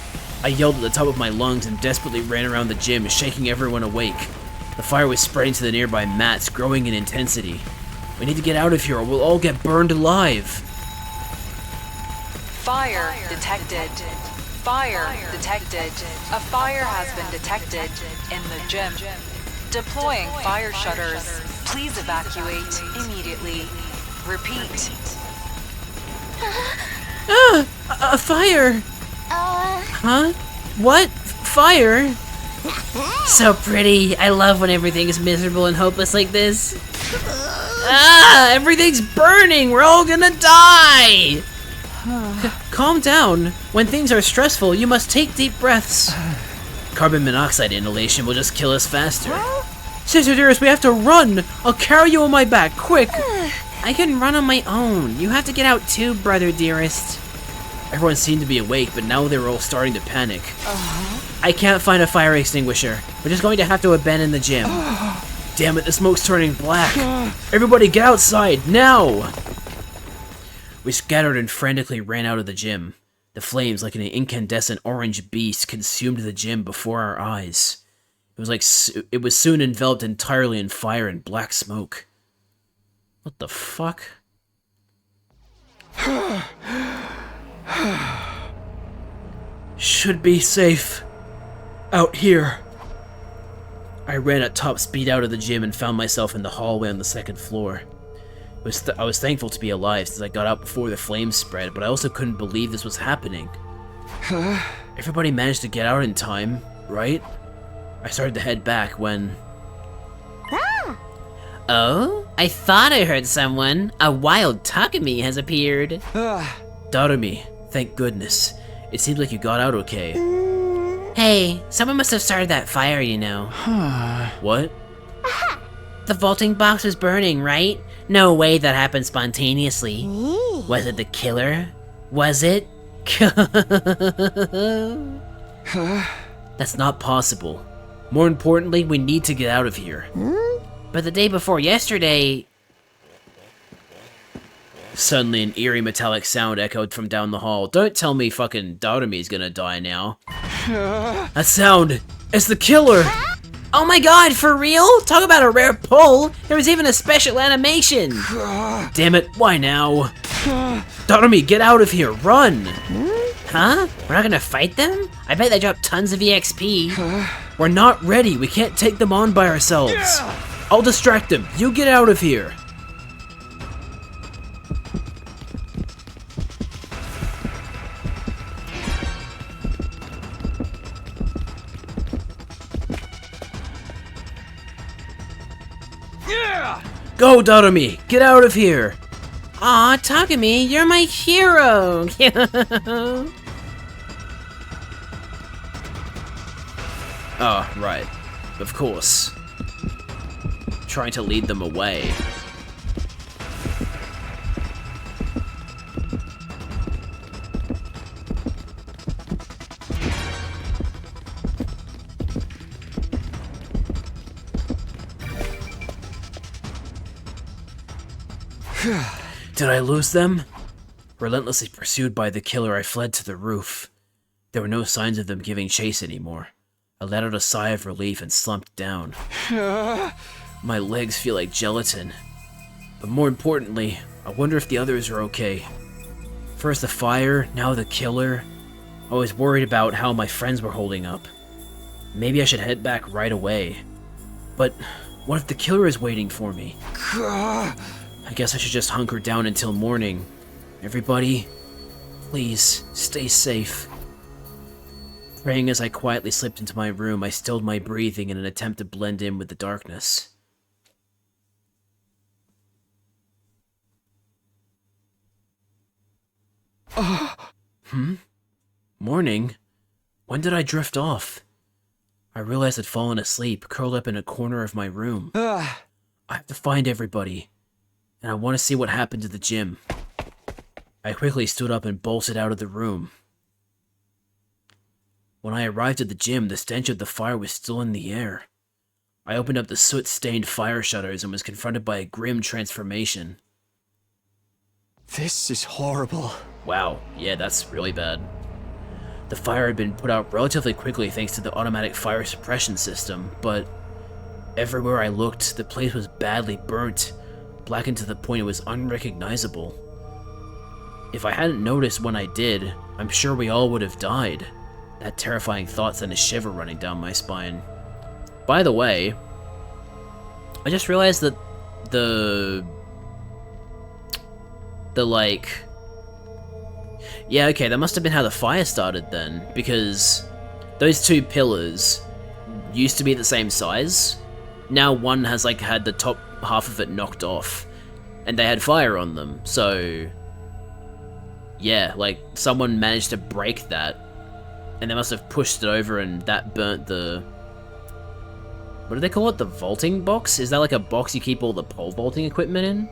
I yelled at the top of my lungs and desperately ran around the gym, shaking everyone awake. The fire was spreading to the nearby mats, growing in intensity. We need to get out of here or we'll all get burned alive. Fire detected. Fire detected. A fire has been detected in the gym. Deploying fire shutters. Please evacuate immediately. Repeat. A fire! Huh? What? Fire? So pretty. I love when everything is miserable and hopeless like this. Everything's burning! We're all gonna die! Calm down. When things are stressful, you must take deep breaths. Carbon monoxide inhalation will just kill us faster. Sister dearest, we have to run! I'll carry you on my back, quick! I can run on my own. You have to get out too, brother dearest. Everyone seemed to be awake, but now they were all starting to panic. I can't find a fire extinguisher. We're just going to have to abandon the gym. Damn it, the smoke's turning black. Everybody get outside, now! We scattered and frantically ran out of the gym. The flames, like an incandescent orange beast, consumed the gym before our eyes. It was soon enveloped entirely in fire and black smoke. What the fuck? Should be safe. Out here. I ran at top speed out of the gym and found myself in the hallway on the second floor. I was thankful to be alive since I got out before the flames spread, but I also couldn't believe this was happening. Everybody managed to get out in time, right? I started to head back when... Oh? I thought I heard someone. A wild Takumi has appeared. Darumi, thank goodness. It seems like you got out okay. Hey, someone must have started that fire, you know. What? The vaulting box was burning, right? No way that happened spontaneously. Was it the killer? Was it? That's not possible. More importantly, we need to get out of here. But the day before yesterday... Suddenly an eerie metallic sound echoed from down the hall. Don't tell me fucking Darumi's gonna die now. That sound! It's the killer! Oh my god, for real? Talk about a rare pull! There was even a special animation! Damn it, why now? Darumi, get out of here, run! Huh? We're not gonna fight them? I bet they dropped tons of EXP. We're not ready, we can't take them on by ourselves. I'll distract them, you get out of here. Go, Darumi! Get out of here! Aw, Takumi, you're my hero! Oh, right. Of course. Trying to lead them away. Did I lose them? Relentlessly pursued by the killer, I fled to the roof. There were no signs of them giving chase anymore. I let out a sigh of relief and slumped down. My legs feel like gelatin. But more importantly, I wonder if the others are okay. First the fire, now the killer. I was worried about how my friends were holding up. Maybe I should head back right away. But what if the killer is waiting for me? I guess I should just hunker down until morning. Everybody, please stay safe. Praying as I quietly slipped into my room, I stilled my breathing in an attempt to blend in with the darkness. Morning? When did I drift off? I realized I'd fallen asleep, curled up in a corner of my room. I have to find everybody, and I want to see what happened to the gym. I quickly stood up and bolted out of the room. When I arrived at the gym, the stench of the fire was still in the air. I opened up the soot-stained fire shutters and was confronted by a grim transformation. This is horrible. Wow, yeah, that's really bad. The fire had been put out relatively quickly thanks to the automatic fire suppression system, but everywhere I looked, the place was badly burnt, blackened to the point it was unrecognizable. If I hadn't noticed when I did, I'm sure we all would have died. That terrifying thought sent a shiver running down my spine. By the way, I just realized that yeah, okay, that must have been how the fire started then, because those two pillars used to be the same size. Now one has like had the top half of it knocked off, and they had fire on them, so yeah, like someone managed to break that, and they must have pushed it over and that burnt the... What do they call it? The vaulting box? Is that like a box you keep all the pole vaulting equipment in?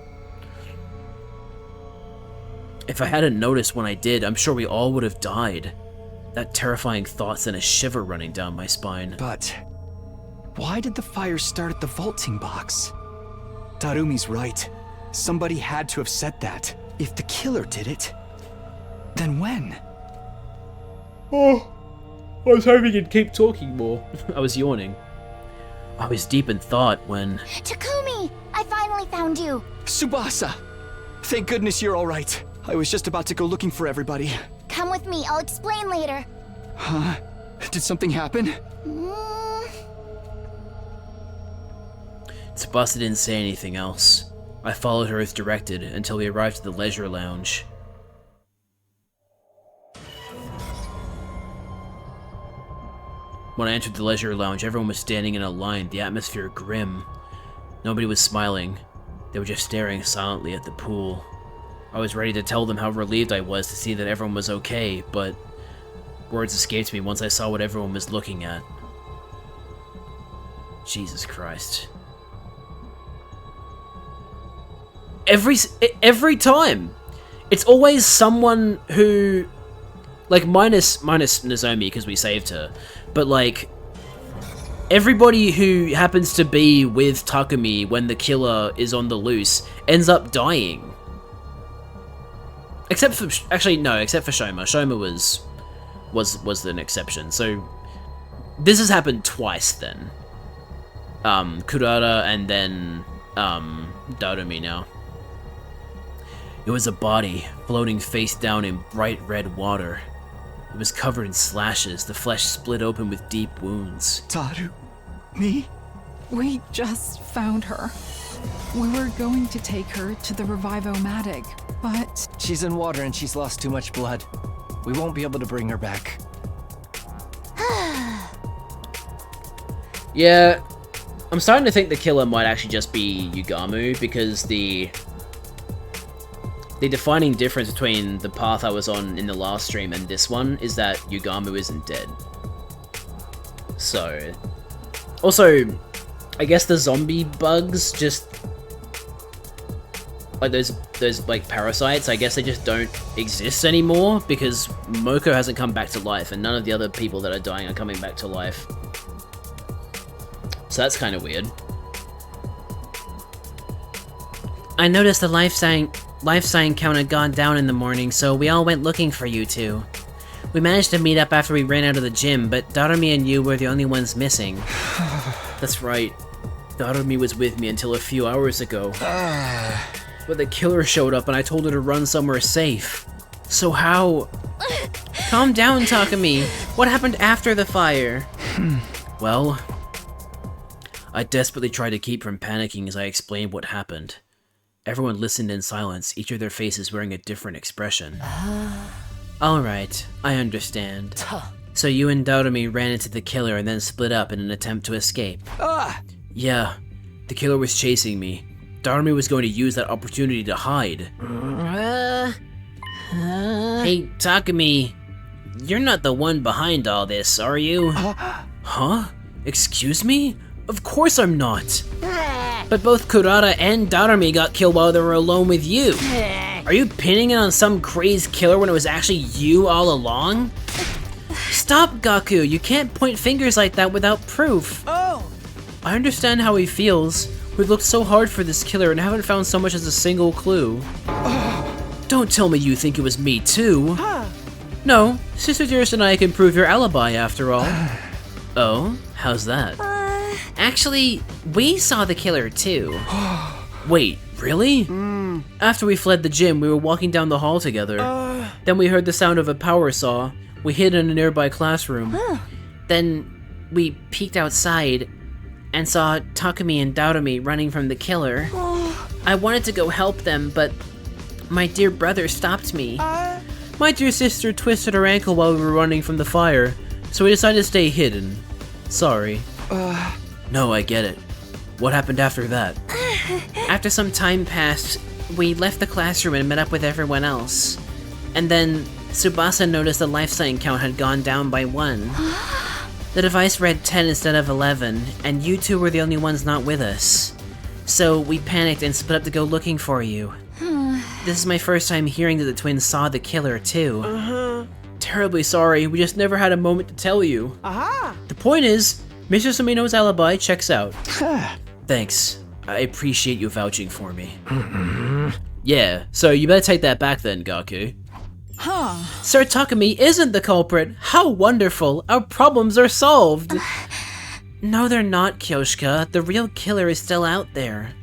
If I hadn't noticed when I did, I'm sure we all would have died. That terrifying thought sent a shiver running down my spine. But why did the fire start at the vaulting box? Tarumi's right. Somebody had to have said that. If the killer did it, then when? Oh, I was hoping you'd keep talking more. I was yawning. I was deep in thought when... Takumi! I finally found you! Tsubasa! Thank goodness you're alright. I was just about to go looking for everybody. Come with me, I'll explain later. Huh? Did something happen? Tsubasa didn't say anything else. I followed her as directed until we arrived at the leisure lounge. When I entered the leisure lounge, everyone was standing in a line, the atmosphere grim. Nobody was smiling. They were just staring silently at the pool. I was ready to tell them how relieved I was to see that everyone was okay, but words escaped me once I saw what everyone was looking at. Jesus Christ. Every time! It's always someone who... Like, minus Nozomi, because we saved her. But, like, everybody who happens to be with Takumi when the killer is on the loose ends up dying. Except for... Actually, no, except for Shoma. Shoma was an exception. So, this has happened twice, then. Kurara and then, Darumi now. It was a body, floating face down in bright red water. It was covered in slashes, the flesh split open with deep wounds. Taru? Me? We just found her. We were going to take her to the Revive-O-Matic, but... She's in water and she's lost too much blood. We won't be able to bring her back. Yeah, I'm starting to think the killer might actually just be Yugamu, because the defining difference between the path I was on in the last stream and this one is that Yugamu isn't dead. So... Also, I guess the zombie bugs just... Like those like parasites, I guess they just don't exist anymore, because Moko hasn't come back to life, and none of the other people that are dying are coming back to life. So that's kind of weird. I noticed the life sign count had gone down in the morning, so we all went looking for you two. We managed to meet up after we ran out of the gym, but Darumi and you were the only ones missing. That's right. Darumi was with me until a few hours ago. But the killer showed up and I told her to run somewhere safe. So how... Calm down, Takumi. What happened after the fire? Well, I desperately tried to keep from panicking as I explained what happened. Everyone listened in silence, each of their faces wearing a different expression. Alright, I understand. So you and Daotomi ran into the killer and then split up in an attempt to escape. Yeah, the killer was chasing me. Daotomi was going to use that opportunity to hide. Hey, Takumi, you're not the one behind all this, are you? Huh? Excuse me? Of course I'm not. But both Kurata and Daotomi got killed while they were alone with you. Are you pinning it on some crazed killer when it was actually you all along? Stop, Gaku, you can't point fingers like that without proof. I understand how he feels. We've looked so hard for this killer and haven't found so much as a single clue. Don't tell me you think it was me too. No, Sister Dearest and I can prove your alibi after all. Oh, how's that? Actually, we saw the killer too. Wait, really? After we fled the gym, we were walking down the hall together. Then we heard the sound of a power saw. We hid in a nearby classroom. Then we peeked outside and saw Takumi and Daotomi running from the killer. I wanted to go help them, but my dear brother stopped me. My dear sister twisted her ankle while we were running from the fire, so we decided to stay hidden. Sorry. No, I get it. What happened after that? After some time passed, we left the classroom and met up with everyone else. And then Tsubasa noticed the life sign count had gone down by 1. The device read 10 instead of 11, and you two were the only ones not with us. So we panicked and split up to go looking for you. This is my first time hearing that the twins saw the killer too. Terribly sorry, we just never had a moment to tell you. The point is, Mr. Sumino's alibi checks out. Thanks. I appreciate you vouching for me. Yeah, so you better take that back then, Gaku. Sir Takumi isn't the culprit. How wonderful. Our problems are solved. No, they're not, Kyoshika. The real killer is still out there.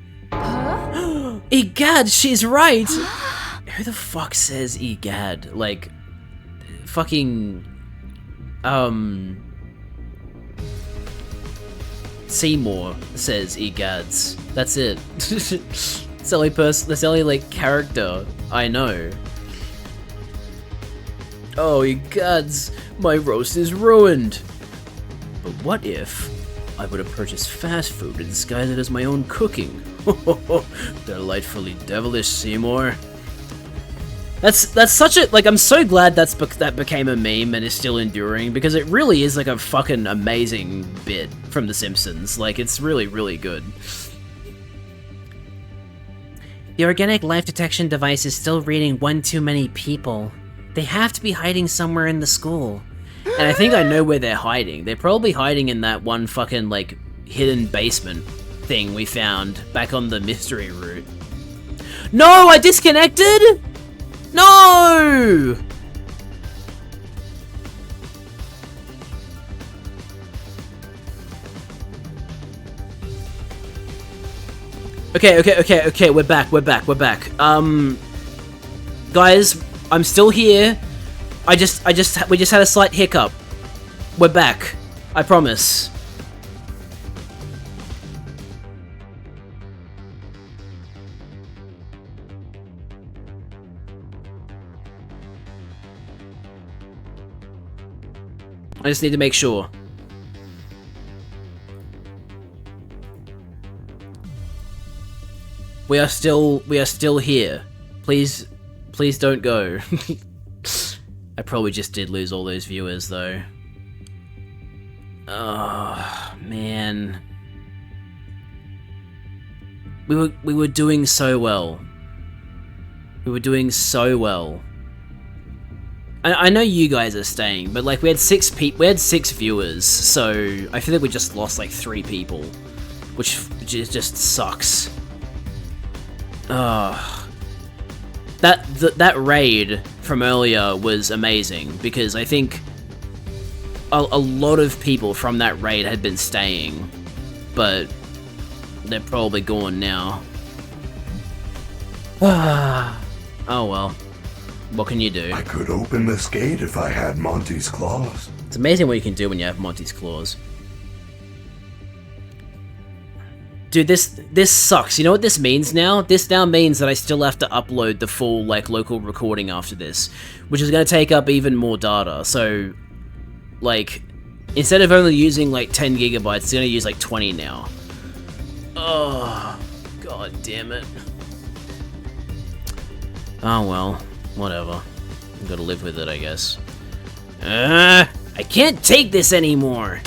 Egad, she's right! Who the fuck says egad? Like, fucking... Seymour says egads. That's it. It's the only person, that's the only, like, character I know. Oh, egads, my roast is ruined. But what if I would have purchased fast food and disguised it as my own cooking? Delightfully devilish, Seymour. That's such a, like, I'm so glad that became a meme and is still enduring, because it really is like a fucking amazing bit from The Simpsons. Like, it's really, really good. The organic life detection device is still reading one too many people. They have to be hiding somewhere in the school. And I think I know where they're hiding. They're probably hiding in that one fucking, like, hidden basement thing we found back on the mystery route. No, I disconnected? No! Okay, we're back. Guys, I'm still here. We just had a slight hiccup. We're back. I promise. I just need to make sure. We are still here. Please don't go. I probably just did lose all those viewers though. Oh, man. We were doing so well. We were doing so well. I know you guys are staying, but like we had 6 viewers, so I feel like we just lost like 3 people, which just sucks. That raid from earlier was amazing because I think a lot of people from that raid had been staying, but they're probably gone now. Oh well. What can you do? I could open this gate if I had Monty's claws. It's amazing what you can do when you have Monty's claws. Dude, this sucks. You know what this means now? This now means that I still have to upload the full, like, local recording after this, which is going to take up even more data. So, like, instead of only using, like, 10 gigabytes, it's going to use, like, 20 now. Oh, god damn it. Oh, well, whatever. I've got to live with it, I guess. I can't take this anymore!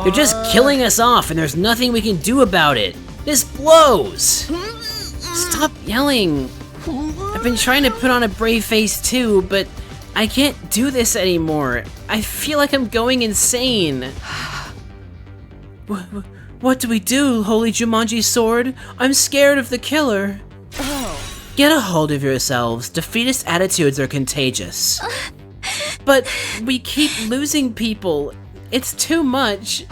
They're just killing us off and there's nothing we can do about it! This blows! Stop yelling! I've been trying to put on a brave face too, but I can't do this anymore. I feel like I'm going insane. What do we do, Holy Jumanji Sword? I'm scared of the killer. Get a hold of yourselves. Defeatist attitudes are contagious. But we keep losing people. It's too much.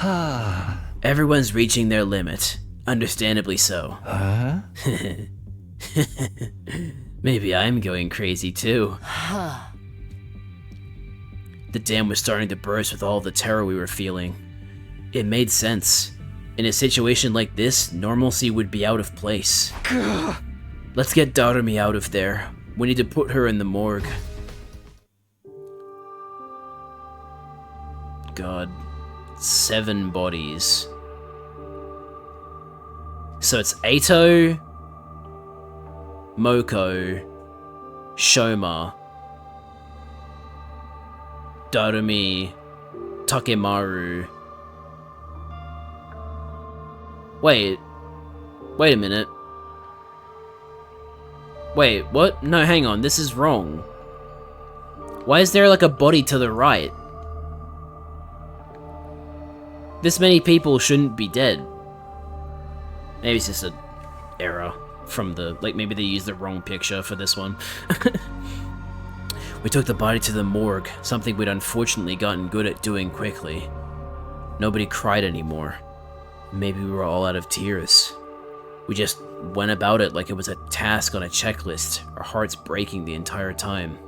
Everyone's reaching their limit. Understandably so. Maybe I'm going crazy too. The dam was starting to burst with all the terror we were feeling. It made sense. In a situation like this, normalcy would be out of place. Let's get Darumi out of there. We need to put her in the morgue. God. 7 bodies. So it's Ato, Moko, Shoma, Darumi, Takemaru. Wait a minute. Wait, what? No, hang on, this is wrong. Why is there like a body to the right? This many people shouldn't be dead. Maybe it's just an error from the, like maybe they used the wrong picture for this one. We took the body to the morgue, something we'd unfortunately gotten good at doing quickly. Nobody cried anymore. Maybe we were all out of tears. We just went about it like it was a task on a checklist, our hearts breaking the entire time.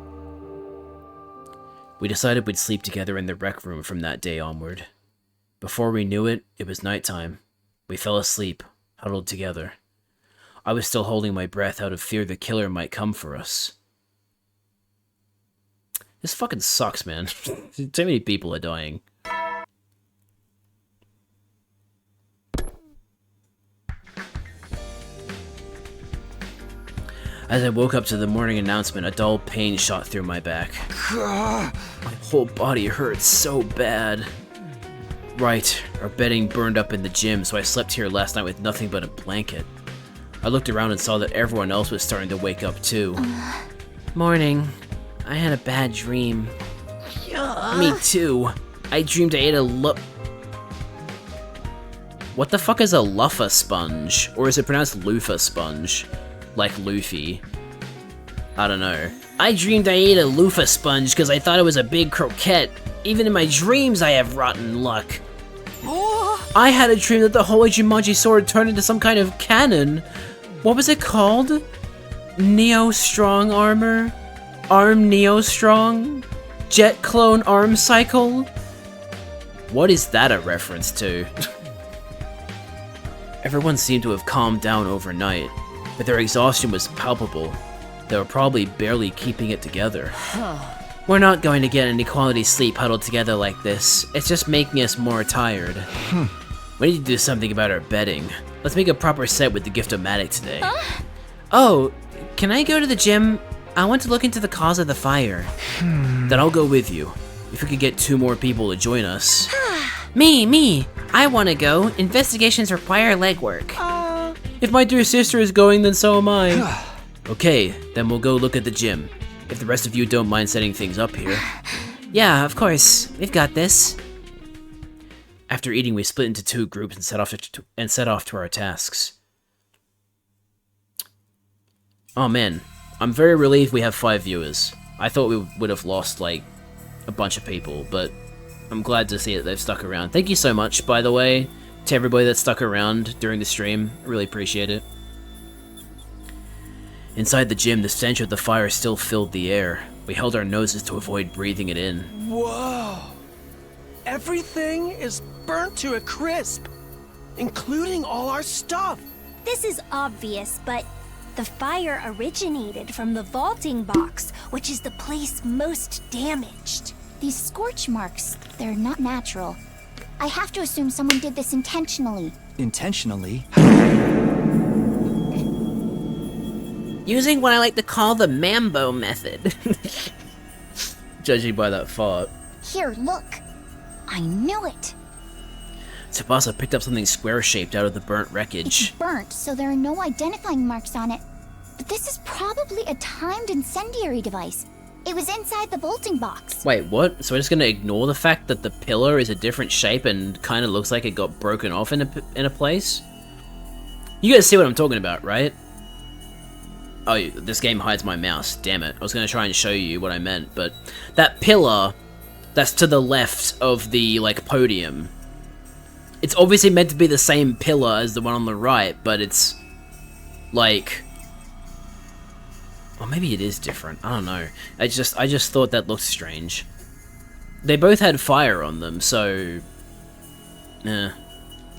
We decided we'd sleep together in the rec room from that day onward. Before we knew it, it was nighttime. We fell asleep, huddled together. I was still holding my breath out of fear the killer might come for us. This fucking sucks, man. Too many people are dying. As I woke up to the morning announcement, a dull pain shot through my back. My whole body hurt so bad. Right, our bedding burned up in the gym, so I slept here last night with nothing but a blanket. I looked around and saw that everyone else was starting to wake up too. Morning. I had a bad dream. Me too. I dreamed I ate a What the fuck is a Luffa sponge? Or is it pronounced Lufa sponge? Like Luffy. I don't know. I dreamed I ate a loofah sponge because I thought it was a big croquette. Even in my dreams I have rotten luck. I had a dream that the Holy Jumanji Sword turned into some kind of cannon. What was it called? Neo Strong Armor? Arm Neo Strong? Jet Clone Arm Cycle? What is that a reference to? Everyone seemed to have calmed down overnight, but their exhaustion was palpable. They were probably barely keeping it together. We're not going to get any quality sleep huddled together like this. It's just making us more tired. We need to do something about our bedding. Let's make a proper set with the Gift-O-Matic today. Oh, can I go to the gym? I want to look into the cause of the fire. Then I'll go with you. If we could get 2 more people to join us. Me! I want to go. Investigations require legwork. If my dear sister is going, then so am I. Okay, then we'll go look at the gym. If the rest of you don't mind setting things up here. Yeah, of course. We've got this. After eating, we split into 2 groups and set off to our tasks. Oh man, I'm very relieved we have 5 viewers. I thought we would have lost, like, a bunch of people, but I'm glad to see that they've stuck around. Thank you so much, by the way, to everybody that stuck around during the stream. I really appreciate it. Inside the gym, the stench of the fire still filled the air. We held our noses to avoid breathing it in. Whoa! Everything is burnt to a crisp. including all our stuff. This is obvious, but the fire originated from the vaulting box, which is the place most damaged. These scorch marks, they're not natural. I have to assume someone did this intentionally. Intentionally? Using what I like to call the Mambo method. Judging by that fart. Here, look. I knew it. Tsubasa picked up something square-shaped out of the burnt wreckage. It's burnt, so there are no identifying marks on it. But this is probably a timed incendiary device. It was inside the vaulting box. Wait, what? So we're just gonna ignore the fact that the pillar is a different shape and kind of looks like it got broken off in a place? You guys see what I'm talking about, right? Oh, this game hides my mouse. Damn it. I was gonna try and show you what I meant, but that pillar that's to the left of the, like, podium. It's obviously meant to be the same pillar as the one on the right, but it's, like... Or maybe it is different. I don't know. I just thought that looked strange. They both had fire on them, so... An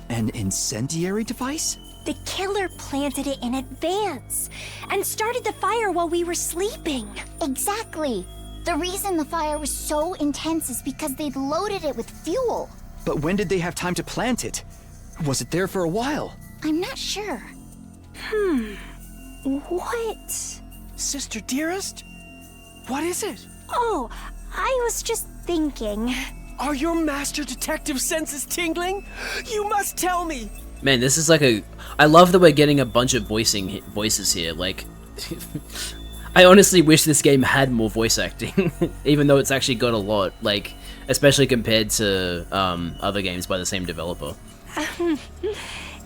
incendiary device? The killer planted it in advance and started the fire while we were sleeping. Exactly. The reason the fire was so intense is because they'd loaded it with fuel. But when did they have time to plant it? Was it there for a while? I'm not sure. What? Sister dearest? What is it? Oh, I was just thinking. Are your master detective senses tingling? You must tell me! Man, this is like a... I love that we're getting a bunch of voices here, like... I honestly wish this game had more voice acting, even though it's actually got a lot, like, especially compared to other games by the same developer.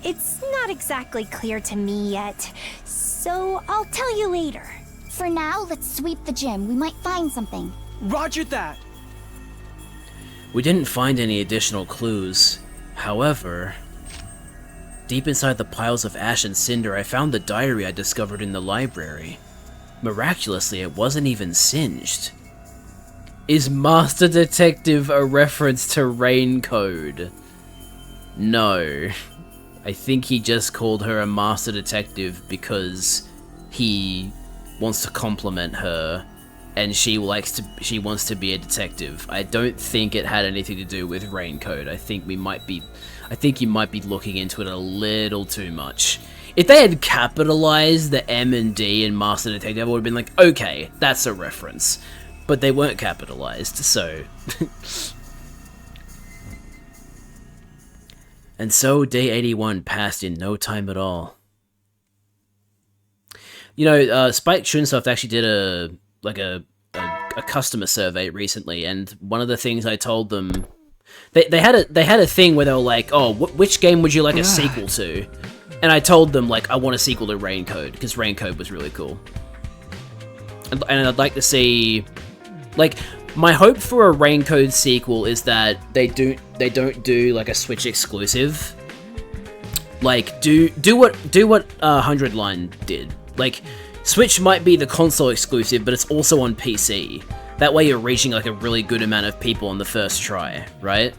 It's not exactly clear to me yet, so I'll tell you later. For now, let's sweep the gym. We might find something. Roger that! We didn't find any additional clues. However, deep inside the piles of ash and cinder, I found the diary I discovered in the library. Miraculously, it wasn't even singed. Is Master Detective a reference to Rain Code? No. I think he just called her a Master Detective because he wants to compliment her and she wants to be a detective. I don't think it had anything to do with Rain Code. I think you might be looking into it a little too much. If they had capitalized the M and D in Master Detective, I would have been like, okay, that's a reference. But they weren't capitalized, so... And so, day 81 passed in no time at all. You know, Spike Chunsoft actually did a customer survey recently, and one of the things I told them... They had a thing where they were like, oh, which game would you like a sequel to? And I told them, like, I want a sequel to Rain Code, because Rain Code was really cool. And I'd like to see... Like, my hope for a Rain Code sequel is that they don't do, like, a Switch exclusive. Like, do what 100 Line did. Like, Switch might be the console exclusive, but it's also on PC. That way you're reaching, like, a really good amount of people on the first try, right?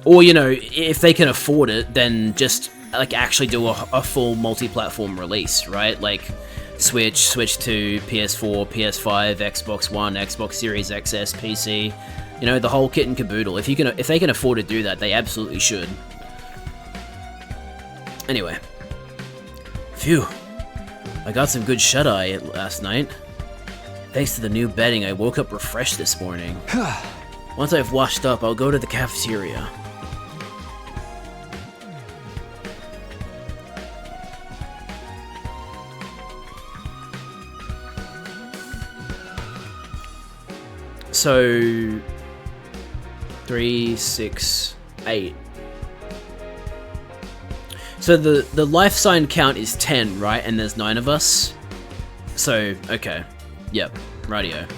Or, you know, if they can afford it, then just, like, actually do a full multi-platform release, right? Like, Switch, Switch 2, PS4, PS5, Xbox One, Xbox Series XS, PC. You know, the whole kit and caboodle. If they can afford to do that, they absolutely should. Anyway. Phew. I got some good shut-eye last night. Thanks to the new bedding, I woke up refreshed this morning. Once I've washed up, I'll go to the cafeteria. So... 3, 6, 8. So the life sign count is 10, right? And there's 9 of us. So, okay. Yep, rightio.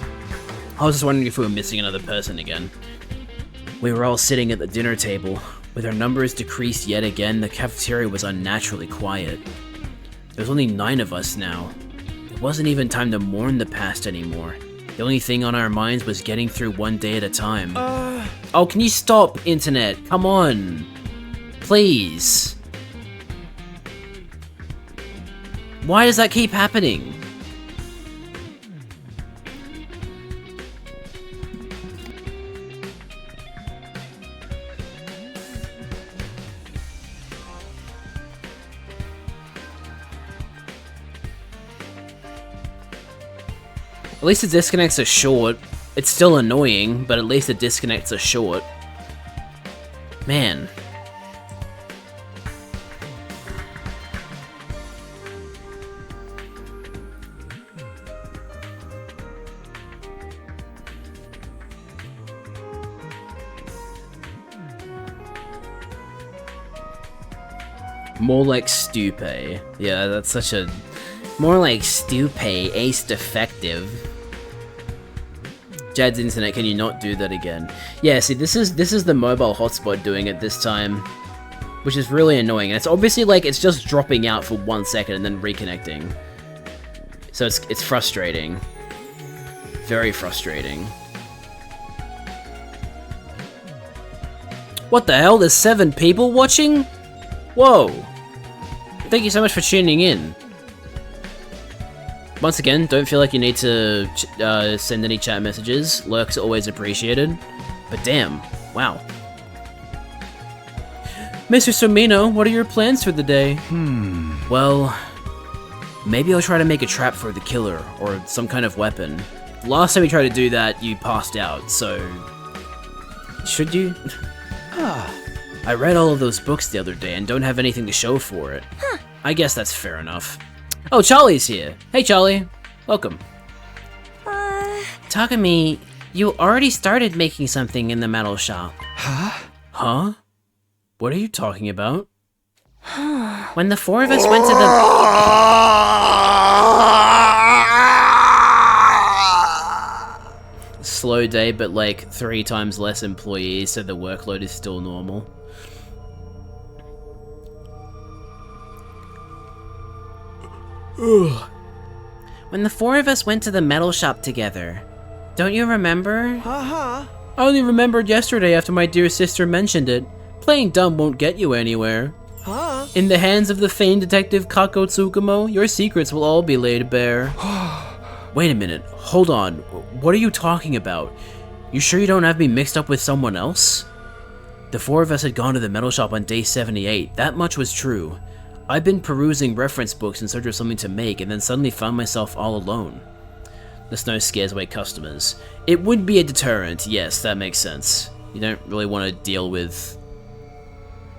I was just wondering if we were missing another person again. We were all sitting at the dinner table. With our numbers decreased yet again, the cafeteria was unnaturally quiet. There was only 9 of us now. It wasn't even time to mourn the past anymore. The only thing on our minds was getting through one day at a time. Oh, can you stop, internet? Come on. Please. Why does that keep happening? At least the disconnects are short. It's still annoying, but at least the disconnects are short. Man. More like Stupe. Yeah, that's such a... More like Stupe, ace defective. Jad's internet, can you not do that again? Yeah, see, this is the mobile hotspot doing it this time, which is really annoying. And it's obviously like it's just dropping out for 1 second and then reconnecting. So it's frustrating. Very frustrating. What the hell? There's 7 people watching? Whoa! Thank you so much for tuning in. Once again, don't feel like you need to send any chat messages. Lurks are always appreciated. But damn, wow. Mr. Somino, what are your plans for the day? Well, maybe I'll try to make a trap for the killer, or some kind of weapon. Last time you tried to do that, you passed out, so... Should you? I read all of those books the other day and don't have anything to show for it. I guess that's fair enough. Oh, Charlie's here. Hey, Charlie. Welcome. Takumi, you already started making something in the metal shop. Huh? Huh? What are you talking about? When the 4 of us went to the... Slow day, but like 3 times less employees, so the workload is still normal. When the 4 of us went to the metal shop together, don't you remember? I only remembered yesterday after my dear sister mentioned it. Playing dumb won't get you anywhere. In the hands of the famed detective Kako Tsukumo, your secrets will all be laid bare. Wait a minute, hold on. What are you talking about? You sure you don't have me mixed up with someone else? The 4 of us had gone to the metal shop on day 78, that much was true. I'd been perusing reference books in search of something to make, and then suddenly found myself all alone. The snow scares away customers. It would be a deterrent, yes, that makes sense. You don't really want to deal with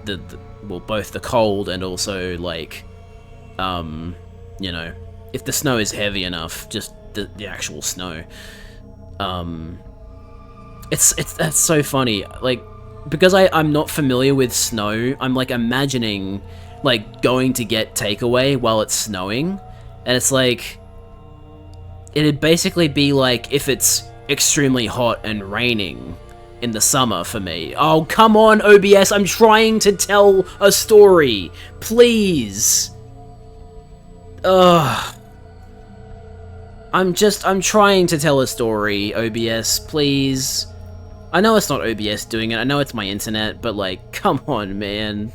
well, both the cold and also, like, you know, if the snow is heavy enough, just the actual snow. That's so funny, like, because I'm not familiar with snow, I'm, like, imagining... like, going to get takeaway while it's snowing, and it's like, it'd basically be like if it's extremely hot and raining in the summer for me. Oh, come on, OBS, I'm trying to tell a story, please. Ugh. I'm trying to tell a story, OBS, please. I know it's not OBS doing it, I know it's my internet, but like, come on, man.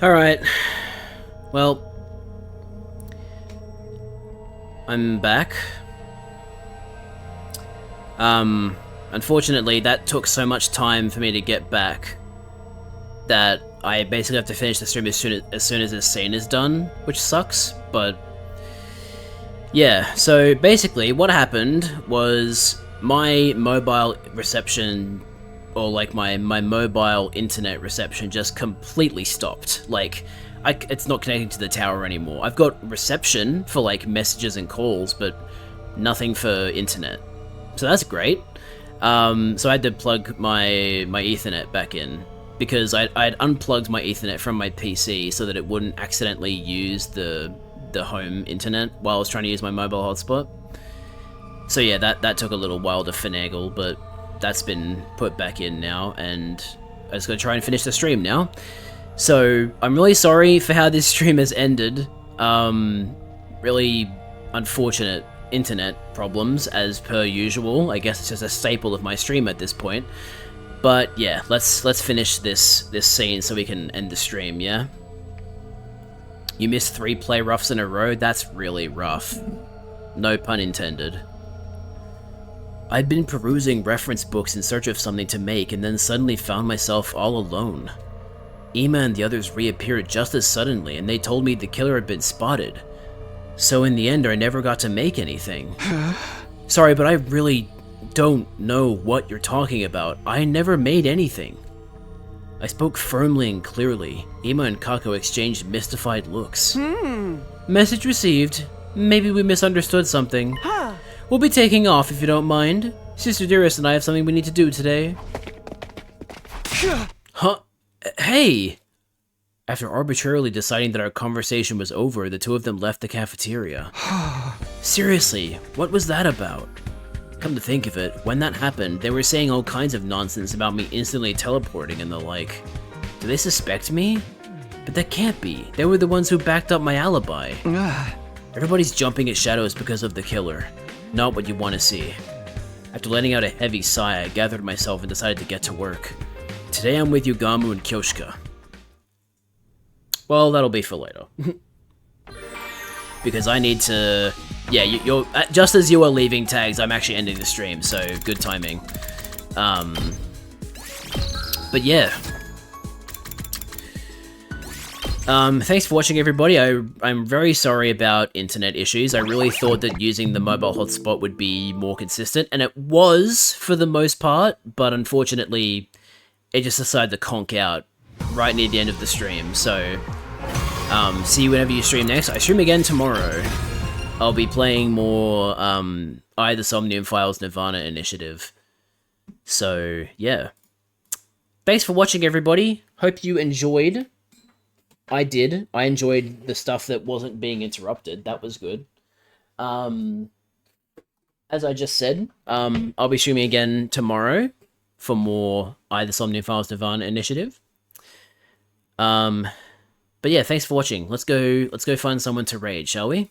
Alright. Well, I'm back. Unfortunately, that took so much time for me to get back that I basically have to finish the stream as soon as this scene is done, which sucks, but yeah. So basically, what happened was my mobile reception, or like my mobile internet reception, just completely stopped. Like, it's not connecting to the tower anymore. I've got reception for like messages and calls, but nothing for internet. So that's great. So I had to plug my Ethernet back in, because I'd unplugged my Ethernet from my PC so that it wouldn't accidentally use the home internet while I was trying to use my mobile hotspot. So yeah, that took a little while to finagle, but that's been put back in now, and I just gotta try and finish the stream now. So I'm really sorry for how this stream has ended. Really unfortunate internet problems as per usual. I guess it's just a staple of my stream at this point. But yeah, let's finish this scene so we can end the stream, yeah? You missed 3 play roughs in a row? That's really rough. No pun intended. I'd been perusing reference books in search of something to make, and then suddenly found myself all alone. Ima and the others reappeared just as suddenly, and they told me the killer had been spotted. So in the end, I never got to make anything. Sorry, but I really don't know what you're talking about. I never made anything. I spoke firmly and clearly. Ima and Kako exchanged mystified looks. Message received. Maybe we misunderstood something. We'll be taking off if you don't mind. Sister Dearest and I have something we need to do today. Huh? Hey! After arbitrarily deciding that our conversation was over, the two of them left the cafeteria. Seriously, what was that about? Come to think of it, when that happened, they were saying all kinds of nonsense about me instantly teleporting and the like. Do they suspect me? But that can't be. They were the ones who backed up my alibi. Everybody's jumping at shadows because of the killer. Not what you want to see. After letting out a heavy sigh, I gathered myself and decided to get to work. Today I'm with Yugamu and Kyoshika. Well, that'll be for later. Because I need to... Yeah, you're just as you are leaving tags, I'm actually ending the stream, so good timing. But yeah. Thanks for watching, everybody. I'm very sorry about internet issues. I really thought that using the mobile hotspot would be more consistent, and it was for the most part, but unfortunately, it just decided to conk out right near the end of the stream, so... see you whenever you stream next. I stream again tomorrow. I'll be playing more, I, the Somnium Files Nirvana Initiative. So, yeah. Thanks for watching, everybody. Hope you enjoyed. I did. I enjoyed the stuff that wasn't being interrupted. That was good. As I just said, I'll be streaming again tomorrow for more I, the Somnium Files Nirvana Initiative. But yeah, thanks for watching. Let's go find someone to raid, shall we?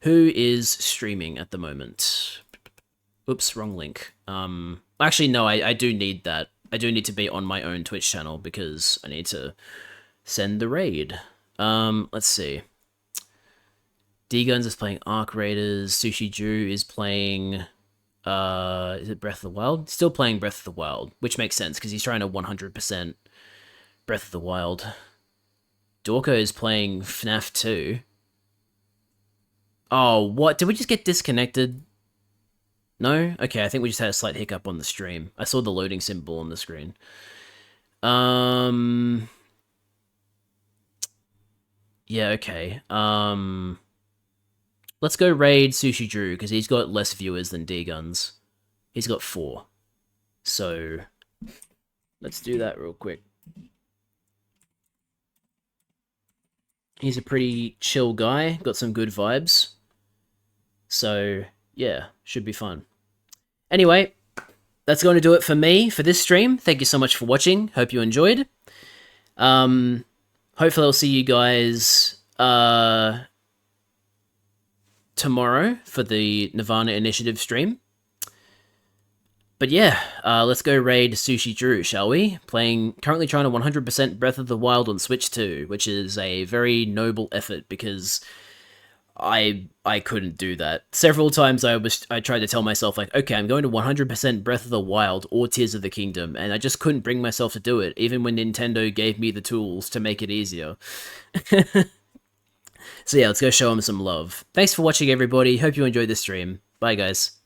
Who is streaming at the moment? Oops, wrong link. Actually, no, I do need that. I do need to be on my own Twitch channel because I need to send the raid. Let's see. D-Guns is playing Arc Raiders. Sushi Drew is playing... is it Breath of the Wild? Still playing Breath of the Wild, which makes sense because he's trying to 100% Breath of the Wild. Dorko is playing FNAF 2. Oh, what? Did we just get disconnected? No? Okay, I think we just had a slight hiccup on the stream. I saw the loading symbol on the screen. Yeah, okay. Let's go raid Sushi Drew, because he's got less viewers than D-Guns. He's got 4. So, let's do that real quick. He's a pretty chill guy, got some good vibes. So, yeah, should be fun. Anyway, that's going to do it for me for this stream. Thank you so much for watching. Hope you enjoyed. Hopefully I'll see you guys tomorrow for the Nirvana Initiative stream. But yeah, let's go raid Sushi Drew, shall we? Currently trying to 100% Breath of the Wild on Switch 2, which is a very noble effort because I couldn't do that. Several times I tried to tell myself, like, okay, I'm going to 100% Breath of the Wild or Tears of the Kingdom, and I just couldn't bring myself to do it, even when Nintendo gave me the tools to make it easier. So yeah, let's go show them some love. Thanks for watching, everybody. Hope you enjoyed the stream. Bye, guys.